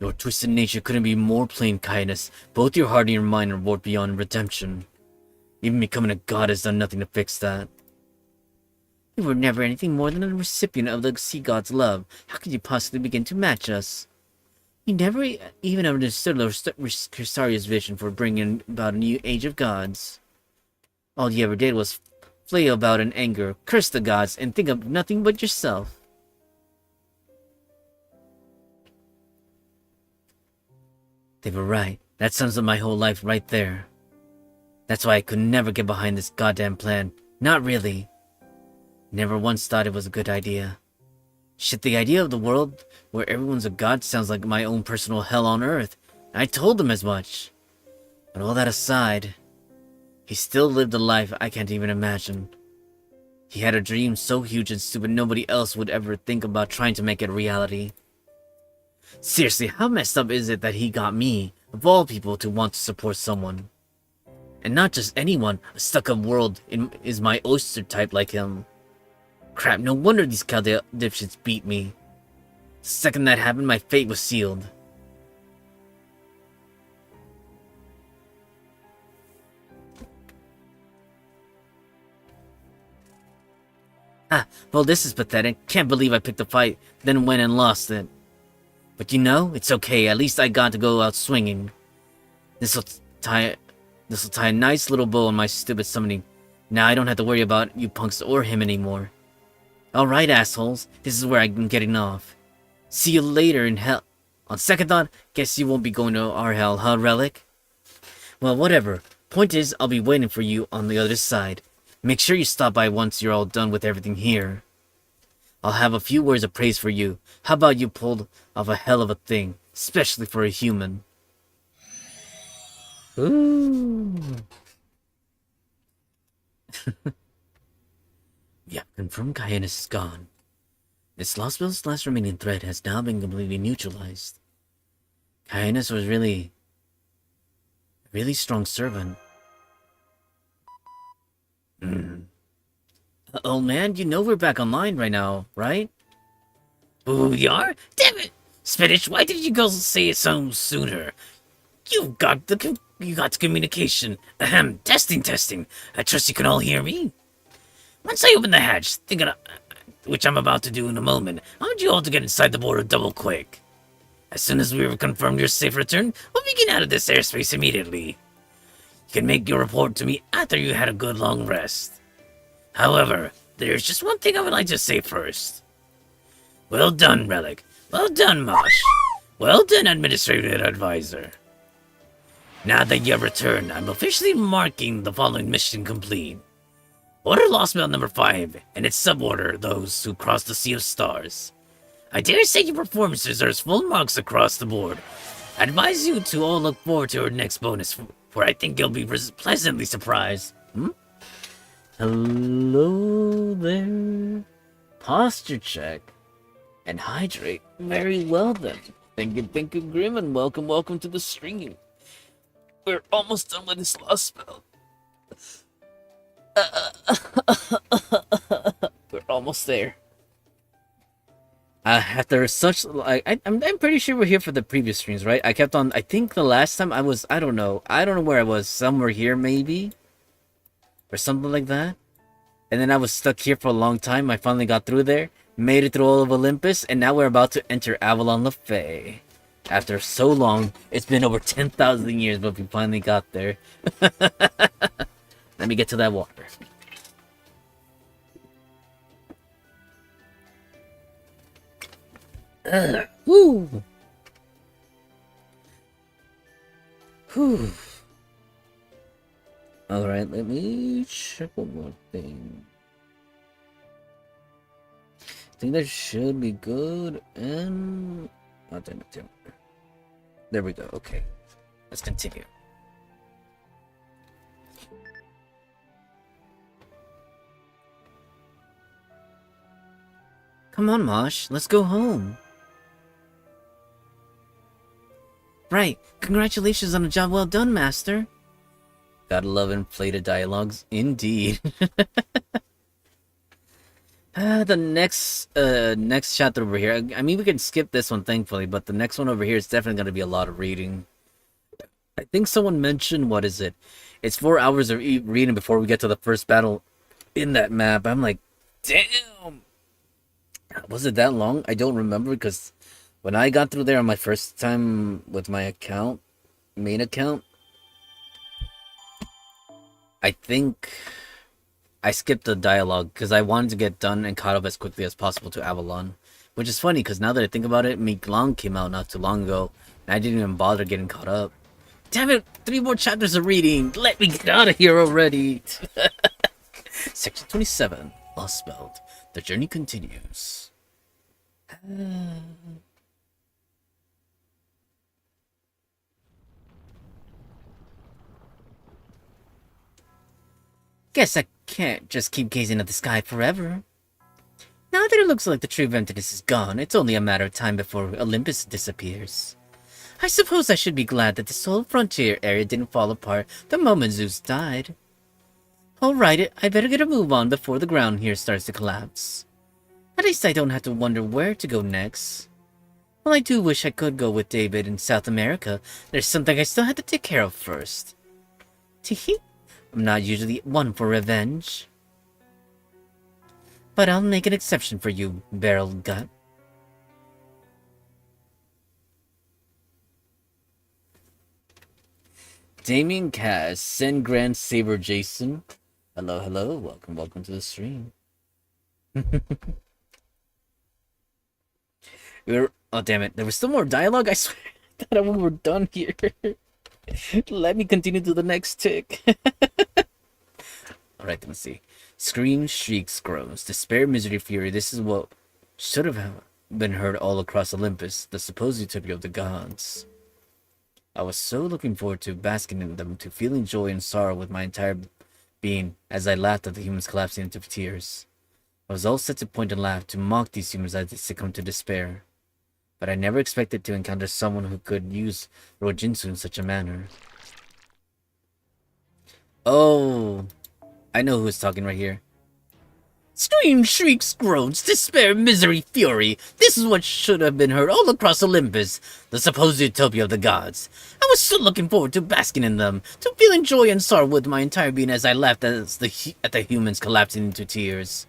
Your twisted nature couldn't be more plain kindness. Both your heart and your mind are warped beyond redemption. Even becoming a god has done nothing to fix that. You were never anything more than a recipient of the sea god's love. How could you possibly begin to match us? You never even understood KIrshtaria's vision for bringing about a new age of gods. All you ever did was flail about in anger, curse the gods, and think of nothing but yourself. They were right. That sums up my whole life right there. That's why I could never get behind this goddamn plan. Not really. Never once thought it was a good idea. Shit, the idea of the world where everyone's a god sounds like my own personal hell on earth. I told them as much. But all that aside, he still lived a life I can't even imagine. He had a dream so huge and stupid nobody else would ever think about trying to make it a reality. Seriously, how messed up is it that he got me, of all people, to want to support someone? And not just anyone, a stuck-up world is my oyster type like him. Crap, no wonder these Chaldea dipshits beat me. The second that happened, my fate was sealed. Well, this is pathetic. Can't believe I picked a fight, then went and lost it. But you know, it's okay. At least I got to go out swinging. This'll tie a nice little bow on my stupid summoning. Now I don't have to worry about you punks or him anymore. Alright, assholes. This is where I'm getting off. See you later in hell. On second thought, guess you won't be going to our hell, huh, Relic? Well, whatever. Point is, I'll be waiting for you on the other side. Make sure you stop by once you're all done with everything here. I'll have a few words of praise for you. How about you pulled off a hell of a thing, especially for a human? Ooh. Yeah, confirmed Kyanus is gone. This Lostbelt's last remaining threat has now been completely neutralized. Kyanus was really strong servant. Old man, you know we're back online right now, right? Ooh, you are? Damn it! Spinach, why did you go say it so sooner? You got communication. Ahem, testing. I trust you can all hear me. Once I open the hatch, which I'm about to do in a moment, I want you all to get inside the border double quick. As soon as we've confirmed your safe return, we'll begin out of this airspace immediately. You can make your report to me after you had a good long rest. However, there's just one thing I would like to say first. Well done, Relic. Well done, Mosh. Well done, Administrative Advisor. Now that you have returned, I'm officially marking the following mission complete. Order Lostbelt number 5, and its suborder, those who cross the Sea of Stars. I dare say your performance deserves full marks across the board. I advise you to all look forward to our next bonus where I think you'll be pleasantly surprised. Hello there. Posture check. And hydrate. Very well then. Thank you, Grim, and welcome to the stream. We're almost done with this Lostbelt. We're almost there. After such, I'm pretty sure we're here for the previous streams, right? I kept on. I think the last time I was, I don't know where I was. Somewhere here, maybe, or something like that. And then I was stuck here for a long time. I finally got through there, made it through all of Olympus, and now we're about to enter Avalon Le Fay. After so long, it's been over 10,000 years, but we finally got there. Let me get to that water. Woo! Whew. Alright, let me check one more thing. I think that should be good, and... oh, damn it. There we go, okay. Let's continue. Come on, Mosh, let's go home. Right, congratulations on a job well done, Master. Gotta love inflated dialogues, indeed. The next chapter over here. I mean, we can skip this one, thankfully, but the next one over here is definitely gonna be a lot of reading. I think someone mentioned, what is it? It's 4 hours of reading before we get to the first battle in that map. I'm like, damn. Was it that long? I don't remember, because when I got through there on my first time with my account, main account, I think I skipped the dialogue because I wanted to get done and caught up as quickly as possible to Avalon. Which is funny because now that I think about it, Meek Long came out not too long ago, and I didn't even bother getting caught up. Damn it! 3 more chapters of reading! Let me get out of here already! Section 27, Lostbelt. The journey continues. Guess I can't just keep gazing at the sky forever. Now that it looks like the tree of emptiness is gone, it's only a matter of time before Olympus disappears. I suppose I should be glad that this whole frontier area didn't fall apart the moment Zeus died. Alright, I better get a move on before the ground here starts to collapse. At least I don't have to wonder where to go next. Well, I do wish I could go with David in South America. There's something I still have to take care of first. Teehee. I'm not usually one for revenge. But I'll make an exception for you, Barrel Gut. Damien Cass, Sen Grand Saber Jason. Hello, welcome to the stream. Oh damn it, there was still more dialogue? I swear I thought we were done here. Let me continue to the next tick. Alright, let's see. Screams, shrieks, groans, despair, misery, fury. This is what should have been heard all across Olympus, the supposed utopia of the gods. I was so looking forward to basking in them, to feeling joy and sorrow with my entire being as I laughed at the humans collapsing into tears. I was all set to point and laugh, to mock these humans as they succumbed to despair. But I never expected to encounter someone who could use Rojinsu in such a manner. Oh, I know who's talking right here. Screams, shrieks, groans, despair, misery, fury. This is what should have been heard all across Olympus, the supposed utopia of the gods. I was so looking forward to basking in them, to feeling joy and sorrow with my entire being as I laughed at the humans collapsing into tears.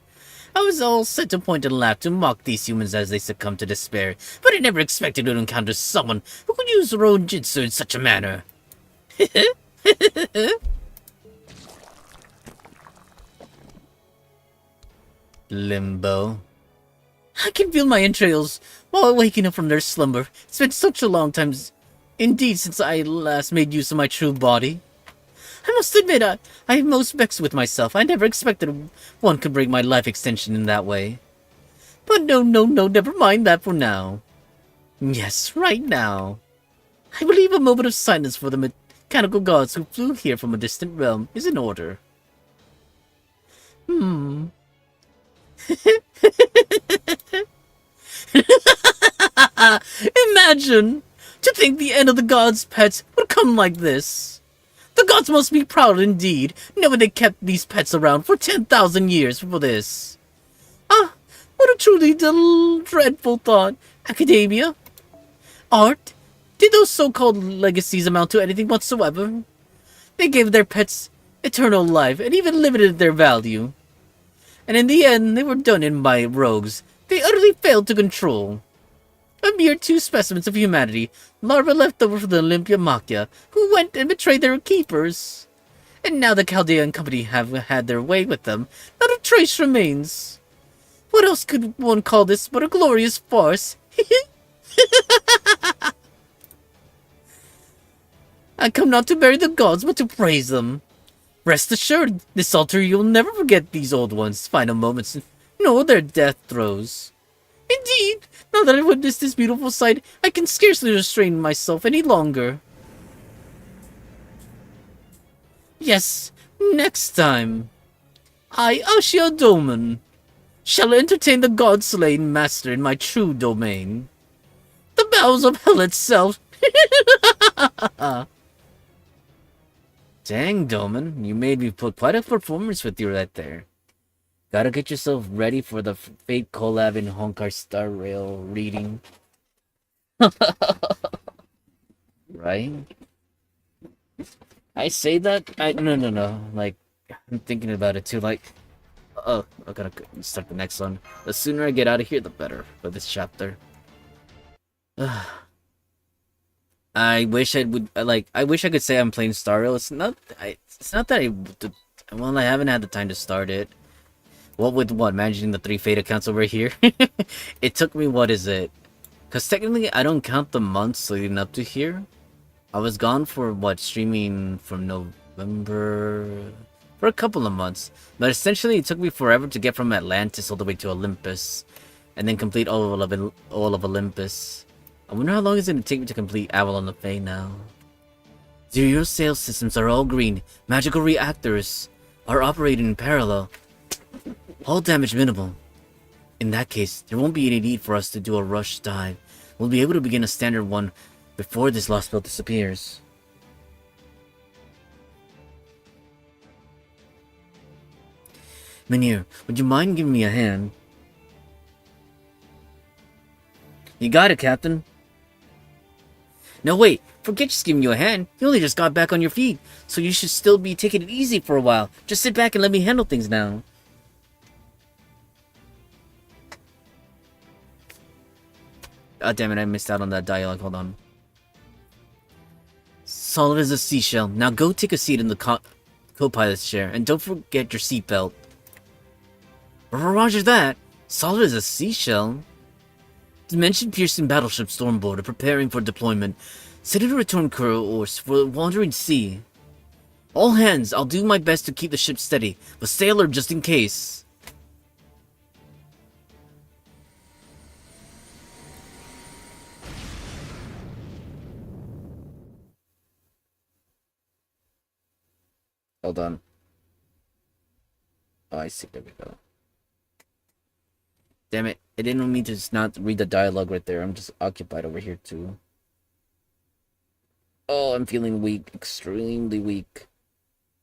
I was all set to point and laugh to mock these humans as they succumbed to despair, but I never expected to encounter someone who could use Rojinsu in such a manner. Limbo. I can feel my entrails while waking up from their slumber. It's been such a long time indeed since I last made use of my true body. I must admit, I am most vexed with myself. I never expected one could break my life extension in that way. But no, never mind that for now. Yes, right now. I will leave a moment of silence for the mechanical gods who flew here from a distant realm is in order. Imagine! To think the end of the gods' pets would come like this. The gods must be proud indeed, knowing they kept these pets around for 10,000 years for this. Ah, what a truly dreadful thought. Academia? Art? Did those so-called legacies amount to anything whatsoever? They gave their pets eternal life and even limited their value. And in the end, they were done in by rogues they utterly failed to control. A mere two specimens of humanity, larvae left over from the Olympia Machia, who went and betrayed their keepers. And now the Chaldean company have had their way with them, not a trace remains. What else could one call this but a glorious farce? I come not to bury the gods, but to praise them. Rest assured, this altar you'll never forget these old ones' final moments, nor their death throes. Indeed, now that I've witnessed this beautiful sight, I can scarcely restrain myself any longer. Yes, next time, I, Ashia Doman, shall entertain the god-slain master in my true domain. The bowels of hell itself. Dang, Doman, you made me put quite a performance with you right there. Gotta get yourself ready for the Fate collab in Honkar Star Rail reading. Right? I say that? No. Like, I'm thinking about it too. Like, I gotta start the next one. The sooner I get out of here, the better for this chapter. I wish I could say I'm playing Star Rail. It's not that I haven't had the time to start it. Managing the 3 Fate accounts over here? It took me, what is it? Because technically, I don't count the months leading up to here. I was gone for, streaming from November... for a couple of months. But essentially, it took me forever to get from Atlantis all the way to Olympus. And then complete all of Olympus. I wonder how long it's going to take me to complete Avalon of Fae now. Zero sales systems are all green. Magical reactors are operating in parallel. Hull damage minimal. In that case, there won't be any need for us to do a rush dive. We'll be able to begin a standard one before this Lostbelt disappears. Mynheer, would you mind giving me a hand? You got it, Captain. No, wait. Forget just giving you a hand. You only just got back on your feet, so you should still be taking it easy for a while. Just sit back and let me handle things now. God damn it, I missed out on that dialogue. Hold on. Solid as a seashell. Now go take a seat in the co-pilot's chair, and don't forget your seatbelt. Roger that. Solid as a seashell. Dimension-piercing battleship Stormboard are preparing for deployment. Set a return course for the Wandering Sea. All hands, I'll do my best to keep the ship steady, but stay alert just in case. Hold on. Oh, I see. There we go. Damn it. I didn't mean to just not read the dialogue right there. I'm just occupied over here, too. Oh, I'm feeling weak. Extremely weak.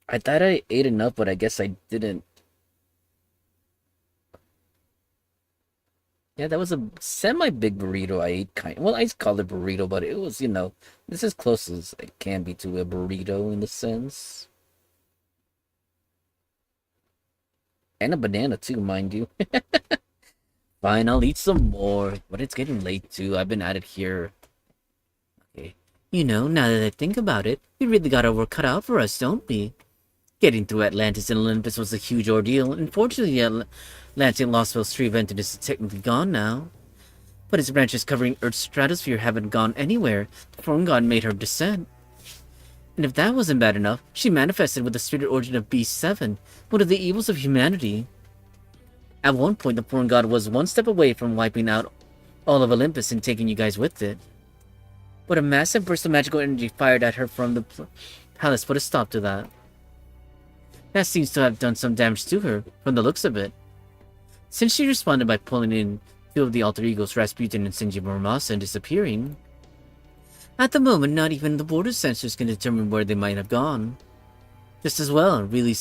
I thought I ate enough, but I guess I didn't. Yeah, that was a semi-big burrito I ate. Well, I call it burrito, but it was, this is as close as it can be to a burrito in the sense. And a banana, too, mind you. Fine, I'll eat some more. But it's getting late, too. I've been at it here. Okay. Now that I think about it, we really got our work cut out for us, don't we? Getting through Atlantis and Olympus was a huge ordeal. Unfortunately, Atlantic Lostbelt's tree vented is technically gone now. But its branches covering Earth's stratosphere haven't gone anywhere. The foreign god made her descent. And if that wasn't bad enough, she manifested with the spirit origin of Beast 7, one of the evils of humanity. At one point, the foreign god was one step away from wiping out all of Olympus and taking you guys with it. but a massive burst of magical energy fired at her from the palace put a stop to that. That seems to have done some damage to her, from the looks of it. Since she responded by pulling in two of the alter egos, Rasputin and Senji Muramasa, and disappearing. At the moment, not even the border sensors can determine where they might have gone. Just as well, really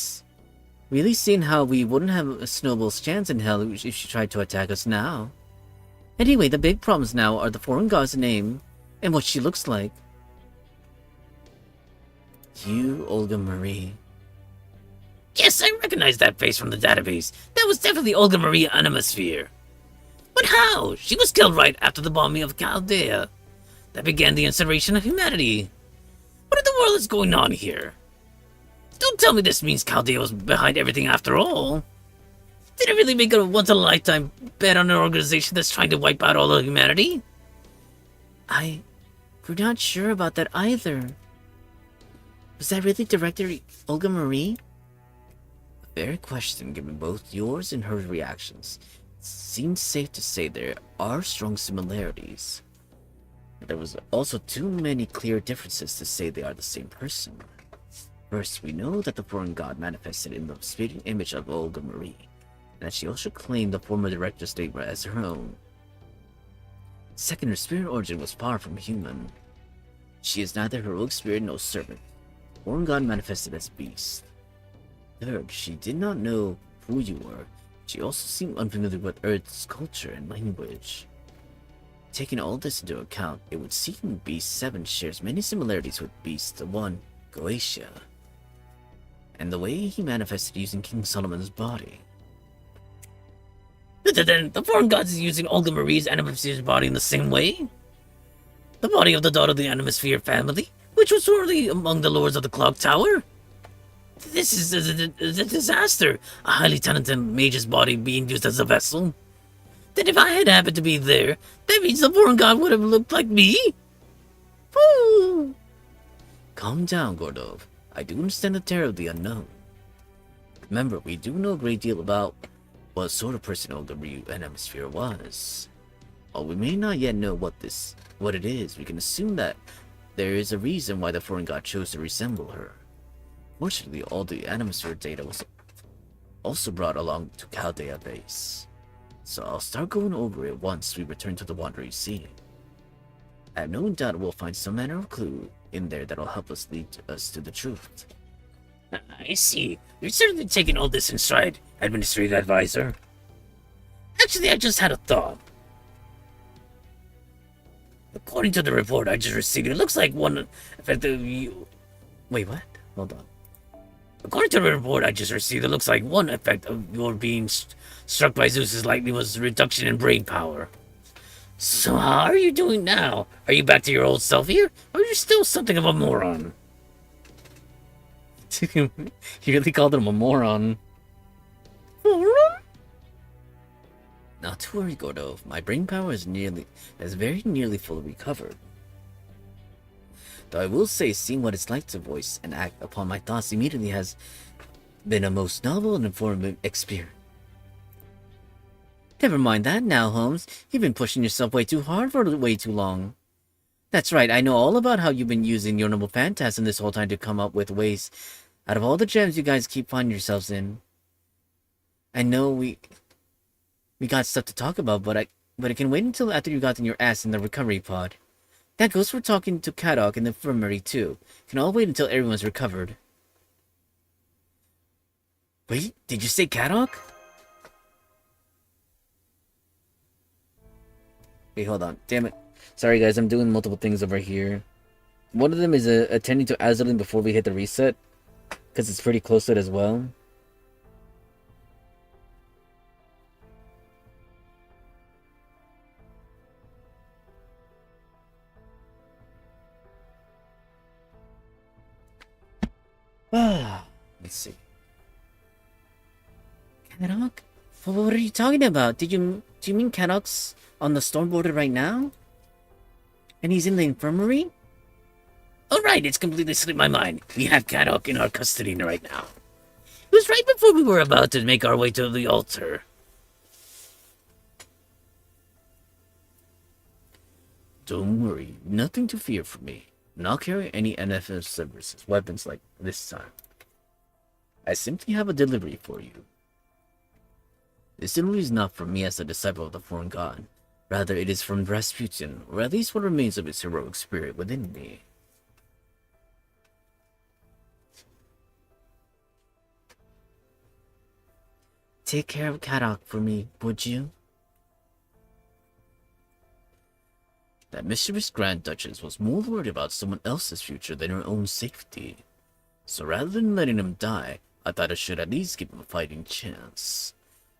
seeing how we wouldn't have a snowball's chance in hell if she tried to attack us now. Anyway, the big problems now are the foreign god's name and what she looks like. You, Olga Marie. Yes, I recognize that face from the database. That was definitely Olga Maria Animasphere. But how? She was killed right after the bombing of Chaldea. That began the incineration of humanity. What in the world is going on here? Don't tell me this means Chaldea was behind everything after all. Did I really make a once-in-a-lifetime bet on an organization that's trying to wipe out all of humanity? We're not sure about that either. Was that really Director Olga Marie? A fair question given both yours and her reactions. It seems safe to say there are strong similarities. But there was also too many clear differences to say they are the same person. First, we know that the foreign god manifested in the spitting image of Olga Marie, and that she also claimed the former director's stigma as her own. Second, her spirit origin was far from human. She is neither heroic spirit nor servant. The foreign god manifested as beast. Third, she did not know who you were. She also seemed unfamiliar with Earth's culture and language. Taking all this into account, it would seem Beast 7 shares many similarities with Beast 1, Goetia, and the way he manifested using King Solomon's body. Then the foreign gods is using Olga Marie's Animasphere's body in the same way? The body of the daughter of the Animasphere family, which was formerly among the lords of the Clock Tower? This is a disaster. A highly talented mage's body being used as a vessel. Then if I had happened to be there, that means the foreign god would have looked like me? Woo! Calm down, Gordov. I do understand the terror of the unknown. Remember, we do know a great deal about what sort of person Olga Marie Animasphere was. While we may not yet know what it is, we can assume that there is a reason why the foreign god chose to resemble her. Fortunately, all the Animasphere data was also brought along to Chaldea base, so I'll start going over it once we return to the Wandering Sea. I have no doubt we'll find some manner of clue in there that'll help us lead us to the truth. I see. You're certainly taking all this in stride, Administrative Advisor. Actually, I just had a thought. According to the report I just received, it looks like one effective... Wait, what? Hold on. According to the report I just received, it looks like one effect of your being struck by Zeus's lightning was a reduction in brain power. So how are you doing now? Are you back to your old self here? Or are you still something of a moron? You really called him a moron. Moron? Not to worry, Gordov. My brain power is very nearly fully recovered. Though I will say, seeing what it's like to voice and act upon my thoughts immediately has been a most novel and informative experience. Never mind that now, Holmes. You've been pushing yourself way too hard for way too long. That's right, I know all about how you've been using your noble phantasm this whole time to come up with ways out of all the gems you guys keep finding yourselves in. I know we got stuff to talk about, but it can wait until after you gotten your ass in the recovery pod. That goes for talking to Kadok in the infirmary too. Can all wait until everyone's recovered. Wait, did you say Kadok? Wait, hold on. Damn it. Sorry guys, I'm doing multiple things over here. One of them is attending to Azalin before we hit the reset, because it's pretty close to it as well. Let's see. Kadok? What are you talking about? Do you mean Kadok's on the storm border right now? And he's in the infirmary? Alright, it's completely slipped my mind. We have Kadok in our custody right now. It was right before we were about to make our way to the altar. Don't worry, nothing to fear from me. Not carry any NFS services weapons like this time. I simply have a delivery for you. This delivery is not from me as a disciple of the foreign god. Rather, it is from Rasputin, or at least what remains of his heroic spirit within me. Take care of Kadok for me, would you? That mischievous Grand Duchess was more worried about someone else's future than her own safety. So rather than letting him die, I thought I should at least give him a fighting chance.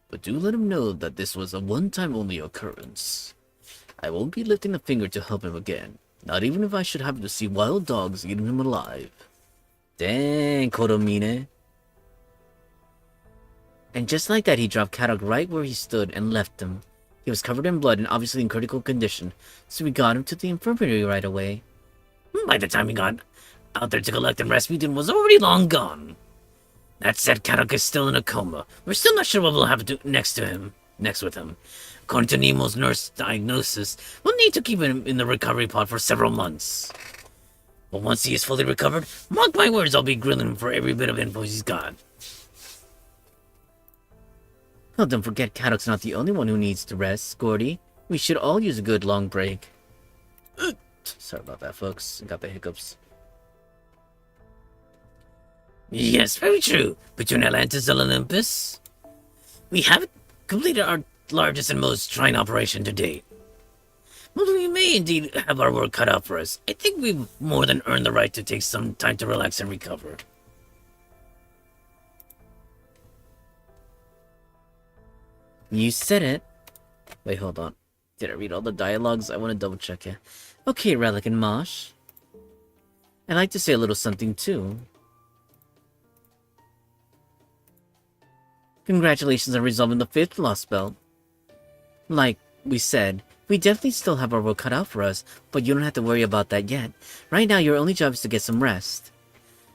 But do let him know that this was a one-time only occurrence. I won't be lifting a finger to help him again, not even if I should have to see wild dogs eating him alive. Dang, Koromine. And just like that, he dropped Kadok right where he stood and left him. He was covered in blood and obviously in critical condition, so we got him to the infirmary right away. By the time we got out there to collect him, Rasputin was already long gone. That said, Kadok is still in a coma. We're still not sure what we'll have to next with him. According to Nemo's nurse diagnosis, we'll need to keep him in the recovery pod for several months. But once he is fully recovered, mark my words, I'll be grilling him for every bit of info he's got. Well, don't forget, Kadok's not the only one who needs to rest, Gordy. We should all use a good long break. Sorry about that, folks. I got the hiccups. Yes, very true. Between Atlantis and Olympus, we have completed our largest and most trying operation to date. Well, we may indeed have our work cut out for us. I think we've more than earned the right to take some time to relax and recover. You said it. Wait, hold on. Did I read all the dialogues? I want to double check it. Okay, Relic and Mosh. I'd like to say a little something too. Congratulations on resolving the 5th Lostbelt. Like we said, we definitely still have our work cut out for us, but you don't have to worry about that yet. Right now, your only job is to get some rest.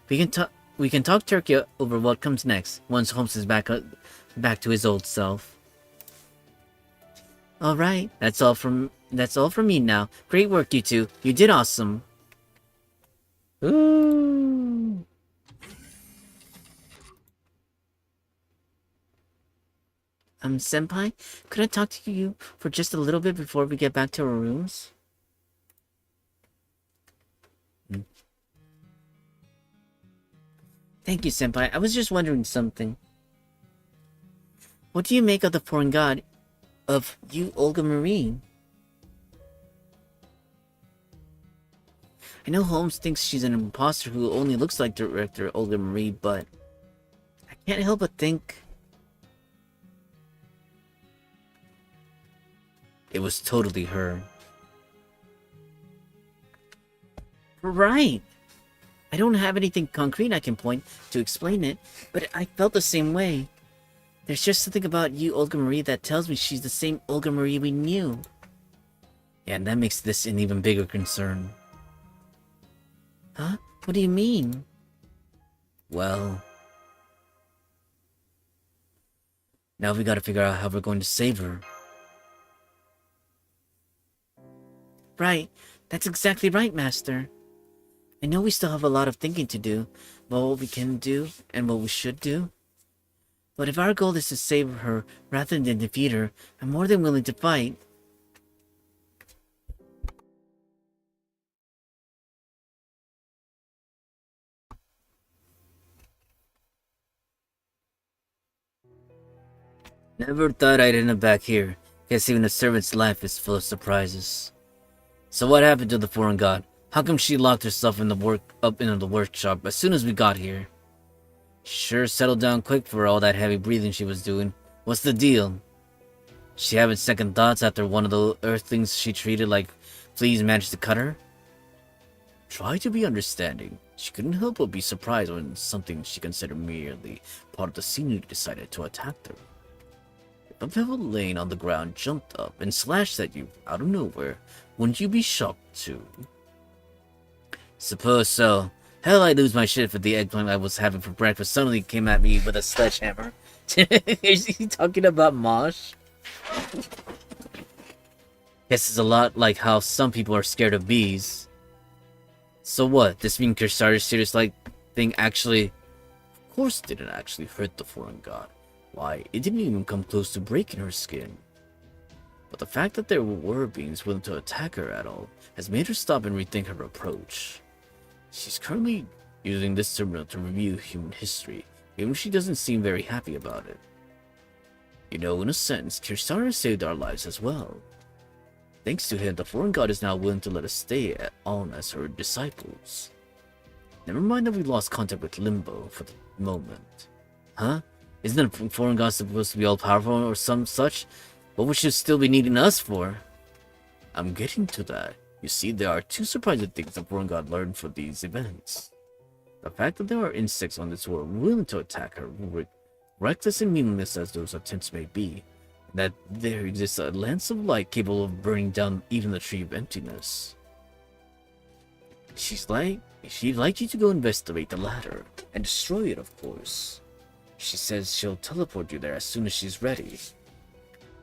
We can talk turkey over what comes next once Holmes is back to his old self. All right, that's all from me now. Great work, you two. You did awesome. Ooh. Senpai, could I talk to you for just a little bit before we get back to our rooms? Thank you, Senpai. I was just wondering something. What do you make of the foreign god of you, Olga Marie? I know Holmes thinks she's an imposter who only looks like director Olga Marie, but I can't help but think it was totally her. Right! I don't have anything concrete I can point to explain it, but I felt the same way. There's just something about you, Olga Marie, that tells me she's the same Olga Marie we knew. Yeah, and that makes this an even bigger concern. Huh? What do you mean? Well, now we gotta figure out how we're going to save her. Right. That's exactly right, Master. I know we still have a lot of thinking to do about what we can do and what we should do. But if our goal is to save her rather than defeat her, I'm more than willing to fight. Never thought I'd end up back here. Guess even a servant's life is full of surprises. So what happened to the foreign god? How come she locked herself in the workshop as soon as we got here? Sure settled down quick for all that heavy breathing she was doing. What's the deal? She having second thoughts after one of the earthlings she treated like fleas managed to cut her? Try to be understanding. She couldn't help but be surprised when something she considered merely part of the scenery decided to attack her. If a pebble laying on the ground jumped up and slashed at you out of nowhere, wouldn't you be shocked too? Suppose so. Hell, I'd lose my shit if the eggplant I was having for breakfast suddenly came at me with a sledgehammer. Is he talking about Mosh? Guess it's a lot like how some people are scared of bees. So what? This being KIrshtaria serious like thing actually, of course, didn't actually hurt the foreign god. Why, it didn't even come close to breaking her skin. But the fact that there were beings willing to attack her at all has made her stop and rethink her approach. She's currently using this terminal to review human history, even if she doesn't seem very happy about it. You know, in a sense, KIrshtaria saved our lives as well. Thanks to him, the foreign god is now willing to let us stay on as her disciples. Never mind that we lost contact with Limbo for the moment. Huh? Isn't the foreign god supposed to be all-powerful or some such? What would she still be needing us for? I'm getting to that. You see, there are two surprising things the foreign god learned from these events. The fact that there are insects on this world willing to attack her, reckless and meaningless as those attempts may be, and that there exists a lance of light capable of burning down even the tree of emptiness. She'd like you to go investigate the latter, and destroy it, of course. She says she'll teleport you there as soon as she's ready.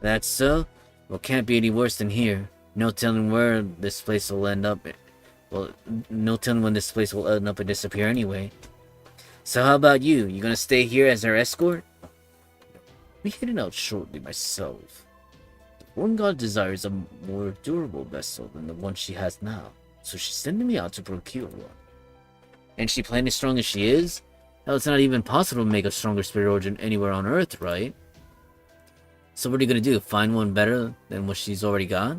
That's so? Well, can't be any worse than here. No telling where this place will end up. Well, no telling when this place will end up and disappear anyway. So how about you? You gonna stay here as our escort? I'll be heading out shortly myself. The foreign god desires a more durable vessel than the one she has now, so she's sending me out to procure one. And she playing as strong as she is? Hell, it's not even possible to make a stronger spirit origin anywhere on Earth, right? So what are you gonna do? Find one better than what she's already got?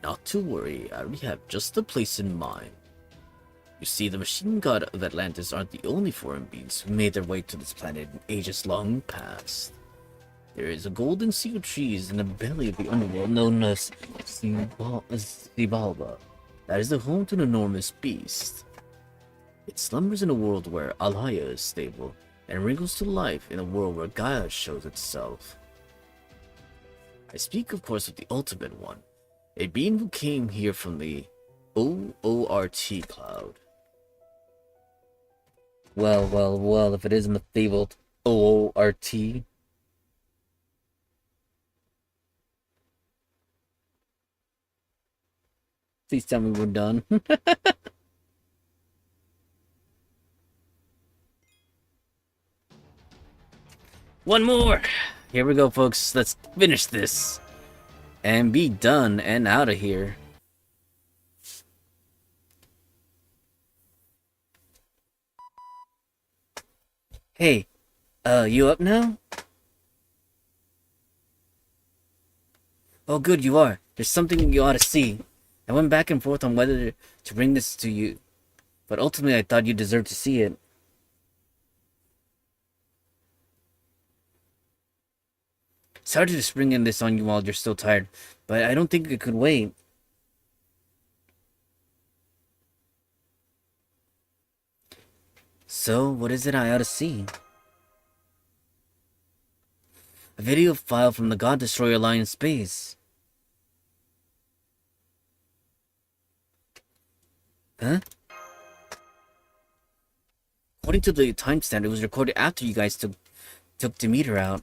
Not to worry, I already have just the place in mind. You see, the machine god of Atlantis aren't the only foreign beings who made their way to this planet in ages long past. There is a golden sea of trees in the belly of the underworld known as Xibalba. That is the home to an enormous beast. It slumbers in a world where Alaya is stable, and wrinkles to life in a world where Gaia shows itself. I speak, of course, of the ultimate one, a being who came here from the OORT cloud. Well, if it isn't the fabled OORT. Please tell me we're done. One more! Here we go, folks. Let's finish this. And be done and out of here. Hey, you up now? Oh, good, you are. There's something you ought to see. I went back and forth on whether to bring this to you, but ultimately I thought you deserved to see it. Sorry to just bring in this on you while you're still tired, but I don't think it could wait. So, what is it I ought to see? A video file from the God Destroyer line in space. Huh? According to the timestamp, it was recorded after you guys took Demeter out.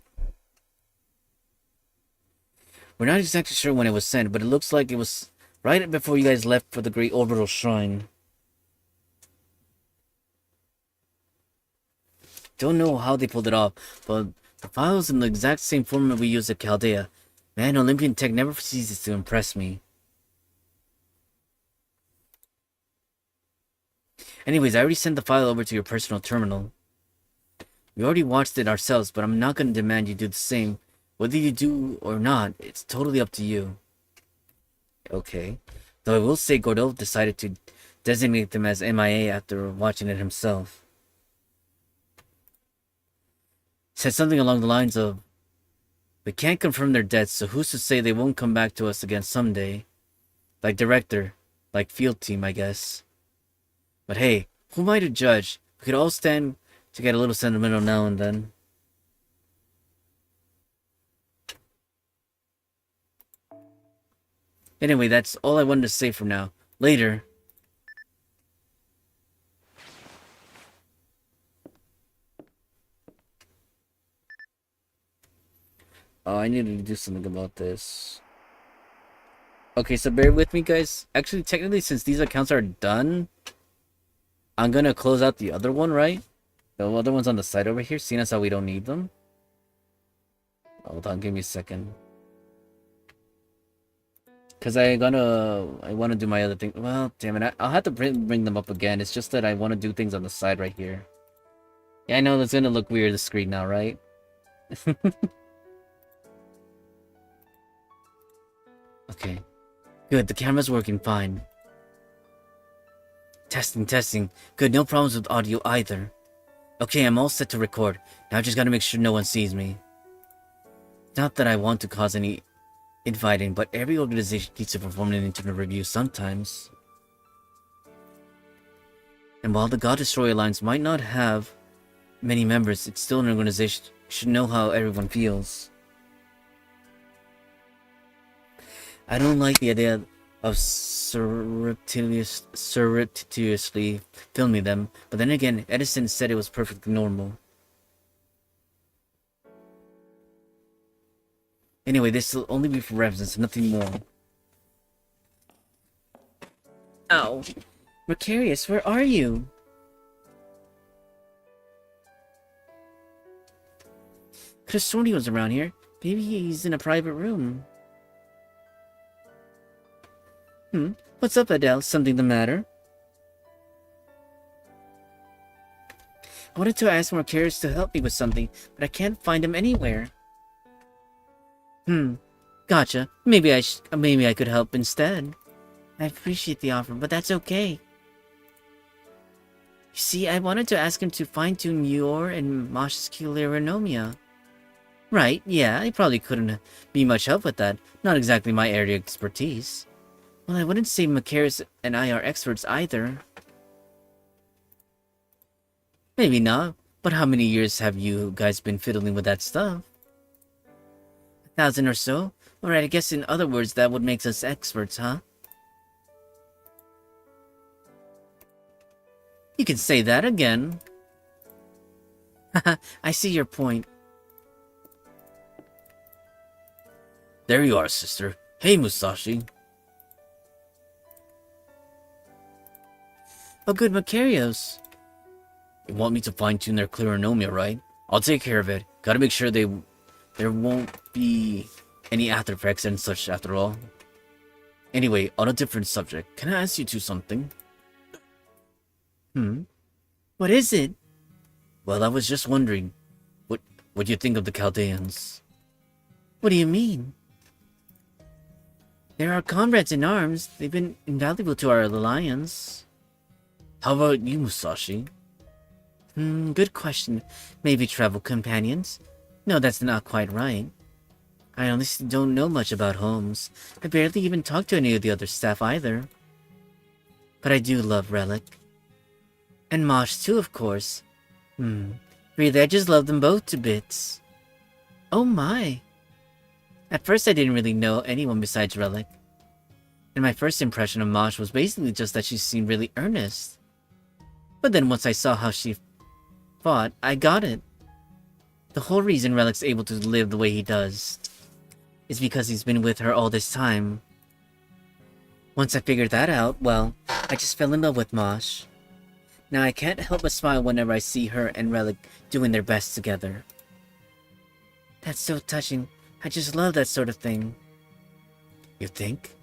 We're not exactly sure when it was sent, but it looks like it was right before you guys left for the Great Orbital Shrine. Don't know how they pulled it off, but the file's in the exact same format we use at Chaldea. Man, Olympian tech never ceases to impress me. Anyways, I already sent the file over to your personal terminal. We already watched it ourselves, but I'm not going to demand you do the same. Whether you do or not, it's totally up to you. Okay. Though I will say Gordo decided to designate them as MIA after watching it himself. Said something along the lines of, we can't confirm their deaths, so who's to say they won't come back to us again someday? Like director, like field team, I guess. But hey, who am I to judge? We could all stand to get a little sentimental now and then. Anyway, that's all I wanted to say for now. Later. Oh, I needed to do something about this. Okay, so bear with me, guys. Actually, technically, since these accounts are done, I'm gonna close out the other one, right? The other one's on the side over here, seeing as how we don't need them. Hold on, give me a second. Cause I want to do my other thing. Well, damn it, I'll have to bring them up again. It's just that I want to do things on the side right here. Yeah, I know that's gonna look weird, the screen now, right? Okay. Good, the camera's working fine. Testing, testing. Good, no problems with audio either. Okay, I'm all set to record. Now I just gotta make sure no one sees me. Not that I want to cause any infighting, but every organization needs to perform an internal review sometimes. And while the God Destroyer Alliance might not have many members, it's still an organization should know how everyone feels. I don't like the idea of surreptitiously filming them, but then again, Edison said it was perfectly normal. Anyway, this will only be for reference, nothing more. Ow. Macarius, where are you? Could have sworn he was around here. Maybe he's in a private room. What's up, Adele? Something the matter? I wanted to ask Macarius to help me with something, but I can't find him anywhere. Gotcha. Maybe I could help instead. I appreciate the offer, but that's okay. You see, I wanted to ask him to fine-tune your and Mosh's Kiliranomia. Right, yeah, I probably couldn't be much help with that. Not exactly my area of expertise. Well, I wouldn't say Macarius and I are experts either. Maybe not, but how many years have you guys been fiddling with that stuff? 1,000 or so? Alright, I guess in other words, that would make us experts, huh? You can say that again. Haha, I see your point. There you are, sister. Hey, Musashi. Oh, good, Macarius. You want me to fine-tune their Kliranomia, right? I'll take care of it. Gotta make sure there won't be any after effects and such after all. Anyway, on a different subject, can I ask you two something? What is it? Well, I was just wondering, what do you think of the Chaldeans? What do you mean? They're our comrades in arms. They've been invaluable to our alliance. How about you, Musashi? Good question. Maybe travel companions? No, that's not quite right. I honestly don't know much about Holmes. I barely even talk to any of the other staff either. But I do love Relic. And Mosh too, of course. Really, I just love them both to bits. Oh my. At first I didn't really know anyone besides Relic. And my first impression of Mosh was basically just that she seemed really earnest. But then once I saw how she fought, I got it. The whole reason Relic's able to live the way he does is because he's been with her all this time. Once I figured that out, well, I just fell in love with Mosh. Now I can't help but smile whenever I see her and Relic doing their best together. That's so touching. I just love that sort of thing. You think?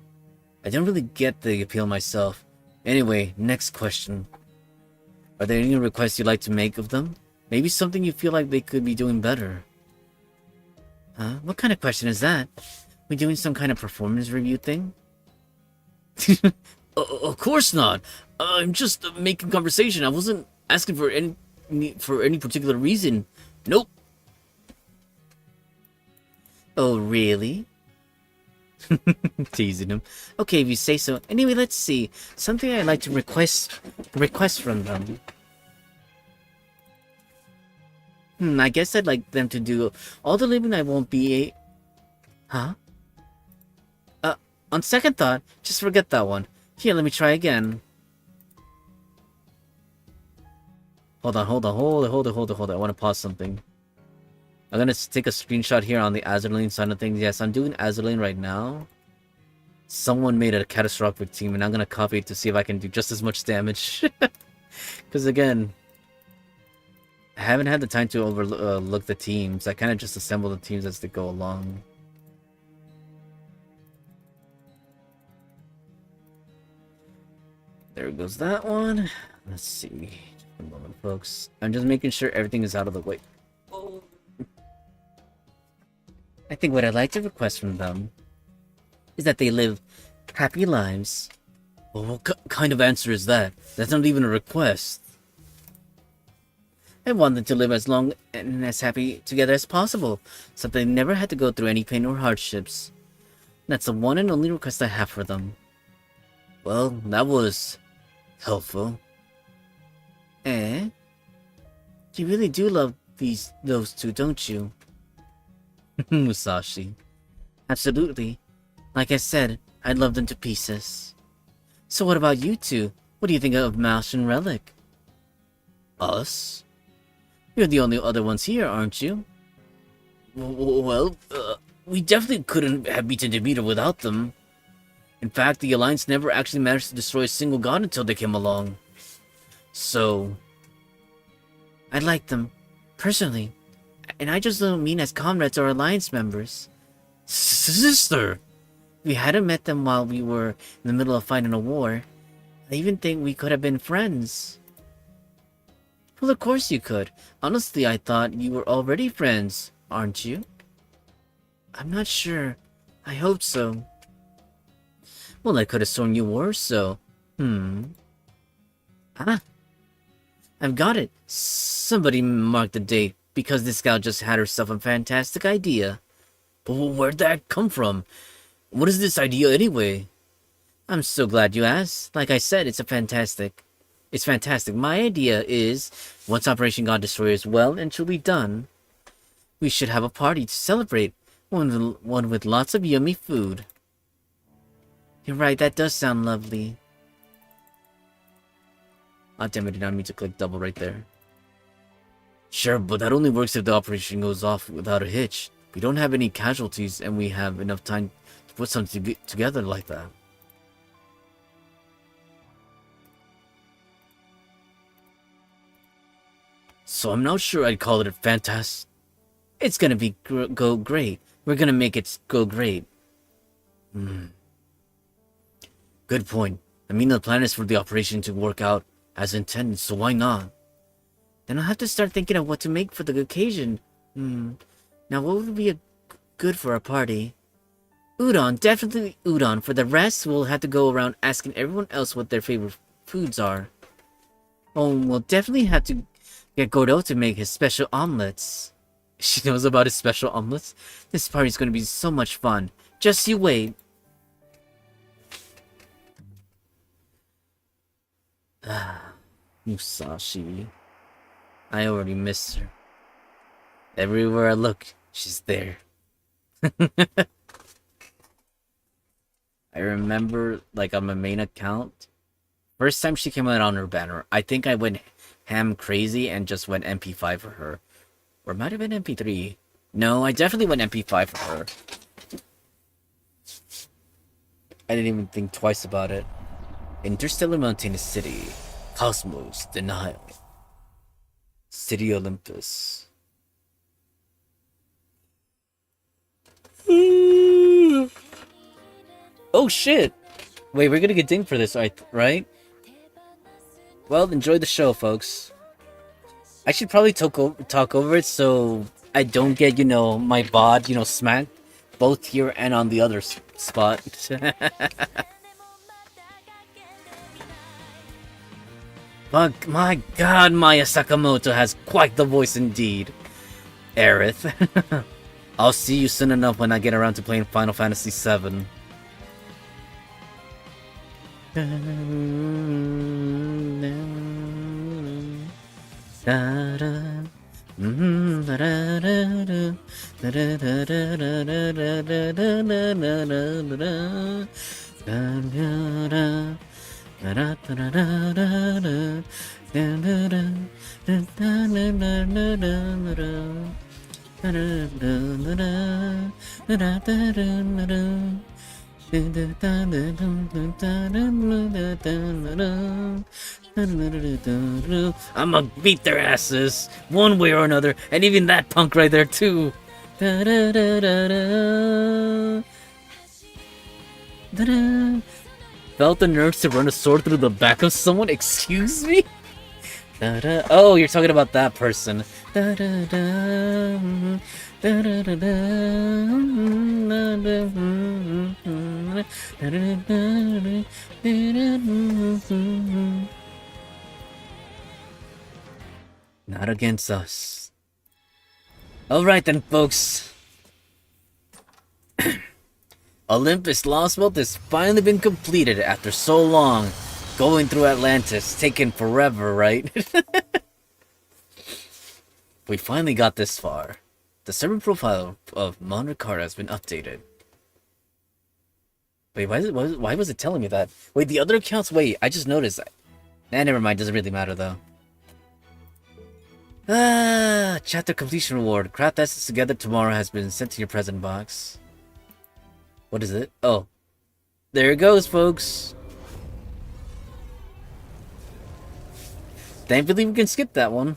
I don't really get the appeal myself. Anyway, next question. Are there any requests you'd like to make of them? Maybe something you feel like they could be doing better. Huh? What kind of question is that? We doing some kind of performance review thing? Of course not. I'm just making conversation. I wasn't asking for any particular reason. Nope. Oh, really? Teasing him. Okay, if you say so. Anyway, let's see. Something I'd like to request from them. I guess I'd like them to do all the living I won't be Huh? On second thought, just forget that one. Here, let me try again. Hold on. I want to pause something. I'm gonna take a screenshot here on the Azerlane side of things. Yes, I'm doing Azerlane right now. someone made a catastrophic team, and I'm gonna copy it to see if I can do just as much damage. Because again, I haven't had the time to overlook the teams. I kind of just assemble the teams as they go along. There goes that one. Let's see. Just a moment, folks. I'm just making sure everything is out of the way. Oh. I think what I'd like to request from them is that they live happy lives. Well, what kind of answer is that? That's not even a request. I want them to live as long and as happy together as possible, so they never had to go through any pain or hardships. That's the one and only request I have for them. Well, that was helpful. Eh? You really do love those two, don't you? Musashi. Absolutely. Like I said, I'd love them to pieces. So what about you two? What do you think of Mash and Relic? Us? You're the only other ones here, aren't you? Well, we definitely couldn't have beaten Demeter without them. In fact, the Alliance never actually managed to destroy a single god until they came along. So, I like them, personally. And I just don't mean as comrades or Alliance members. Sister! We hadn't met them while we were in the middle of fighting a war. I even think we could have been friends. Well, of course you could. Honestly, I thought you were already friends, aren't you? I'm not sure. I hope so. Well, I could have sworn you were so. Ah. I've got it. Somebody mark the date, because this gal just had herself a fantastic idea. But where'd that come from? What is this idea anyway? I'm so glad you asked. Like I said, it's fantastic. My idea is, once Operation God Destroyer is well and truly done, we should have a party to celebrate, one with lots of yummy food. You're right, that does sound lovely. Ah, damn it, I did not mean to click double right there. Sure, but that only works if the operation goes off without a hitch. We don't have any casualties, and we have enough time to put something together like that. So I'm not sure I'd call it a fantastic. It's gonna be go great. We're gonna make it go great. Good point. I mean, the plan is for the operation to work out as intended, so why not? Then I'll have to start thinking of what to make for the occasion. Now what would be good for a party? Udon, definitely udon. For the rest, we'll have to go around asking everyone else what their favorite foods are. Oh, we'll definitely have to get Godot to make his special omelets. She knows about his special omelets? This party's gonna be so much fun. Just you wait. Musashi. I already miss her. Everywhere I look, she's there. I remember, like, on my main account, first time she came out on her banner, I think I went ham crazy and just went MP5 for her. Or it might have been MP3. No, I definitely went MP5 for her. I didn't even think twice about it. Interstellar Mountainous City. Cosmos. Denial. City Olympus. Oh shit! Wait, we're gonna get dinged for this, right? Well, enjoy the show, folks. I should probably talk over it so I don't get, my bod, smacked. Both here and on the other spot. But my god, Maya Sakamoto has quite the voice indeed. Aerith. I'll see you soon enough when I get around to playing Final Fantasy VII. I'ma beat their asses one way or another, and even that punk right there too. Felt the nerves to run a sword through the back of someone? Excuse me? Oh, you're talking about that person. Not against us. Alright then, folks. Olympus Lostbelt has finally been completed after so long. Going through Atlantis, taking forever, right? We finally got this far. The server profile of Mon Ricard has been updated. Wait, why was it telling me that? Wait, the other accounts, wait, I just noticed that. Nah, never mind, doesn't really matter though. Chapter completion reward. Craft essence together tomorrow has been sent to your present box. What is it? Oh. There it goes, folks. Thankfully we can skip that one.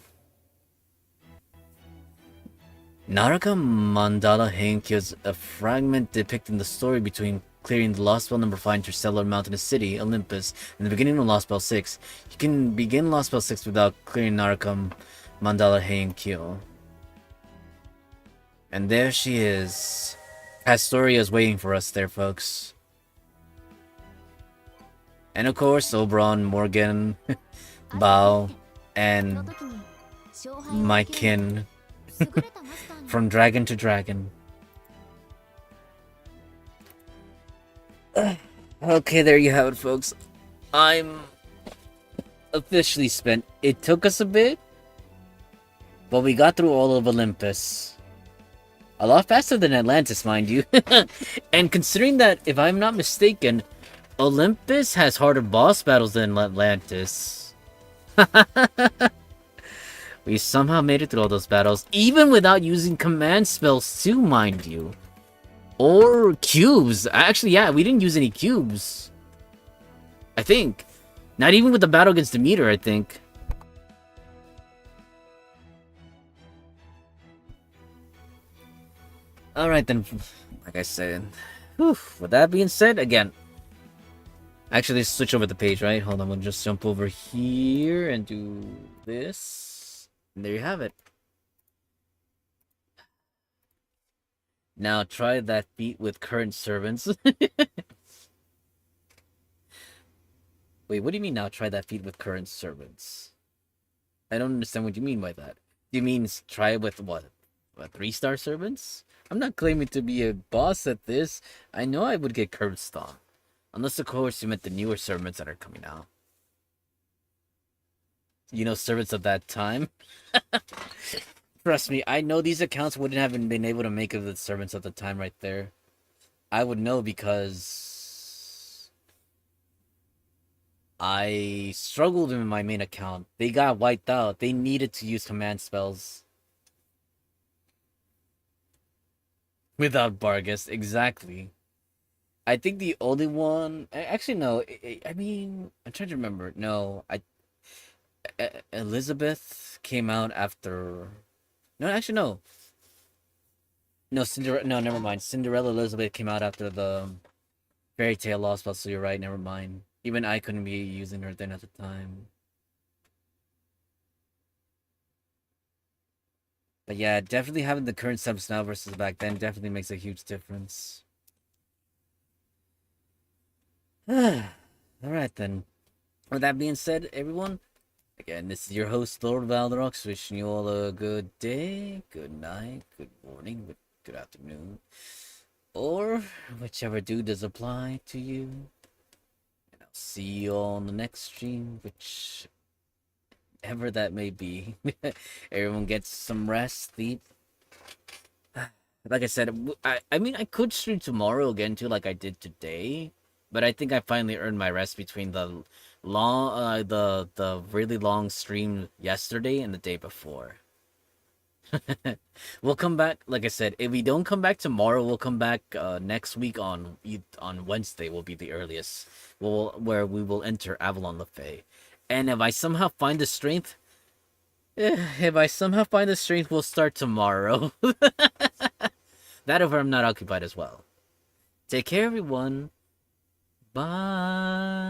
Naraka Mandala Heinkyo's a fragment depicting the story between clearing the Lostbelt number 5 interstellar mountainous city, Olympus, in the beginning of Lostbelt 6. You can begin Lostbelt 6 without clearing Naraka Mandala Heinkyo. And there she is. Astoria is waiting for us there, folks. And of course, Oberon, Morgan, Bao, and my kin. From dragon to dragon. Okay, there you have it, folks. I'm officially spent. It took us a bit, but we got through all of Olympus. A lot faster than Atlantis, mind you. And considering that, if I'm not mistaken, Olympus has harder boss battles than Atlantis. We somehow made it through all those battles, even without using command spells too, mind you. Or cubes. Actually, yeah, we didn't use any cubes. I think. Not even with the battle against Demeter, I think. Alright then, like I said. Whew. With that being said, again. Actually, let's switch over the page, right? Hold on, we'll just jump over here and do this. And there you have it. Now try that feat with current servants. Wait, what do you mean now try that feat with current servants? I don't understand what you mean by that. Do you mean try it with what? What, 3-star servants? I'm not claiming to be a boss at this. I know I would get curb stomp. Unless of course you meant the newer servants that are coming out. You know, servants of that time. Trust me, I know these accounts wouldn't have been able to make it the servants of the time right there. I would know because I struggled in my main account. They got wiped out. They needed to use command spells. Without Bargus, exactly. I think the only one... Actually, no. I mean, I'm trying to remember. No, Elizabeth came out after... No, actually, no. No, Cinderella... No, never mind. Cinderella Elizabeth came out after the Fairy Tale Lost Spell, so you're right, never mind. Even I couldn't be using her then at the time. But yeah, definitely having the current subs now versus back then definitely makes a huge difference. Alright then. With that being said, everyone, again, this is your host, Lord Valderox, wishing you all a good day, good night, good morning, good afternoon, or whichever do does apply to you. And I'll see you all on the next stream, whichever that may be. Everyone gets some rest, sleep. Like I said, I mean, I could stream tomorrow again too, like I did today. But I think I finally earned my rest between the long, the really long stream yesterday and the day before. We'll come back. Like I said, if we don't come back tomorrow, we'll come back next week on Wednesday. Will be the earliest. Where we will enter Avalon Lefay, and if I somehow find the strength, we'll start tomorrow. That if I'm not occupied as well. Take care, everyone. Bye.